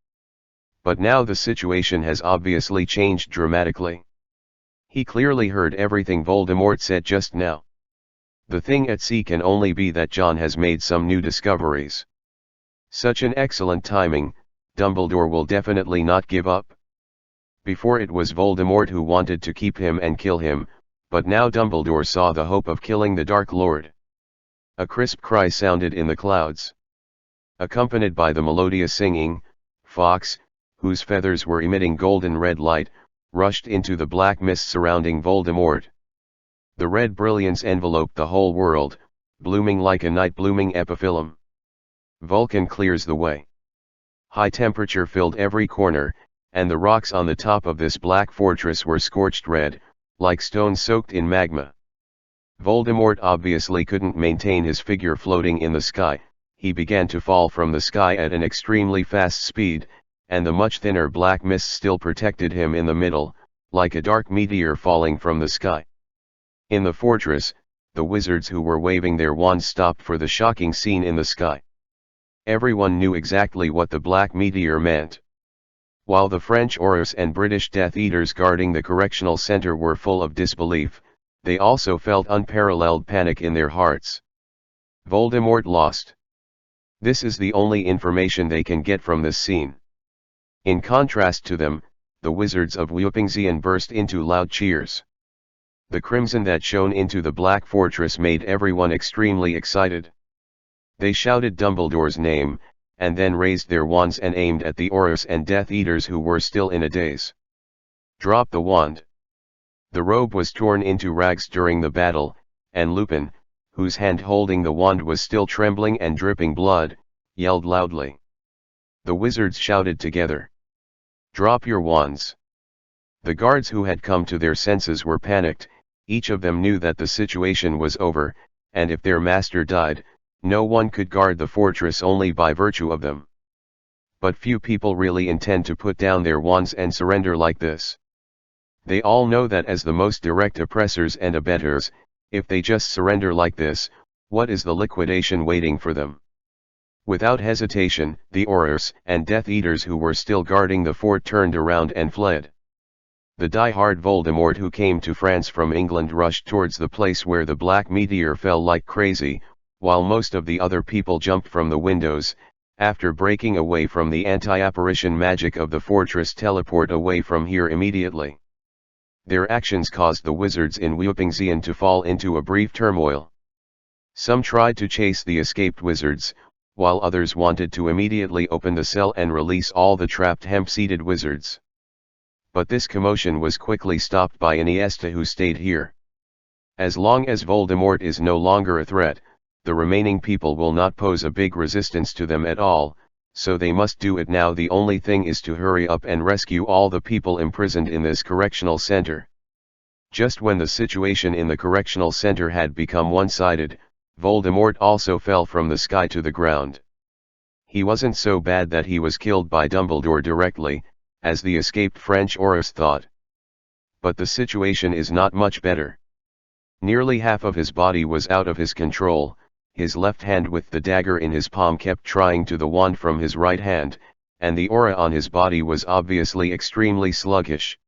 Speaker 1: But now the situation has obviously changed dramatically. He clearly heard everything Voldemort said just now. The thing at sea can only be that John has made some new discoveries. Such an excellent timing, Dumbledore will definitely not give up. Before it was Voldemort who wanted to keep him and kill him, but now Dumbledore saw the hope of killing the Dark Lord. A crisp cry sounded in the clouds. Accompanied by the melodious singing, Fawkes, whose feathers were emitting golden red light, rushed into the black mist surrounding Voldemort. The red brilliance enveloped the whole world, blooming like a night-blooming epiphyllum. Vulcan clears the way. High temperature filled every corner, and the rocks on the top of this black fortress were scorched red, like stone soaked in magma. Voldemort obviously couldn't maintain his figure floating in the sky. He began to fall from the sky at an extremely fast speed, and the much thinner black mist still protected him in the middle, like a dark meteor falling from the sky. In the fortress, the wizards who were waving their wands stopped for the shocking scene in the sky. Everyone knew exactly what the black meteor meant. While the French Aurors and British Death Eaters guarding the correctional center were full of disbelief, they also felt unparalleled panic in their hearts. Voldemort lost. This is the only information they can get from this scene. In contrast to them, the wizards of Whoopingzian burst into loud cheers. The crimson that shone into the black fortress made everyone extremely excited. They shouted Dumbledore's name, and then raised their wands and aimed at the Aurors and Death Eaters who were still in a daze. Drop the wand. The robe was torn into rags during the battle, and Lupin, whose hand holding the wand was still trembling and dripping blood, yelled loudly. The wizards shouted together. Drop your wands. The guards who had come to their senses were panicked. Each of them knew that the situation was over, and if their master died, no one could guard the fortress only by virtue of them. But few people really intend to put down their wands and surrender like this. They all know that as the most direct oppressors and abettors, if they just surrender like this, what is the liquidation waiting for them? Without hesitation, the Aurors and Death Eaters who were still guarding the fort turned around and fled. The die-hard Voldemort who came to France from England rushed towards the place where the black meteor fell like crazy, while most of the other people jumped from the windows, after breaking away from the anti-apparition magic of the fortress. Teleport away from here immediately. Their actions caused the wizards in Whoopingzian to fall into a brief turmoil. Some tried to chase the escaped wizards, while others wanted to immediately open the cell and release all the trapped hemp-seated wizards. But this commotion was quickly stopped by Iniesta, who stayed here. As long as Voldemort is no longer a threat, the remaining people will not pose a big resistance to them at all, so they must do it now. The only thing is to hurry up and rescue all the people imprisoned in this correctional center. Just when the situation in the correctional center had become one-sided, Voldemort also fell from the sky to the ground. He wasn't so bad that he was killed by Dumbledore directly, as the escaped French Aurors thought. But the situation is not much better. Nearly half of his body was out of his control. His left hand with the dagger in his palm kept trying to the wand from his right hand, and the aura on his body was obviously extremely sluggish.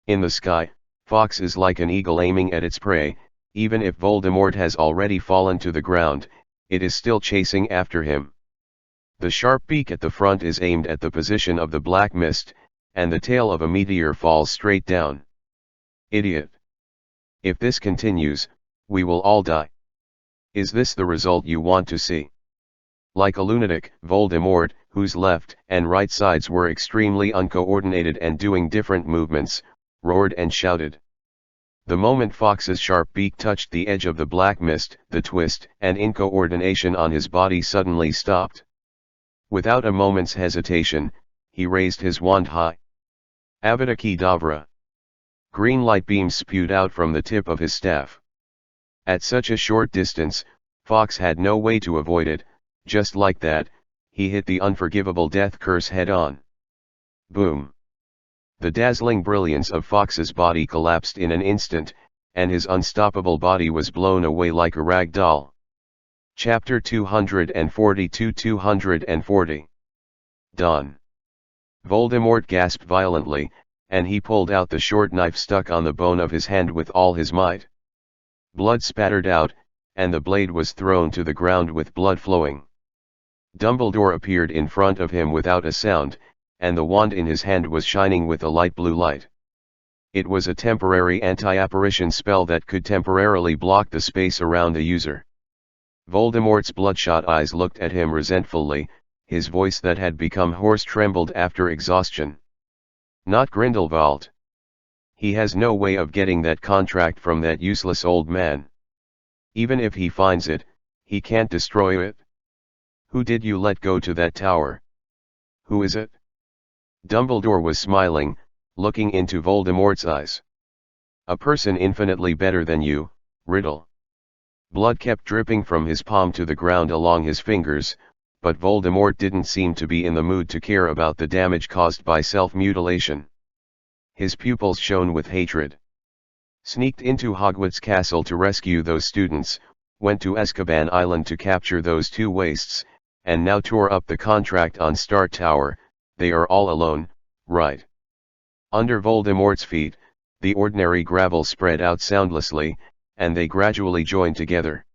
Speaker 1: In the sky, Fawkes is like an eagle aiming at its prey. Even if Voldemort has already fallen to the ground, it is still chasing after him. The sharp beak at the front is aimed at the position of the black mist, and the tail of a meteor falls straight down. Idiot! If this continues, we will all die. Is this the result you want to see? Like a lunatic, Voldemort, whose left and right sides were extremely uncoordinated and doing different movements, roared and shouted. The moment Fawkes's sharp beak touched the edge of the black mist, the twist and incoordination on his body suddenly stopped. Without a moment's hesitation, he raised his wand high. Avada Kedavra! Green light beams spewed out from the tip of his staff. At such a short distance, Fawkes had no way to avoid it. Just like that, he hit the unforgivable death curse head-on. Boom! The dazzling brilliance of Fawkes's body collapsed in an instant, and his unstoppable body was blown away like a rag doll. Chapter 242-240 Done. Voldemort gasped violently, and he pulled out the short knife stuck on the bone of his hand with all his might. Blood spattered out, and the blade was thrown to the ground with blood flowing. Dumbledore appeared in front of him without a sound, and the wand in his hand was shining with a light blue light. It was a temporary anti-apparition spell that could temporarily block the space around the user. Voldemort's bloodshot eyes looked at him resentfully, his voice that had become hoarse trembled after exhaustion. Not Grindelwald. He has no way of getting that contract from that useless old man. Even if he finds it, he can't destroy it. Who did you let go to that tower? Who is it? Dumbledore was smiling, looking into Voldemort's eyes. A person infinitely better than you, Riddle. Blood kept dripping from his palm to the ground along his fingers, but Voldemort didn't seem to be in the mood to care about the damage caused by self-mutilation. His pupils shone with hatred. Sneaked into Hogwarts Castle to rescue those students, went to Azkaban Island to capture those two wastes, and now tore up the contract on Star Tower. They are all alone, right? Under Voldemort's feet, the ordinary gravel spread out soundlessly, and they gradually joined together.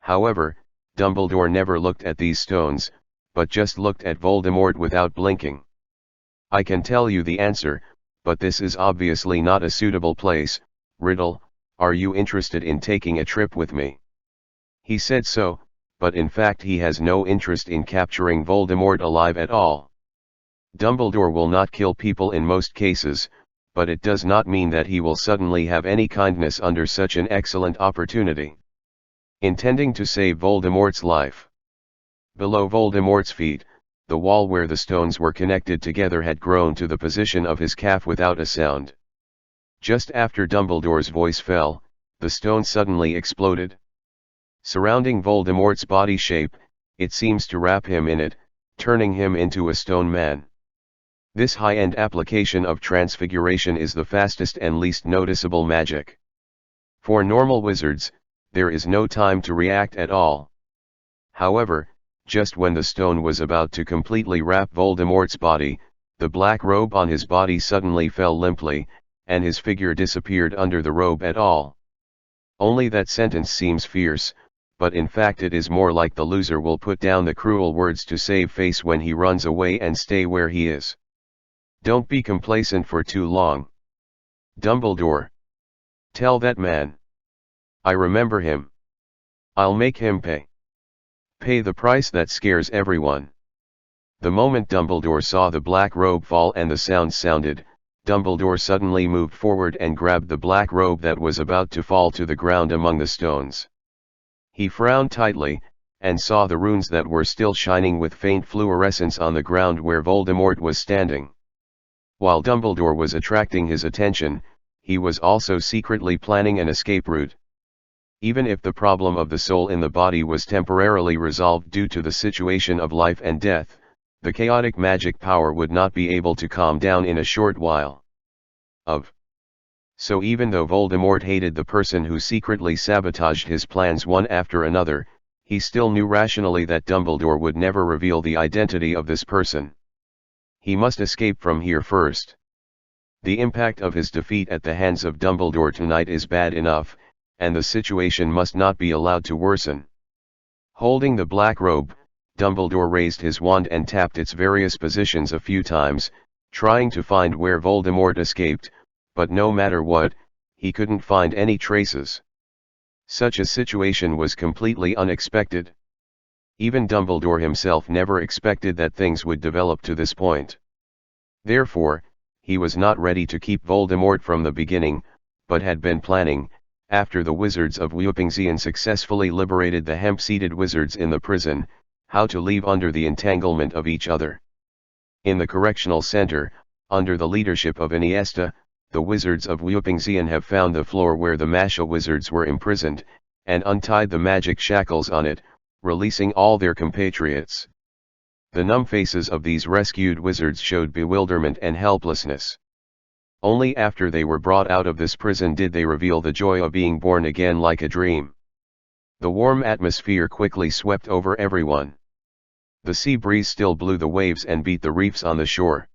Speaker 1: However, Dumbledore never looked at these stones, but just looked at Voldemort without blinking. I can tell you the answer, but this is obviously not a suitable place. Riddle, are you interested in taking a trip with me? He said so, but in fact he has no interest in capturing Voldemort alive at all. Dumbledore will not kill people in most cases, but it does not mean that he will suddenly have any kindness under such an excellent opportunity. Intending to save Voldemort's life. Below Voldemort's feet, the wall where the stones were connected together had grown to the position of his calf without a sound. Just after Dumbledore's voice fell, the stone suddenly exploded. Surrounding Voldemort's body shape, it seems to wrap him in it, turning him into a stone man. This high-end application of transfiguration is the fastest and least noticeable magic. For normal wizards, there is no time to react at all. However, just when the stone was about to completely wrap Voldemort's body, the black robe on his body suddenly fell limply, and his figure disappeared under the robe at all. Only that sentence seems fierce, but in fact it is more like the loser will put down the cruel words to save face when he runs away and stay where he is. Don't be complacent for too long. Dumbledore. Tell that man. I remember him. I'll make him pay. Pay the price that scares everyone. The moment Dumbledore saw the black robe fall and the sound sounded, Dumbledore suddenly moved forward and grabbed the black robe that was about to fall to the ground among the stones. He frowned tightly, and saw the runes that were still shining with faint fluorescence on the ground where Voldemort was standing. While Dumbledore was attracting his attention, he was also secretly planning an escape route. Even if the problem of the soul in the body was temporarily resolved due to the situation of life and death, the chaotic magic power would not be able to calm down in a short while. So even though Voldemort hated the person who secretly sabotaged his plans one after another, he still knew rationally that Dumbledore would never reveal the identity of this person. He must escape from here first. The impact of his defeat at the hands of Dumbledore tonight is bad enough, and the situation must not be allowed to worsen. Holding the black robe, Dumbledore raised his wand and tapped its various positions a few times, trying to find where Voldemort escaped, but no matter what, he couldn't find any traces. Such a situation was completely unexpected. Even Dumbledore himself never expected that things would develop to this point. Therefore, he was not ready to keep Voldemort from the beginning, but had been planning, after the wizards of Wupingzian successfully liberated the hemp-seated wizards in the prison, how to leave under the entanglement of each other. In the correctional center, under the leadership of Iniesta, the wizards of Wupingzian have found the floor where the Masha wizards were imprisoned, and untied the magic shackles on it, releasing all their compatriots. The numb faces of these rescued wizards showed bewilderment and helplessness. Only after they were brought out of this prison did they reveal the joy of being born again like a dream. The warm atmosphere quickly swept over everyone. The sea breeze still blew the waves and beat the reefs on the shore.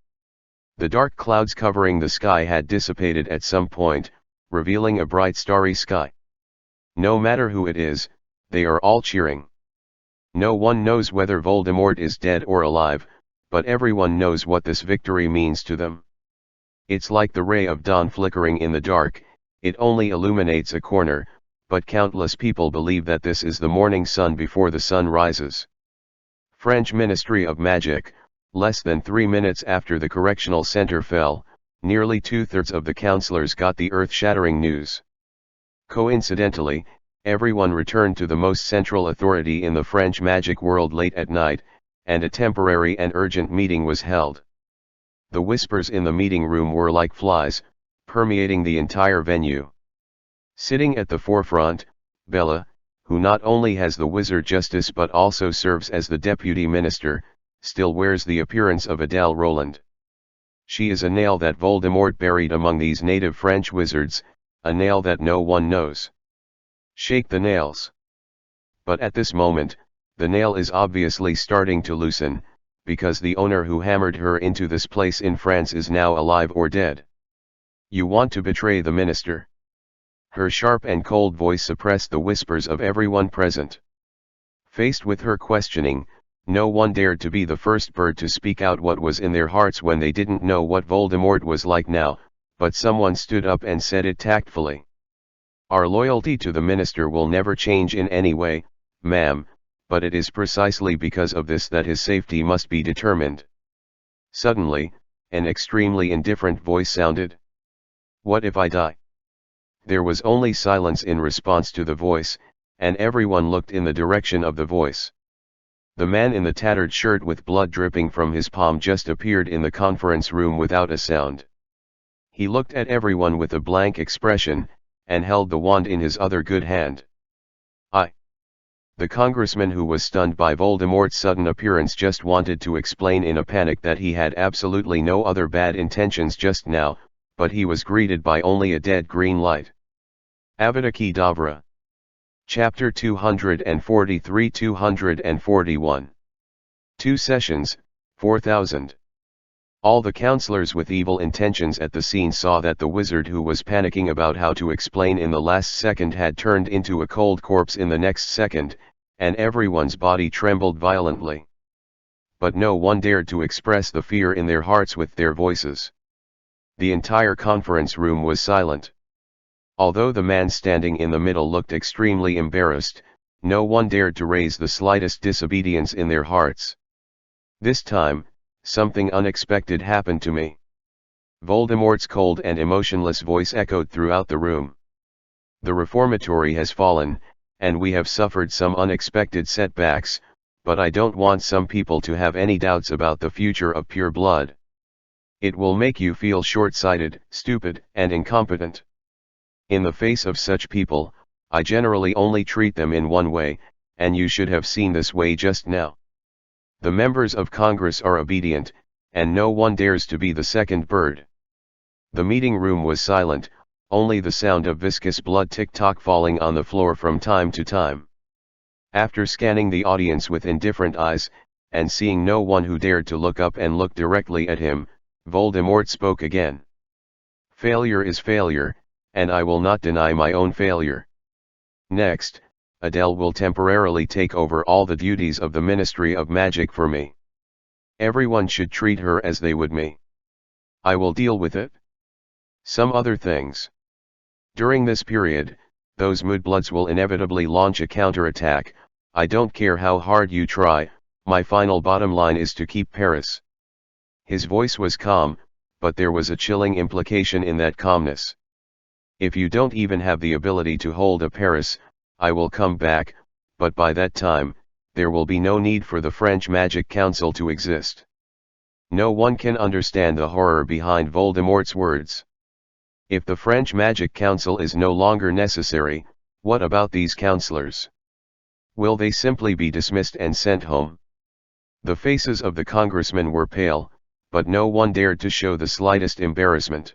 Speaker 1: The dark clouds covering the sky had dissipated at some point, revealing a bright starry sky. No matter who it is, they are all cheering. No one knows whether Voldemort is dead or alive, but everyone knows what this victory means to them. It's like the ray of dawn flickering in the dark, it only illuminates a corner, but countless people believe that this is the morning sun before the sun rises. French Ministry of Magic. Less than 3 minutes after the correctional center fell, nearly 2/3 of the counselors got the earth-shattering news. Coincidentally, everyone returned to the most central authority in the French magic world late at night, and a temporary and urgent meeting was held. The whispers in the meeting room were like flies, permeating the entire venue. Sitting at the forefront, Bella, who not only has the wizard justice but also serves as the deputy minister, still wears the appearance of Adele Roland. She is a nail that Voldemort buried among these native French wizards, a nail that no one knows. Shake the nails. But at this moment, the nail is obviously starting to loosen, because the owner who hammered her into this place in France is now alive or dead. You want to betray the minister? Her sharp and cold voice suppressed the whispers of everyone present. Faced with her questioning, no one dared to be the first bird to speak out what was in their hearts when they didn't know what Voldemort was like now, but someone stood up and said it tactfully. Our loyalty to the minister will never change in any way, ma'am, but it is precisely because of this that his safety must be determined. Suddenly, an extremely indifferent voice sounded. What if I die? There was only silence in response to the voice, and everyone looked in the direction of the voice. The man in the tattered shirt with blood dripping from his palm just appeared in the conference room without a sound. He looked at everyone with a blank expression, and held the wand in his other good hand. The congressman, who was stunned by Voldemort's sudden appearance, just wanted to explain in a panic that he had absolutely no other bad intentions just now, but he was greeted by only a dead green light. Avada Kedavra. Chapter 243-241. 2 sessions, 4,000. All the counselors with evil intentions at the scene saw that the wizard, who was panicking about how to explain in the last second, had turned into a cold corpse in the next second, and everyone's body trembled violently. But no one dared to express the fear in their hearts with their voices. The entire conference room was silent. Although the man standing in the middle looked extremely embarrassed, no one dared to raise the slightest disobedience in their hearts. This time, something unexpected happened to me. Voldemort's cold and emotionless voice echoed throughout the room. The reformatory has fallen, and we have suffered some unexpected setbacks, but I don't want some people to have any doubts about the future of pure blood. It will make you feel short-sighted, stupid, and incompetent. In the face of such people, I generally only treat them in one way, and you should have seen this way just now. The members of Congress are obedient, and no one dares to be the second bird. The meeting room was silent, only the sound of viscous blood tick-tock falling on the floor from time to time. After scanning the audience with indifferent eyes, and seeing no one who dared to look up and look directly at him, Voldemort spoke again. Failure is failure, and I will not deny my own failure. Next, Adele will temporarily take over all the duties of the Ministry of Magic for me. Everyone should treat her as they would me. I will deal with it. Some other things. During this period, those mudbloods will inevitably launch a counterattack. I don't care how hard you try, my final bottom line is to keep Paris. His voice was calm, but there was a chilling implication in that calmness. If you don't even have the ability to hold a Paris, I will come back, but by that time, there will be no need for the French Magic Council to exist. No one can understand the horror behind Voldemort's words. If the French Magic Council is no longer necessary, what about these counselors? Will they simply be dismissed and sent home? The faces of the congressmen were pale, but no one dared to show the slightest embarrassment.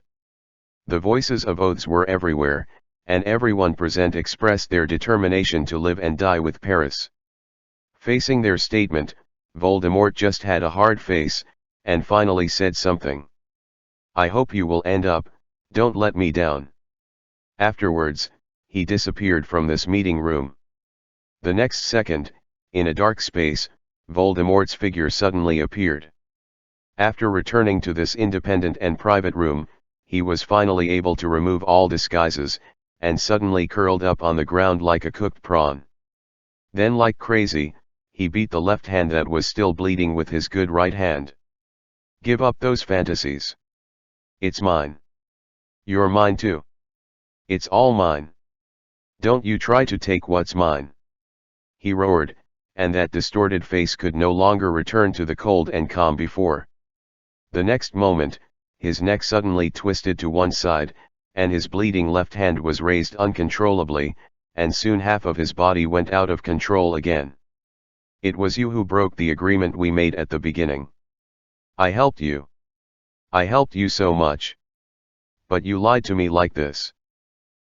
Speaker 1: The voices of oaths were everywhere, and everyone present expressed their determination to live and die with Paris. Facing their statement, Voldemort just had a hard face, and finally said something. I hope you will end up, don't let me down. Afterwards, he disappeared from this meeting room. The next second, in a dark space, Voldemort's figure suddenly appeared. After returning to this independent and private room, he was finally able to remove all disguises, and suddenly curled up on the ground like a cooked prawn. Then, like crazy, he beat the left hand that was still bleeding with his good right hand. Give up those fantasies. It's mine. You're mine too. It's all mine. Don't you try to take what's mine. He roared, and that distorted face could no longer return to the cold and calm before. The next moment, his neck suddenly twisted to one side, and his bleeding left hand was raised uncontrollably, and soon half of his body went out of control again. It was you who broke the agreement we made at the beginning. I helped you. I helped you so much. But you lied to me like this.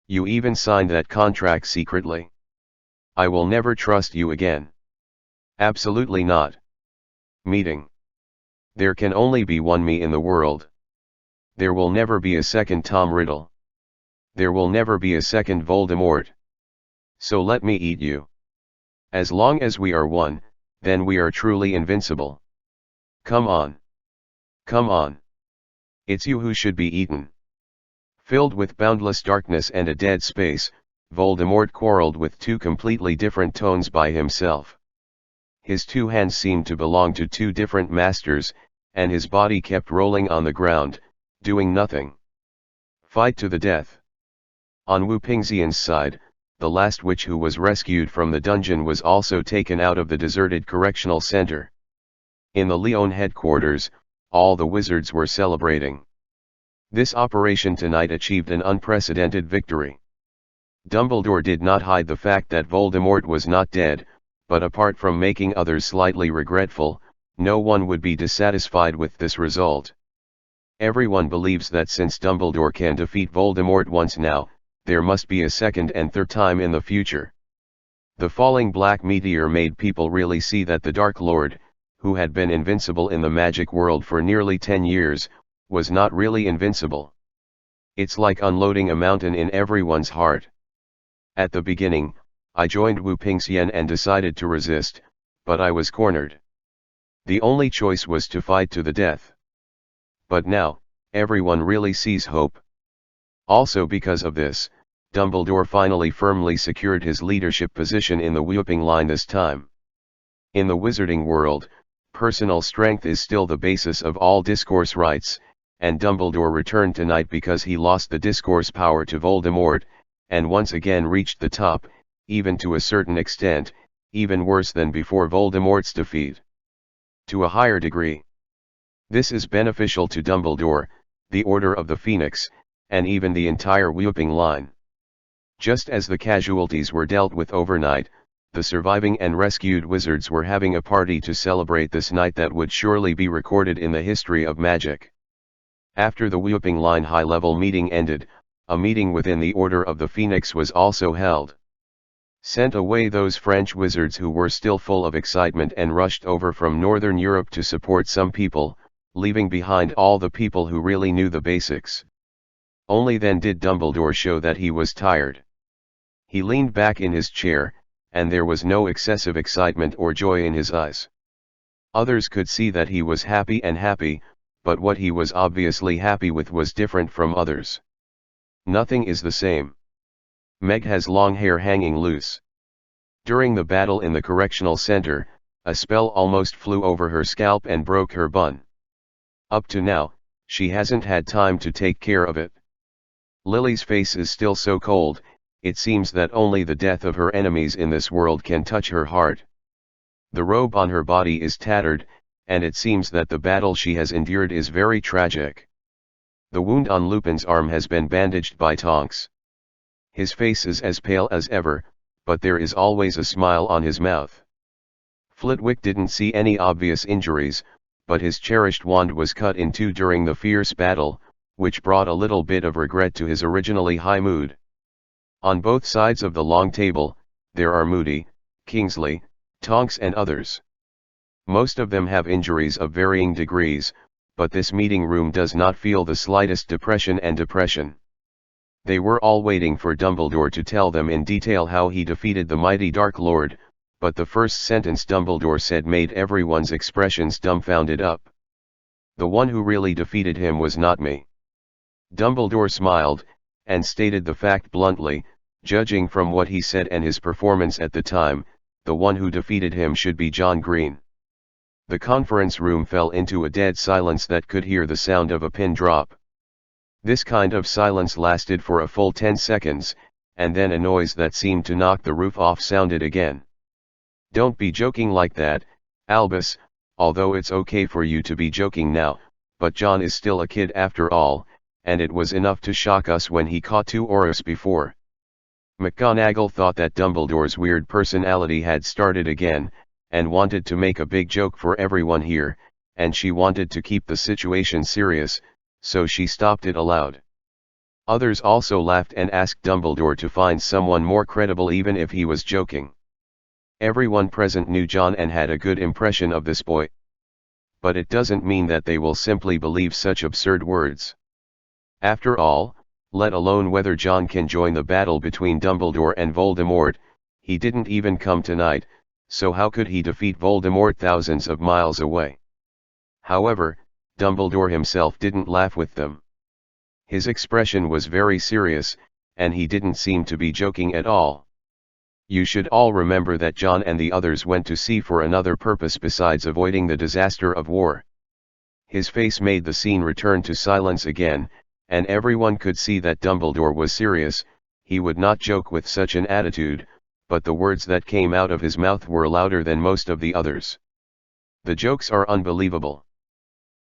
Speaker 1: You even signed that contract secretly. I will never trust you again. Absolutely not. Meeting. There can only be one me in the world. There will never be a second Tom Riddle. There will never be a second Voldemort. So let me eat you. As long as we are one, then we are truly invincible. Come on. Come on. It's you who should be eaten. Filled with boundless darkness and a dead space, Voldemort quarreled with two completely different tones by himself. His two hands seemed to belong to two different masters, and his body kept rolling on the ground, doing nothing. Fight to the death. On Wu Pingxian's side, the last witch who was rescued from the dungeon was also taken out of the deserted correctional center. In the Lyon headquarters, all the wizards were celebrating. This operation tonight achieved an unprecedented victory. Dumbledore did not hide the fact that Voldemort was not dead, but apart from making others slightly regretful, no one would be dissatisfied with this result. Everyone believes that since Dumbledore can defeat Voldemort once now, there must be a second and third time in the future. The falling black meteor made people really see that the Dark Lord, who had been invincible in the magic world for nearly 10 years, was not really invincible. It's like unloading a mountain in everyone's heart. At the beginning, I joined Wu Pingxian and decided to resist, but I was cornered. The only choice was to fight to the death. But now, everyone really sees hope. Also because of this, Dumbledore finally firmly secured his leadership position in the Whooping Line this time. In the wizarding world, personal strength is still the basis of all discourse rights, and Dumbledore returned tonight because he lost the discourse power to Voldemort, and once again reached the top, even to a certain extent, even worse than before Voldemort's defeat. To a higher degree. This is beneficial to Dumbledore, the Order of the Phoenix, and even the entire Whooping Line. Just as the casualties were dealt with overnight, the surviving and rescued wizards were having a party to celebrate this night that would surely be recorded in the history of magic. After the Whooping Line high-level meeting ended, a meeting within the Order of the Phoenix was also held. Sent away those French wizards who were still full of excitement and rushed over from Northern Europe to support some people, leaving behind all the people who really knew the basics. Only then did Dumbledore show that he was tired. He leaned back in his chair, and there was no excessive excitement or joy in his eyes. Others could see that he was happy, but what he was obviously happy with was different from others. Nothing is the same. Meg has long hair hanging loose. During the battle in the correctional center, a spell almost flew over her scalp and broke her bun. Up to now, she hasn't had time to take care of it. Lily's face is still so cold, it seems that only the death of her enemies in this world can touch her heart. The robe on her body is tattered, and it seems that the battle she has endured is very tragic. The wound on Lupin's arm has been bandaged by Tonks. His face is as pale as ever, but there is always a smile on his mouth. Flitwick didn't see any obvious injuries, but his cherished wand was cut in two during the fierce battle, which brought a little bit of regret to his originally high mood. On both sides of the long table, there are Moody, Kingsley, Tonks and others. Most of them have injuries of varying degrees, but this meeting room does not feel the slightest depression. They were all waiting for Dumbledore to tell them in detail how he defeated the mighty Dark Lord, but the first sentence Dumbledore said made everyone's expressions dumbfounded up. The one who really defeated him was not me. Dumbledore smiled, and stated the fact bluntly, judging from what he said and his performance at the time, the one who defeated him should be John Green. The conference room fell into a dead silence that could hear the sound of a pin drop. This kind of silence lasted for a full 10 seconds, and then a noise that seemed to knock the roof off sounded again. Don't be joking like that, Albus, although it's okay for you to be joking now, but John is still a kid after all, and it was enough to shock us when he caught 2 Aurors before. McGonagall thought that Dumbledore's weird personality had started again, and wanted to make a big joke for everyone here, and she wanted to keep the situation serious, so she stopped it aloud. Others also laughed and asked Dumbledore to find someone more credible even if he was joking. Everyone present knew John and had a good impression of this boy. But it doesn't mean that they will simply believe such absurd words. After all, let alone whether John can join the battle between Dumbledore and Voldemort, he didn't even come tonight, so how could he defeat Voldemort thousands of miles away? However, Dumbledore himself didn't laugh with them. His expression was very serious, and he didn't seem to be joking at all. You should all remember that John and the others went to sea for another purpose besides avoiding the disaster of war. His face made the scene return to silence again, and everyone could see that Dumbledore was serious. He would not joke with such an attitude, but the words that came out of his mouth were louder than most of the others. The jokes are unbelievable.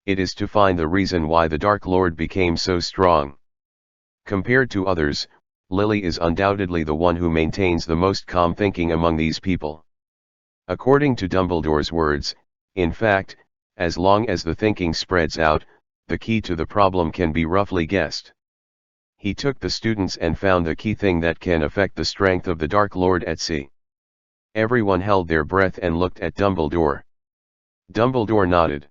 Speaker 1: It is to find the reason why the Dark Lord became so strong. Compared to others, Lily is undoubtedly the one who maintains the most calm thinking among these people. According to Dumbledore's words, in fact, as long as the thinking spreads out, the key to the problem can be roughly guessed. He took the students and found the key thing that can affect the strength of the Dark Lord at sea. Everyone held their breath and looked at Dumbledore. Dumbledore nodded.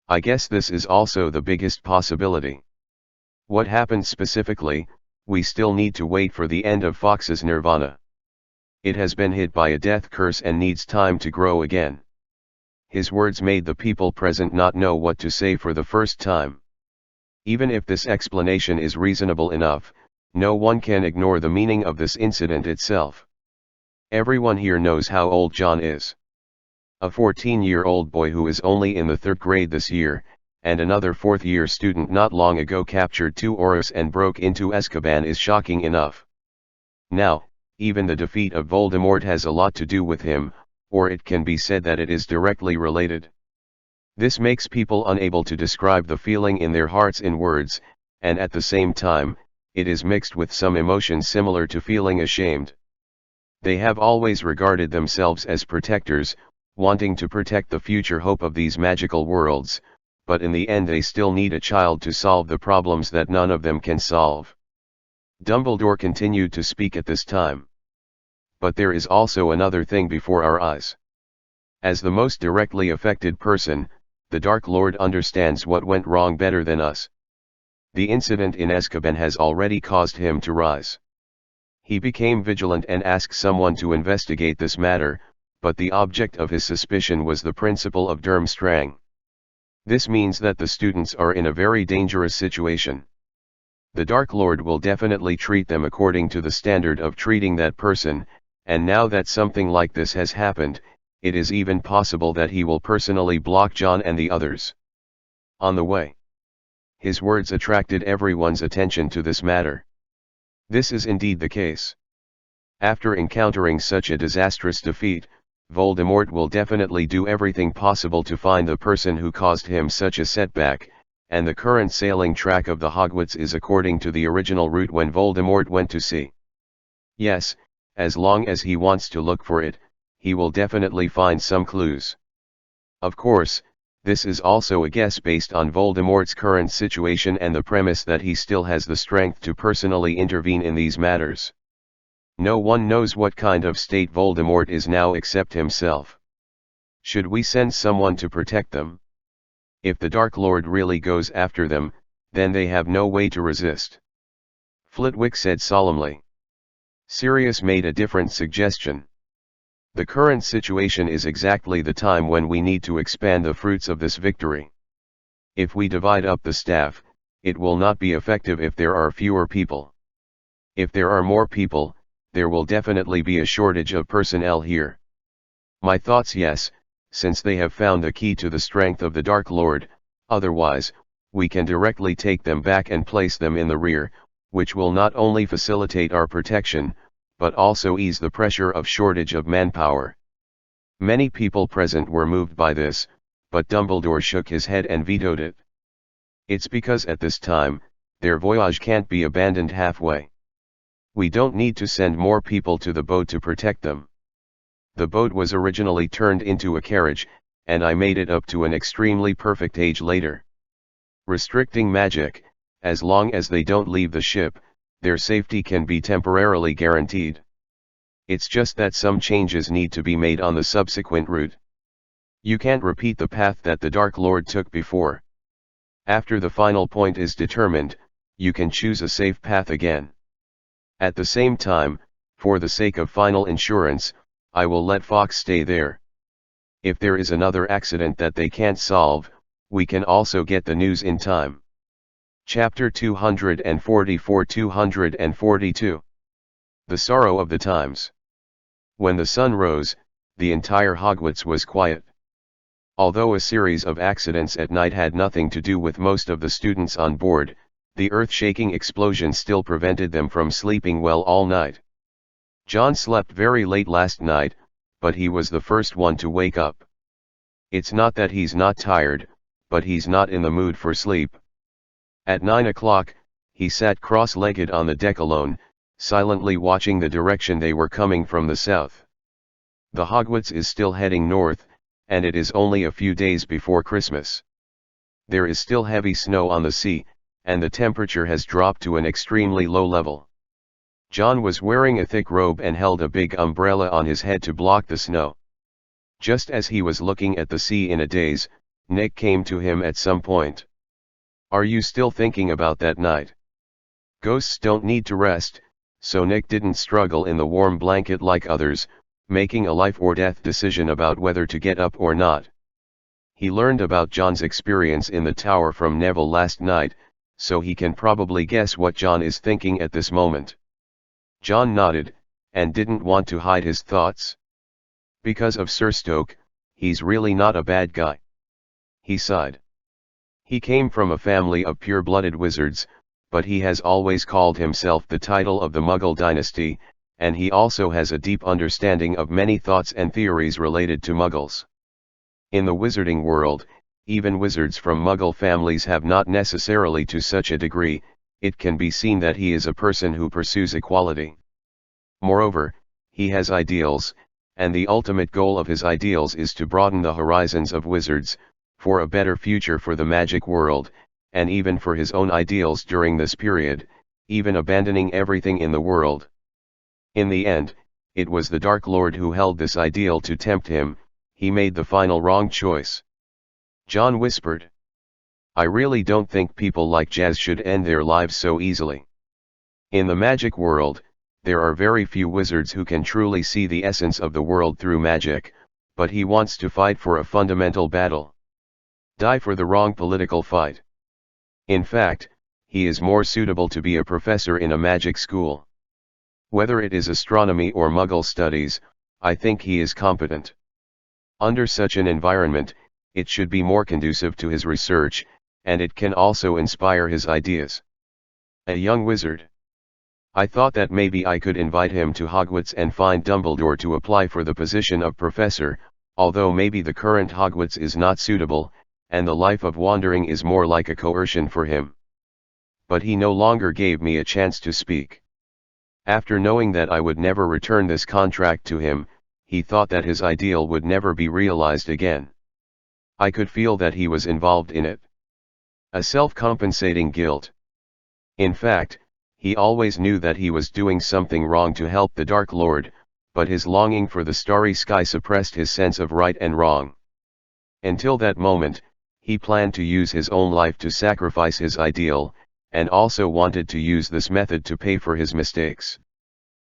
Speaker 1: I guess this is also the biggest possibility. What happened specifically, we still need to wait for the end of Fawkes's nirvana. It has been hit by a death curse and needs time to grow again. His words made the people present not know what to say for the first time. Even if this explanation is reasonable enough, no one can ignore the meaning of this incident itself. Everyone here knows how old John is. A 14-year-old boy who is only in the 3rd grade this year, and another 4th-year student not long ago captured 2 Aurors and broke into Azkaban is shocking enough. Now, even the defeat of Voldemort has a lot to do with him, or it can be said that it is directly related. This makes people unable to describe the feeling in their hearts in words, and at the same time, it is mixed with some emotion similar to feeling ashamed. They have always regarded themselves as protectors, wanting to protect the future hope of these magical worlds, but in the end they still need a child to solve the problems that none of them can solve. Dumbledore continued to speak at this time. But there is also another thing before our eyes. As the most directly affected person, the Dark Lord understands what went wrong better than us. The incident in Azkaban has already caused him to rise. He became vigilant and asked someone to investigate this matter, but the object of his suspicion was the principal of Durmstrang. This means that the students are in a very dangerous situation. The Dark Lord will definitely treat them according to the standard of treating that person, and now that something like this has happened, it is even possible that he will personally block John and the others. On the way. His words attracted everyone's attention to this matter. This is indeed the case. After encountering such a disastrous defeat, Voldemort will definitely do everything possible to find the person who caused him such a setback, and the current sailing track of the Hogwarts is according to the original route when Voldemort went to sea. Yes, as long as he wants to look for it, he will definitely find some clues. Of course, this is also a guess based on Voldemort's current situation and the premise that he still has the strength to personally intervene in these matters. No one knows what kind of state Voldemort is now except himself. Should we send someone to protect them? If the Dark Lord really goes after them, then they have no way to resist. Flitwick said solemnly. Sirius made a different suggestion. The current situation is exactly the time when we need to expand the fruits of this victory. If we divide up the staff, it will not be effective if there are fewer people. If there are more people, there will definitely be a shortage of personnel here. My thoughts: yes, since they have found the key to the strength of the Dark Lord, otherwise, we can directly take them back and place them in the rear, which will not only facilitate our protection, but also ease the pressure of shortage of manpower. Many people present were moved by this, but Dumbledore shook his head and vetoed it. It's because at this time, their voyage can't be abandoned halfway. We don't need to send more people to the boat to protect them. The boat was originally turned into a carriage, and I made it up to an extremely perfect age later. Restricting magic, as long as they don't leave the ship, their safety can be temporarily guaranteed. It's just that some changes need to be made on the subsequent route. You can't repeat the path that the Dark Lord took before. After the final point is determined, you can choose a safe path again. At the same time, for the sake of final insurance, I will let Fox stay there. If there is another accident that they can't solve, we can also get the news in time. Chapter 244-242. The Sorrow of the Times. When the sun rose, the entire Hogwarts was quiet. Although a series of accidents at night had nothing to do with most of the students on board, the earth-shaking explosion still prevented them from sleeping well all night. John slept very late last night, but he was the first one to wake up. It's not that he's not tired, but he's not in the mood for sleep. At 9 o'clock, he sat cross-legged on the deck alone, silently watching the direction they were coming from the south. The Hogwarts is still heading north, and it is only a few days before Christmas. There is still heavy snow on the sea, and the temperature has dropped to an extremely low level. John was wearing a thick robe and held a big umbrella on his head to block the snow. Just as he was looking at the sea in a daze, Nick came to him at some point. "Are you still thinking about that night?" Ghosts don't need to rest, so Nick didn't struggle in the warm blanket like others, making a life-or-death decision about whether to get up or not. He learned about John's experience in the tower from Neville last night, so he can probably guess what John is thinking at this moment. John nodded, and didn't want to hide his thoughts. Because of Sir Stoke, he's really not a bad guy. He sighed. He came from a family of pure-blooded wizards, but he has always called himself the title of the Muggle dynasty, and he also has a deep understanding of many thoughts and theories related to Muggles. In the wizarding world, even wizards from Muggle families have not necessarily to such a degree. It can be seen that he is a person who pursues equality. Moreover, he has ideals, and the ultimate goal of his ideals is to broaden the horizons of wizards, for a better future for the magic world, and even for his own ideals during this period, even abandoning everything in the world. In the end, it was the Dark Lord who held this ideal to tempt him. He made the final wrong choice. John whispered. "I really don't think people like Jazz should end their lives so easily. In the magic world, there are very few wizards who can truly see the essence of the world through magic, but he wants to fight for a fundamental battle. Die for the wrong political fight. In fact, he is more suitable to be a professor in a magic school. Whether it is astronomy or Muggle studies, I think he is competent. Under such an environment, it should be more conducive to his research, and it can also inspire his ideas. A young wizard. I thought that maybe I could invite him to Hogwarts and find Dumbledore to apply for the position of professor, although maybe the current Hogwarts is not suitable, and the life of wandering is more like a coercion for him." But he no longer gave me a chance to speak. After knowing that I would never return this contract to him, he thought that his ideal would never be realized again. I could feel that he was involved in it. A self-compensating guilt. In fact, he always knew that he was doing something wrong to help the Dark Lord, but his longing for the starry sky suppressed his sense of right and wrong. Until that moment, he planned to use his own life to sacrifice his ideal, and also wanted to use this method to pay for his mistakes.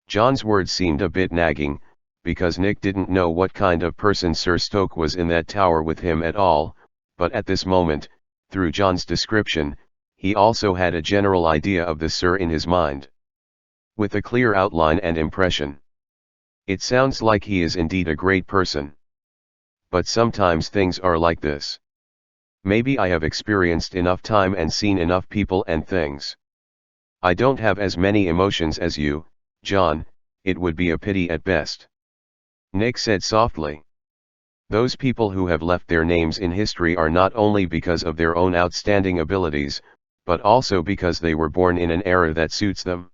Speaker 1: John's words seemed a bit nagging, because Nick didn't know what kind of person Sir Stoke was in that tower with him at all, but at this moment, through John's description, he also had a general idea of the Sir in his mind. With a clear outline and impression. It sounds like he is indeed a great person. But sometimes things are like this. Maybe I have experienced enough time and seen enough people and things. I don't have as many emotions as you, John. It would be a pity at best. Nick said softly. Those people who have left their names in history are not only because of their own outstanding abilities, but also because they were born in an era that suits them.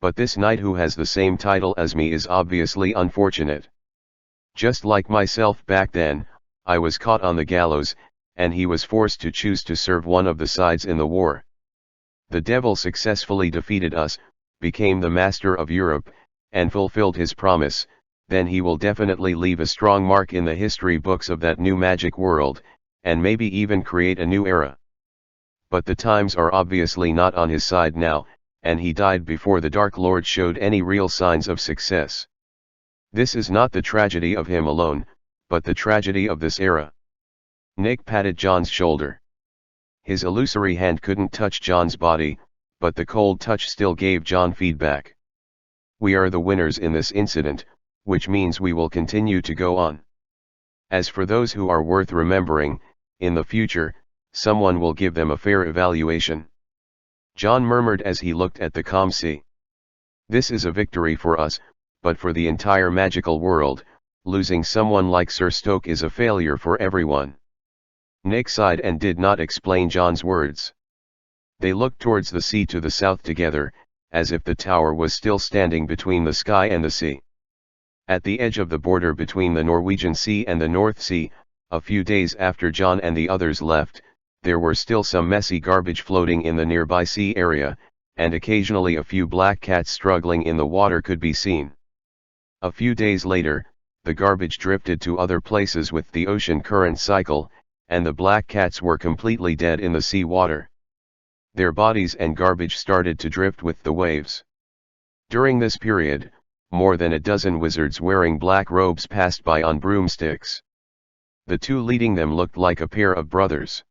Speaker 1: But this knight who has the same title as me is obviously unfortunate. Just like myself back then, I was caught on the gallows, and he was forced to choose to serve one of the sides in the war. The devil successfully defeated us, became the master of Europe, and fulfilled his promise. Then he will definitely leave a strong mark in the history books of that new magic world, and maybe even create a new era. But the times are obviously not on his side now, and he died before the Dark Lord showed any real signs of success. This is not the tragedy of him alone, but the tragedy of this era. Nick patted John's shoulder. His illusory hand couldn't touch John's body, but the cold touch still gave John feedback. We are the winners in this incident, which means we will continue to go on. As for those who are worth remembering, in the future, someone will give them a fair evaluation. John murmured as he looked at the calm sea. This is a victory for us, but for the entire magical world, losing someone like Sir Stoke is a failure for everyone. Nick sighed and did not explain John's words. They looked towards the sea to the south together, as if the tower was still standing between the sky and the sea. At the edge of the border between the Norwegian Sea and the North Sea, a few days after John and the others left, there were still some messy garbage floating in the nearby sea area, and occasionally a few black cats struggling in the water could be seen. A few days later, the garbage drifted to other places with the ocean current cycle, and the black cats were completely dead in the sea water. Their bodies and garbage started to drift with the waves. During this period, more than a dozen wizards wearing black robes passed by on broomsticks. The two leading them looked like a pair of brothers.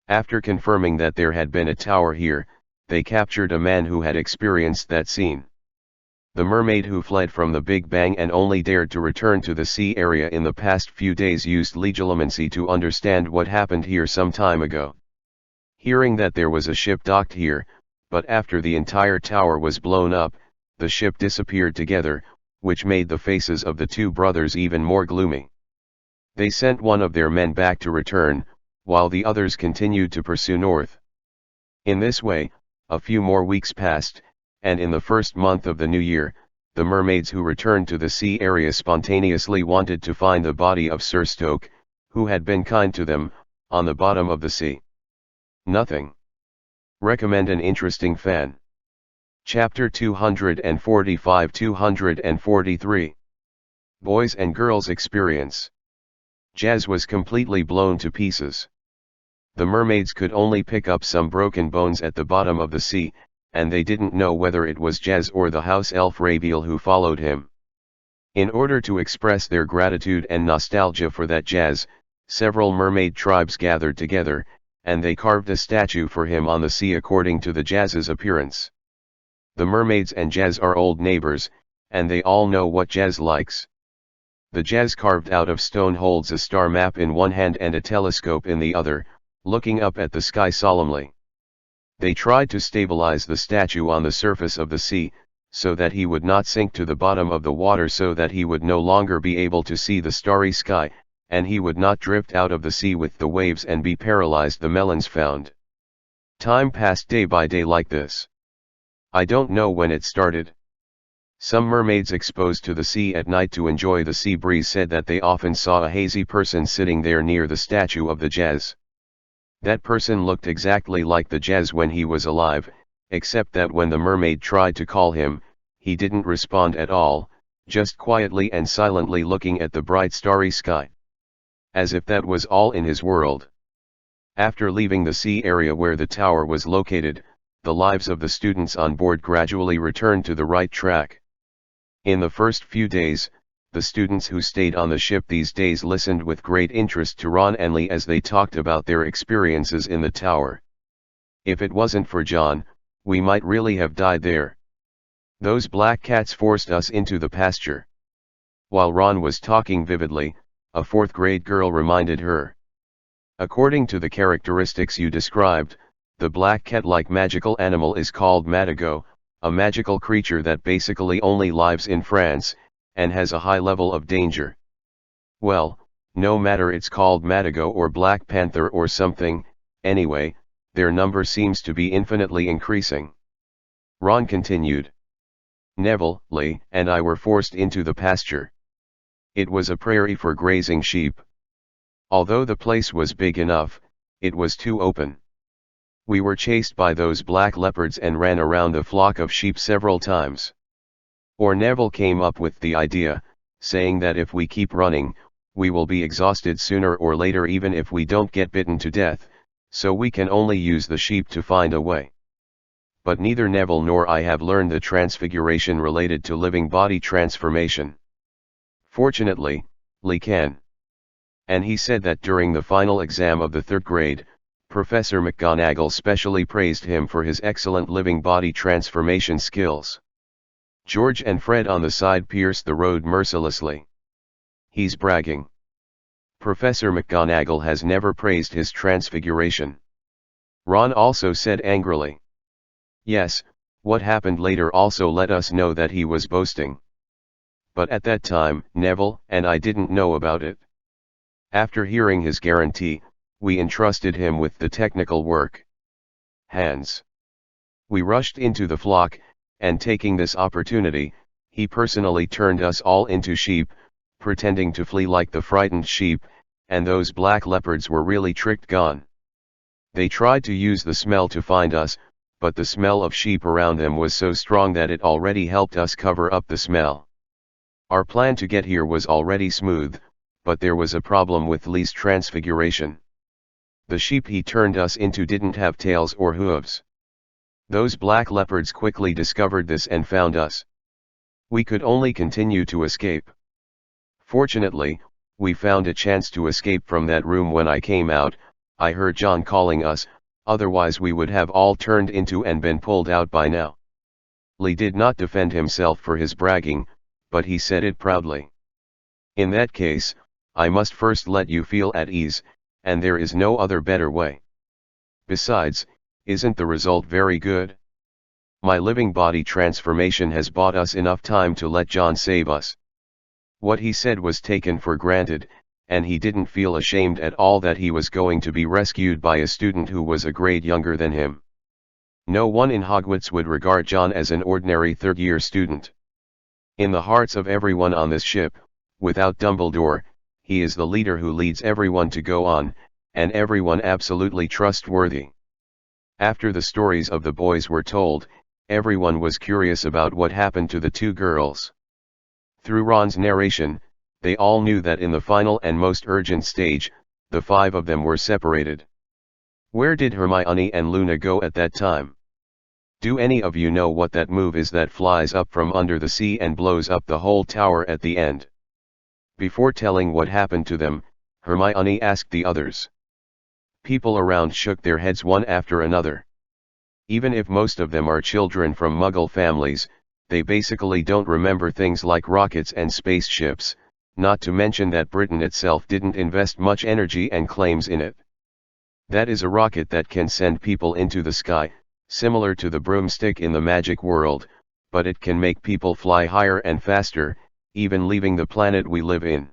Speaker 1: After confirming that there had been a tower here, they captured a man who had experienced that scene. The mermaid who fled from the Big Bang and only dared to return to the sea area in the past few days used legilimency to understand what happened here some time ago. Hearing that there was a ship docked here, but after the entire tower was blown up, the ship disappeared together, which made the faces of the two brothers even more gloomy. They sent one of their men back to return, while the others continued to pursue north. In this way, a few more weeks passed, and in the first month of the new year, the mermaids who returned to the sea area spontaneously wanted to find the body of Sir Stoke, who had been kind to them, on the bottom of the sea. Nothing. Recommend an interesting fan. Chapter 245-243. Boys and Girls Experience. Jazz was completely blown to pieces. The mermaids could only pick up some broken bones at the bottom of the sea, and they didn't know whether it was Jazz or the house elf Rabiel who followed him. In order to express their gratitude and nostalgia for that Jazz, several mermaid tribes gathered together, and they carved a statue for him on the sea according to the Jazz's appearance. The mermaids and Jazz are old neighbors, and they all know what Jazz likes. The Jazz carved out of stone holds a star map in one hand and a telescope in the other, looking up at the sky solemnly. They tried to stabilize the statue on the surface of the sea, so that he would not sink to the bottom of the water, so that he would no longer be able to see the starry sky, and he would not drift out of the sea with the waves and be paralyzed. The melons found. Time passed day by day like this. I don't know when it started. Some mermaids exposed to the sea at night to enjoy the sea breeze said that they often saw a hazy person sitting there near the statue of the Jazz. That person looked exactly like the Jazz when he was alive, except that when the mermaid tried to call him, he didn't respond at all, just quietly and silently looking at the bright starry sky. As if that was all in his world. After leaving the sea area where the tower was located, the lives of the students on board gradually returned to the right track. In the first few days, the students who stayed on the ship these days listened with great interest to Ron and Lee as they talked about their experiences in the tower. If it wasn't for John, we might really have died there. Those black cats forced us into the pasture. While Ron was talking vividly, a fourth-grade girl reminded her. According to the characteristics you described, the black cat-like magical animal is called Madigo, a magical creature that basically only lives in France, and has a high level of danger. Well, No matter it's called Madigo or Black Panther or something, anyway, their number seems to be infinitely increasing. Ron continued. Neville, Lee, and I were forced into the pasture. It was a prairie for grazing sheep. Although the place was big enough, it was too open. We were chased by those black leopards and ran around the flock of sheep several times. Or Neville came up with the idea, saying that if we keep running, we will be exhausted sooner or later even if we don't get bitten to death, so we can only use the sheep to find a way. But neither Neville nor I have learned the transfiguration related to living body transformation. Fortunately, Lee can. And he said that during the final exam of the 3rd grade, Professor McGonagall specially praised him for his excellent living body transformation skills. George and Fred on the side pierced the road mercilessly. He's bragging. Professor McGonagall has never praised his transfiguration. Ron also said angrily. Yes, what happened later also let us know that he was boasting. But at that time, Neville and I didn't know about it. After hearing his guarantee, we entrusted him with the technical work. Hands. We rushed into the flock, and taking this opportunity, he personally turned us all into sheep, pretending to flee like the frightened sheep, and those black leopards were really tricked gone. They tried to use the smell to find us, but the smell of sheep around them was so strong that it already helped us cover up the smell. Our plan to get here was already smooth, but there was a problem with Lee's transfiguration. The sheep he turned us into didn't have tails or hooves. Those black leopards quickly discovered this and found us. We could only continue to escape. Fortunately, we found a chance to escape from that room. When I came out, I heard John calling us, otherwise we would have all turned into and been pulled out by now. Lee did not defend himself for his bragging, but he said it proudly. In that case, I must first let you feel at ease, and there is no other better way. Besides, isn't the result very good? My living body transformation has bought us enough time to let John save us. What he said was taken for granted, and he didn't feel ashamed at all that he was going to be rescued by a student who was a grade younger than him. No one in Hogwarts would regard John as an ordinary 3rd-year student. In the hearts of everyone on this ship, without Dumbledore, he is the leader who leads everyone to go on, and everyone absolutely trustworthy. After the stories of the boys were told, everyone was curious about what happened to the 2 girls. Through Ron's narration, they all knew that in the final and most urgent stage, the 5 of them were separated. Where did Hermione and Luna go at that time? Do any of you know what that move is that flies up from under the sea and blows up the whole tower at the end? Before telling what happened to them, Hermione asked the others. People around shook their heads one after another. Even if most of them are children from Muggle families, they basically don't remember things like rockets and spaceships, not to mention that Britain itself didn't invest much energy and claims in it. That is a rocket that can send people into the sky, similar to the broomstick in the magic world, but it can make people fly higher and faster, even leaving the planet we live in.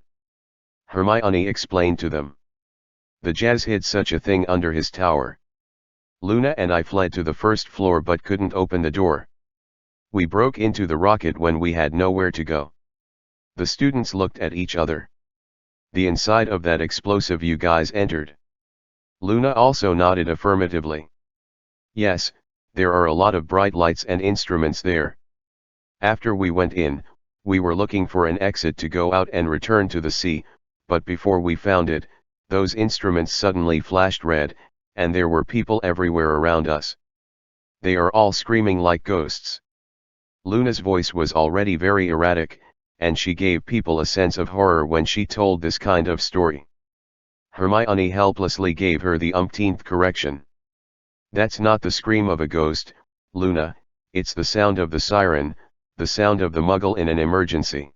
Speaker 1: Hermione explained to them. The Jazz hid such a thing under his tower. Luna and I fled to the 1st floor but couldn't open the door. We broke into the rocket when we had nowhere to go. The students looked at each other. The inside of that explosive you guys entered. Luna also nodded affirmatively. Yes, there are a lot of bright lights and instruments there. After we went in, we were looking for an exit to go out and return to the sea, but before we found it, those instruments suddenly flashed red, and there were people everywhere around us. They are all screaming like ghosts. Luna's voice was already very erratic, and she gave people a sense of horror when she told this kind of story. Hermione helplessly gave her the umpteenth correction. That's not the scream of a ghost, Luna, it's the sound of the siren, the sound of the Muggle in an emergency.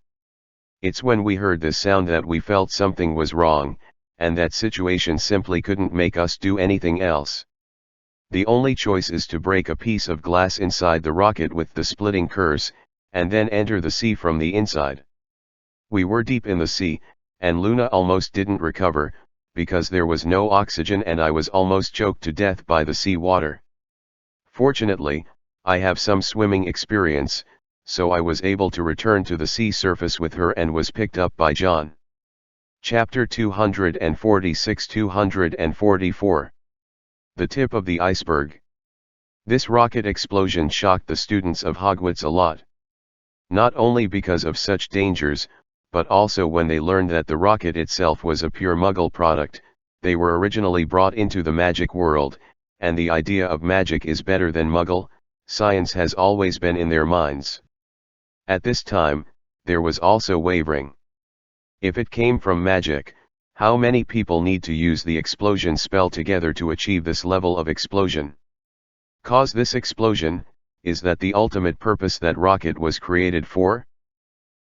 Speaker 1: It's when we heard this sound that we felt something was wrong, and that situation simply couldn't make us do anything else. The only choice is to break a piece of glass inside the rocket with the splitting curse, and then enter the sea from the inside. We were deep in the sea, and Luna almost didn't recover, because there was no oxygen and I was almost choked to death by the sea water. Fortunately, I have some swimming experience, so I was able to return to the sea surface with her and was picked up by John. Chapter 246-244. The tip of the iceberg. This rocket explosion shocked the students of Hogwarts a lot. Not only because of such dangers, but also when they learned that the rocket itself was a pure Muggle product. They were originally brought into the magic world, and the idea of magic is better than Muggle science has always been in their minds. At this time, there was also wavering. If it came from magic, how many people need to use the explosion spell together to achieve this level of explosion? Cause this explosion, is that the ultimate purpose that rocket was created for?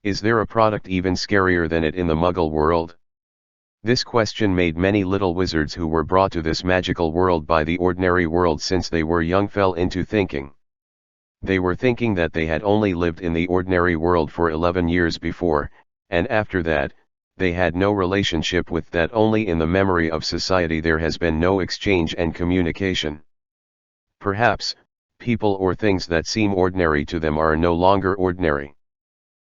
Speaker 1: Is there a product even scarier than it in the Muggle world? This question made many little wizards who were brought to this magical world by the ordinary world since they were young fell into thinking. They were thinking that they had only lived in the ordinary world for 11 years before, and after that, they had no relationship with that. Only in the memory of society there has been no exchange and communication. Perhaps, people or things that seem ordinary to them are no longer ordinary.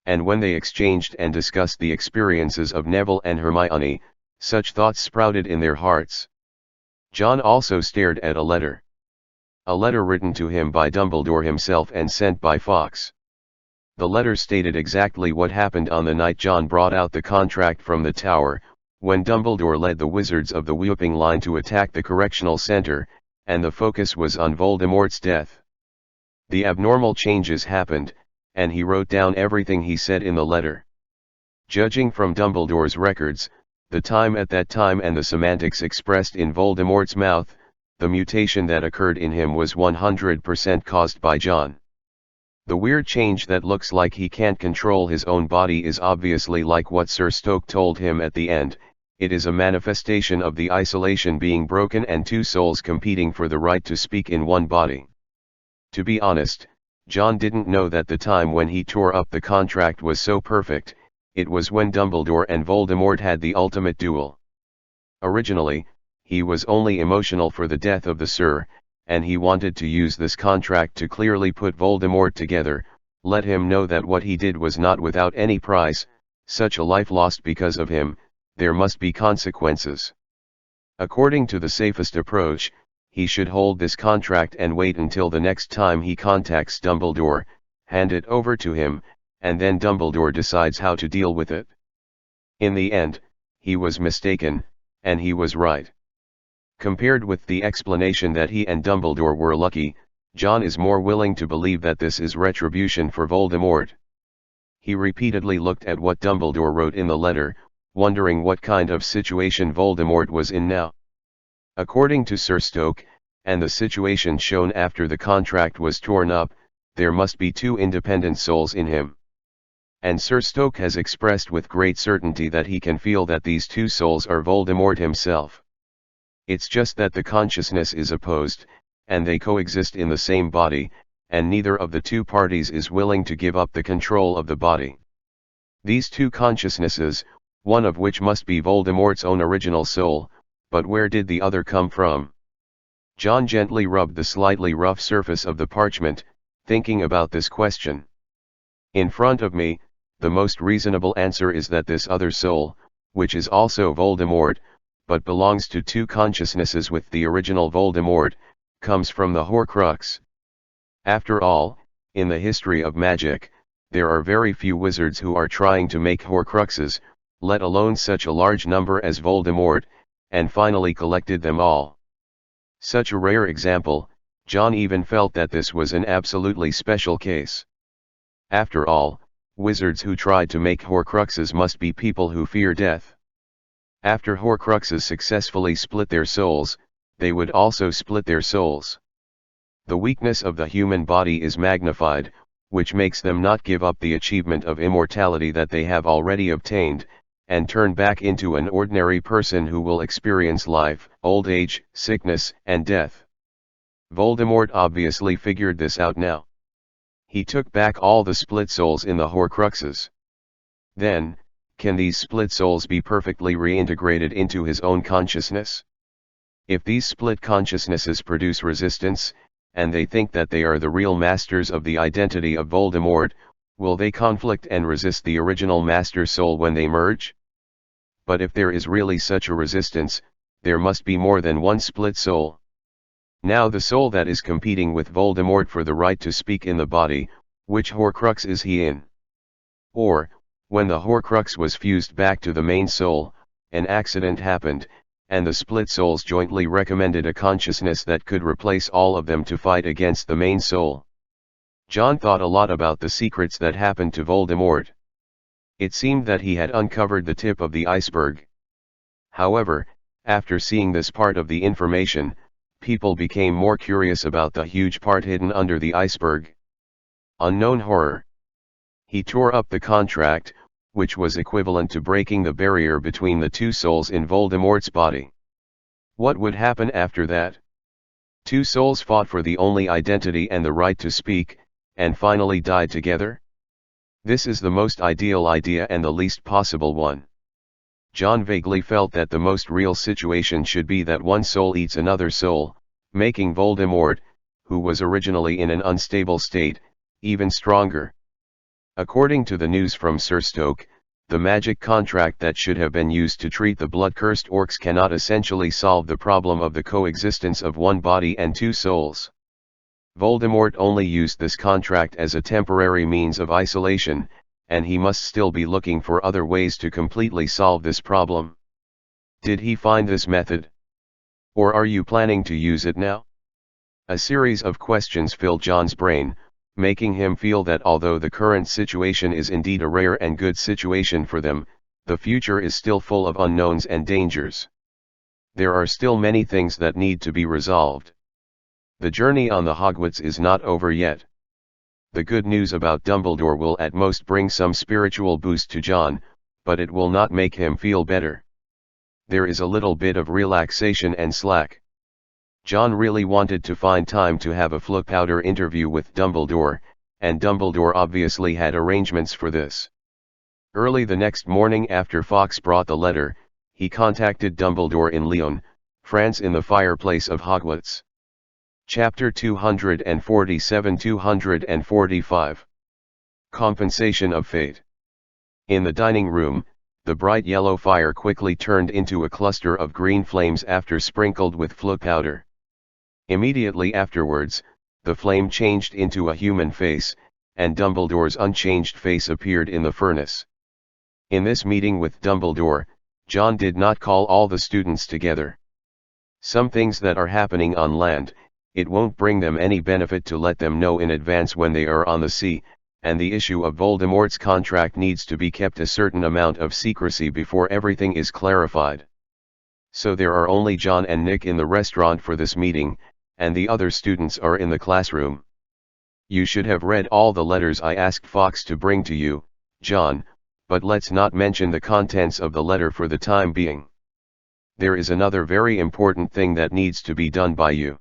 Speaker 1: And when they exchanged and discussed the experiences of Neville and Hermione, such thoughts sprouted in their hearts. John also stared at a letter. A letter written to him by Dumbledore himself and sent by Fawkes. The letter stated exactly what happened on the night John brought out the contract from the tower, when Dumbledore led the Wizards of the Whooping Line to attack the Correctional Center, and the focus was on Voldemort's death. The abnormal changes happened, and he wrote down everything he said in the letter. Judging from Dumbledore's records, the time at that time and the semantics expressed in Voldemort's mouth, the mutation that occurred in him was 100% caused by John. The weird change that looks like he can't control his own body is obviously like what Sir Stoke told him at the end. It is a manifestation of the isolation being broken and two souls competing for the right to speak in one body. To be honest, John didn't know that the time when he tore up the contract was so perfect. It was when Dumbledore and Voldemort had the ultimate duel. Originally, he was only emotional for the death of the Sir, and he wanted to use this contract to clearly put Voldemort together, let him know that what he did was not without any price, such a life lost because of him, there must be consequences. According to the safest approach, he should hold this contract and wait until the next time he contacts Dumbledore, hand it over to him, and then Dumbledore decides how to deal with it. In the end, he was mistaken, and he was right. Compared with the explanation that he and Dumbledore were lucky, John is more willing to believe that this is retribution for Voldemort. He repeatedly looked at what Dumbledore wrote in the letter, wondering what kind of situation Voldemort was in now. According to Sir Stoke, and the situation shown after the contract was torn up, there must be two independent souls in him. And Sir Stoke has expressed with great certainty that he can feel that these two souls are Voldemort himself. It's just that the consciousness is opposed, and they coexist in the same body, and neither of the two parties is willing to give up the control of the body. These two consciousnesses, one of which must be Voldemort's own original soul, but where did the other come from? John gently rubbed the slightly rough surface of the parchment, thinking about this question. In front of me, the most reasonable answer is that this other soul, which is also Voldemort, but belongs to two consciousnesses with the original Voldemort, comes from the Horcrux. After all, in the history of magic, there are very few wizards who are trying to make Horcruxes, let alone such a large number as Voldemort, and finally collected them all. Such a rare example, John even felt that this was an absolutely special case. After all, wizards who tried to make Horcruxes must be people who fear death. After Horcruxes successfully split their souls, they would also split their souls. The weakness of the human body is magnified, which makes them not give up the achievement of immortality that they have already obtained, and turn back into an ordinary person who will experience life, old age, sickness, and death. Voldemort obviously figured this out now. He took back all the split souls in the Horcruxes. Then, can these split souls be perfectly reintegrated into his own consciousness? If these split consciousnesses produce resistance, and they think that they are the real masters of the identity of Voldemort, will they conflict and resist the original master soul when they merge? But if there is really such a resistance, there must be more than one split soul. Now the soul that is competing with Voldemort for the right to speak in the body, which Horcrux is he in? Or, when the Horcrux was fused back to the main soul, an accident happened, and the split souls jointly recommended a consciousness that could replace all of them to fight against the main soul. John thought a lot about the secrets that happened to Voldemort. It seemed that he had uncovered the tip of the iceberg. However, after seeing this part of the information, people became more curious about the huge part hidden under the iceberg. Unknown horror. He tore up the contract, which was equivalent to breaking the barrier between the two souls in Voldemort's body. What would happen after that? Two souls fought for the only identity and the right to speak, and finally died together? This is the most ideal idea and the least possible one. John vaguely felt that the most real situation should be that one soul eats another soul, making Voldemort, who was originally in an unstable state, even stronger. According to the news from Sir Stoke, the magic contract that should have been used to treat the blood-cursed orcs cannot essentially solve the problem of the coexistence of one body and two souls. Voldemort only used this contract as a temporary means of isolation, and he must still be looking for other ways to completely solve this problem. Did he find this method? Or are you planning to use it now? A series of questions filled John's brain, making him feel that although the current situation is indeed a rare and good situation for them, the future is still full of unknowns and dangers. There are still many things that need to be resolved. The journey on the Hogwarts is not over yet. The good news about Dumbledore will at most bring some spiritual boost to John, but it will not make him feel better. There is a little bit of relaxation and slack. John really wanted to find time to have a Flukepowder interview with Dumbledore, and Dumbledore obviously had arrangements for this. Early the next morning after Fawkes brought the letter, he contacted Dumbledore in Lyon, France in the fireplace of Hogwarts. Chapter 247-245 Compensation of Fate. In the dining room, the bright yellow fire quickly turned into a cluster of green flames after sprinkled with Flukepowder. Immediately afterwards, the flame changed into a human face, and Dumbledore's unchanged face appeared in the furnace. In this meeting with Dumbledore, John did not call all the students together. Some things that are happening on land, it won't bring them any benefit to let them know in advance when they are on the sea, and the issue of Voldemort's contract needs to be kept a certain amount of secrecy before everything is clarified. So there are only John and Nick in the restaurant for this meeting, and the other students are in the classroom. You should have read all the letters I asked Fawkes to bring to you, John, but let's not mention the contents of the letter for the time being. There is another very important thing that needs to be done by you.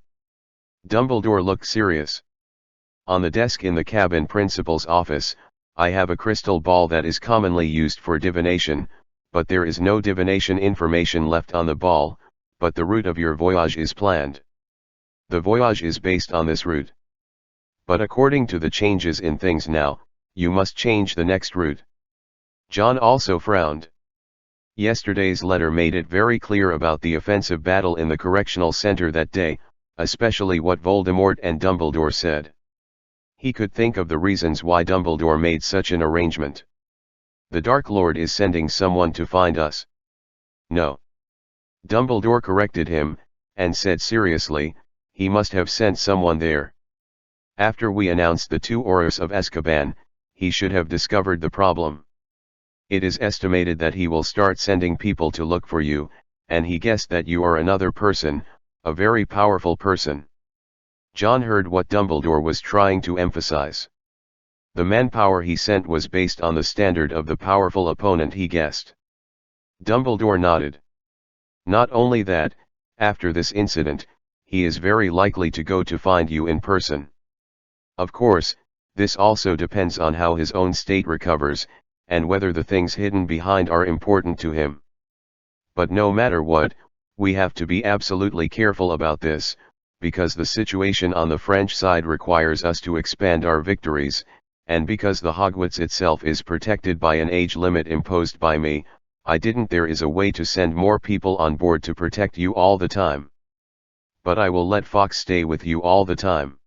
Speaker 1: Dumbledore looked serious. On the desk in the cabin principal's office, I have a crystal ball that is commonly used for divination, but there is no divination information left on the ball, but the route of your voyage is planned. The voyage is based on this route. But according to the changes in things now, you must change the next route. John also frowned. Yesterday's letter made it very clear about the offensive battle in the correctional center that day, especially what Voldemort and Dumbledore said. He could think of the reasons why Dumbledore made such an arrangement. The Dark Lord is sending someone to find us. No. Dumbledore corrected him, and said seriously, he must have sent someone there. After we announced the 2 Horrors of Azkaban, he should have discovered the problem. It is estimated that he will start sending people to look for you, and he guessed that you are another person, a very powerful person. John heard what Dumbledore was trying to emphasize. The manpower he sent was based on the standard of the powerful opponent he guessed. Dumbledore nodded. Not only that, after this incident, he is very likely to go to find you in person. Of course, this also depends on how his own state recovers, and whether the things hidden behind are important to him. But no matter what, we have to be absolutely careful about this, because the situation on the French side requires us to expand our victories, and because the Hogwarts itself is protected by an age limit imposed by me. There is a way to send more people on board to protect you all the time. But I will let Fox stay with you all the time.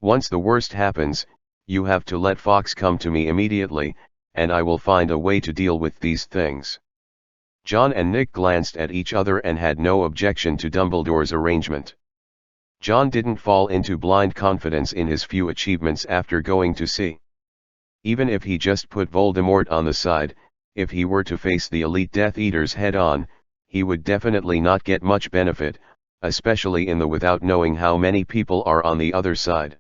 Speaker 1: Once the worst happens, you have to let Fox come to me immediately, and I will find a way to deal with these things. John and Nick glanced at each other and had no objection to Dumbledore's arrangement. John didn't fall into blind confidence in his few achievements after going to sea. Even if he just put Voldemort on the side, if he were to face the elite Death Eaters head-on, he would definitely not get much benefit, especially without knowing how many people are on the other side.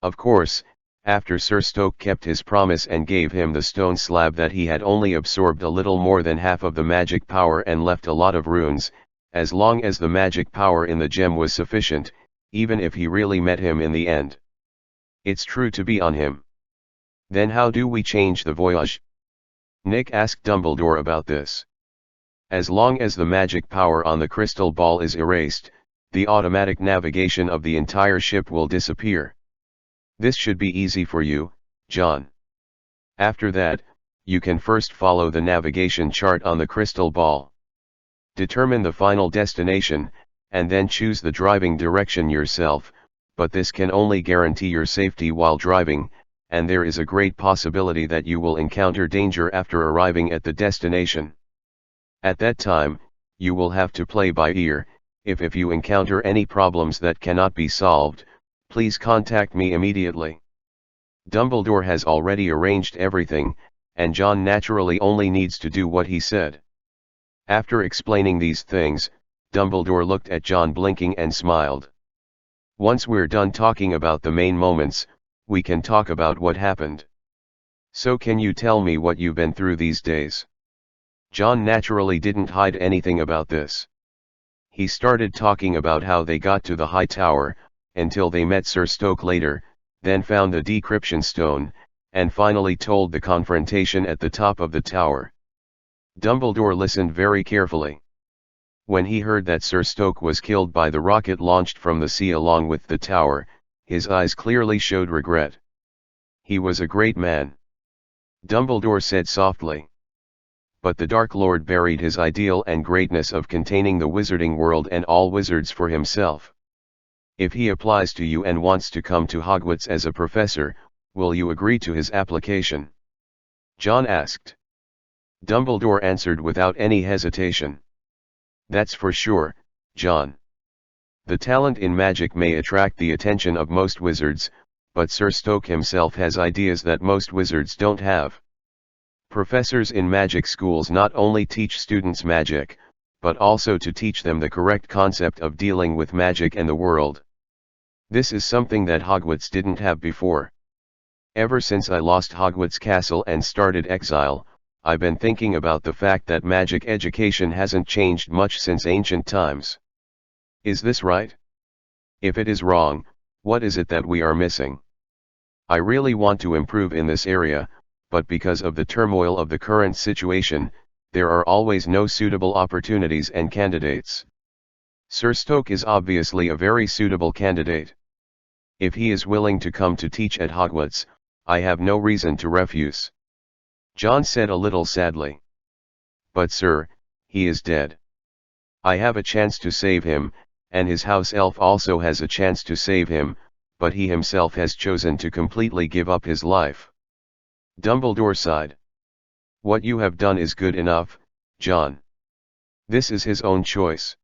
Speaker 1: Of course, after Sir Stoke kept his promise and gave him the stone slab that he had only absorbed a little more than half of the magic power and left a lot of runes, as long as the magic power in the gem was sufficient, even if he really met him in the end. It's true to be on him. Then how do we change the voyage? Nick asked Dumbledore about this. As long as the magic power on the crystal ball is erased, the automatic navigation of the entire ship will disappear. This should be easy for you, John. After that, you can first follow the navigation chart on the crystal ball. Determine the final destination, and then choose the driving direction yourself, but this can only guarantee your safety while driving, and there is a great possibility that you will encounter danger after arriving at the destination. At that time, you will have to play by ear. If you encounter any problems that cannot be solved, please contact me immediately. Dumbledore has already arranged everything, and John naturally only needs to do what he said. After explaining these things, Dumbledore looked at John blinking and smiled. Once we're done talking about the main moments, we can talk about what happened. So can you tell me what you've been through these days? John naturally didn't hide anything about this. He started talking about how they got to the high tower, until they met Sir Stoke later, then found the decryption stone, and finally told the confrontation at the top of the tower. Dumbledore listened very carefully. When he heard that Sir Stoke was killed by the rocket launched from the sea along with the tower, his eyes clearly showed regret. He was a great man. Dumbledore said softly. But the Dark Lord buried his ideal and greatness of containing the wizarding world and all wizards for himself. If he applies to you and wants to come to Hogwarts as a professor, will you agree to his application? John asked. Dumbledore answered without any hesitation. That's for sure, John. The talent in magic may attract the attention of most wizards, but Sir Stoke himself has ideas that most wizards don't have. Professors in magic schools not only teach students magic, but also to teach them the correct concept of dealing with magic and the world. This is something that Hogwarts didn't have before. Ever since I lost Hogwarts Castle and started exile, I've been thinking about the fact that magic education hasn't changed much since ancient times. Is this right? If it is wrong, what is it that we are missing? I really want to improve in this area, but because of the turmoil of the current situation, there are always no suitable opportunities and candidates. Sir Stoke is obviously a very suitable candidate. If he is willing to come to teach at Hogwarts, I have no reason to refuse. John said a little sadly. But sir, he is dead. I have a chance to save him, and his house elf also has a chance to save him, but he himself has chosen to completely give up his life. Dumbledore sighed. What you have done is good enough, John. This is his own choice.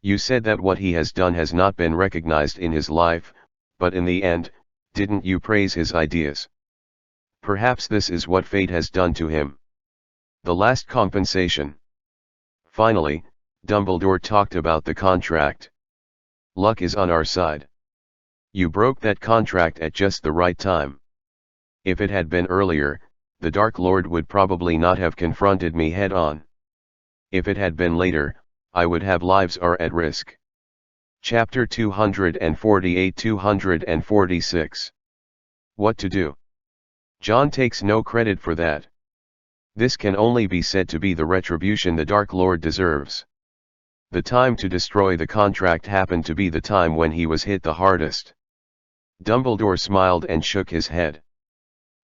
Speaker 1: You said that what he has done has not been recognized in his life, but in the end, didn't you praise his ideas? Perhaps this is what fate has done to him. The last compensation. Finally, Dumbledore talked about the contract. Luck is on our side. You broke that contract at just the right time. If it had been earlier, the Dark Lord would probably not have confronted me head-on. If it had been later, I would have lives are at risk. Chapter 248-246. What to do? John takes no credit for that. This can only be said to be the retribution the Dark Lord deserves. The time to destroy the contract happened to be the time when he was hit the hardest. Dumbledore smiled and shook his head.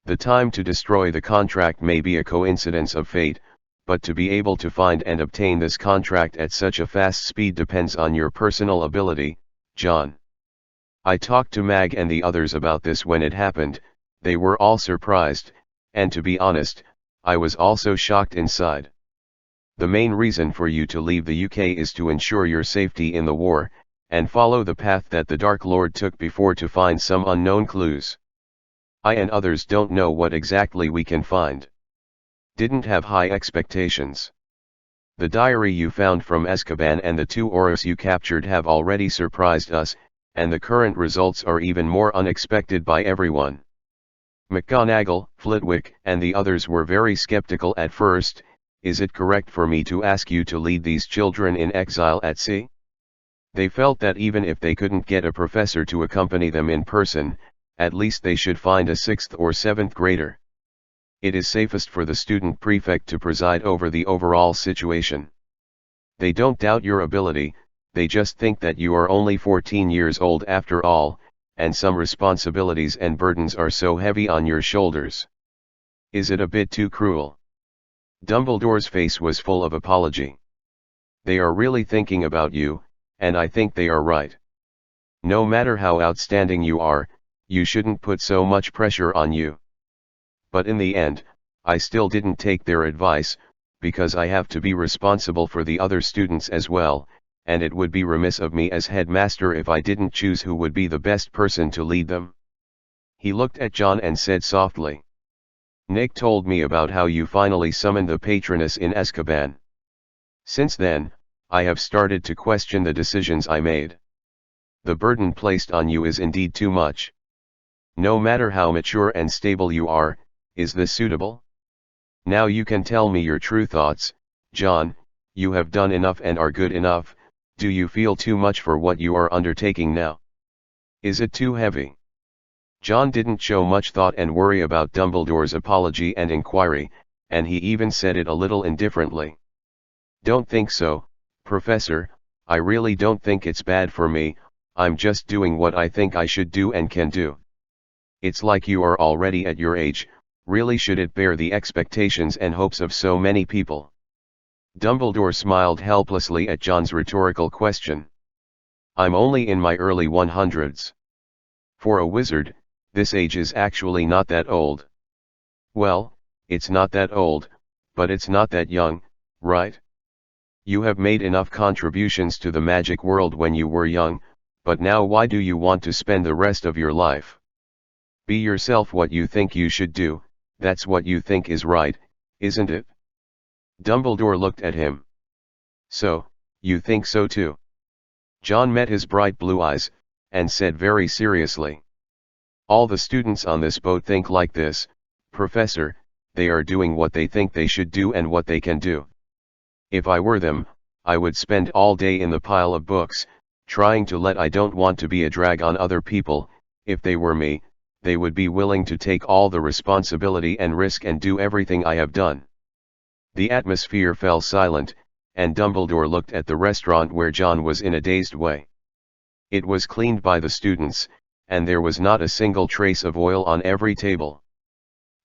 Speaker 1: The time to destroy the contract may be a coincidence of fate, but to be able to find and obtain this contract at such a fast speed depends on your personal ability, John. I talked to Mag and the others about this when it happened. They were all surprised, and to be honest, I was also shocked inside. The main reason for you to leave the UK is to ensure your safety in the war, and follow the path that the Dark Lord took before to find some unknown clues. I and others don't know what exactly we can find. Didn't have high expectations. The diary you found from Azkaban and the 2 Aurors you captured have already surprised us, and the current results are even more unexpected by everyone. McGonagall, Flitwick, and the others were very skeptical at first. Is it correct for me to ask you to lead these children in exile at sea? They felt that even if they couldn't get a professor to accompany them in person, at least they should find a 6th or 7th grader. It is safest for the student prefect to preside over the overall situation. They don't doubt your ability, they just think that you are only 14 years old after all, and some responsibilities and burdens are so heavy on your shoulders. Is it a bit too cruel? Dumbledore's face was full of apology. They are really thinking about you, and I think they are right. No matter how outstanding you are, you shouldn't put so much pressure on you. But in the end, I still didn't take their advice, because I have to be responsible for the other students as well, and it would be remiss of me as headmaster if I didn't choose who would be the best person to lead them. He looked at John and said softly, Nick told me about how you finally summoned the Patroness in Azkaban. Since then, I have started to question the decisions I made. The burden placed on you is indeed too much. No matter how mature and stable you are, is this suitable? Now you can tell me your true thoughts, John. You have done enough and are good enough. Do you feel too much for what you are undertaking now? Is it too heavy? John didn't show much thought and worry about Dumbledore's apology and inquiry, and he even said it a little indifferently. Don't think so, Professor, I really don't think it's bad for me. I'm just doing what I think I should do and can do. It's like you are already at your age, really should it bear the expectations and hopes of so many people? Dumbledore smiled helplessly at John's rhetorical question. I'm only in my early 100s. For a wizard, this age is actually not that old. Well, it's not that old, but it's not that young, right? You have made enough contributions to the magic world when you were young, but now why do you want to spend the rest of your life? Be yourself. What you think you should do, that's what you think is right, isn't it? Dumbledore looked at him. So, you think so too? John met his bright blue eyes, and said very seriously. All the students on this boat think like this, Professor. They are doing what they think they should do and what they can do. If I were them, I would spend all day in the pile of books, trying to let. I don't want to be a drag on other people. If they were me, they would be willing to take all the responsibility and risk and do everything I have done. The atmosphere fell silent, and Dumbledore looked at the restaurant where John was in a dazed way. It was cleaned by the students, and there was not a single trace of oil on every table.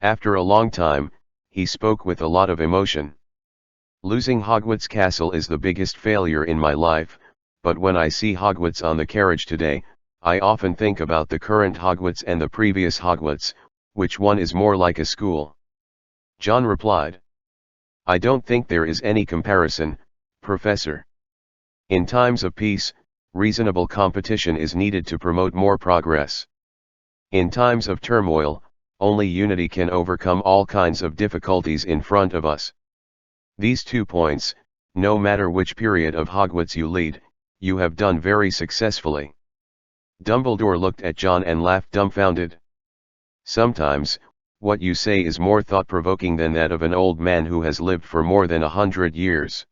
Speaker 1: After a long time, he spoke with a lot of emotion. Losing Hogwarts Castle is the biggest failure in my life, but when I see Hogwarts on the carriage today, I often think about the current Hogwarts and the previous Hogwarts. Which one is more like a school? John replied. I don't think there is any comparison, Professor. In times of peace, reasonable competition is needed to promote more progress. In times of turmoil, only unity can overcome all kinds of difficulties in front of us. These 2 points, no matter which period of Hogwarts you lead, you have done very successfully. Dumbledore looked at John and laughed dumbfounded. Sometimes, what you say is more thought-provoking than that of an old man who has lived for more than 100 years.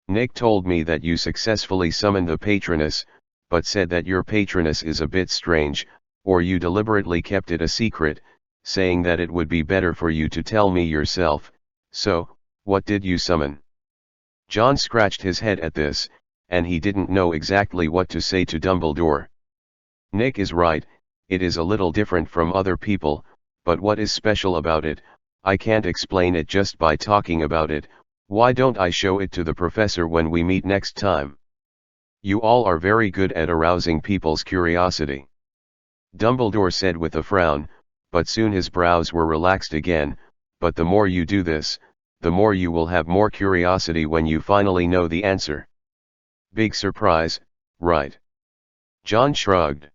Speaker 1: Nick told me that you successfully summoned the Patroness, but said that your Patroness is a bit strange, or you deliberately kept it a secret, saying that it would be better for you to tell me yourself. So, what did you summon? John scratched his head at this, and he didn't know exactly what to say to Dumbledore. Nick is right, it is a little different from other people, but what is special about it? I can't explain it just by talking about it. Why don't I show it to the professor when we meet next time? You all are very good at arousing people's curiosity. Dumbledore said with a frown, but soon his brows were relaxed again. But the more you do this, the more you will have more curiosity when you finally know the answer. Big surprise, right? John shrugged.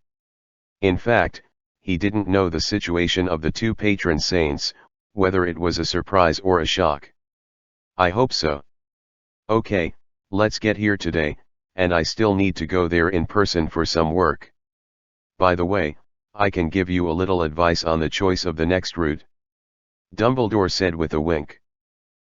Speaker 1: In fact, he didn't know the situation of the two patron saints, whether it was a surprise or a shock. I hope so. Okay, let's get here today, and I still need to go there in person for some work. By the way, I can give you a little advice on the choice of the next route. Dumbledore said with a wink.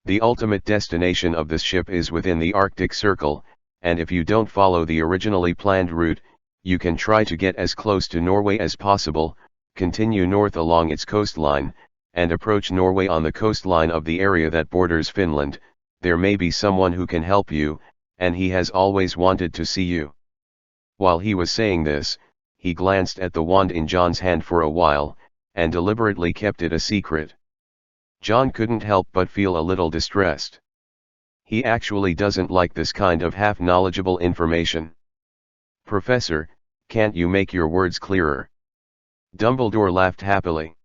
Speaker 1: The ultimate destination of this ship is within the Arctic Circle, and if you don't follow the originally planned route, you can try to get as close to Norway as possible, continue north along its coastline, and approach Norway on the coastline of the area that borders Finland. There may be someone who can help you, and he has always wanted to see you. While he was saying this, he glanced at the wand in John's hand for a while, and deliberately kept it a secret. John couldn't help but feel a little distressed. He actually doesn't like this kind of half-knowledgeable information. Professor, can't you make your words clearer? Dumbledore laughed happily.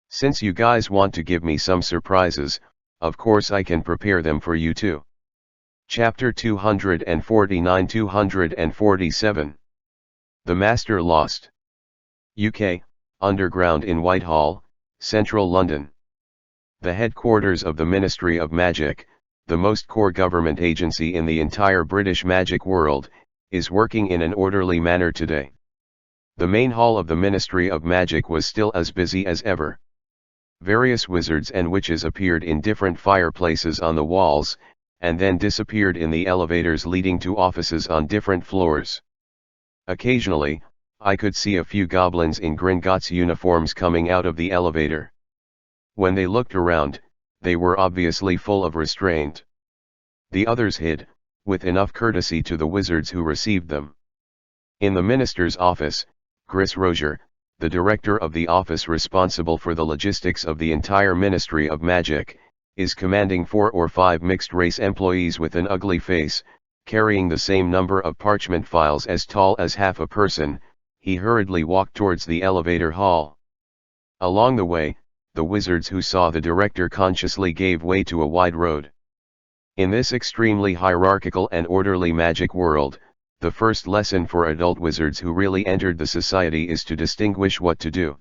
Speaker 1: Since you guys want to give me some surprises, of course I can prepare them for you too. Chapter 249-247. The Master Lost. UK, Underground in Whitehall, Central London. The headquarters of the Ministry of Magic, the most core government agency in the entire British magic world, is working in an orderly manner today. The main hall of the Ministry of Magic was still as busy as ever. Various wizards and witches appeared in different fireplaces on the walls, and then disappeared in the elevators leading to offices on different floors. Occasionally, I could see a few goblins in Gringotts uniforms coming out of the elevator. When they looked around, they were obviously full of restraint. The others hid, with enough courtesy to the wizards who received them. In the minister's office, Gris Rozier, the director of the office responsible for the logistics of the entire Ministry of Magic, is commanding 4 or 5 mixed-race employees with an ugly face, carrying the same number of parchment files as tall as half a person. He hurriedly walked towards the elevator hall. Along the way, the wizards who saw the director consciously gave way to a wide road. In this extremely hierarchical and orderly magic world, the first lesson for adult wizards who really entered the society is to distinguish what to do.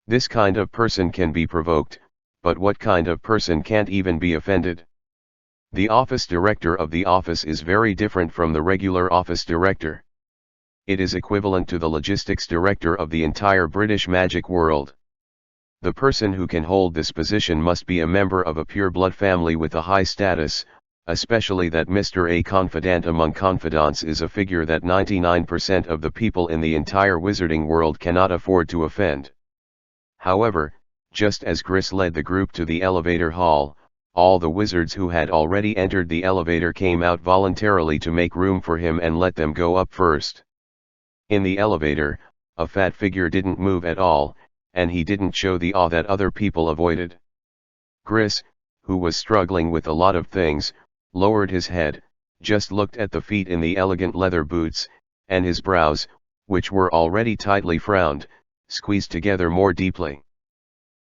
Speaker 1: This kind of person can be provoked, but what kind of person can't even be offended? The office director of the office is very different from the regular office director. It is equivalent to the logistics director of the entire British magic world. The person who can hold this position must be a member of a pure-blood family with a high status, especially that Mr. A confidant among confidants is a figure that 99% of the people in the entire wizarding world cannot afford to offend. However, just as Gris led the group to the elevator hall, all the wizards who had already entered the elevator came out voluntarily to make room for him and let them go up first. In the elevator, a fat figure didn't move at all, and he didn't show the awe that other people avoided. Gris, who was struggling with a lot of things, lowered his head, just looked at the feet in the elegant leather boots, and his brows, which were already tightly frowned, squeezed together more deeply.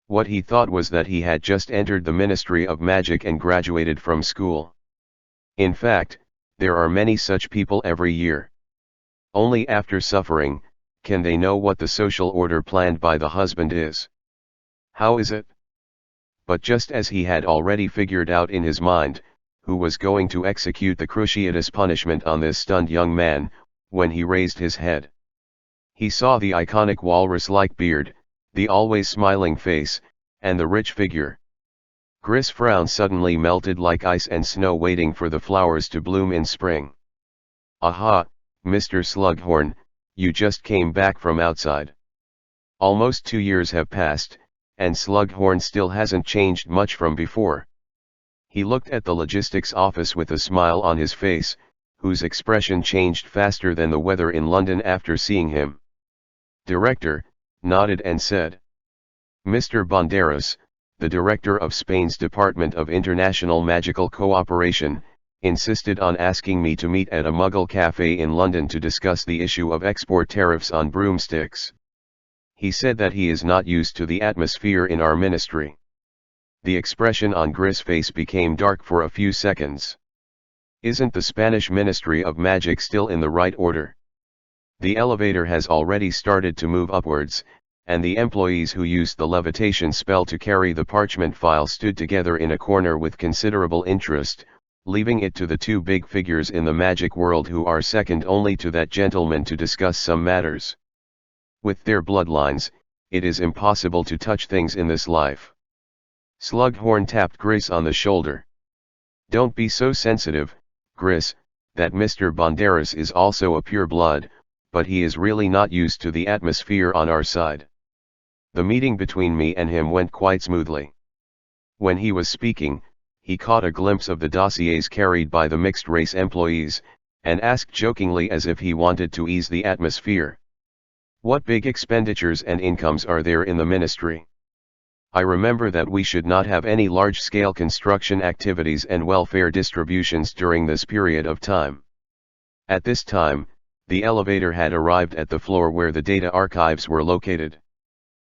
Speaker 1: What he thought was that he had just entered the Ministry of Magic and graduated from school. In fact, there are many such people every year. Only after suffering, can they know what the social order planned by the husband is. How is it? But just as he had already figured out in his mind, who was going to execute the cruciatous punishment on this stunned young man, when he raised his head. He saw the iconic walrus-like beard, the always smiling face, and the rich figure. Gris' frown suddenly melted like ice and snow waiting for the flowers to bloom in spring. Aha, Mr. Slughorn, you just came back from outside. Almost 2 years have passed, and Slughorn still hasn't changed much from before. He looked at the logistics office with a smile on his face, whose expression changed faster than the weather in London after seeing him. Director nodded and said, "Mr. Banderas, the director of Spain's Department of International Magical Cooperation, insisted on asking me to meet at a Muggle cafe in London to discuss the issue of export tariffs on broomsticks. He said that he is not used to the atmosphere in our ministry." The expression on Gris' face became dark for a few seconds. Isn't the Spanish Ministry of Magic still in the right order? The elevator has already started to move upwards, and the employees who used the levitation spell to carry the parchment file stood together in a corner with considerable interest, leaving it to the two big figures in the magic world who are second only to that gentleman to discuss some matters. With their bloodlines, it is impossible to touch things in this life. Slughorn tapped Gris on the shoulder. "Don't be so sensitive, Gris, that Mr. Banderas is also a pure blood, but he is really not used to the atmosphere on our side." The meeting between me and him went quite smoothly. When he was speaking, he caught a glimpse of the dossiers carried by the mixed-race employees, and asked jokingly as if he wanted to ease the atmosphere, "What big expenditures and incomes are there in the ministry? I remember that we should not have any large-scale construction activities and welfare distributions during this period of time." At this time, the elevator had arrived at the floor where the data archives were located.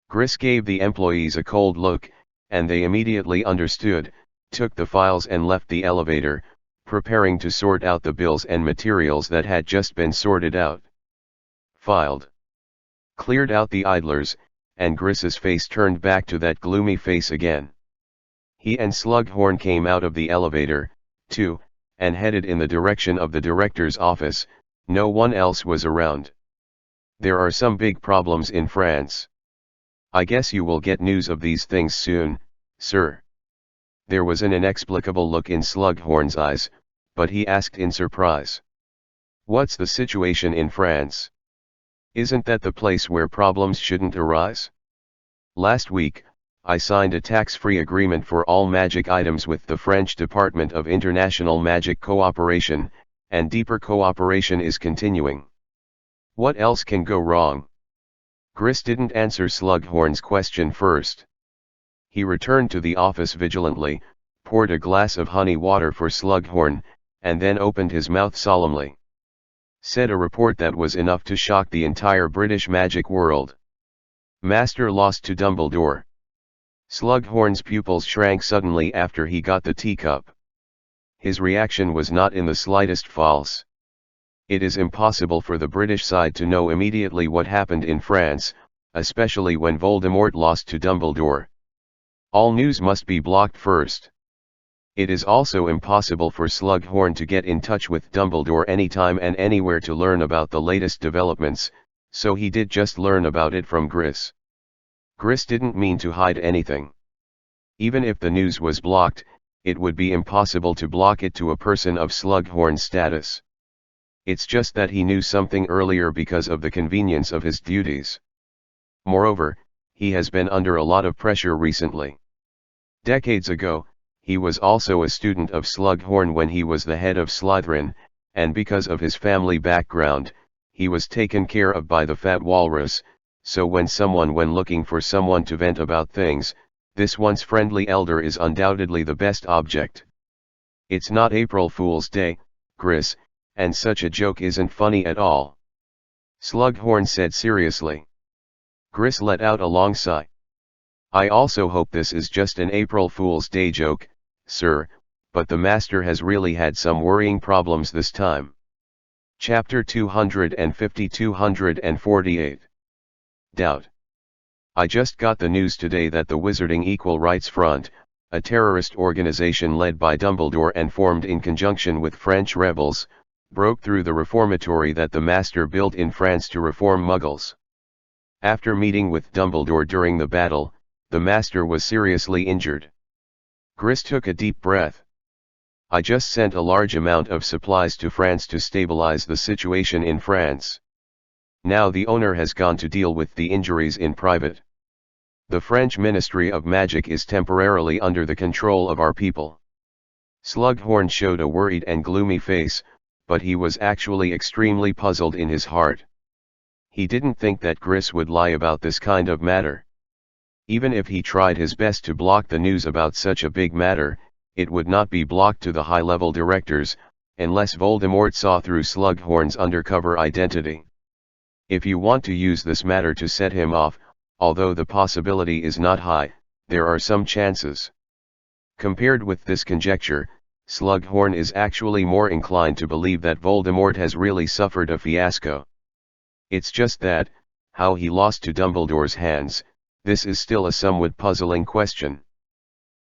Speaker 1: Gris gave the employees a cold look, and they immediately understood, took the files and left the elevator, preparing to sort out the bills and materials that had just been sorted out. Filed. Cleared out the idlers, and Gris's face turned back to that gloomy face again. He and Slughorn came out of the elevator, too, and headed in the direction of the director's office. No one else was around. "There are some big problems in France. I guess you will get news of these things soon, sir." There was an inexplicable look in Slughorn's eyes, but he asked in surprise, "What's the situation in France? Isn't that the place where problems shouldn't arise? Last week, I signed a tax-free agreement for all magic items with the French Department of International Magic Cooperation, and deeper cooperation is continuing. What else can go wrong?" Gris didn't answer Slughorn's question first. He returned to the office vigilantly, poured a glass of honey water for Slughorn, and then opened his mouth solemnly. Said a report that was enough to shock the entire British magic world. "Master lost to Dumbledore." Slughorn's pupils shrank suddenly after he got the teacup. His reaction was not in the slightest false. It is impossible for the British side to know immediately what happened in France, especially when Voldemort lost to Dumbledore. All news must be blocked first. It is also impossible for Slughorn to get in touch with Dumbledore anytime and anywhere to learn about the latest developments, so he did just learn about it from Gris. Gris didn't mean to hide anything. Even if the news was blocked, it would be impossible to block it to a person of Slughorn's status. It's just that he knew something earlier because of the convenience of his duties. Moreover, he has been under a lot of pressure recently. Decades ago, he was also a student of Slughorn when he was the head of Slytherin, and because of his family background, he was taken care of by the Fat Walrus, so when looking for someone to vent about things, this once friendly elder is undoubtedly the best object. It's not April Fool's Day, Gris, and such a joke isn't funny at all. Slughorn said seriously. Gris let out a long sigh. "I also hope this is just an April Fool's Day joke, sir, but the master has really had some worrying problems this time." Chapter 250-248. Doubt. I just got the news today that the Wizarding Equal Rights Front, a terrorist organization led by Dumbledore and formed in conjunction with French rebels, broke through the reformatory that the master built in France to reform Muggles. After meeting with Dumbledore during the battle, the master was seriously injured. Gris took a deep breath. "I just sent a large amount of supplies to France to stabilize the situation in France. Now the owner has gone to deal with the injuries in private. The French Ministry of Magic is temporarily under the control of our people. Slughorn showed a worried and gloomy face, but he was actually extremely puzzled in his heart. He didn't think that Gris would lie about this kind of matter. Even if he tried his best to block the news about such a big matter, it would not be blocked to the high-level directors, unless Voldemort saw through Slughorn's undercover identity. If you want to use this matter to set him off, although the possibility is not high, there are some chances. Compared with this conjecture, Slughorn is actually more inclined to believe that Voldemort has really suffered a fiasco. It's just that, how he lost to Dumbledore's hands, this is still a somewhat puzzling question.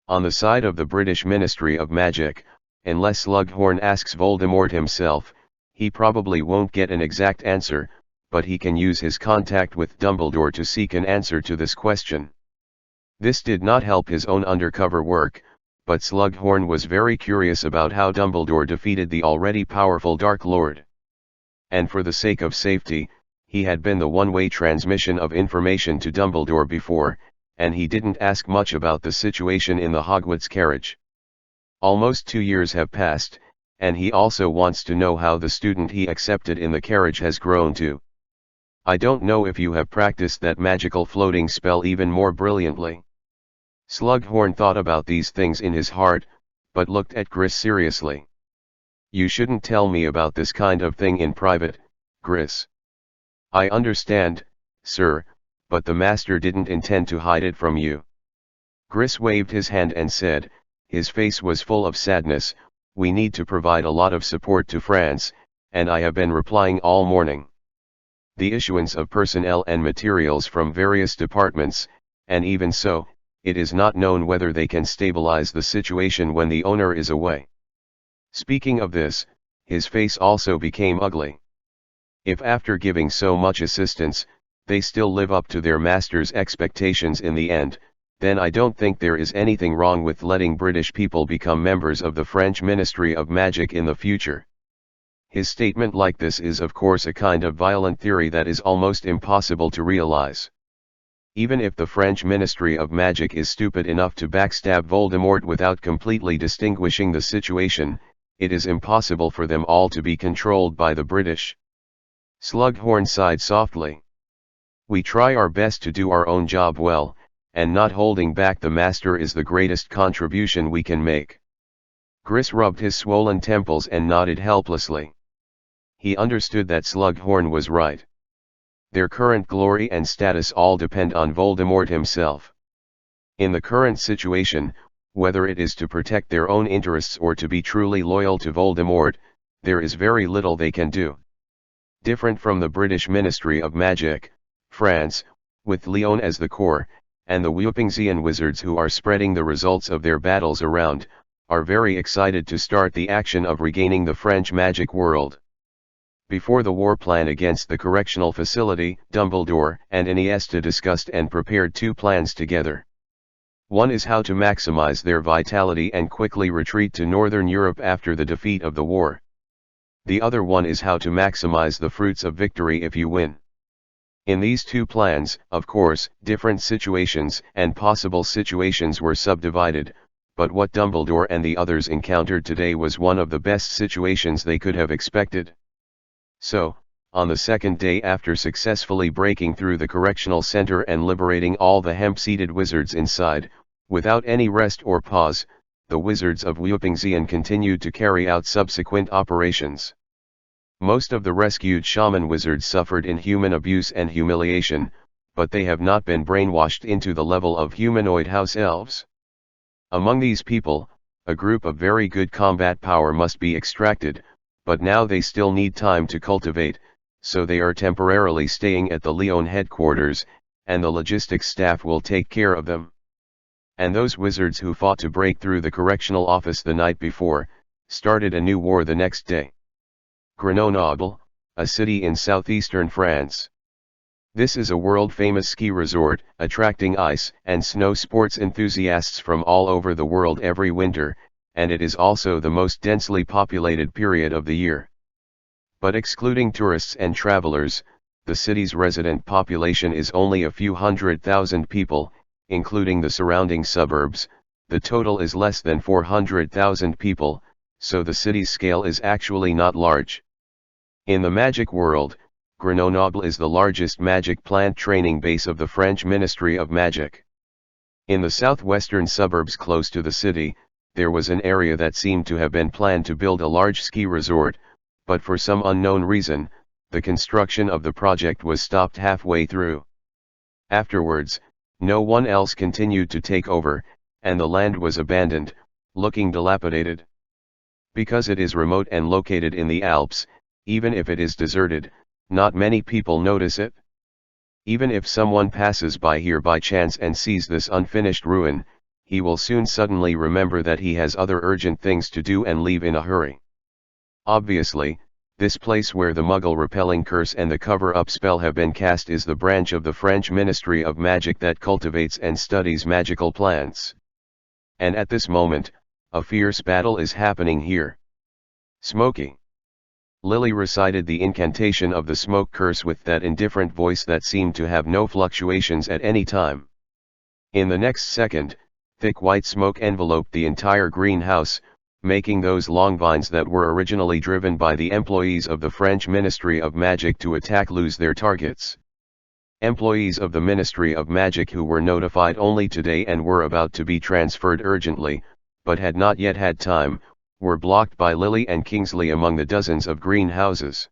Speaker 1: On the side of the British Ministry of Magic, unless Slughorn asks Voldemort himself, he probably won't get an exact answer, but he can use his contact with Dumbledore to seek an answer to this question. This did not help his own undercover work, but Slughorn was very curious about how Dumbledore defeated the already powerful Dark Lord. And for the sake of safety, he had been the one-way transmission of information to Dumbledore before, and he didn't ask much about the situation in the Hogwarts carriage. Almost 2 years have passed, and he also wants to know how the student he accepted in the carriage has grown too. I don't know if you have practiced that magical floating spell even more brilliantly. Slughorn thought about these things in his heart, but looked at Gris seriously. You shouldn't tell me about this kind of thing in private, Gris. I understand, sir, but the master didn't intend to hide it from you. Gris waved his hand and said, his face was full of sadness, we need to provide a lot of support to France, and I have been replying all morning. The issuance of personnel and materials from various departments, and even so, it is not known whether they can stabilize the situation when the owner is away. Speaking of this, his face also became ugly. If after giving so much assistance, they still live up to their master's expectations in the end, then I don't think there is anything wrong with letting British people become members of the French Ministry of Magic in the future. His statement like this is of course a kind of violent theory that is almost impossible to realize. Even if the French Ministry of Magic is stupid enough to backstab Voldemort without completely distinguishing the situation, it is impossible for them all to be controlled by the British. Slughorn sighed softly. We try our best to do our own job well, and not holding back the master is the greatest contribution we can make. Gris rubbed his swollen temples and nodded helplessly. He understood that Slughorn was right. Their current glory and status all depend on Voldemort himself. In the current situation, whether it is to protect their own interests or to be truly loyal to Voldemort, there is very little they can do. Different from the British Ministry of Magic, France, with Lyon as the core, and the Wupingzian wizards who are spreading the results of their battles around, are very excited to start the action of regaining the French magic world. Before the war plan against the correctional facility, Dumbledore and Iniesta discussed and prepared two plans together. One is how to maximize their vitality and quickly retreat to Northern Europe after the defeat of the war. The other one is how to maximize the fruits of victory if you win. In these two plans, of course, different situations and possible situations were subdivided, but what Dumbledore and the others encountered today was one of the best situations they could have expected. So, on the second day after successfully breaking through the correctional center and liberating all the hemp-seated wizards inside, without any rest or pause, the wizards of Wupingzian continued to carry out subsequent operations. Most of the rescued shaman wizards suffered inhuman abuse and humiliation, but they have not been brainwashed into the level of humanoid house elves. Among these people, a group of very good combat power must be extracted, but now they still need time to cultivate, so they are temporarily staying at the Lyon headquarters, and the logistics staff will take care of them. And those wizards who fought to break through the correctional office the night before, started a new war the next day. Grenoble, a city in southeastern France. This is a world-famous ski resort, attracting ice and snow sports enthusiasts from all over the world every winter, and it is also the most densely populated period of the year. But excluding tourists and travelers, the city's resident population is only a few 100,000 people, including the surrounding suburbs, the total is less than 400,000 people, so the city's scale is actually not large. In the magic world, Grenoble is the largest magic plant training base of the French Ministry of Magic. In the southwestern suburbs close to the city, there was an area that seemed to have been planned to build a large ski resort, but for some unknown reason, the construction of the project was stopped halfway through. Afterwards, no one else continued to take over, and the land was abandoned, looking dilapidated. Because it is remote and located in the Alps, even if it is deserted, not many people notice it. Even if someone passes by here by chance and sees this unfinished ruin, he will soon suddenly remember that he has other urgent things to do and leave in a hurry. Obviously, this place where the Muggle-repelling curse and the cover-up spell have been cast is the branch of the French Ministry of Magic that cultivates and studies magical plants. And at this moment, a fierce battle is happening here. Smoky. Lily recited the incantation of the smoke curse with that indifferent voice that seemed to have no fluctuations at any time. In the next second, thick white smoke enveloped the entire greenhouse, making those long vines that were originally driven by the employees of the French Ministry of Magic to attack lose their targets. Employees of the Ministry of Magic who were notified only today and were about to be transferred urgently, but had not yet had time, were blocked by Lily and Kingsley among the dozens of greenhouses.